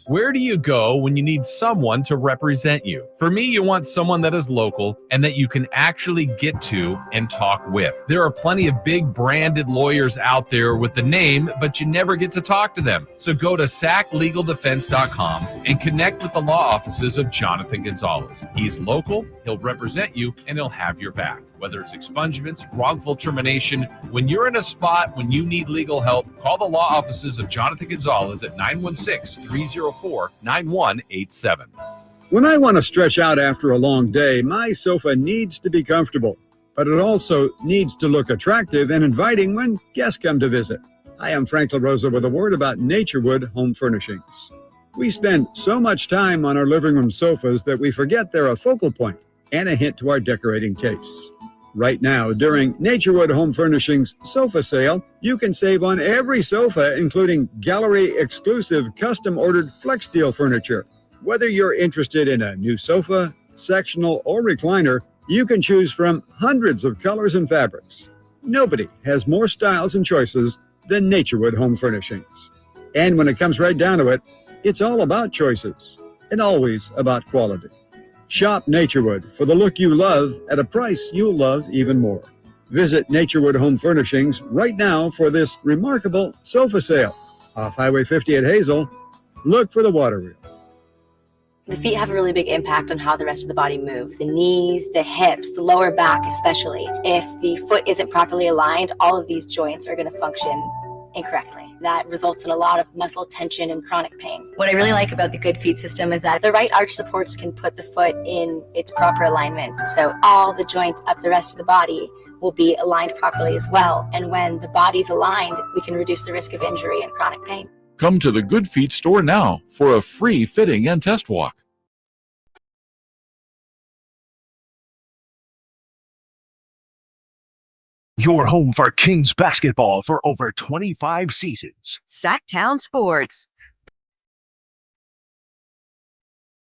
Where do you go when you need someone to represent you? For me, you want someone that is local and that you can actually get to and talk with. There are plenty of big branded lawyers out there with the name, but you never get to talk to them. So go to saclegaldefense.com and connect with the law offices of Jonathan Gonzalez. He's local, he'll represent you, and he'll have your back. Whether it's expungements, wrongful termination, when you're in a spot when you need legal help, call the law offices of Jonathan Gonzalez at 916-304-9187. When I want to stretch out after a long day, my sofa needs to be comfortable, but it also needs to look attractive and inviting when guests come to visit. Hi, I'm Frank LaRosa with a word about Naturewood Home Furnishings. We spend so much time on our living room sofas that we forget they're a focal point and a hint to our decorating tastes. Right now, during Naturewood Home Furnishings sofa sale, you can save on every sofa, including gallery-exclusive custom-ordered flex steel furniture. Whether you're interested in a new sofa, sectional, or recliner, you can choose from hundreds of colors and fabrics. Nobody has more styles and choices than Naturewood Home Furnishings. And when it comes right down to it, it's all about choices and always about quality. Shop Naturewood for the look you love at a price you'll love even more. Visit Naturewood Home Furnishings right now for this remarkable sofa sale. Off Highway 50 at Hazel, look for the water wheel. The feet have a really big impact on how the rest of the body moves. The knees, the hips, the lower back especially. If the foot isn't properly aligned, all of these joints are going to function incorrectly. That results in a lot of muscle tension and chronic pain. What I really like about the Good Feet system is that the right arch supports can put the foot in its proper alignment. So all the joints up the rest of the body will be aligned properly as well. And when the body's aligned, we can reduce the risk of injury and chronic pain. Come to the Good Feet store now for a free fitting and test walk. Your home for Kings basketball for over 25 seasons. Sactown Sports.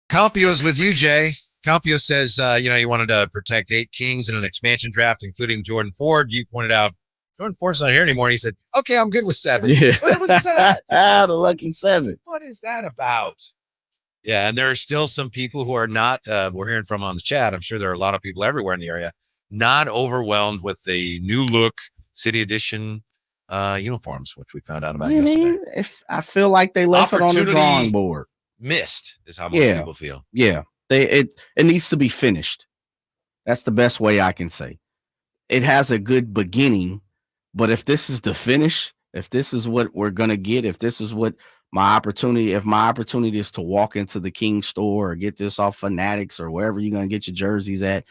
Campio's with you, Jay. Campio says, you wanted to protect 8 Kings in an expansion draft, including Jordan Ford. You pointed out Jordan Ford's not here anymore. And he said, okay, I'm good with 7. Yeah. What was that? The lucky 7. What is that about? Yeah, and there are still some people who are not, we're hearing from on the chat. I'm sure there are a lot of people everywhere in the area not overwhelmed with the new look City Edition uniforms, which we found out about yesterday. If I feel like they left it on the drawing board. Missed is how most people feel. Yeah, it needs to be finished. That's the best way I can say. It has a good beginning, but if this is the finish, if this is what we're gonna get, if this is what my opportunity is to walk into the King store or get this off Fanatics or wherever you're gonna get your jerseys at.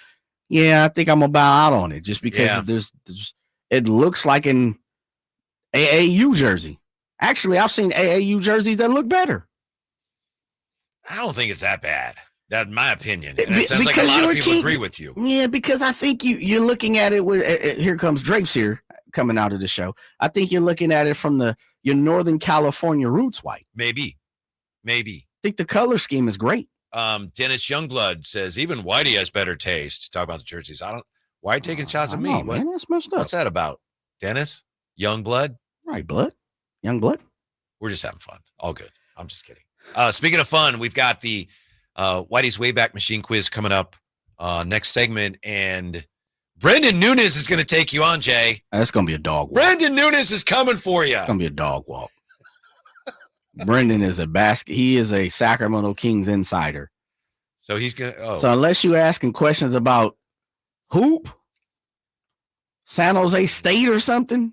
Yeah, I think I'm about out on it just because there's it looks like an AAU jersey. Actually, I've seen AAU jerseys that look better. I don't think it's that bad. That's my opinion. And it sounds like a lot of people agree with you. Yeah, because I think you're looking at it with here comes Drapes here coming out of the show. I think you're looking at it from your Northern California roots, White. Maybe. I think the color scheme is great. Dennis Youngblood says even Whitey has better taste. Talk about the jerseys. Why are you taking shots at me? Man, that's messed up. What's that about? Dennis, young blood. Right, blood. Young blood. We're just having fun. All good. I'm just kidding. Speaking of fun, we've got the Whitey's Wayback Machine quiz coming up next segment, and Brendan Nunes is going to take you on, Jay. That's going to be a dog walk. Brendan Nunes is coming for you. It's going to be a dog walk. Brendan is he is a Sacramento Kings insider. So he's going to, So unless you're asking questions about hoop, San Jose State or something,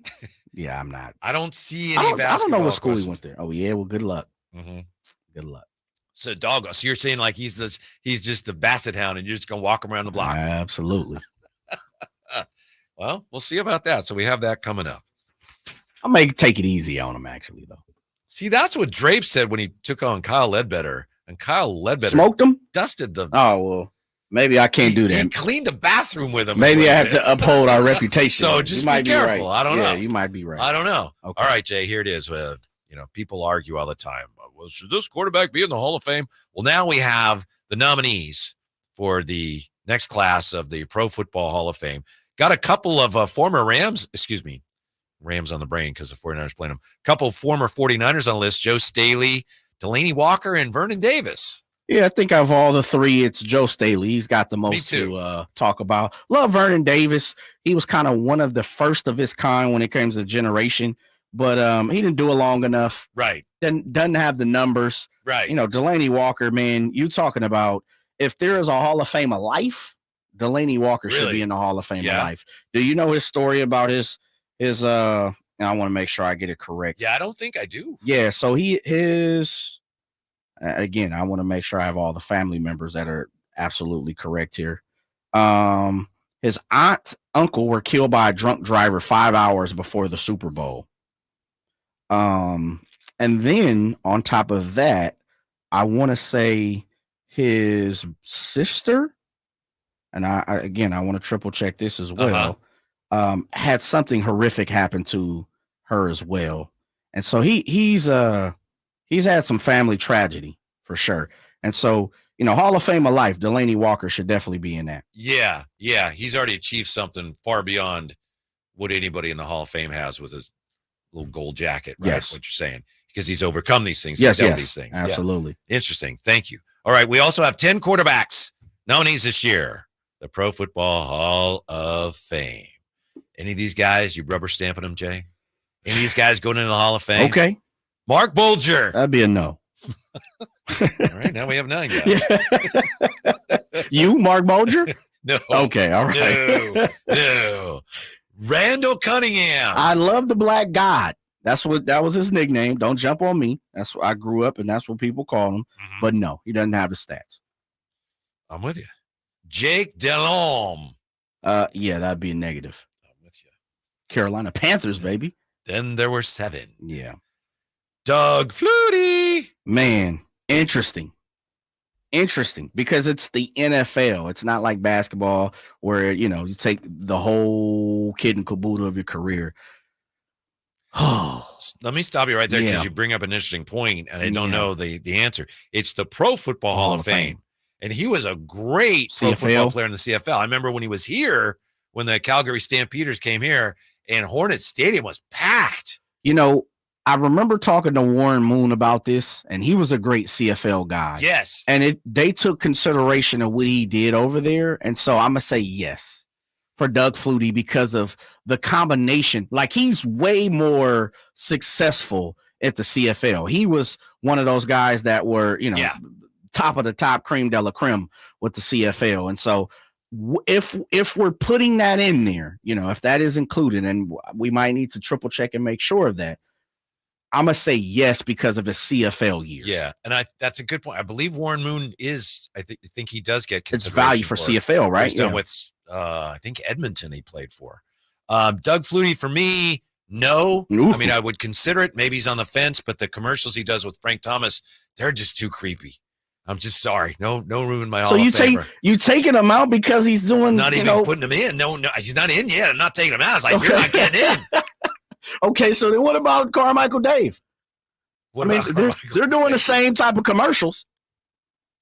yeah, I'm not. I don't see any basketball. I don't know what school he went there. Oh, yeah, well, good luck. Mm-hmm. Good luck. So dog. So you're saying like he's just the basset hound, and you're just gonna walk him around the block? Absolutely. Well, we'll see about that. So we have that coming up. I may take it easy on him, actually, though. See, that's what Drape said when he took on Kyle Ledbetter, and Kyle Ledbetter smoked him, dusted the. Oh well, maybe I can't do that. He cleaned the bathroom with him. Maybe I have to uphold our reputation. So just be careful. Right. I don't know. You might be right. I don't know. Okay. All right, Jay. Here it is. People argue all the time. Well, should this quarterback be in the Hall of Fame? Well, now we have the nominees for the next class of the Pro Football Hall of Fame. Got a couple of former Rams on the brain because the 49ers playing them. A couple of former 49ers on the list, Joe Staley, Delaney Walker, and Vernon Davis. Yeah, I think of all the three, it's Joe Staley. He's got the most to talk about. Love Vernon Davis. He was kind of one of the first of his kind when it comes to generation, but he didn't do it long enough. Right. Doesn't have the numbers. Right. Delaney Walker, man, you talking about if there is a Hall of Fame of life, Delaney Walker should be in the Hall of Fame of life. Do you know his story about his I want to make sure I get it correct. Yeah, I don't think I do. Yeah, so again, I want to make sure I have all the family members that are absolutely correct here. His uncle were killed by a drunk driver 5 hours before the Super Bowl. And then on top of that, I want to say his sister, and I want to triple check this as well, had something horrific happen to her as well. And so he's had some family tragedy for sure. And so, Hall of Fame of life, Delaney Walker should definitely be in that. Yeah. He's already achieved something far beyond what anybody in the Hall of Fame has with his little gold jacket, right? Yes. What you're saying, because he's overcome these things. Yes, he's done these things. Absolutely. Yeah. Interesting. Thank you. All right. We also have 10 quarterbacks nominees this year, the Pro Football Hall of Fame. Any of these guys, you rubber stamping them, Jay? Any of these guys going into the Hall of Fame? Okay. Mark Bulger. That'd be a no. All right. Now we have 9 guys. Yeah. You, Mark Bulger? No. Okay. All right. No. Randall Cunningham. I love the Black God. That was his nickname. Don't jump on me. That's what I grew up, and that's what people call him. Mm-hmm. But no, he doesn't have the stats. I'm with you. Jake Delhomme. Yeah, that'd be a negative. I'm with you. Carolina Panthers, baby. Then there were 7. Yeah. Doug Flutie. Man, interesting because it's the NFL. It's not like basketball where, you take the whole kid and caboodle of your career. Let me stop you right there because Yeah. you bring up an interesting point, and I don't know the answer. It's the Pro Football Hall of Fame. And he was a great pro football player in the CFL. I remember when he was here, when the Calgary Stampeders came here, and Hornet Stadium was packed. I remember talking to Warren Moon about this, and he was a great CFL guy. Yes. And they took consideration of what he did over there. And so I'm going to say yes for Doug Flutie because of the combination. Like, he's way more successful at the CFL. He was one of those guys that were, top of the top, creme de la creme with the CFL. And so if we're putting that in there, if that is included, and we might need to triple check and make sure of that, I'm going to say yes because of his CFL years. Yeah, and that's a good point. I believe Warren Moon I think he does get it's value for CFL, right? He's done with, I think Edmonton he played for. Doug Flutie, for me, no. Ooh. I mean, I would consider it. Maybe he's on the fence, but the commercials he does with Frank Thomas, they're just too creepy. I'm just sorry. No room in my Hall of Famer. You taking him out because he's doing, not even putting him in. No, he's not in yet. I'm not taking him out. It's like, Okay. You're not getting in. Okay, so then what about Carmichael Dave? They're doing the same type of commercials.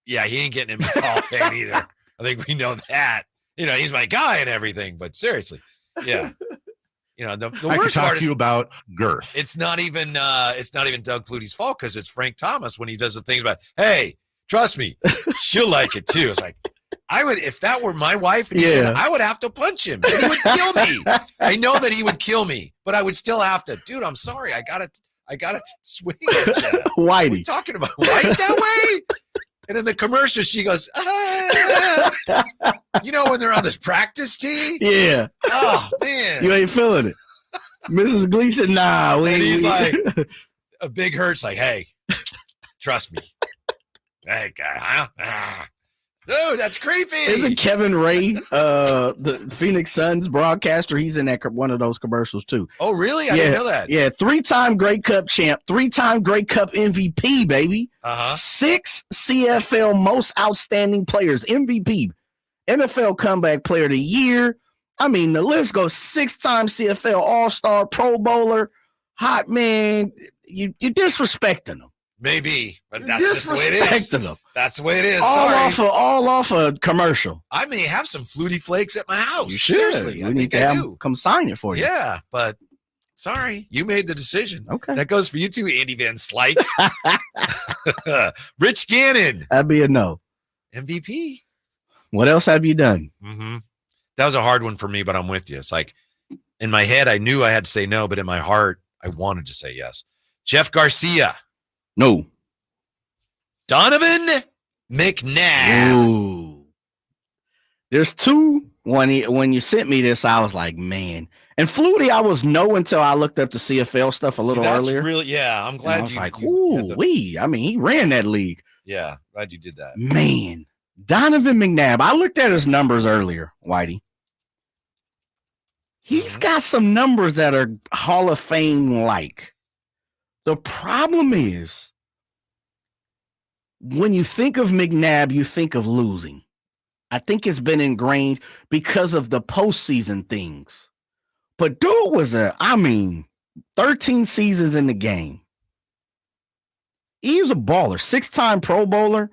Yeah, he ain't getting in the Hall of Fame either. I think we know that. He's my guy and everything, but seriously. Yeah. the I worst can talk part to is you about girth. it's not even Doug Flutie's fault because it's Frank Thomas when he does the things about, hey, trust me, she'll like it too. It's like, I would, if that were my wife and he said, I would have to punch him. And he would kill me. I know that he would kill me, but I would still have to, dude, I'm sorry. I gotta swing at you. Whitey. What are you talking about? Right that way? And in the commercial, she goes, when they're on this practice tee? Yeah. Oh, man. You ain't feeling it. Mrs. Gleason, nah. And he's like, a big hurt's like, hey, trust me. Hey, guy, huh? Dude, that's creepy. Isn't Kevin Ray, the Phoenix Suns broadcaster? He's in that one of those commercials too. Oh, really? I didn't know that. Yeah, 3-time Grey Cup champ, 3-time Grey Cup MVP, baby. 6 CFL Most Outstanding Players, MVP, NFL Comeback Player of the Year. I mean, the list goes. 6-time CFL All-Star, Pro Bowler. Hot man, you disrespecting him. Maybe, but that's just the way it is. Them. That's the way it is. All off a commercial. I may have some Flutie Flakes at my house. You should. Seriously, We need to have them come sign it for you. Yeah, but sorry, you made the decision. Okay, that goes for you too, Andy Van Slyke. Rich Gannon. That'd be a no. MVP. What else have you done? Mm-hmm. That was a hard one for me, but I'm with you. It's like in my head, I knew I had to say no, but in my heart, I wanted to say yes. Jeff Garcia. No. Donovan McNabb. Ooh. There's two. When you sent me this, I was like, man. And Flutie, I was no until I looked up the CFL stuff a little earlier. Really, yeah, I'm glad. I was like, ooh, I mean, he ran that league. Yeah, glad you did that. Man, Donovan McNabb. I looked at his numbers earlier, Whitey. He's got some numbers that are Hall of Fame like. The problem is, when you think of McNabb, you think of losing. I think it's been ingrained because of the postseason things. But dude was 13 seasons in the game. He was a baller, 6-time Pro Bowler,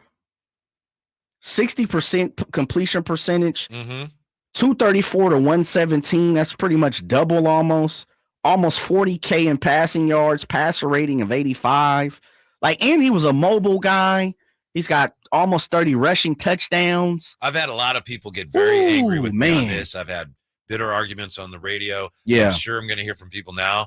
60% completion percentage, 234 to 117. That's pretty much double almost 40K in passing yards, passer rating of 85. And he was a mobile guy. He's got almost 30 rushing touchdowns. I've had a lot of people get very angry with me on this. I've had bitter arguments on the radio. Yeah. I'm sure I'm going to hear from people now.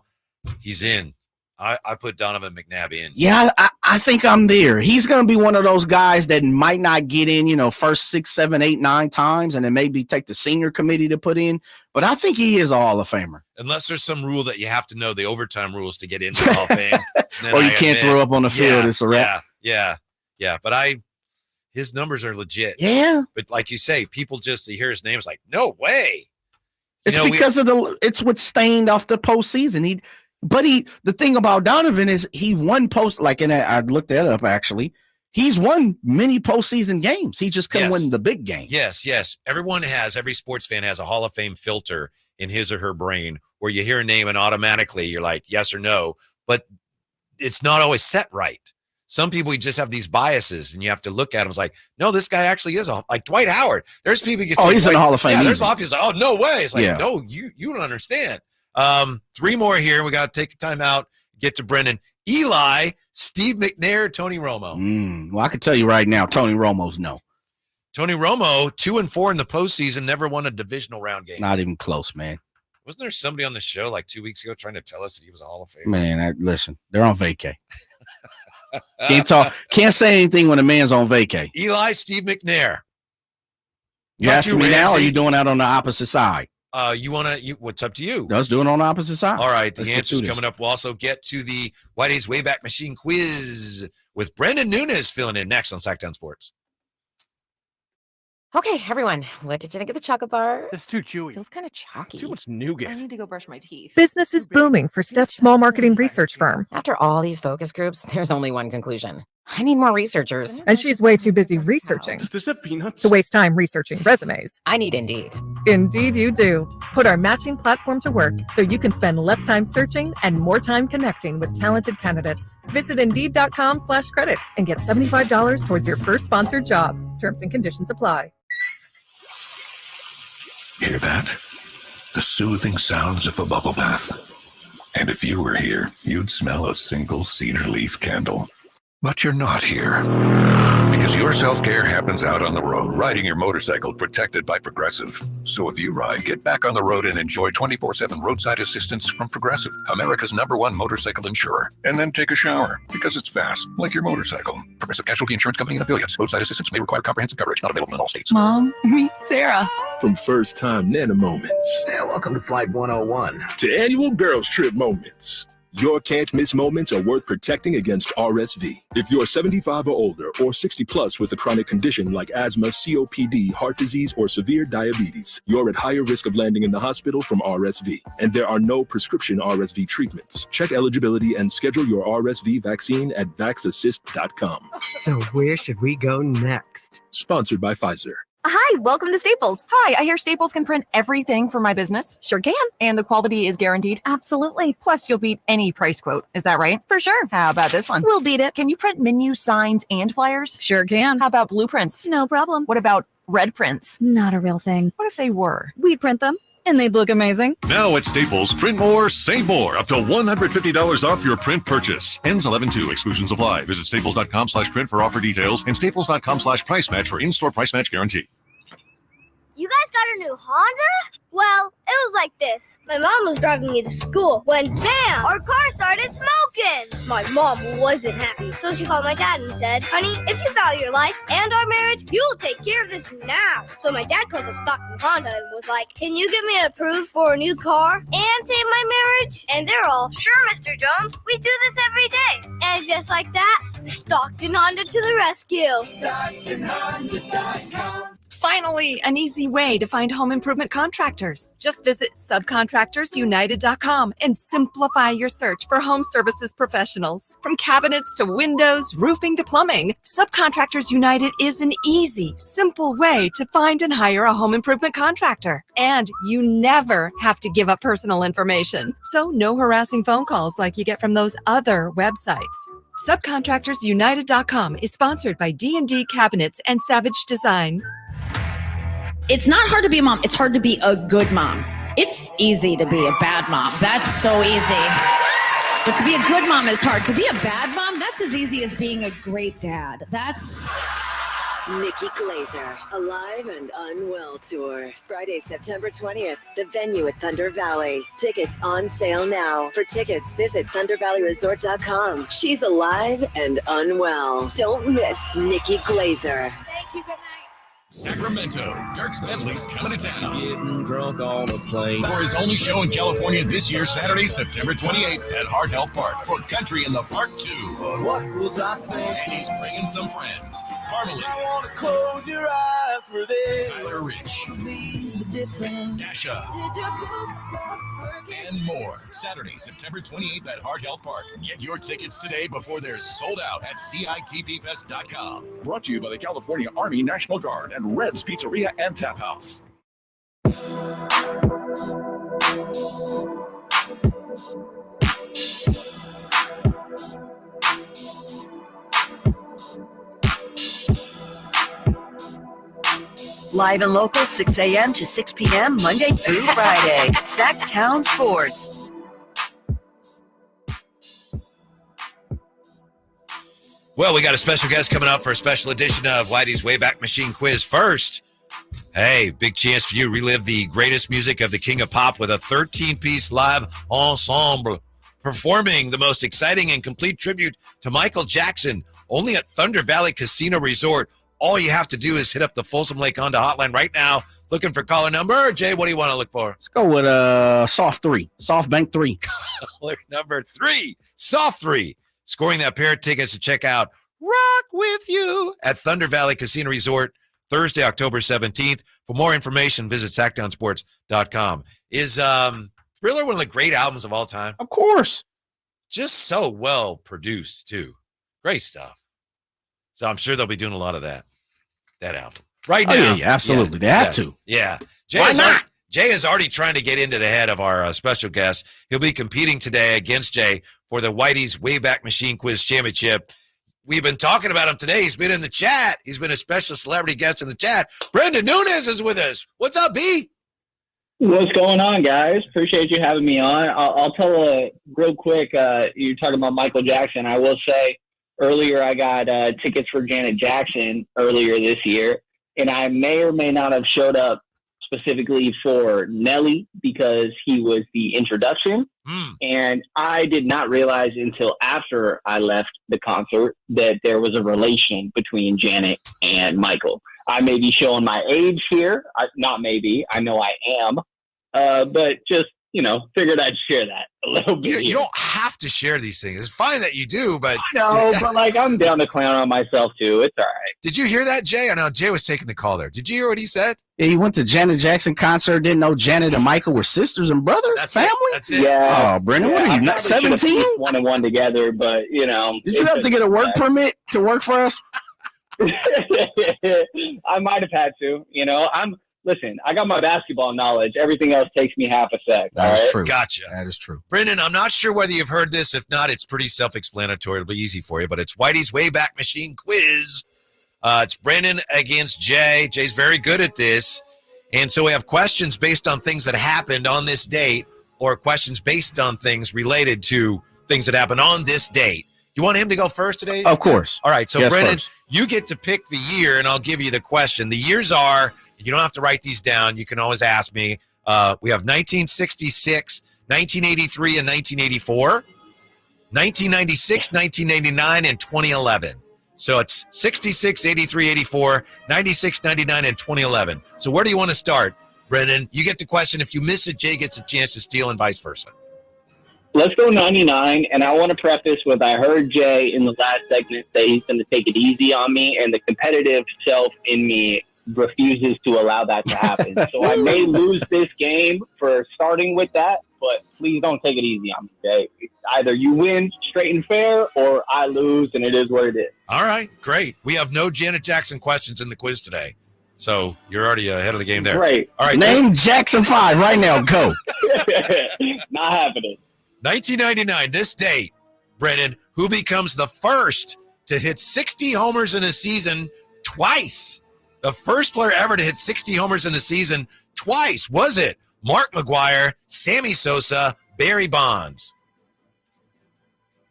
He's in. I put Donovan McNabb in. Yeah, I think I'm there. He's going to be one of those guys that might not get in, first 6, 7, 8, 9 times, and then maybe take the senior committee to put in. But I think he is a Hall of Famer. Unless there's some rule that you have to know the overtime rules to get into the Hall of Fame. Or you can't throw up on the field. It's a wrap. Yeah. But his numbers are legit. Yeah. But like you say, people just to hear his name is like, no way. It's because it's what stained off the postseason. The thing about Donovan is he won I looked that up actually. He's won many postseason games. He just couldn't win the big game. Yes. Every sports fan has a Hall of Fame filter in his or her brain where you hear a name and automatically you're like, yes or no. But it's not always set right. Some people, you just have these biases and you have to look at them. It's like, no, this guy actually is like Dwight Howard. There's people you say, he's in the Hall of Fame. Yeah, there's a lot of people like, oh, no way. It's like, Yeah. no, you don't understand. 3 more here. We got to take time out, get to Brendan. Eli, Steve McNair, Tony Romo. Well, I can tell you right now, Tony Romo's no. Tony Romo, 2-4 in the postseason, never won a divisional round game. Not even close, man. Wasn't there somebody on the show like 2 weeks ago trying to tell us that he was a Hall of Famer? Man, listen, they're on vacay. Can't say anything when a man's on vacay. Eli, Steve McNair. You asking me now, or are you doing that on the opposite side? What's up to you? Let's do it on the opposite side. All right, Let's the answer's coming up. We'll also get to the Whitey's Wayback Machine quiz with Brendan Nunes filling in next on Sactown Sports. Okay, everyone, what did you think of the chocolate bar? It's too chewy. Feels kind of chalky. Too much nougat. I need to go brush my teeth. Business is booming for Steph's small marketing research firm. After all these focus groups, there's only one conclusion. I need more researchers. And she's way too busy researching Does this have peanuts? to waste time researching resumes. I need Indeed. Indeed, you do. Put our matching platform to work so you can spend less time searching and more time connecting with talented candidates. Visit Indeed.com/credit and get $75 towards your first sponsored job. Terms and conditions apply. Hear that? the soothing sounds of a bubble bath. And if you were here, you'd smell a single cedar leaf candle. But you're not here. Because your self-care happens out on the road, riding your motorcycle protected by Progressive. So if you ride, get back on the road and enjoy 24/7 roadside assistance from Progressive, America's #1 motorcycle insurer. And then take a shower, because it's fast, like your motorcycle. Progressive Casualty Insurance Company and affiliates. Roadside assistance may require comprehensive coverage, not available in all states. Mom, meet Sarah. From first-time Nana moments. Yeah, welcome to Flight 101. To annual girls trip moments. Your can't-miss moments are worth protecting against RSV. If you're 75 or older or 60 plus with a chronic condition like asthma, COPD, heart disease, or severe diabetes, you're at higher risk of landing in the hospital from RSV. And there are no prescription RSV treatments. Check eligibility and schedule your RSV vaccine at vaxassist.com. So where should we go next? Sponsored by Pfizer. Hi, welcome to Staples. Hi, I hear Staples can print everything for my business. Sure can. And the quality is guaranteed? Absolutely. Plus, you'll beat any price quote. Is that right? For sure. How about this one? We'll beat it. Can you print menus, signs, and flyers? Sure can. How about blueprints? No problem. What about red prints? Not a real thing. What if they were? We'd print them. And they'd look amazing. Now at Staples, print more, save more. Up to $150 off your print purchase. Ends 11/2. Exclusions apply. Visit staples.com/print for offer details and staples.com/price match for in-store price match guarantee. You guys got a new Honda? Well, it was like this. My mom was driving me to school when, bam, our car started smoking. My mom wasn't happy, so she called my dad and said, honey, if you value your life and our marriage, you'll take care of this now. So my dad calls up Stockton Honda and was like, can you get me approved for a new car and save my marriage? And they're all, sure, Mr. Jones, we do this every day. And just like that, Stockton Honda to the rescue. StocktonHonda.com. Finally, an easy way to find home improvement contractors. Just visit subcontractorsunited.com and simplify your search for home services professionals. From cabinets to windows, roofing to plumbing, Subcontractors United is an easy, simple way to find and hire a home improvement contractor. And you never have to give up personal information. So no harassing phone calls like you get from those other websites. Subcontractorsunited.com is sponsored by D&D Cabinets and Savage Design. It's not hard to be a mom. It's hard to be a good mom. It's easy to be a bad mom. That's so easy. But to be a good mom is hard. To be a bad mom, that's as easy as being a great dad. That's... Nikki Glazer, Alive and Unwell Tour. Friday, September 20th. The venue at Thunder Valley. Tickets on sale now. For tickets, visit ThunderValleyResort.com. She's alive and unwell. Don't miss Nikki Glazer. Thank you. Good night. Sacramento, Dirk Bentley's coming to town. Getting drunk on a plane. For his only show in California this year, Saturday, September 28th at Heart Health Park for Country in the Park 2. What was I thinking? And he's bringing some friends. Harmony. I want to close your eyes for this. Tyler Rich. Dasha. And more. Saturday, September 28th at Heart Health Park. Get your tickets today before they're sold out at CITPFest.com. Brought to you by the California Army National Guard and Red's Pizzeria and Tap House. Live and local, 6 a.m. to 6 p.m. Monday through Friday. Sactown Sports. Well, we got a special guest coming up for a special edition of Whitey's Wayback Machine Quiz. First, hey, big chance for you to relive the greatest music of the King of Pop with a 13-piece live ensemble performing the most exciting and complete tribute to Michael Jackson only at Thunder Valley Casino Resort. All you have to do is hit up the Folsom Lake Honda hotline right now, looking for caller number. Jay, what do you want to look for? Let's go with soft 3, soft bank 3. Caller number 3, soft 3. Scoring that pair of tickets to check out Rock With You at Thunder Valley Casino Resort Thursday, October 17th. For more information, visit SactownSports.com. Is Thriller one of the great albums of all time? Of course. Just so well produced, too. Great stuff. So I'm sure they'll be doing a lot of that album. Right now. Yeah, absolutely. They have to. Yeah. Why Jay is already trying to get into the head of our special guest. He'll be competing today against Jay for the Whitey's Wayback Machine Quiz Championship. We've been talking about him today. He's been in the chat. He's been a special celebrity guest in the chat. Brendan Nunes is with us. What's up, B? What's going on, guys? Appreciate you having me on. I'll tell real quick. You're talking about Michael Jackson. I will say earlier I got tickets for Janet Jackson earlier this year, and I may or may not have showed up specifically for Nelly because he was the introduction. And I did not realize until after I left the concert that there was a relation between Janet and Michael. I may be showing my age here. Not maybe. I know I am. But just, figured I'd share that a little bit. You don't have to share these things. It's fine that you do, but... No, but I'm down to clown on myself, too. It's all right. Did you hear that, Jay? I know Jay was taking the call there. Did you hear what he said? Yeah, he went to Janet Jackson concert, didn't know Janet and Michael were sisters and brothers? Family? That's it. Yeah. Oh, Brendan, what are you, not 17? One and one together, but, Did you have to get a work permit to work for us? I might have had to. Listen, I got my basketball knowledge. Everything else takes me half a sec. That's true. Gotcha. That is true. Brendan, I'm not sure whether you've heard this. If not, it's pretty self-explanatory. It'll be easy for you, but it's Whitey's Wayback Machine quiz. It's Brendan against Jay. Jay's very good at this. And so we have questions based on things that happened on this date or questions based on things related to things that happened on this date. You want him to go first today? Of course. All right. So, Yes, Brendan, first. you get to pick the year, and I'll give you the question. The years are, you don't have to write these down. You can always ask me. We have 1966, 1983, and 1984, 1996, 1999, and 2011. So it's 66, 83, 84, 96, 99, and 2011. So where do you want to start, Brendan? You get the question. If you miss it, Jay gets a chance to steal and vice versa. Let's go 99, and I want to preface with I heard Jay in the last segment say he's going to take it easy on me, and the competitive self in me refuses to allow that to happen. So I may lose this game for starting with that, but please don't take it easy on me, Jay. Either you win straight and fair, or I lose, and it is what it is. All right, great. We have no Janet Jackson questions in the quiz today, so you're already ahead of the game there. Great. All right, Name Jackson 5 right now. Go. Not happening. 1999, this date, Brendan, who becomes the first to hit 60 homers in a season twice? The first player ever to hit 60 homers in a season twice. Was it Mark McGwire, Sammy Sosa, Barry Bonds?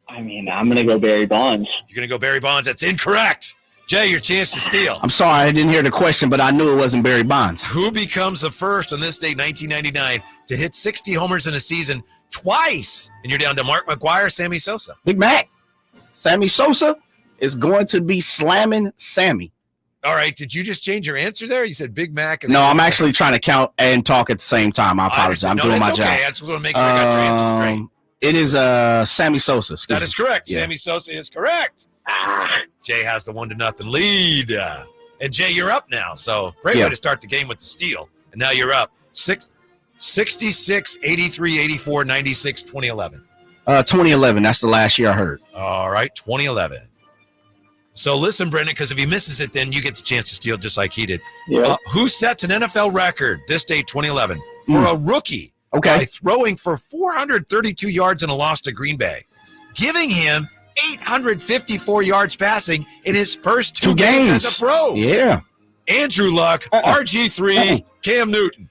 I mean, I'm going to go Barry Bonds. You're going to go Barry Bonds. That's incorrect. Jay, your chance to steal. I'm sorry, I didn't hear the question, but I knew it wasn't Barry Bonds. Who becomes the first on this date, 1999, to hit 60 homers in a season twice? And you're down to Mark McGwire, Sammy Sosa. Big Mac. Sammy Sosa is going to be slamming Sammy. All right. Did you just change your answer there? You said Big Mac. No, I'm actually trying to count and talk at the same time. I apologize. I'm doing my job. I just want to make sure I got your answers straight. It is Sammy Sosa. That is correct. Yeah. Sammy Sosa is correct. Jay has the 1-0 lead. And Jay, you're up now. So great way to start the game with the steal. And now you're up. 66, 83, 84, 96, 2011. 2011. That's the last year I heard. All right, 2011. So listen, Brendan, because if he misses it, then you get the chance to steal just like he did. Yeah. Who sets an NFL record this date, 2011, for a rookie by throwing for 432 yards in a loss to Green Bay, giving him 854 yards passing in his first two games as a pro? Yeah. Andrew Luck, RG3, Cam Newton.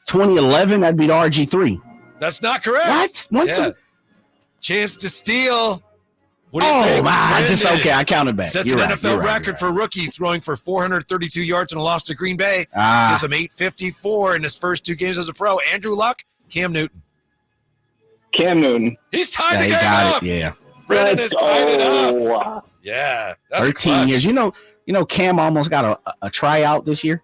2011, that'd be the RG3. That's not correct. What? Chance to steal. What do you think? I counted back. Sets an NFL record for a rookie throwing for 432 yards in a loss to Green Bay. Gives him 854 in his first two games as a pro. Andrew Luck, Cam Newton. Cam Newton. He's tied the game up. Yeah. Brendan has tied it up. Yeah. That's 13 years. You know, Cam almost got a tryout this year.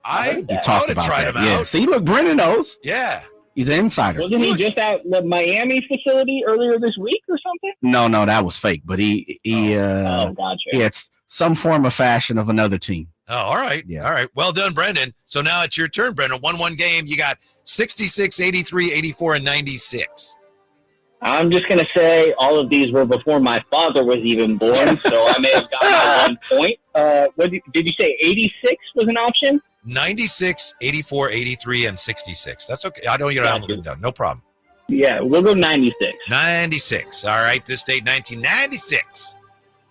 We talked about that. Yeah. See, look, Brendan knows. Yeah. He's an insider. Wasn't he just at the Miami facility earlier this week or something? No, that was fake. But he gotcha. it's some form of fashion of another team. Oh, all right. Yeah. All right. Well done, Brendan. So now it's your turn, Brendan. 1-1 game. You got 66, 83, 84, and 96. I'm just going to say all of these were before my father was even born, so I may have gotten 1 point. Did you say 86 was an option? 96, 84, 83, and 66. That's okay. I know you don't have it down. No problem. Yeah, we'll go 96. 96. All right. This date, 1996.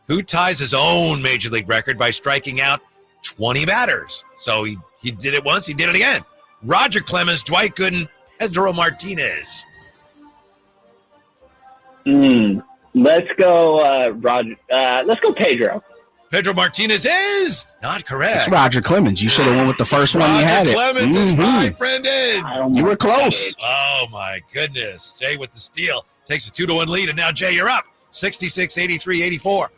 Who ties his own major league record by striking out 20 batters? So he did it once. He did it again. Roger Clemens, Dwight Gooden, Pedro Martinez. Let's go, Roger. Let's go, Pedro. Pedro Martinez is not correct. It's Roger Clemens. You should have went with the first one you had. Roger Clemens is right, Brendan. You were close. Oh, my goodness. Jay with the steal. Takes a 2-1 lead, and now, Jay, you're up. 66, 83, 84.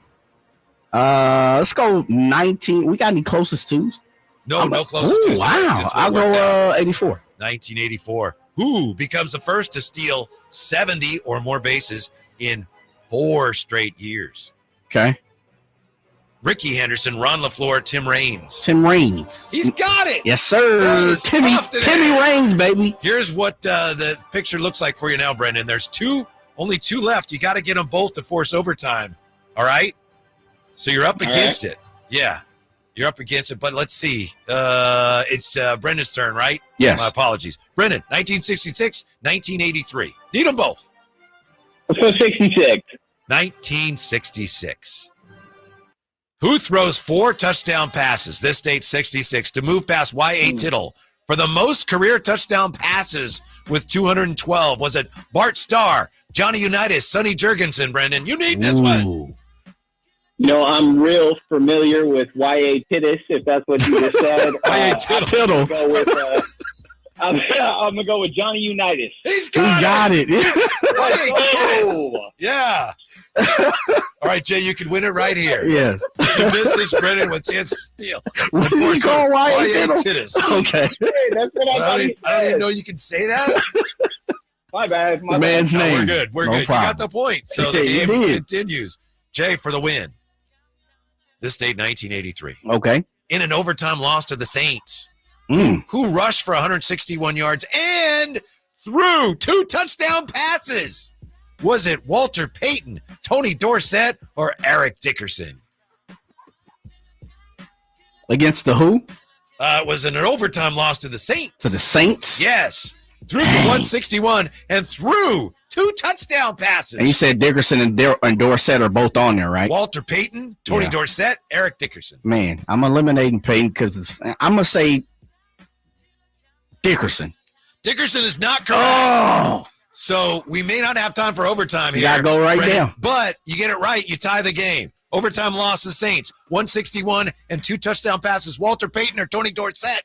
Let's go 19. We got any closest twos? No closest twos. Wow. I'll go 84. 1984. Who becomes the first to steal 70 or more bases in 4 straight years? Okay. Ricky Henderson, Ron LaFleur, Tim Raines. Tim Raines. He's got it. Yes, sir. Timmy Raines, baby. Here's what the picture looks like for you now, Brendan. There's only 2 left. You got to get them both to force overtime. All right? So you're up against it. Yeah. You're up against it, but let's see. It's Brendan's turn, right? Yes. My apologies. Brendan, 1966, 1983. Need them both. Let's go 66. 1966. Who throws 4 touchdown passes, this date 66, to move past Y.A. Tittle for the most career touchdown passes with 212? Was it Bart Starr, Johnny Unitas, Sonny Jurgensen, Brendan? You need this one. I'm real familiar with Y.A. Tittis, if that's what you just said. Y.A. Tittle. I'm going to go with Johnny Unitas. He's got it. Oh. Yeah. All right, Jay, you can win it right here. Yes. You miss this, Brendan, with chance to steal. What do you call Y.A. Tittis? Okay. Hey, that's what I don't even know you can say that. My bad. The man's name. We're good. We're good. Problem. You got the point. So the game continues. Jay for the win. This date, 1983. Okay. In an overtime loss to the Saints, who rushed for 161 yards and threw 2 touchdown passes. Was it Walter Payton, Tony Dorsett, or Eric Dickerson? Against the who? It was in an overtime loss to the Saints. To the Saints? Yes. Threw for 161 and threw 2 touchdown passes. And you said Dickerson and Dorsett are both on there, right? Walter Payton, Tony Dorsett, Eric Dickerson. Man, I'm eliminating Payton because I'm going to say Dickerson. Dickerson is not correct. Oh! So we may not have time for overtime here. You got to go right down. But you get it right, you tie the game. Overtime loss to the Saints, 161 and 2 touchdown passes. Walter Payton or Tony Dorsett?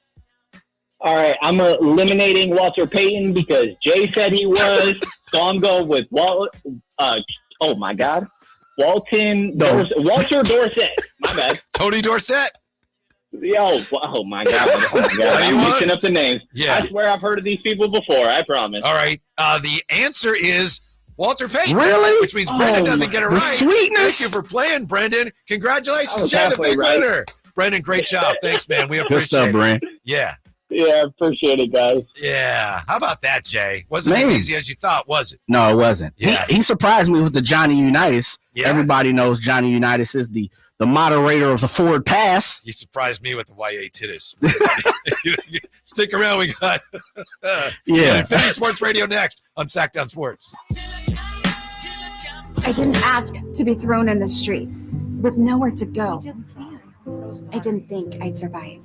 All right, I'm eliminating Walter Payton because Jay said he was, so I'm going with Walter Dorsett. My bad. Tony Dorsett? Oh my God. I'm mixing up the names. Yeah. I swear I've heard of these people before, I promise. All right, the answer is Walter Payton. Really? Which means Brendan doesn't get it right. Sweetness. Thank you for playing, Brendan. Congratulations, Jay, the big winner. Brendan, great job. Thanks, man. We appreciate Good stuff, it. Brand. Yeah. Yeah, appreciate it, guys. Yeah. How about that, Jay? Wasn't as easy as you thought, was it? No, it wasn't. Yeah. He surprised me with the Johnny Unitas. Yeah. Everybody knows Johnny Unitas is the moderator of the forward pass. He surprised me with the Y.A. Tittis. Stick around. We got Infinity Sports Radio next on Sactown Sports. I didn't ask to be thrown in the streets with nowhere to go. I didn't think I'd survive.